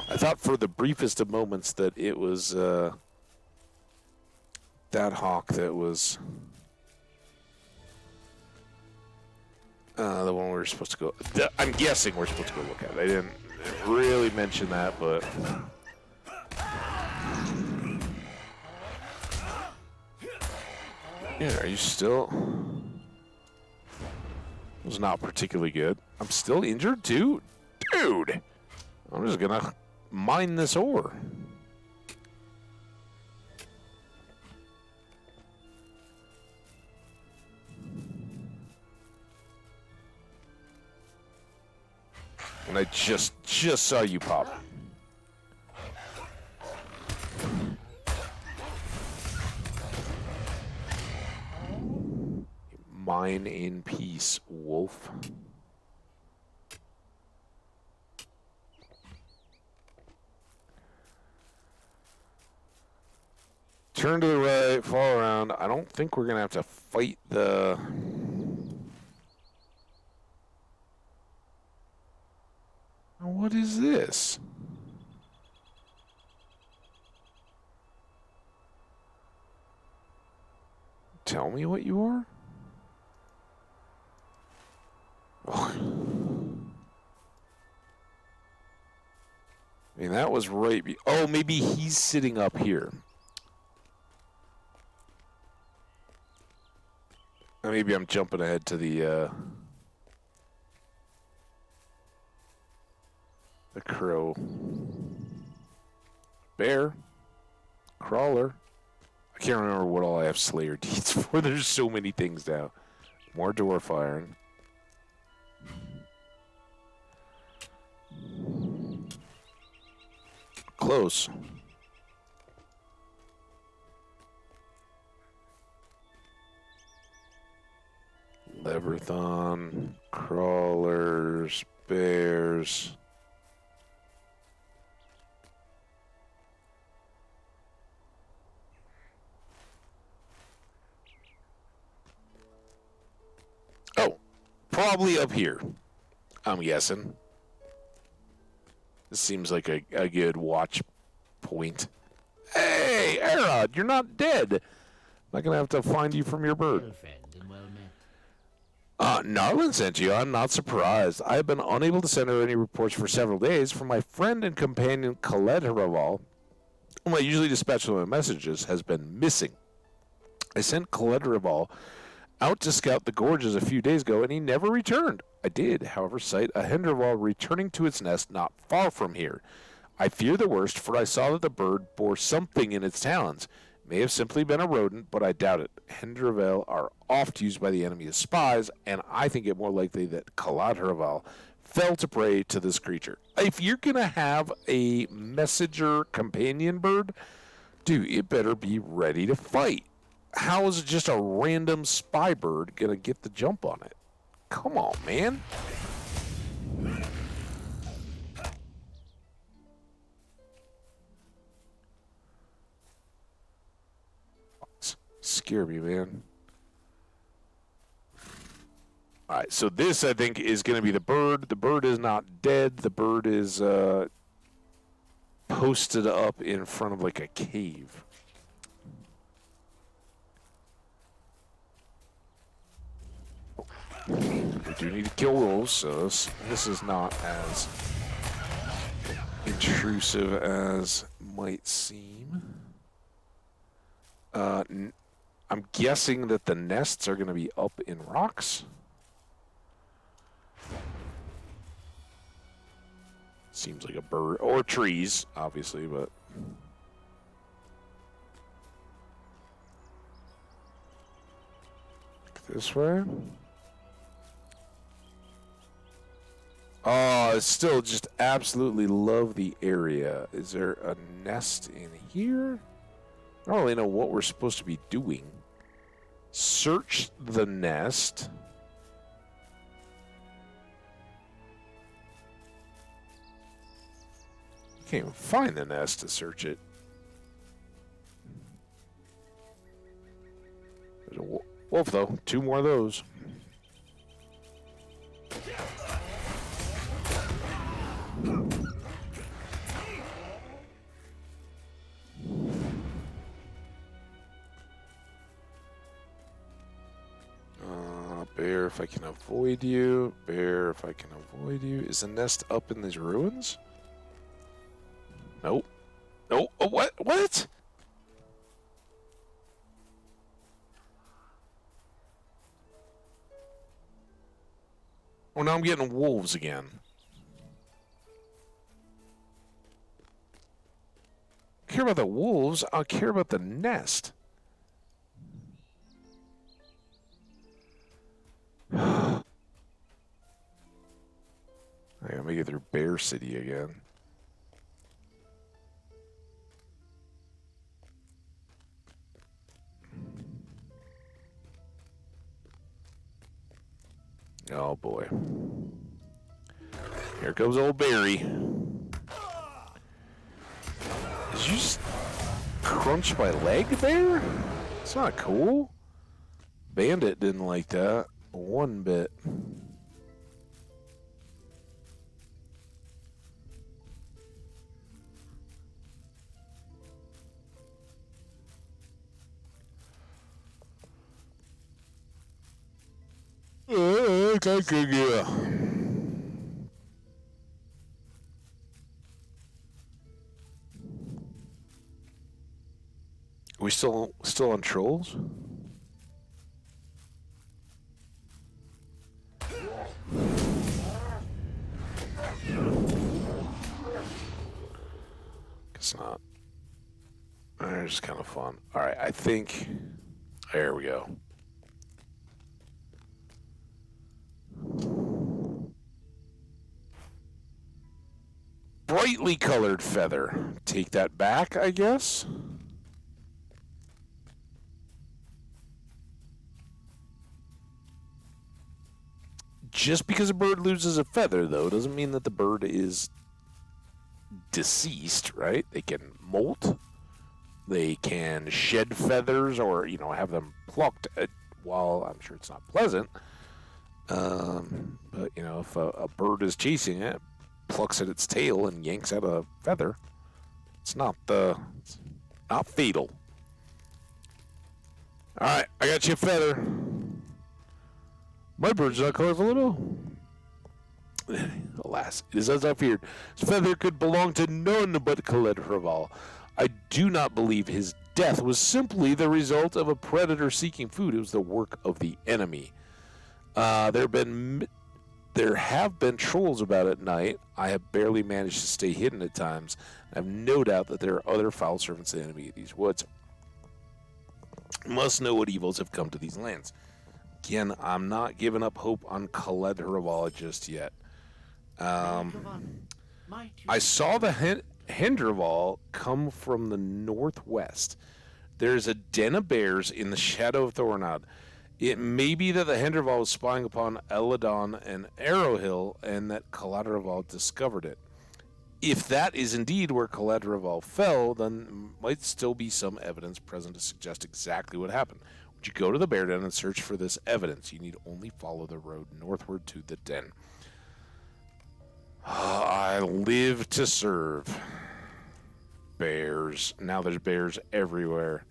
[SPEAKER 1] I thought for the briefest of moments that it was that Hawk that was the one we were supposed to go. I'm guessing we're supposed to go look at it. I didn't really mention that, but... Yeah, are you still... Was not particularly good. I'm still injured too? Dude! I'm just gonna mine this ore. And I just saw you pop. Mine in peace, wolf. Turn to the right, fall around. I don't think we're gonna have to fight the... What is this? Tell me what you are? Oh. I mean, that was right... Oh, maybe he's sitting up here. Maybe I'm jumping ahead to the crow. Bear. Crawler. I can't remember what all I have Slayer deeds for. There's so many things now. More dwarf iron. Close. Leverthon, crawlers, bears. Oh, probably up here, I'm guessing. This seems like a good watch point. Hey, Arad, you're not dead. I'm not going to have to find you from your bird.
[SPEAKER 7] Well fed and well met.
[SPEAKER 1] Narlin sent you. I'm not surprised. I have been unable to send her any reports for several days from my friend and companion Landroval, whom I usually dispatch with my messages, has been missing. I sent Landroval out to scout the gorges a few days ago, and he never returned. I did, however, sight a Landroval returning to its nest not far from here. I fear the worst, for I saw that the bird bore something in its talons. It may have simply been a rodent, but I doubt it. Landroval are oft used by the enemy as spies, and I think it more likely that Landroval fell to prey to this creature. If you're going to have a messenger companion bird, dude, it better be ready to fight. How is just a random spy bird going to get the jump on it? Come on, man. Scare me, man. Alright, so this, I think, is going to be the bird. The bird is not dead. The bird is posted up in front of, like, a cave. We do need to kill wolves, so this is not as intrusive as might seem. I'm guessing that the nests are going to be up in rocks. Seems like a bird, or trees, obviously, but... This way? Oh, I still just absolutely love the area. Is there a nest in here? I don't really know what we're supposed to be doing. Search the nest. Can't even find the nest to search it. There's a wolf, though. 2 more of those. Bear, if I can avoid you. Bear, if I can avoid you. Is the nest up in these ruins? Nope. Nope. Oh, what? What? Oh, now I'm getting wolves again. I care about the wolves. I care about the nest. I gotta make it through Bear City again. Oh boy. Here comes old Barry. Did you just crunch my leg, Bear? It's not cool. Bandit didn't like that one bit. Yeah. We still on Trolls? Guess not. It's just kind of fun. All right, I think. There we go. Brightly colored feather. Take that back, I guess. Just because a bird loses a feather, though, doesn't mean that the bird is deceased, right? They can molt. They can shed feathers or, have them plucked. While I'm sure it's not pleasant. But, if a bird is chasing it, plucks at its tail and yanks out a feather, it's not fatal. All right, I got you a feather. My bird's not colorful at all. Alas, it is as I feared. His feather could belong to none but Landroval. I do not believe his death was simply the result of a predator seeking food. It was the work of the enemy. There have been trolls about at night. I have barely managed to stay hidden at times. I have no doubt that there are other foul servants of the enemy of these woods. Must know what evils have come to these lands. Again, I'm not giving up hope on Landroval just yet. I saw the Landroval come from the northwest. There's a den of bears in the shadow of Thornod. It may be that the Landroval was spying upon Eladon and Arrowhill, and that Landroval discovered it. If that is indeed where Landroval fell, then might still be some evidence present to suggest exactly what happened. Would you go to the bear den and search for this evidence? You need only follow the road northward to the den. I live to serve. Bears. Now there's bears everywhere.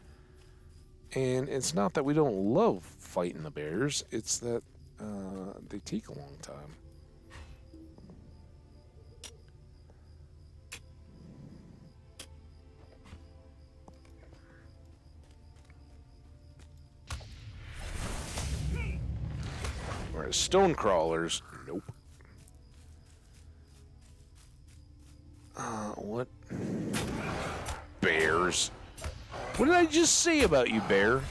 [SPEAKER 1] And it's not that we don't love fighting the bears. It's that they take a long time. Whereas stone crawlers, nope. What? Bears. What did I just say about you, bear?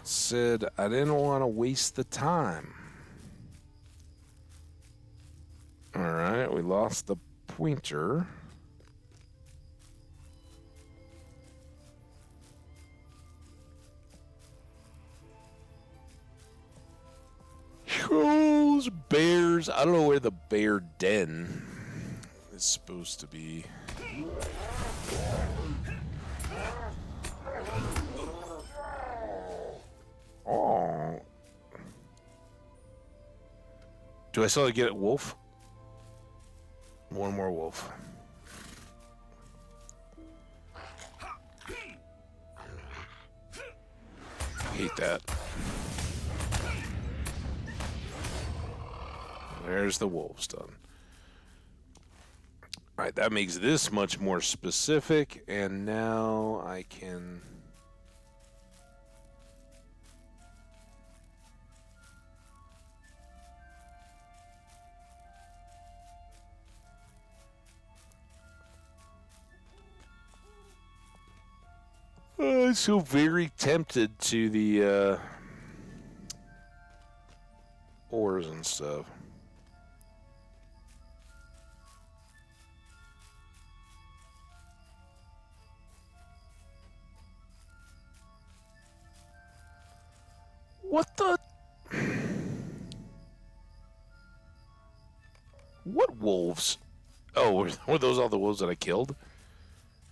[SPEAKER 1] Said I didn't want to waste the time. Alright, we lost the pointer. Those bears. I don't know where the bear den is supposed to be. Oh. Do I still have to get it, wolf? One more wolf. Hate that. There's the wolves done. Alright, that makes this much more specific, and now I can... I'm so very tempted to the ores and stuff. What the? What wolves? Oh, were those all the wolves that I killed?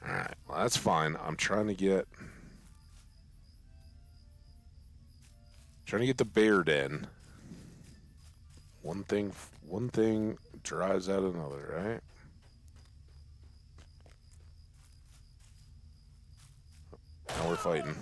[SPEAKER 1] Alright, well, that's fine. I'm trying to get the bear den. One thing drives out another, right? Now we're fighting.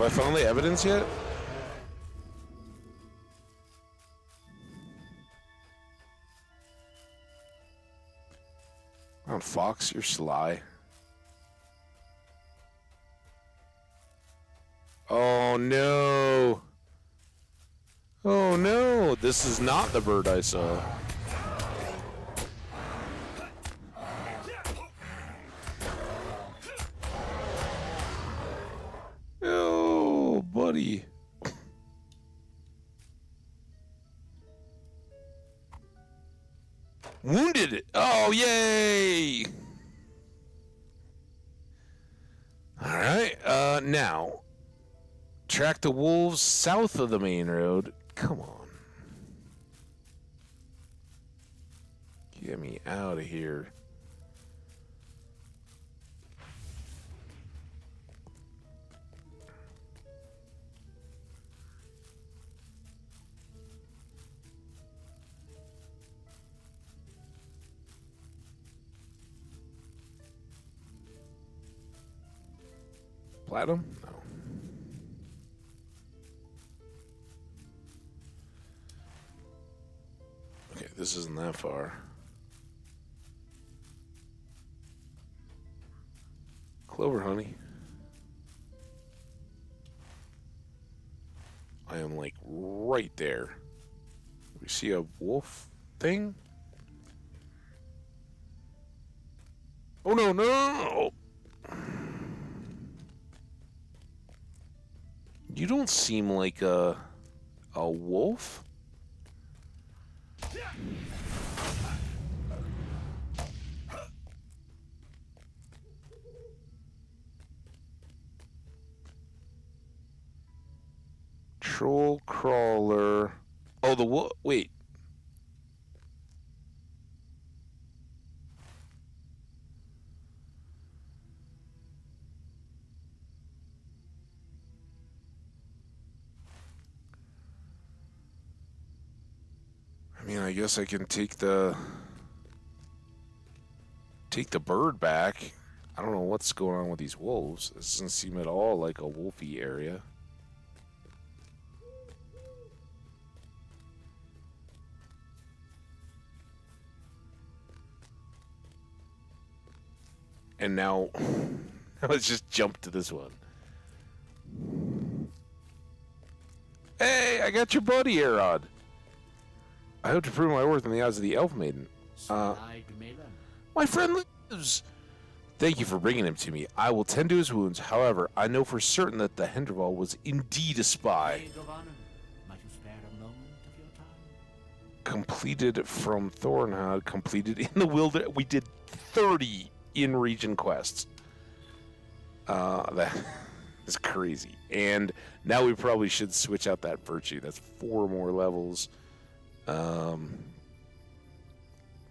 [SPEAKER 1] Have I found the evidence yet? Come on, Fox, you're sly. Oh no! Oh no! This is not the bird I saw. Oh, buddy. Oh, yay! All right. Now, track the wolves south of the main road. Come on. Get me out of here. Platinum? No. Okay, this isn't that far. Clover honey. I am like right there. We see a wolf thing? Oh no, no, no, no. You don't seem like a wolf. Troll crawler. Oh, the wolf. Wait. I mean, I guess I can take the bird back. I don't know what's going on with these wolves. This doesn't seem at all like a wolfy area. And now, let's just jump to this one. Hey, I got your buddy, Erod. I hope to prove my worth in the eyes of the elf maiden. My friend lives. Thank you for bringing him to me. I will tend to his wounds. However, I know for certain that the Landroval was indeed a spy. Completed from Thornhod. Completed in the wilderness. We did 30 in-region quests. That is crazy. And now we probably should switch out that virtue. That's 4 more levels.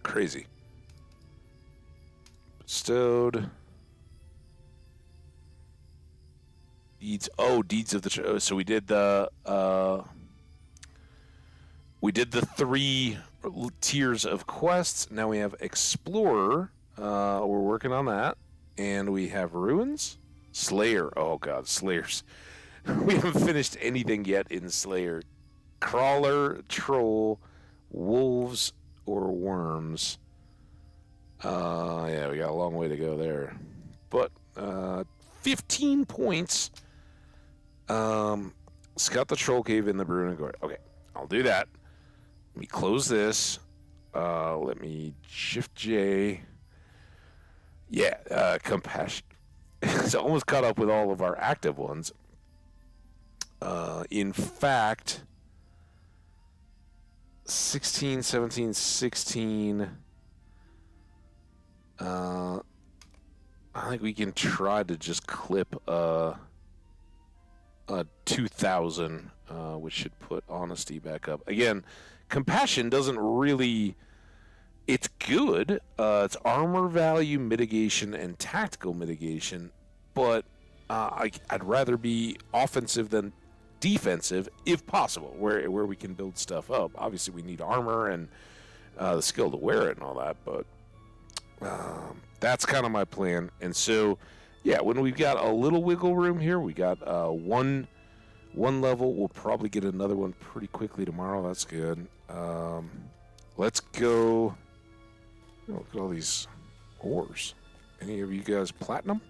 [SPEAKER 1] Crazy. Bestowed. Deeds. Oh, deeds of the. So we did the. We did the 3 tiers of quests. Now we have Explorer. We're working on that, and we have Ruins, Slayer. Oh God, Slayers. We haven't finished anything yet in Slayer. Crawler, Troll, Wolves, or Worms. Yeah, we got a long way to go there. But 15 points. Scout the Troll Cave in the Bruin Guard. Okay, I'll do that. Let me close this. Let me Shift J. Yeah, Compassion. It's almost caught up with all of our active ones. In fact, 16, 17, 16. I think we can try to just clip a 2,000, which should put honesty back up. Again, compassion doesn't really. It's good. It's armor value mitigation and tactical mitigation, but I'd rather be offensive than defensive if possible, where we can build stuff up. Obviously, we need armor and the skill to wear it and all that, but that's kind of my plan. And so, yeah, when we've got a little wiggle room here, we got one level. We'll probably get another one pretty quickly tomorrow. That's good. Let's go. Look at all these ores. Any of you guys platinum?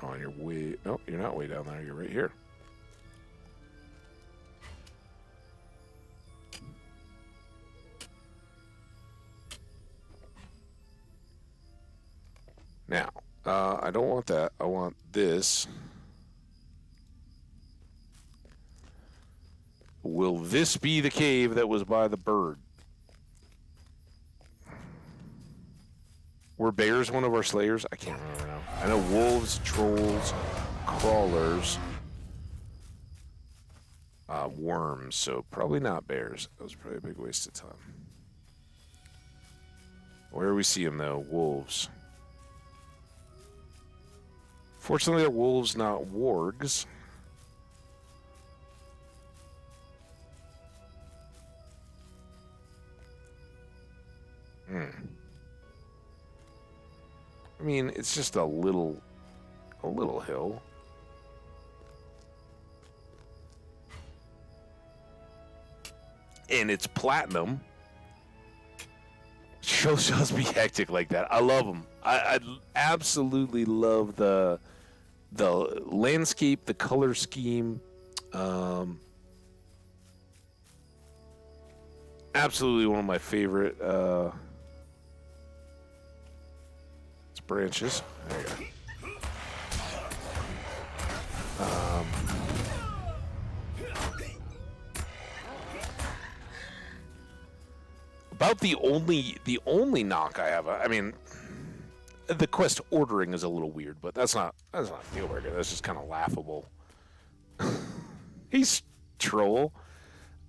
[SPEAKER 1] Oh, you're way. No, you're not way down there. You're right here. Now, I don't want that. I want this. Will this be the cave that was by the bird? Were bears one of our slayers? I can't remember now. I know wolves, trolls, crawlers, worms, so probably not bears. That was probably a big waste of time. Where do we see them, though? Wolves. Fortunately, they're wolves, not wargs. I mean, it's just a little hill. And it's platinum. Trollshaws be hectic like that. I love them. I absolutely love the landscape, the color scheme. Absolutely one of my favorite branches. There you go. About the only knock I have. I mean, the quest ordering is a little weird, but that's not a deal breaker. That's just kind of laughable. He's troll.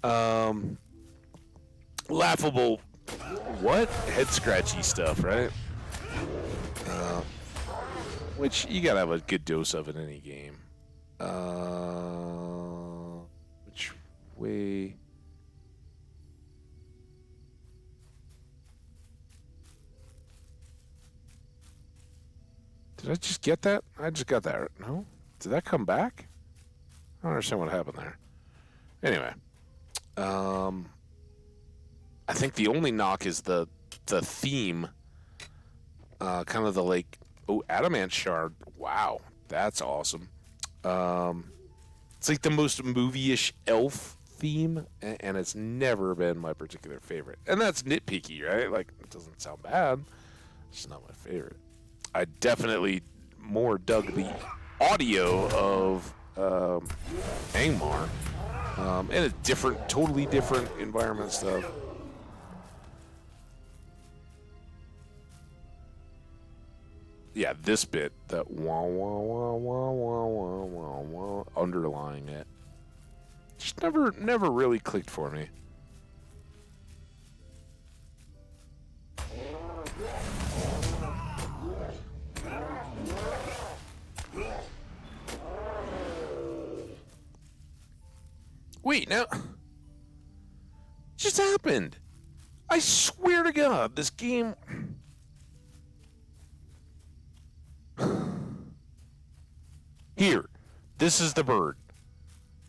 [SPEAKER 1] Laughable. What? Head scratchy stuff, right? Which you gotta have a good dose of in any game. Which way? Did I just get that? I just got that. No? Did that come back? I don't understand what happened there. Anyway. I think the only knock is the theme. Kind of the like, oh, adamant shard. Wow, that's awesome. It's like the most movie-ish elf theme, and it's never been my particular favorite. And that's nitpicky, right? Like, it doesn't sound bad. It's just not my favorite. I definitely more dug the audio of Angmar, and it's different, totally different environment stuff. Yeah, this bit, that wah wah wah wah wah wah wah wah underlying it, just never really clicked for me. Wait, now, just happened. I swear to God, this game. Here, this is the bird.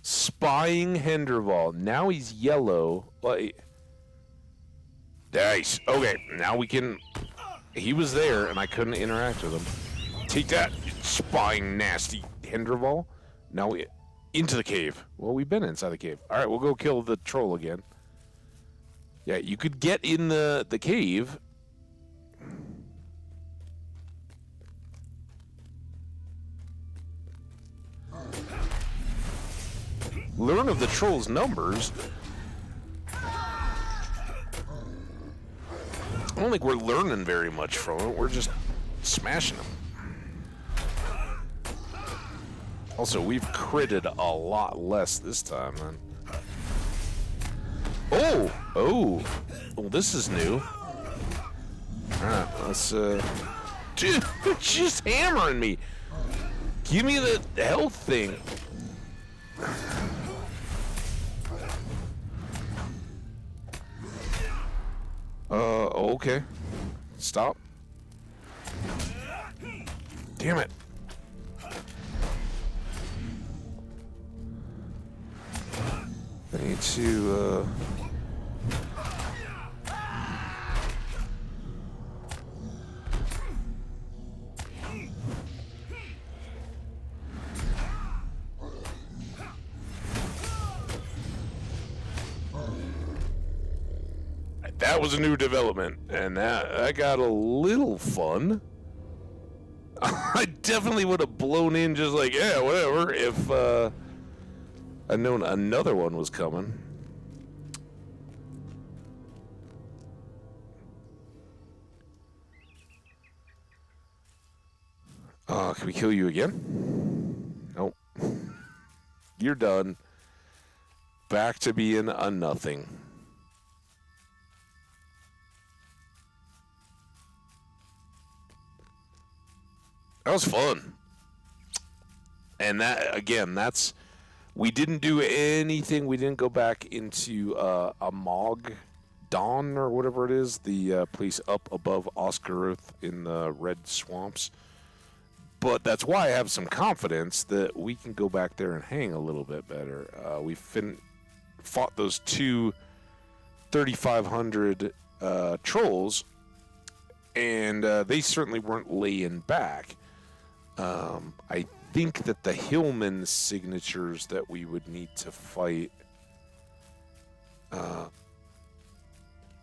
[SPEAKER 1] Spying Landroval. Now he's yellow. Like, nice. Okay, now we can. He was there, and I couldn't interact with him. Take that, spying nasty Landroval. Now we into the cave. Well, we've been inside the cave. All right, we'll go kill the troll again. Yeah, you could get in the cave. Learn of the troll's numbers. I don't think we're learning very much from it. We're just smashing them. Also, we've critted a lot less this time, man. Oh, well, this is new. All right, let's, dude, it's just hammering me. Give me the health thing. Okay. Stop. Damn it. I need to, That was a new development, and that got a little fun. I definitely would have blown in just like, yeah, whatever, if I'd known another one was coming. Can we kill you again? Nope. You're done. Back to being a nothing. That was fun. And that, again, that's... We didn't do anything. We didn't go back into a Mog Dawn or whatever it is, the place up above Oscaroth in the Red Swamps. But that's why I have some confidence that we can go back there and hang a little bit better. We fought those two 3,500 trolls, and they certainly weren't laying back. I think that the Hillman signatures that we would need to fight, or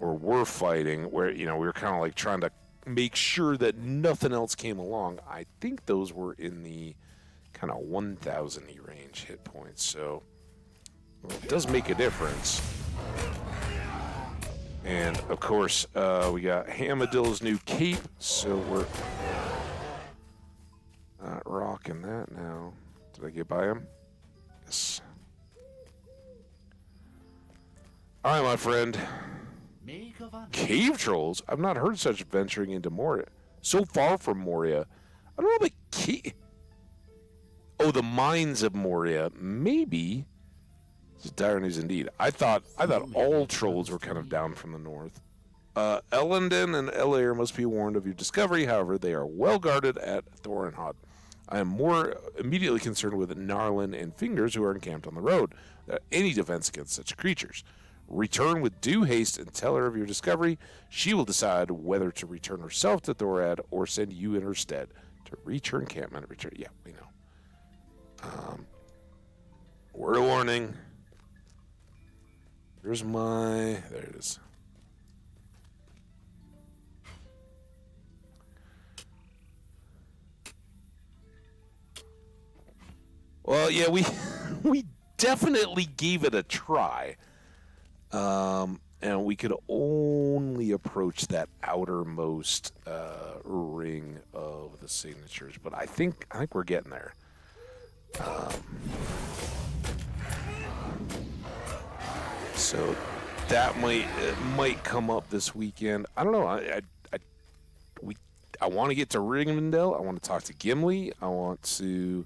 [SPEAKER 1] were fighting, where, you know, we were kind of like trying to make sure that nothing else came along. I think those were in the kind of 1,000 range hit points, so well, it does make a difference. And of course, we got Hamadill's new cape, so we're not rocking that now. Did I get by him? Yes. All right, my friend. Cave trolls? I've not heard such venturing into Moria. So far from Moria. I don't know the key. Oh, the mines of Moria. Maybe. This is dire news indeed. I thought all trolls were kind of down from the north. Ellenden and Elair must be warned of your discovery. However, they are well guarded at Thorinhod. I am more immediately concerned with Narlin and Fingers, who are encamped on the road. Any defense against such creatures. Return with due haste and tell her of your discovery. She will decide whether to return herself to Thorad or send you in her stead to reach her encampment. Return. Yeah, we know. Word of warning. Here's my... There it is. Well, yeah, we definitely gave it a try. And we could only approach that outermost ring of the signatures, but I think we're getting there. So that might come up this weekend. I don't know. I want to get to Ringmandel. I want to talk to Gimli. I want to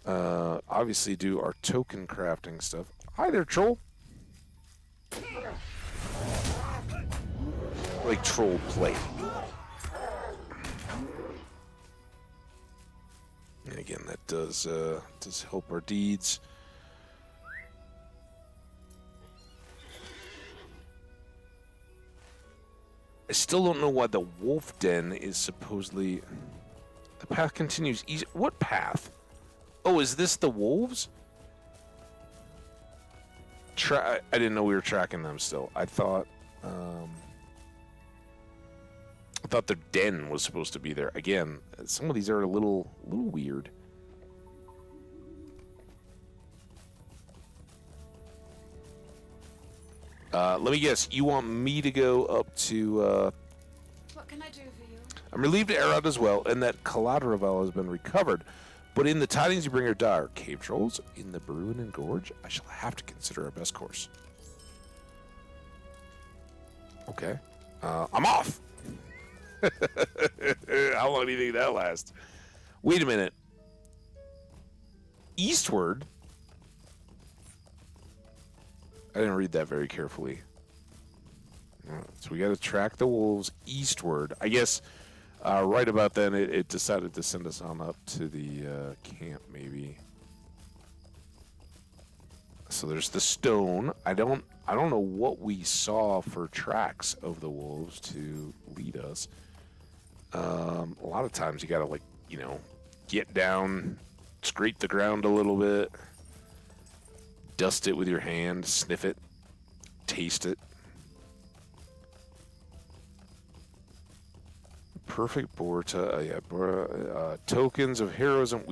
[SPEAKER 1] obviously do our token crafting stuff. Hi there, troll. Like troll play. And again, that does help our deeds. I still don't know why the wolf den is supposedly... The path continues easy. What path? Oh, is this the wolves? I didn't know we were tracking them still. I thought their den was supposed to be there. Again, some of these are a little weird. Let me guess. You want me to go up to...
[SPEAKER 6] What can I do for you?
[SPEAKER 1] I'm relieved to air out as well, and that Landroval has been recovered. But in the tidings you bring are dire. Cave trolls in the Bruin and Gorge? I shall have to consider our best course. Okay. I'm off! How long do you think that lasts? Wait a minute. Eastward? I didn't read that very carefully. So we got to track the wolves eastward. I guess right about then it decided to send us on up to the camp, maybe. So there's the stone. I don't know what we saw for tracks of the wolves to lead us. A lot of times you gotta, like, you know, get down, scrape the ground a little bit, dust it with your hand, sniff it, taste it. Perfect boar tokens of heroism.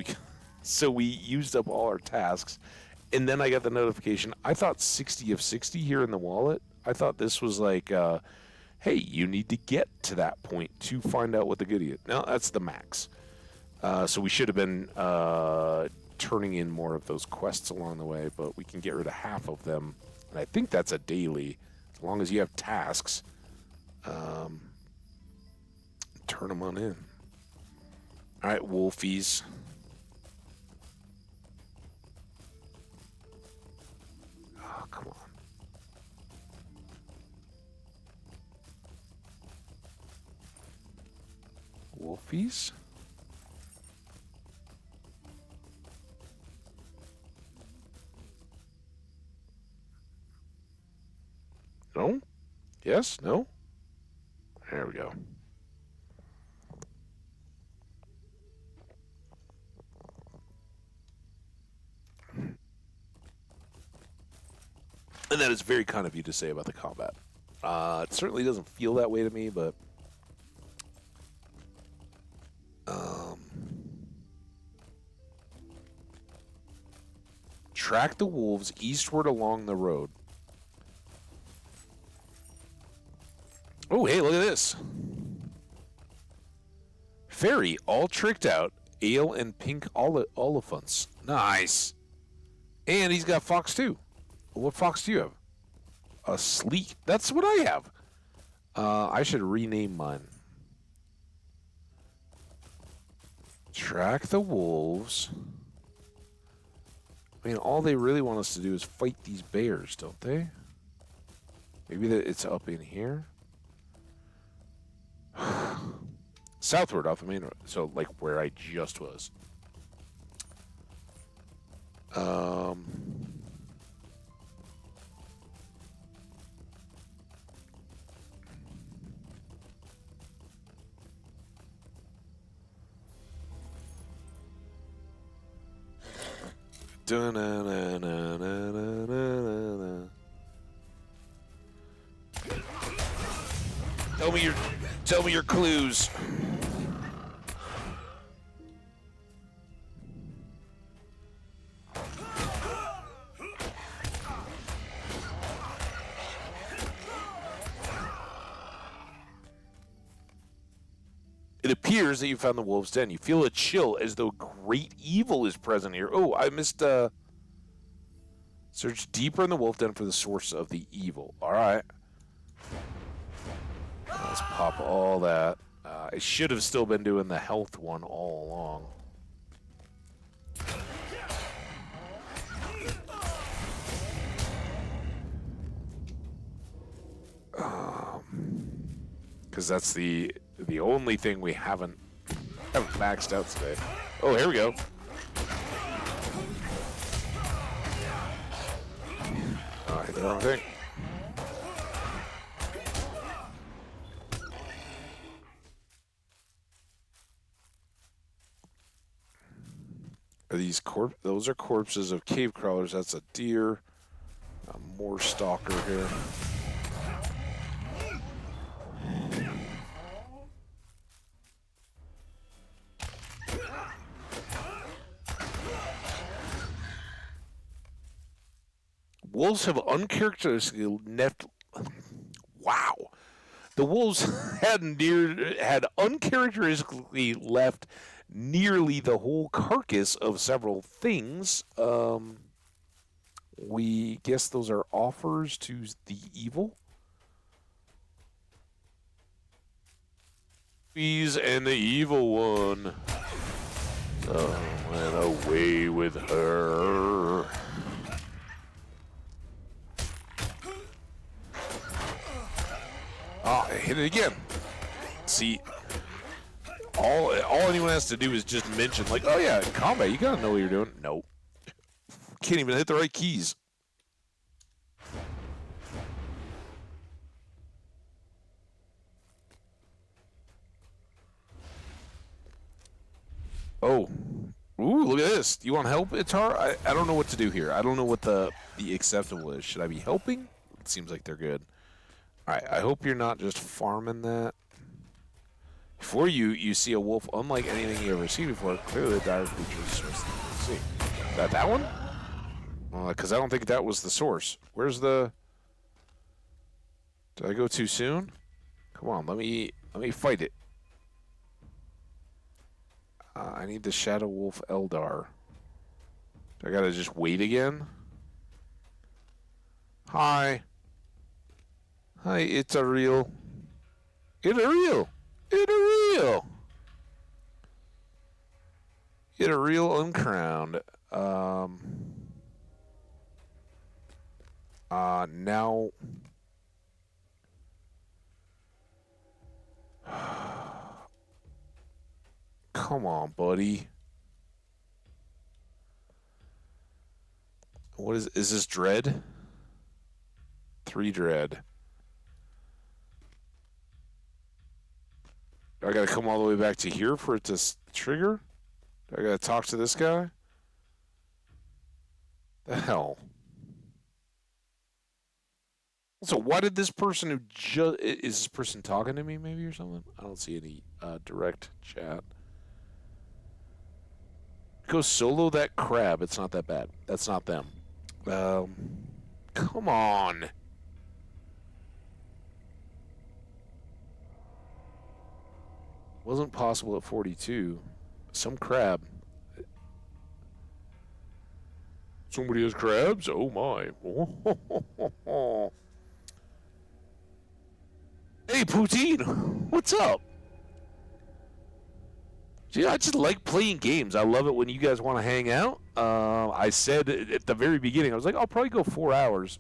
[SPEAKER 1] So we used up all our tasks, and then I got the notification. I thought 60 of 60 here in the wallet. I thought this was like, hey, you need to get to that point to find out what the goodie is. No, that's the max. So we should have been turning in more of those quests along the way, but we can get rid of half of them. And I think that's a daily, as long as you have tasks. Turn them on in. All right, wolfies. Oh, come on. Wolfies? No? Yes? No? There we go. And that is very kind of you to say about the combat. It certainly doesn't feel that way to me, but... track the wolves eastward along the road. Oh, hey, look at this. Fairy, all tricked out, ale and pink oliphants. Nice. And he's got fox, too. What fox do you have? A sleek. That's what I have. I should rename mine. Track the wolves. I mean, all they really want us to do is fight these bears, don't they? Maybe it's up in here. Southward off the main road. So, like, where I just was. Da-na-na-na-na-na-na-na. Tell me your clues. It appears that you found the wolf's den. You feel a chill as though great evil is present here. Oh, I missed search deeper in the wolf den for the source of the evil. All right. Let's pop all that. I should have still been doing the health one all along. Because that's the only thing we haven't maxed out today. Oh, here we go. I hit the wrong thing. Are these those are corpses of cave crawlers. That's a deer. More stalker here. Wolves have uncharacteristically left. Wow, the wolves had uncharacteristically left nearly the whole carcass of several things. We guess those are offers to the evil. He's and the evil one. Went away with her. Oh, I hit it again. See, all anyone has to do is just mention, like, oh yeah, in combat, you gotta know what you're doing. Nope. Can't even hit the right keys. Oh. Ooh, look at this. Do you want help, Itar? I don't know what to do here. I don't know what the acceptable is. Should I be helping? It seems like they're good. Alright, I hope you're not just farming that. Before you see a wolf unlike anything you ever seen before. Clearly the dire creature is supposed to see. Is that one? Because I don't think that was the source. Where's the... Did I go too soon? Come on, let me fight it. I need the Shadow Wolf Eldar. Do I gotta just wait again? Hi. Hi, it's a real. It's a real. It's a real. It's a real uncrowned. Now. Come on, buddy. What is this dread? 3 dread. I gotta come all the way back to here for it to trigger? I gotta talk to this guy? The hell? So why did this person who is this person talking to me maybe or something? I don't see any direct chat. Go solo that crab. It's not that bad. That's not them. Come on. Wasn't possible at 42. Some crab. Somebody has crabs? Oh my. Hey, Poutine. What's up? Gee, I just like playing games. I love it when you guys want to hang out. I said at the very beginning, I was like, I'll probably go 4 hours.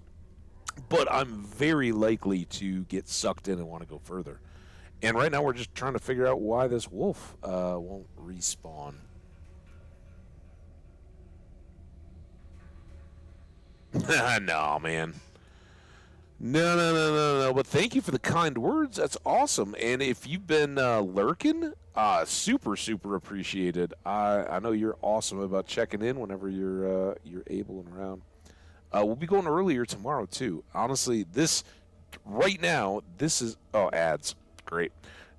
[SPEAKER 1] But I'm very likely to get sucked in and want to go further. And right now we're just trying to figure out why this wolf won't respawn. No, man. No. But thank you for the kind words. That's awesome. And if you've been lurking, super appreciated. I know you're awesome about checking in whenever you're able and around. We'll be going earlier tomorrow too. Honestly, right now, this is ads. Great.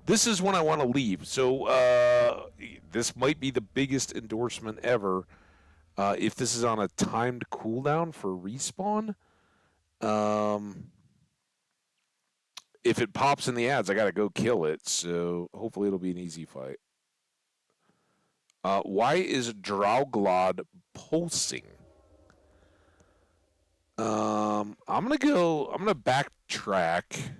[SPEAKER 1] This is when I want to leave. So this might be the biggest endorsement ever. If this is on a timed cooldown for respawn, if it pops in the ads, I got to go kill it. So hopefully it'll be an easy fight. Why is Drauglod pulsing? I'm going to backtrack.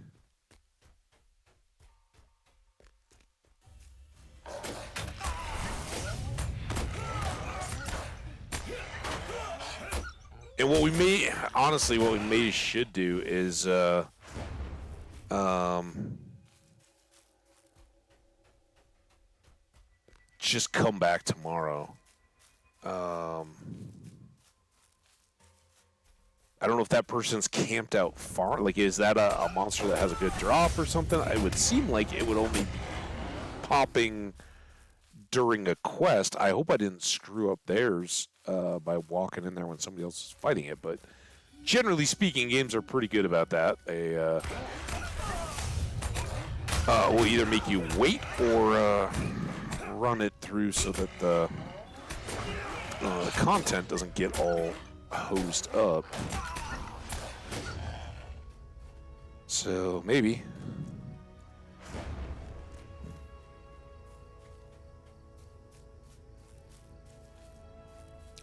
[SPEAKER 1] And what we should do is, just come back tomorrow. I don't know if that person's camped out far. Like, is that a monster that has a good drop or something? It would seem like it would only be popping during a quest. I hope I didn't screw up theirs by walking in there when somebody else is fighting it. But generally speaking, games are pretty good about that. They will either make you wait or run it through so that the content doesn't get all hosed up. So maybe.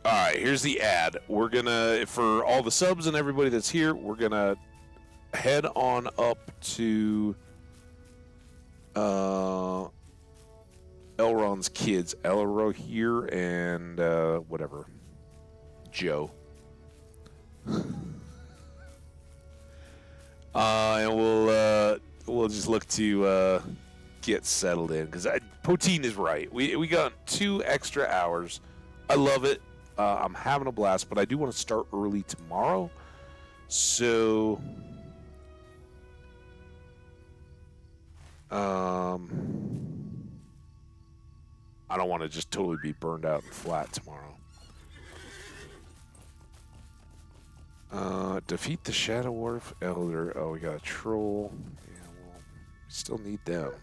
[SPEAKER 1] All right, here's the ad. We're gonna, for all the subs and everybody that's here, we're gonna head on up to Elrond's kids, Elro here and whatever, Joe. And we'll just look to get settled in because Poutine is right. We got 2 extra hours. I love it. I'm having a blast, but I do want to start early tomorrow. So I don't want to just totally be burned out and flat tomorrow. Defeat the Shadow Wolf Elder. Oh, we got a troll. Yeah, well, we still need them.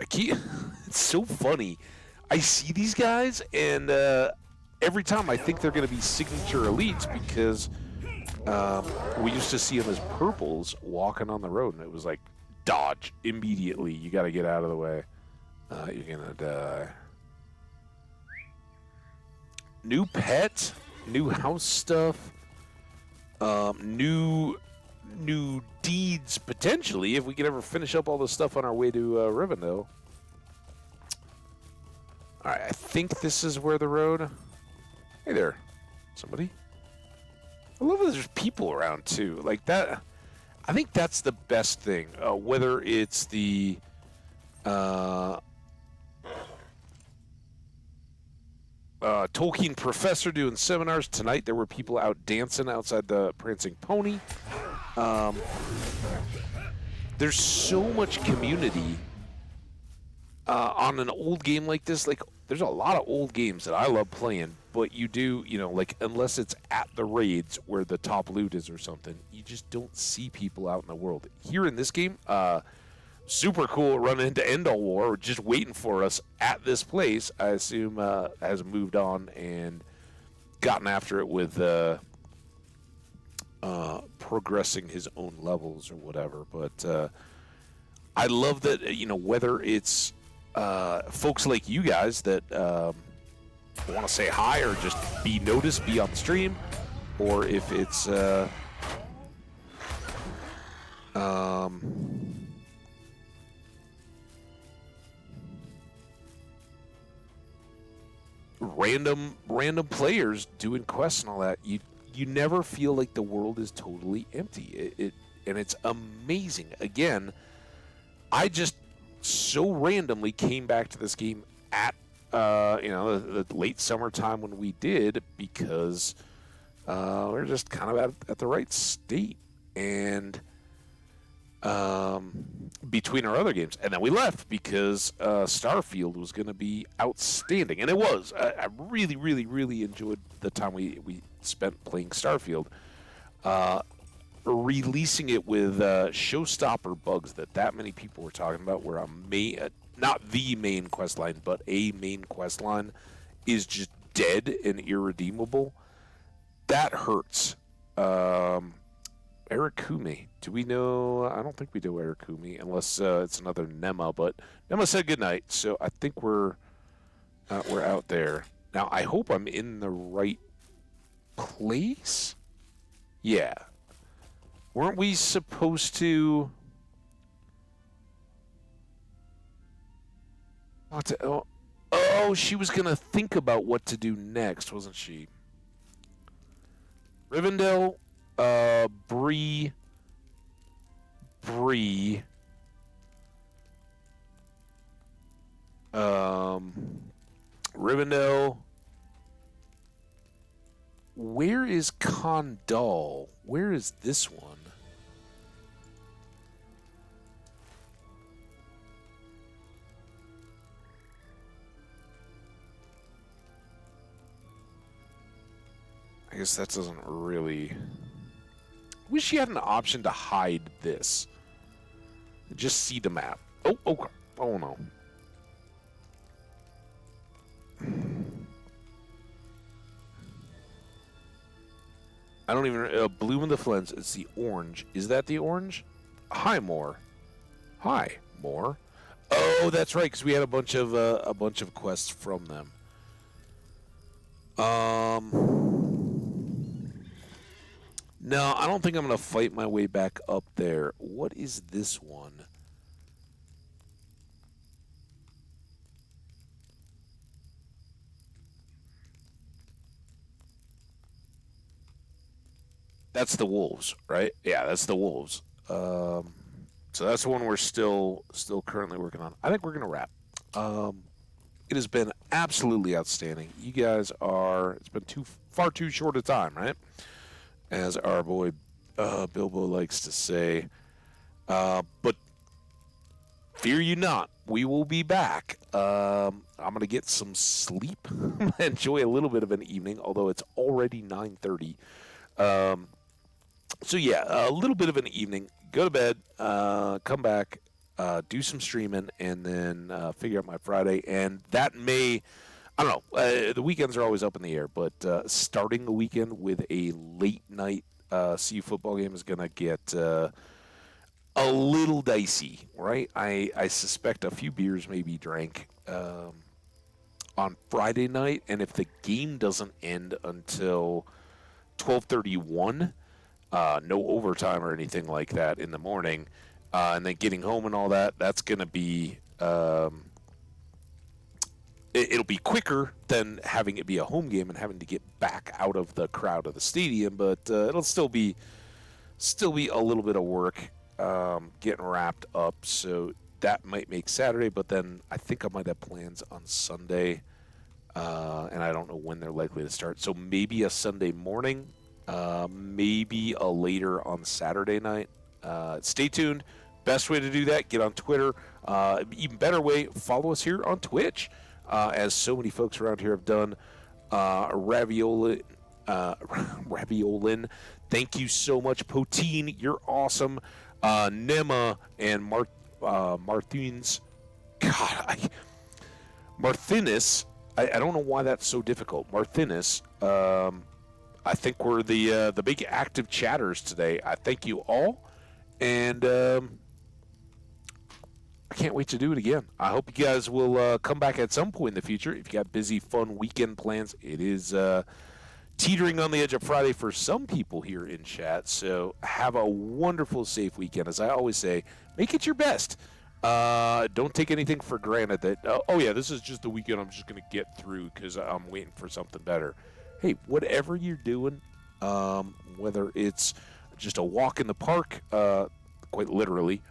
[SPEAKER 1] It's so funny. I see these guys, and every time I think they're going to be signature elites because we used to see them as purples walking on the road, and it was like, dodge immediately. You got to get out of the way. You're gonna die. New pet, new house stuff, new deeds potentially if we could ever finish up all the stuff on our way to Rivendell. All right, I think this is where the road. Hey there, somebody. I love that there's people around too. Like that. I think that's the best thing. Whether it's the Tolkien professor doing seminars tonight, there were people out dancing outside the Prancing Pony. There's so much community on an old game like this. Like, there's a lot of old games that I love playing, but you do, like, unless it's at the raids where the top loot is or something, you just don't see people out in the world. Here in this game, super cool running into Endall War, just waiting for us at this place. I assume has moved on and gotten after it with progressing his own levels or whatever. But I love that, whether it's folks like you guys that want to say hi or just be noticed, be on the stream, or if it's random players doing quests and all that, you never feel like the world is totally empty. And it's amazing. Again, I just so randomly came back to this game at the late summertime when we did, because we're just kind of at the right state and between our other games, and then we left because Starfield was going to be outstanding, and it was. I really, really, really enjoyed the time we spent playing Starfield. Releasing it with showstopper bugs that many people were talking about, where not the main quest line, but a main quest line is just dead and irredeemable. That hurts. Arakumi. Do we know? I don't think we do Arakumi, unless it's another Nema. But Nema said goodnight, so I think we're out there now. I hope I'm in the right place. Yeah. Weren't we supposed to? Oh, she was gonna think about what to do next, wasn't she? Rivendell, Bree, Rivendell. Where is Condal? Where is this one? I guess that doesn't really... Wish you had an option to hide this. Just see the map. Oh no. I don't even... Bloom of the Flens. It's the orange. Is that the orange? Hi, Moore. Hi, Moore. Oh, that's right, because we had a bunch of quests from them. No, I don't think I'm going to fight my way back up there. What is this one? That's the wolves, right? Yeah, that's the wolves. So that's the one we're still currently working on. I think we're going to wrap. It has been absolutely outstanding. You guys are... It's been far too short a time, right? As our boy Bilbo likes to say. But fear you not, we will be back. I'm going to get some sleep. Enjoy a little bit of an evening, although it's already 9:30. So yeah, a little bit of an evening. Go to bed, come back, do some streaming, and then figure out my Friday. And that may... I don't know. The weekends are always up in the air, but starting the weekend with a late night CU football game is going to get a little dicey, right? I suspect a few beers may be drank on Friday night, and if the game doesn't end until 12:31, no overtime or anything like that in the morning, and then getting home and all that, that's going to be it'll be quicker than having it be a home game and having to get back out of the crowd of the stadium, but it'll still be a little bit of work getting wrapped up. So that might make Saturday, but then I think I might have plans on Sunday, and I don't know when they're likely to start. So maybe a Sunday morning, maybe a later on Saturday night. Stay tuned. Best way to do that, get on Twitter. Even better way, follow us here on Twitch, as so many folks around here have done. Raviolin, thank you so much. Poteen, you're awesome. Nema and Martins, Marthinus, I don't know why that's so difficult. Marthinus, I think we're the big active chatters today. I thank you all, and I can't wait to do it again. I hope you guys will come back at some point in the future. If you got busy, fun weekend plans, it is teetering on the edge of Friday for some people here in chat. So have a wonderful, safe weekend. As I always say, make it your best. Don't take anything for granted that, oh yeah, this is just the weekend I'm just going to get through because I'm waiting for something better. Hey, whatever you're doing, whether it's just a walk in the park, quite literally,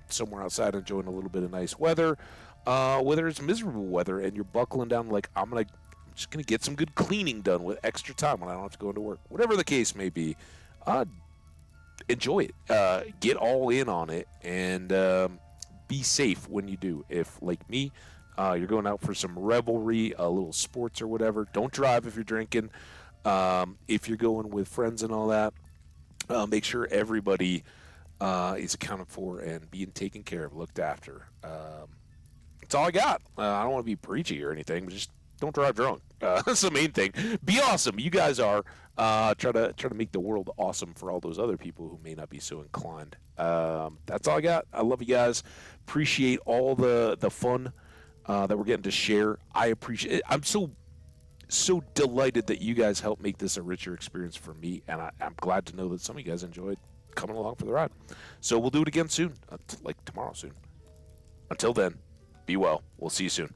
[SPEAKER 1] somewhere outside enjoying a little bit of nice weather, whether it's miserable weather and you're buckling down like, I'm just going to get some good cleaning done with extra time when I don't have to go into work. Whatever the case may be, enjoy it. Get all in on it, and be safe when you do. If, like me, you're going out for some revelry, a little sports or whatever, don't drive if you're drinking. If you're going with friends and all that, make sure everybody is accounted for and being taken care of, looked after. That's all I got. I don't want to be preachy or anything, but just don't drive drunk. That's the main thing. Be awesome. You guys are. Try to make the world awesome for all those other people who may not be so inclined. That's all I got. I love you guys. Appreciate all the fun that we're getting to share. I appreciate it. I'm so delighted that you guys helped make this a richer experience for me, and I'm glad to know that some of you guys enjoyed coming along for the ride. So we'll do it again soon, like tomorrow soon. Until then, be well. We'll see you soon.